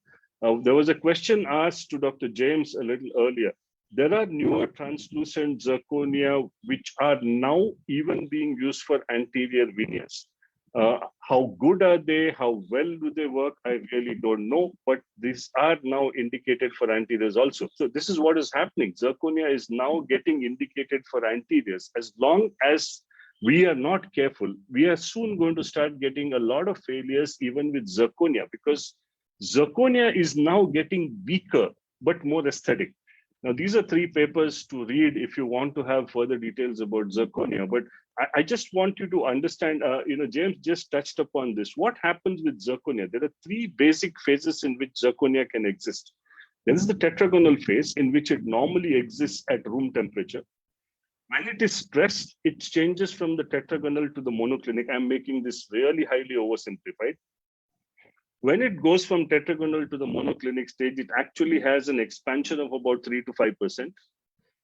There was a question asked to Dr. James a little earlier. There are newer translucent zirconia which are now even being used for anterior veneers. How good are they? How well do they work? I really don't know, but these are now indicated for anteriors also. So this is what is happening. Zirconia is now getting indicated for anteriors. As long as we are not careful, we are soon going to start getting a lot of failures even with zirconia, because zirconia is now getting weaker, but more aesthetic. Now, these are 3 papers to read if you want to have further details about zirconia, but I just want you to understand, James just touched upon this. What happens with zirconia? There are 3 basic phases in which zirconia can exist. There is the tetragonal phase, in which it normally exists at room temperature. When it is stressed, it changes from the tetragonal to the monoclinic. I'm making this really highly oversimplified. When it goes from tetragonal to the monoclinic stage, it actually has an expansion of about 3 to 5%.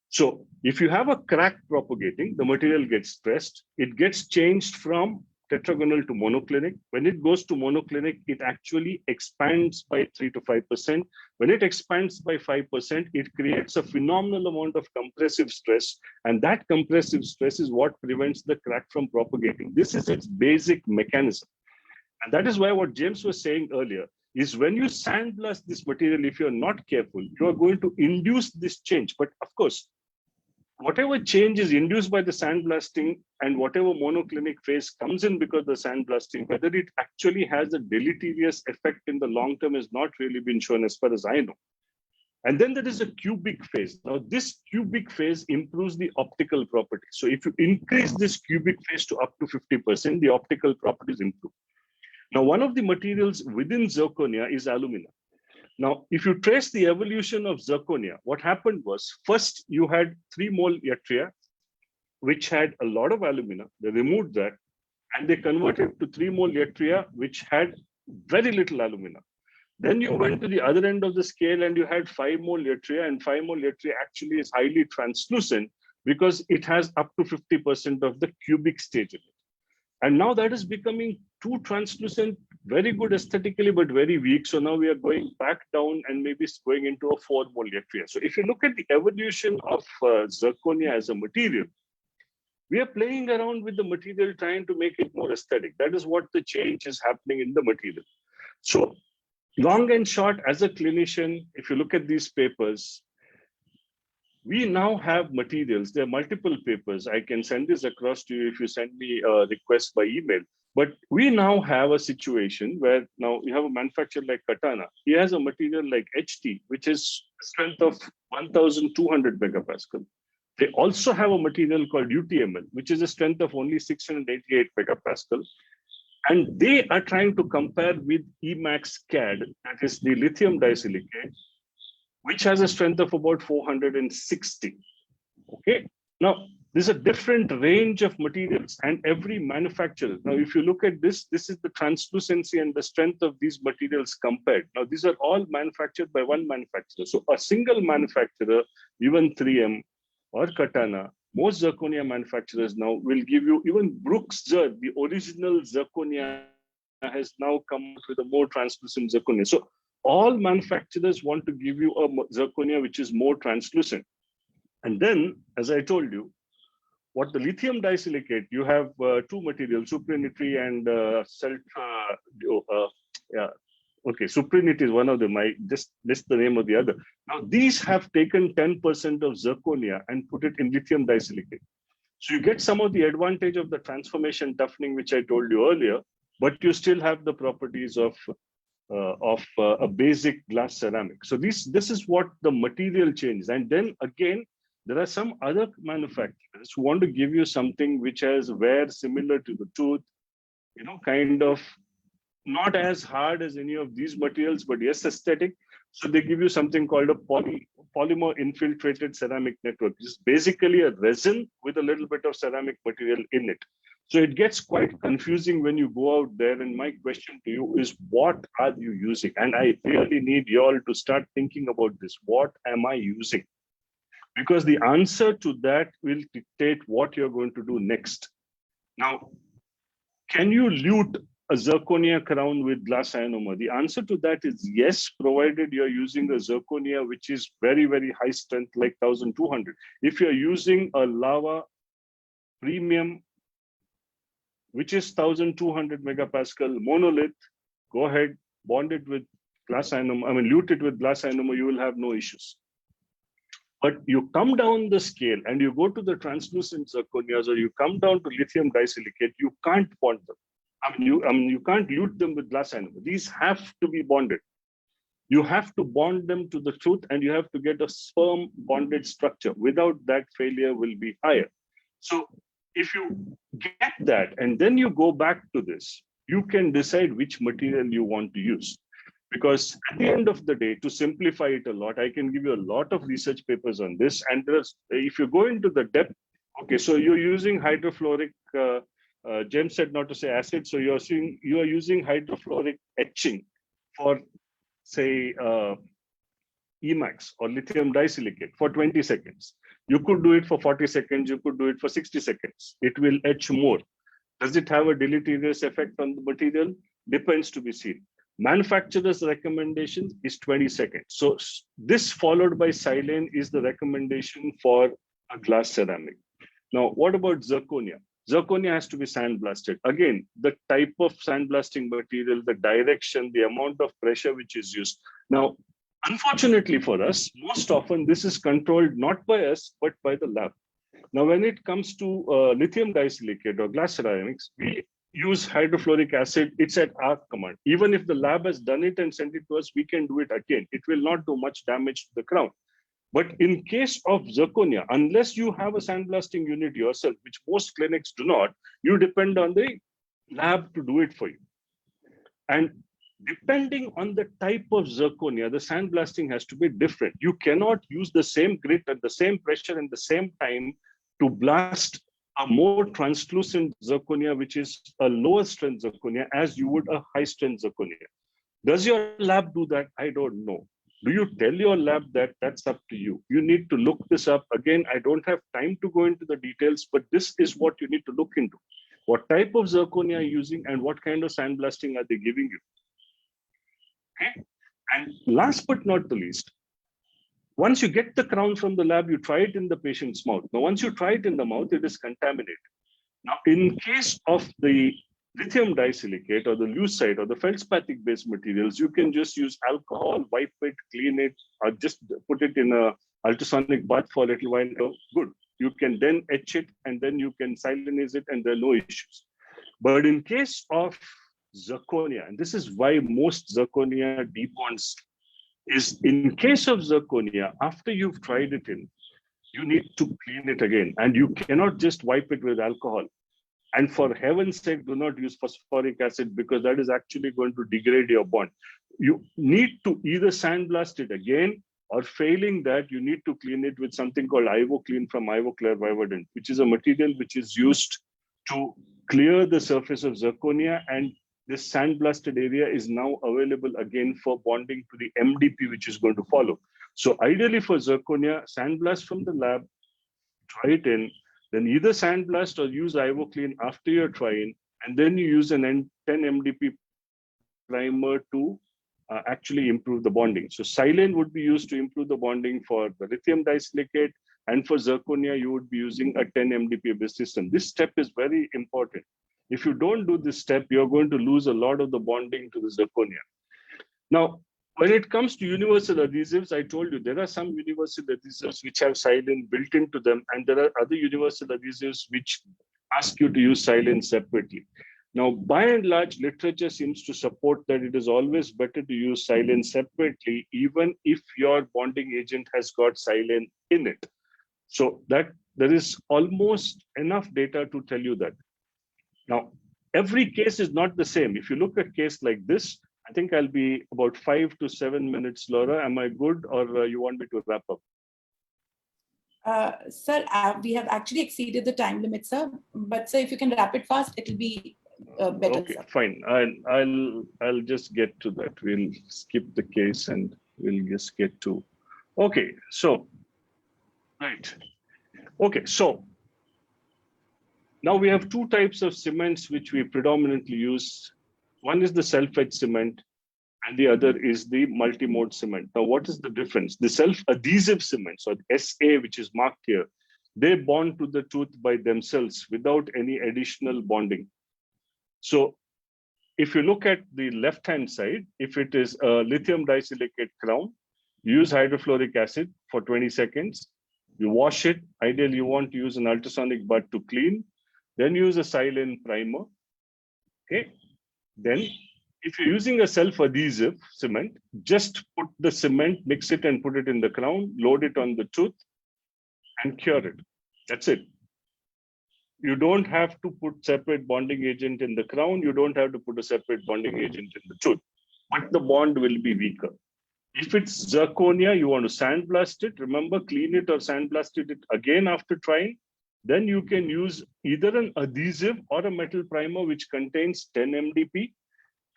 So if you have a crack propagating, the material gets stressed, it gets changed from tetragonal to monoclinic. When it goes to monoclinic, it actually expands by 3 to 5%. When it expands by 5%, it creates a phenomenal amount of compressive stress. And that compressive stress is what prevents the crack from propagating. This is its basic mechanism. And that is why what James was saying earlier is when you sandblast this material, if you're not careful, you are going to induce this change. But of course, whatever change is induced by the sandblasting and whatever monoclinic phase comes in because of the sandblasting, whether it actually has a deleterious effect in the long term has not really been shown as far as I know. And then there is a cubic phase. Now, this cubic phase improves the optical properties. So if you increase this cubic phase to up to 50%, the optical properties improve. Now, one of the materials within zirconia is alumina. Now, if you trace the evolution of zirconia, what happened was first you had 3 mole yttria, which had a lot of alumina. They removed that and they converted to 3 mole yttria, which had very little alumina. Then you went to the other end of the scale and you had 5 mole yttria, and 5 mole yttria actually is highly translucent because it has up to 50% of the cubic stage in it. And now that is becoming too translucent, very good aesthetically, but very weak. So now we are going back down and maybe going into a 4 mole yttria. So if you look at the evolution of zirconia as a material, we are playing around with the material, trying to make it more aesthetic. That is what the change is happening in the material. So long and short, as a clinician, if you look at these papers, we now have materials. There are multiple papers. I can send this across to you if you send me a request by email. But we now have a situation where now you have a manufacturer like Katana. He has a material like HT, which is strength of 1,200 megapascal. They also have a material called UTML, which is a strength of only 688 megapascal. And they are trying to compare with Emax CAD, that is the lithium disilicate, which has a strength of about 460. Okay. Now, there's a different range of materials and every manufacturer. Now, if you look at this, this is the translucency and the strength of these materials compared. Now, these are all manufactured by one manufacturer. So a single manufacturer, even 3M or Katana, most zirconia manufacturers now will give you, even Brooks Zer, the original zirconia has now come out with a more translucent zirconia. So all manufacturers want to give you a zirconia which is more translucent. And then, as I told you, what the lithium disilicate, you have two materials, suprinitary and suprinit is one of them. I just missed the name of the other. Now, these have taken 10% of zirconia and put it in lithium disilicate. So you get some of the advantage of the transformation toughening, which I told you earlier, but you still have the properties of a basic glass ceramic. So this is what the material changes. And then again, there are some other manufacturers who want to give you something which has wear similar to the tooth, kind of not as hard as any of these materials, but yes, aesthetic. So they give you something called a polymer infiltrated ceramic network. It's basically a resin with a little bit of ceramic material in it. So it gets quite confusing when you go out there. And my question to you is, what are you using? And I really need you all to start thinking about this. What am I using? Because the answer to that will dictate what you're going to do next. Now, can you lute a zirconia crown with glass ionomer? The answer to that is yes, provided you're using a zirconia which is very, very high strength, like 1200. If you're using a lava premium, which is 1200 megapascal monolith, go ahead, bond it with glass ionomer, lute it with glass ionomer, you will have no issues. But you come down the scale and you go to the translucent zirconias, or you come down to lithium disilicate, you can't bond them. You can't lute them with glass ionomer. These have to be bonded. You have to bond them to the tooth, and you have to get a firm bonded structure. Without that, failure will be higher. So if you get that, and then you go back to this, you can decide which material you want to use. Because at the end of the day, to simplify it a lot, I can give you a lot of research papers on this. And if you go into the depth, okay, so you're using hydrofluoric, James said not to say acid, so you are using hydrofluoric etching for, say, Emax or lithium disilicate for 20 seconds. You could do it for 40 seconds, you could do it for 60 seconds. It will etch more. Does it have a deleterious effect on the material? Depends, to be seen. Manufacturer's recommendation is 20 seconds. So this followed by silane is the recommendation for a glass ceramic. Now, what about zirconia? Zirconia has to be sandblasted. Again, the type of sandblasting material, the direction, the amount of pressure which is used. Now, unfortunately for us, most often this is controlled not by us, but by the lab. Now, when it comes to lithium disilicate or glass ceramics, we use hydrofluoric acid. It's at our command. Even if the lab has done it and sent it to us, we can do it again. It will not do much damage to the crown. But in case of zirconia, unless you have a sandblasting unit yourself, which most clinics do not, you depend on the lab to do it for you. And depending on the type of zirconia, the sandblasting has to be different. You cannot use the same grit at the same pressure and the same time to blast a more translucent zirconia, which is a lower strength zirconia, as you would a high strength zirconia. Does your lab do that? I don't know. Do you tell your lab that? That's up to you. You need to look this up. Again, I don't have time to go into the details, but this is what you need to look into. What type of zirconia are you using and what kind of sandblasting are they giving you? Okay. And last but not the least, once you get the crown from the lab, you try it in the patient's mouth. Now, once you try it in the mouth, it is contaminated. Now, in case of the lithium disilicate or the lucite or the feldspathic based materials, you can just use alcohol, wipe it, clean it, or just put it in a ultrasonic bath for a little while. Good. You can then etch it and then you can silanize it and there are no issues. But in case of zirconia, and this is why most zirconia debonds, is in case of zirconia, after you've tried it in, you need to clean it again. And you cannot just wipe it with alcohol. And for heaven's sake, do not use phosphoric acid because that is actually going to degrade your bond. You need to either sandblast it again, or failing that, you need to clean it with something called IvoClean from Ivoclar Vivadent, which is a material which is used to clear the surface of zirconia, and this sandblasted area is now available again for bonding to the MDP, which is going to follow. So ideally for zirconia, sandblast from the lab, try it in, then either sandblast or use IvoClean after your try-in, and then you use an 10 MDP primer to actually improve the bonding. So silane would be used to improve the bonding for the lithium disilicate, and for zirconia, you would be using a 10 MDPA based system. This step is very important. If you don't do this step, you're going to lose a lot of the bonding to the zirconia. Now, when it comes to universal adhesives, I told you there are some universal adhesives which have silane built into them, and there are other universal adhesives which ask you to use silane separately. Now, by and large, literature seems to support that it is always better to use silane separately, even if your bonding agent has got silane in it. So that there is almost enough data to tell you that. Now, every case is not the same. If you look at a case like this, I think I'll be about 5 to 7 minutes, Laura. Am I good, or you want me to wrap up? Sir, we have actually exceeded the time limit, sir. But sir, if you can wrap it fast, it will be better. Okay, sir. fine. I'll just get to that. We'll skip the case and we'll just get to. Okay, so right. Okay, so now we have two types of cements which we predominantly use. One is the self-etch cement, and the other is the multi-mode cement. Now, what is the difference? The self-adhesive cements, or SA, which is marked here, they bond to the tooth by themselves without any additional bonding. So if you look at the left-hand side, if it is a lithium disilicate crown, you use hydrofluoric acid for 20 seconds. You wash it. Ideally, you want to use an ultrasonic bud to clean. Then use a silane primer. Okay. Then, if you're using a self-adhesive cement, just put the cement, mix it and put it in the crown, load it on the tooth and cure it. That's it. You don't have to put separate bonding agent in the crown. You don't have to put a separate bonding agent in the tooth, but the bond will be weaker. If it's zirconia, you want to sandblast it. Remember, clean it or sandblast it again after trying. Then you can use either an adhesive or a metal primer which contains 10 MDP.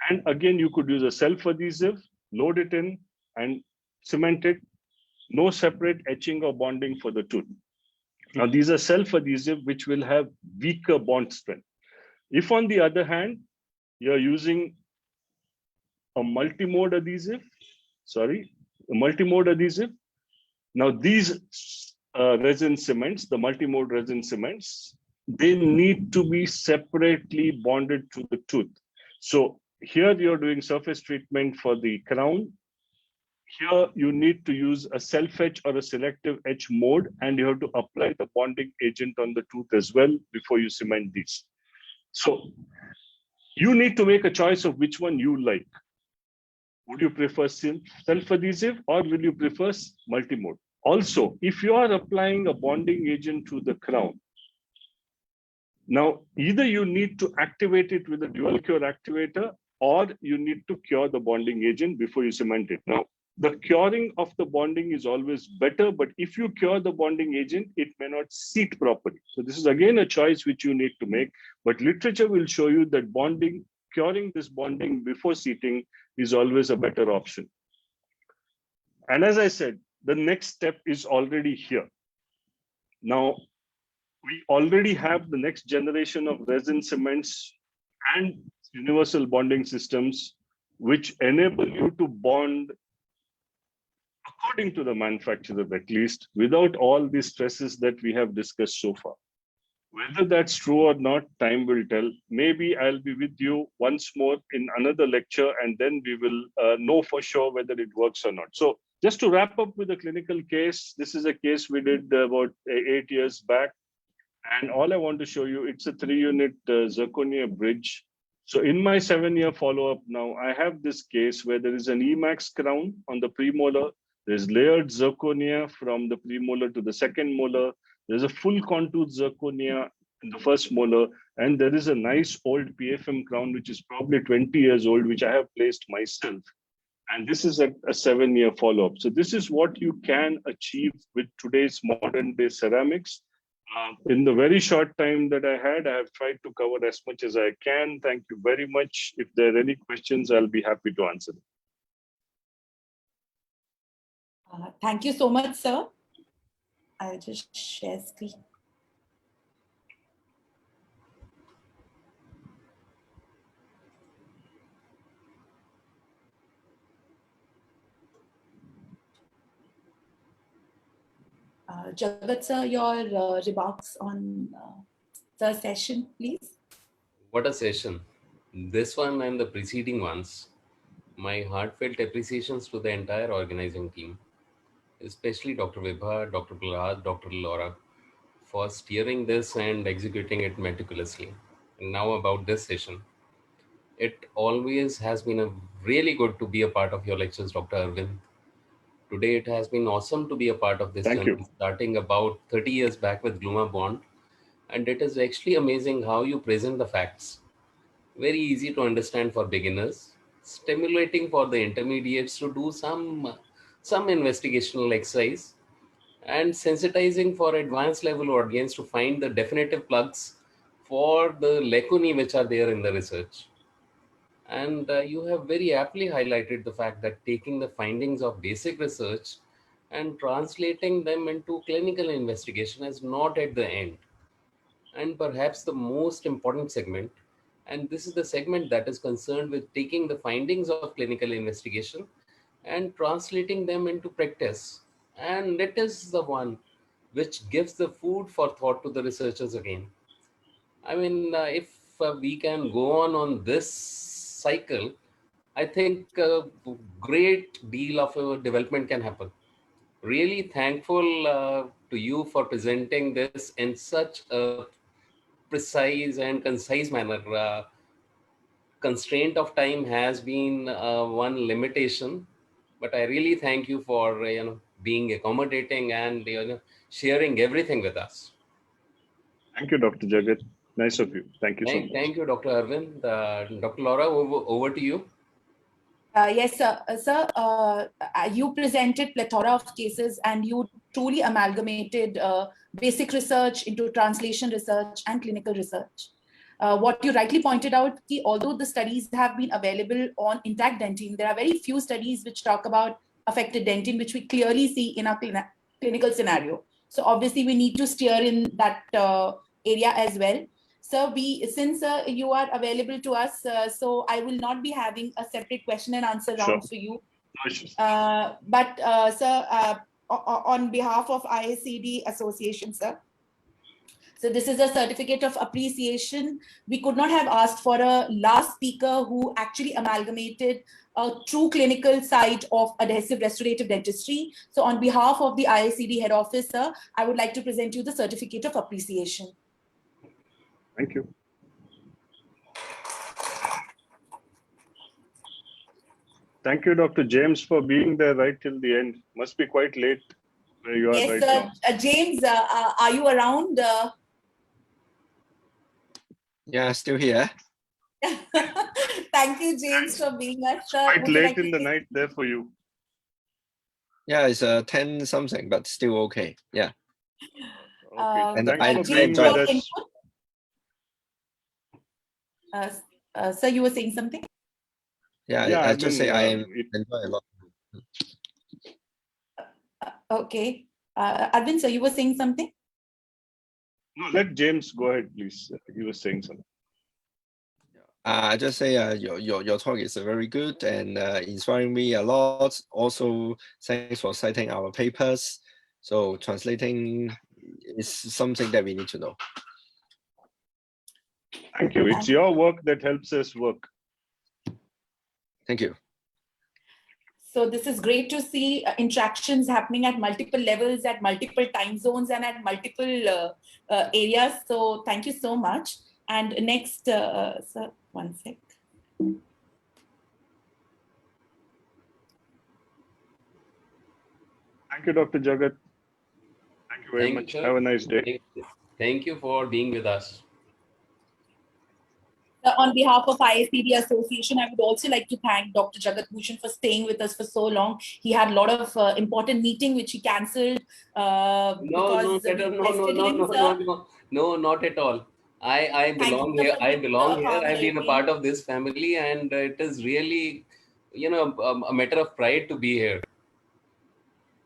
And again, you could use a self-adhesive, load it in and cement it. No separate etching or bonding for the tooth. Now, these are self-adhesive which will have weaker bond strength. If on the other hand, you're using a multi-mode adhesive, now these resin cements, the multi-mode resin cements, they need to be separately bonded to the tooth. So here you're doing surface treatment for the crown. Here you need to use a self-etch or a selective etch mode, and you have to apply the bonding agent on the tooth as well before you cement these. So you need to make a choice of which one you like. Would you prefer self-adhesive or will you prefer multi-mode? Also, if you are applying a bonding agent to the crown, now either you need to activate it with a dual cure activator or you need to cure the bonding agent before you cement it. Now, the curing of the bonding is always better, but if you cure the bonding agent, it may not seat properly. So this is again a choice which you need to make, but literature will show you that curing this bonding before seating is always a better option. And as I said, the next step is already here. Now, we already have the next generation of resin cements and universal bonding systems, which enable you to bond according to the manufacturer, at least, without all the stresses that we have discussed so far. Whether that's true or not, time will tell. Maybe I'll be with you once more in another lecture, and then we will know for sure whether it works or not. So just to wrap up with a clinical case, this is a case we did about 8 years back. And all I want to show you, it's a 3-unit zirconia bridge. So in my 7-year follow-up now, I have this case where there is an Emax crown on the premolar. There's layered zirconia from the premolar to the second molar. There's a full contoured zirconia in the first molar. And there is a nice old PFM crown, which is probably 20 years old, which I have placed myself. And this is a 7-year follow-up. So this is what you can achieve with today's modern day ceramics. In the very short time that I have tried to cover as much as I can. Thank you very much. If there are any questions, I'll be happy to answer them. Thank you so much, sir. I'll just share screen. Jagat sir, your remarks on the session, please. What a session. This one and the preceding ones. My heartfelt appreciations to the entire organizing team, especially Dr. Vibha, Dr. Prahlad, Dr. Laura, for steering this and executing it meticulously. And now about this session. It always has been a really good to be a part of your lectures, Dr. Arvind. Today it has been awesome to be a part of this Thank you. journey, starting about 30 years back with Gluma Bond. And it is actually amazing how you present the facts. Very easy to understand for beginners, stimulating for the intermediates to do some investigational exercise, and sensitizing for advanced level audience to find the definitive plugs for the lacunae which are there in the research. And you have very aptly highlighted the fact that taking the findings of basic research and translating them into clinical investigation is not at the end. And perhaps the most important segment, and this is the segment that is concerned with taking the findings of clinical investigation and translating them into practice. And it is the one which gives the food for thought to the researchers again. I mean, if we can go on this cycle, I think a great deal of development can happen. Really thankful to you for presenting this in such a precise and concise manner. Constraint of time has been one limitation, but I really thank you for being accommodating and sharing everything with us. Thank you, Dr. Jagat. Nice of you. Thank you so much. Thank you, Dr. Arvind. Dr. Laura, over to you. Yes, sir. Sir, you presented plethora of cases and you truly amalgamated basic research into translation research and clinical research. What you rightly pointed out, although the studies have been available on intact dentine, there are very few studies which talk about affected dentine, which we clearly see in our clinical scenario. So obviously we need to steer in that area as well. So since you are available to us, so I will not be having a separate question and answer round for you. But sir, on behalf of IACDE Association, sir, so this is a certificate of appreciation. We could not have asked for a last speaker who actually amalgamated a true clinical side of adhesive restorative dentistry. So on behalf of the IACDE head office, sir, I would like to present you the certificate of appreciation. Thank you. Thank you, Dr. James, for being there right till the end. Must be quite late where you are right now. James, are you around? Yeah, still here. Thank you, James, for being us. Quite late in the night there for you. Yeah, it's 10 something, but still okay. Yeah. Okay. And Thanks for being with us. Sir, you were saying something? Yeah, I just say I enjoy a lot. Okay. Arvind, sir, you were saying something? No, let James go ahead, please. He was saying something. I just say your talk is very good and inspiring me a lot. Also, thanks for citing our papers. So translating is something that we need to know. Thank you. It's your work that helps us work. Thank you. So this is great to see interactions happening at multiple levels, at multiple time zones, and at multiple areas. So thank you so much. And next, sir, one sec. Thank you, Dr. Jagat. Thank you very much. Have a nice day. Thank you for being with us. On behalf of IACDE Association, I would also like to thank Dr. Jagat Bhushan for staying with us for so long. He had a lot of important meeting which he cancelled No, not at all. I belong here. I've been a part of this family, and it is really, a matter of pride to be here.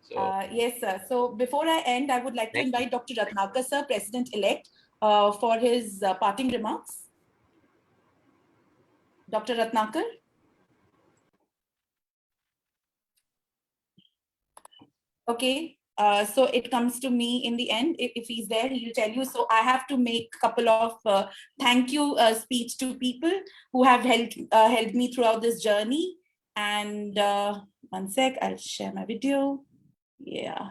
So, yes, sir. So before I end, I would like to invite Dr. Ratnakar, sir, President-elect, for his parting remarks. Dr. Ratnakar? Okay. So it comes to me in the end. If he's there, he'll tell you. So I have to make a couple of thank you speech to people who have helped me throughout this journey. And one sec, I'll share my video. Yeah.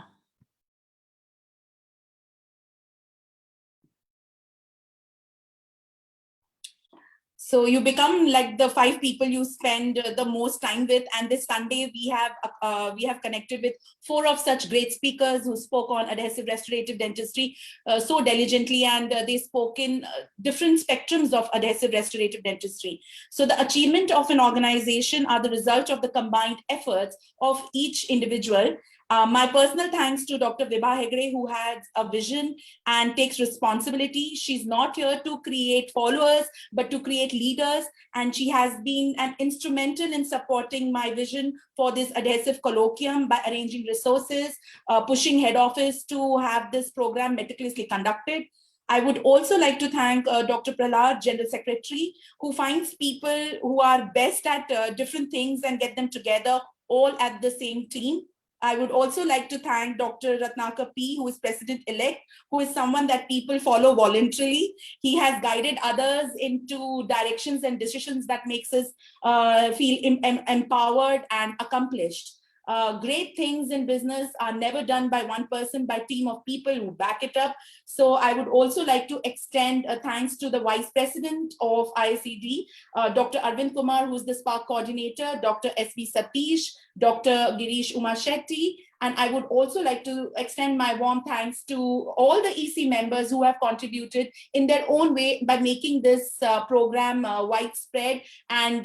So you become like the 5 people you spend the most time with. And this Sunday we have connected with 4 of such great speakers who spoke on adhesive restorative dentistry so diligently, and they spoke in different spectrums of adhesive restorative dentistry. So the achievement of an organization are the result of the combined efforts of each individual. My personal thanks to Dr. Vibha Hegde, who has a vision and takes responsibility. She's not here to create followers, but to create leaders. And she has been an instrumental in supporting my vision for this adhesive colloquium by arranging resources, pushing head office to have this program meticulously conducted. I would also like to thank Dr. Prahlad, General Secretary, who finds people who are best at different things and get them together all at the same team. I would also like to thank Dr. Ratnakar P, who is President-elect, who is someone that people follow voluntarily. He has guided others into directions and decisions that makes us feel empowered and accomplished. Great things in business are never done by one person, by a team of people who back it up. So I would also like to extend thanks to the Vice President of IACD, Dr. Arvind Kumar, who's the SPARK coordinator, Dr. S.V. Satish, Dr. Girish Umashetty, and I would also like to extend my warm thanks to all the EC members who have contributed in their own way by making this program widespread and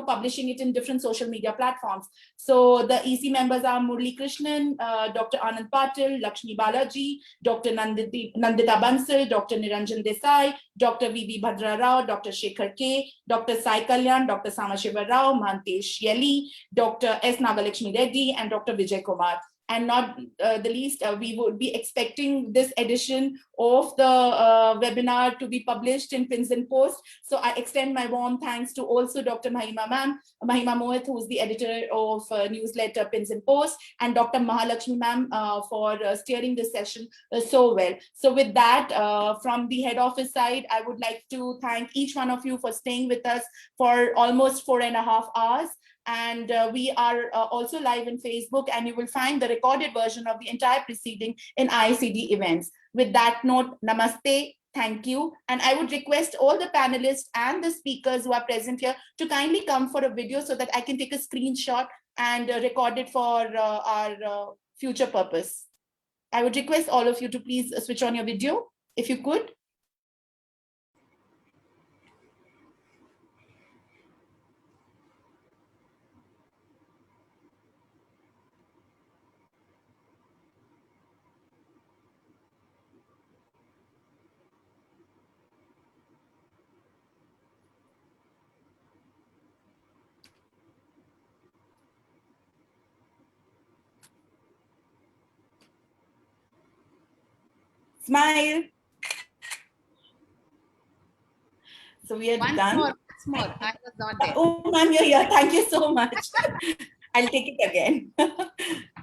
publishing it in different social media platforms. So the EC members are Murli Krishnan, Dr. Anand Patil, Lakshmi Balaji, Dr. Nandita Bansal, Dr. Niranjan Desai, Dr. V.V. Bhadra Rao, Dr. Shekhar K, Dr. Sai Kalyan, Dr. Samashiva Rao, Mantesh Yeli, Dr. S. Nagalakshmi Reddy, and Dr. Vijay Kumar. And not the least, we would be expecting this edition of the webinar to be published in Pins and Post. So I extend my warm thanks to also Dr. Mahima Mohit, who is the editor of newsletter Pins and Post, and Dr. Mahalakshmi ma'am for steering this session so well. So with that, from the head office side, I would like to thank each one of you for staying with us for almost 4.5 hours. And we are also live in Facebook, and you will find the recorded version of the entire proceeding in IACD events. With that note, namaste, thank you. And I would request all the panelists and the speakers who are present here to kindly come for a video so that I can take a screenshot and record it for our future purpose. I would request all of you to please switch on your video, if you could. Smile. So we are done. Once more. I was not there. Oh, ma'am, you're here. Thank you so much. I'll take it again.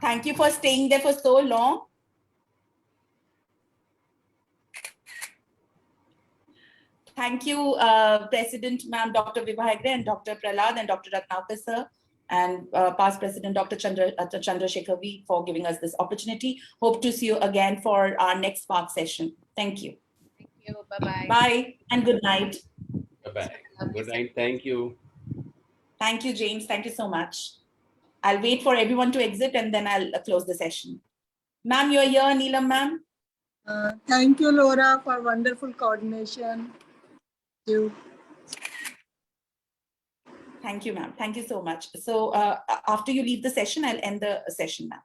Thank you for staying there for so long. Thank you, President, ma'am, Dr. Vibha Hegde and Dr. Prahlad and Dr. Ratnakar sir, and past President Dr. Chandrasekhar V for giving us this opportunity. Hope to see you again for our next SPARK session. Thank you. Thank you. Bye-bye. Bye and good night. Bye-bye. Good night. Thank you. Thank you, James. Thank you so much. I'll wait for everyone to exit and then I'll close the session. Ma'am, you're here, Neelam ma'am. Thank you, Laura, for wonderful coordination. Thank you. Thank you, ma'am. Thank you so much. So after you leave the session, I'll end the session, ma'am.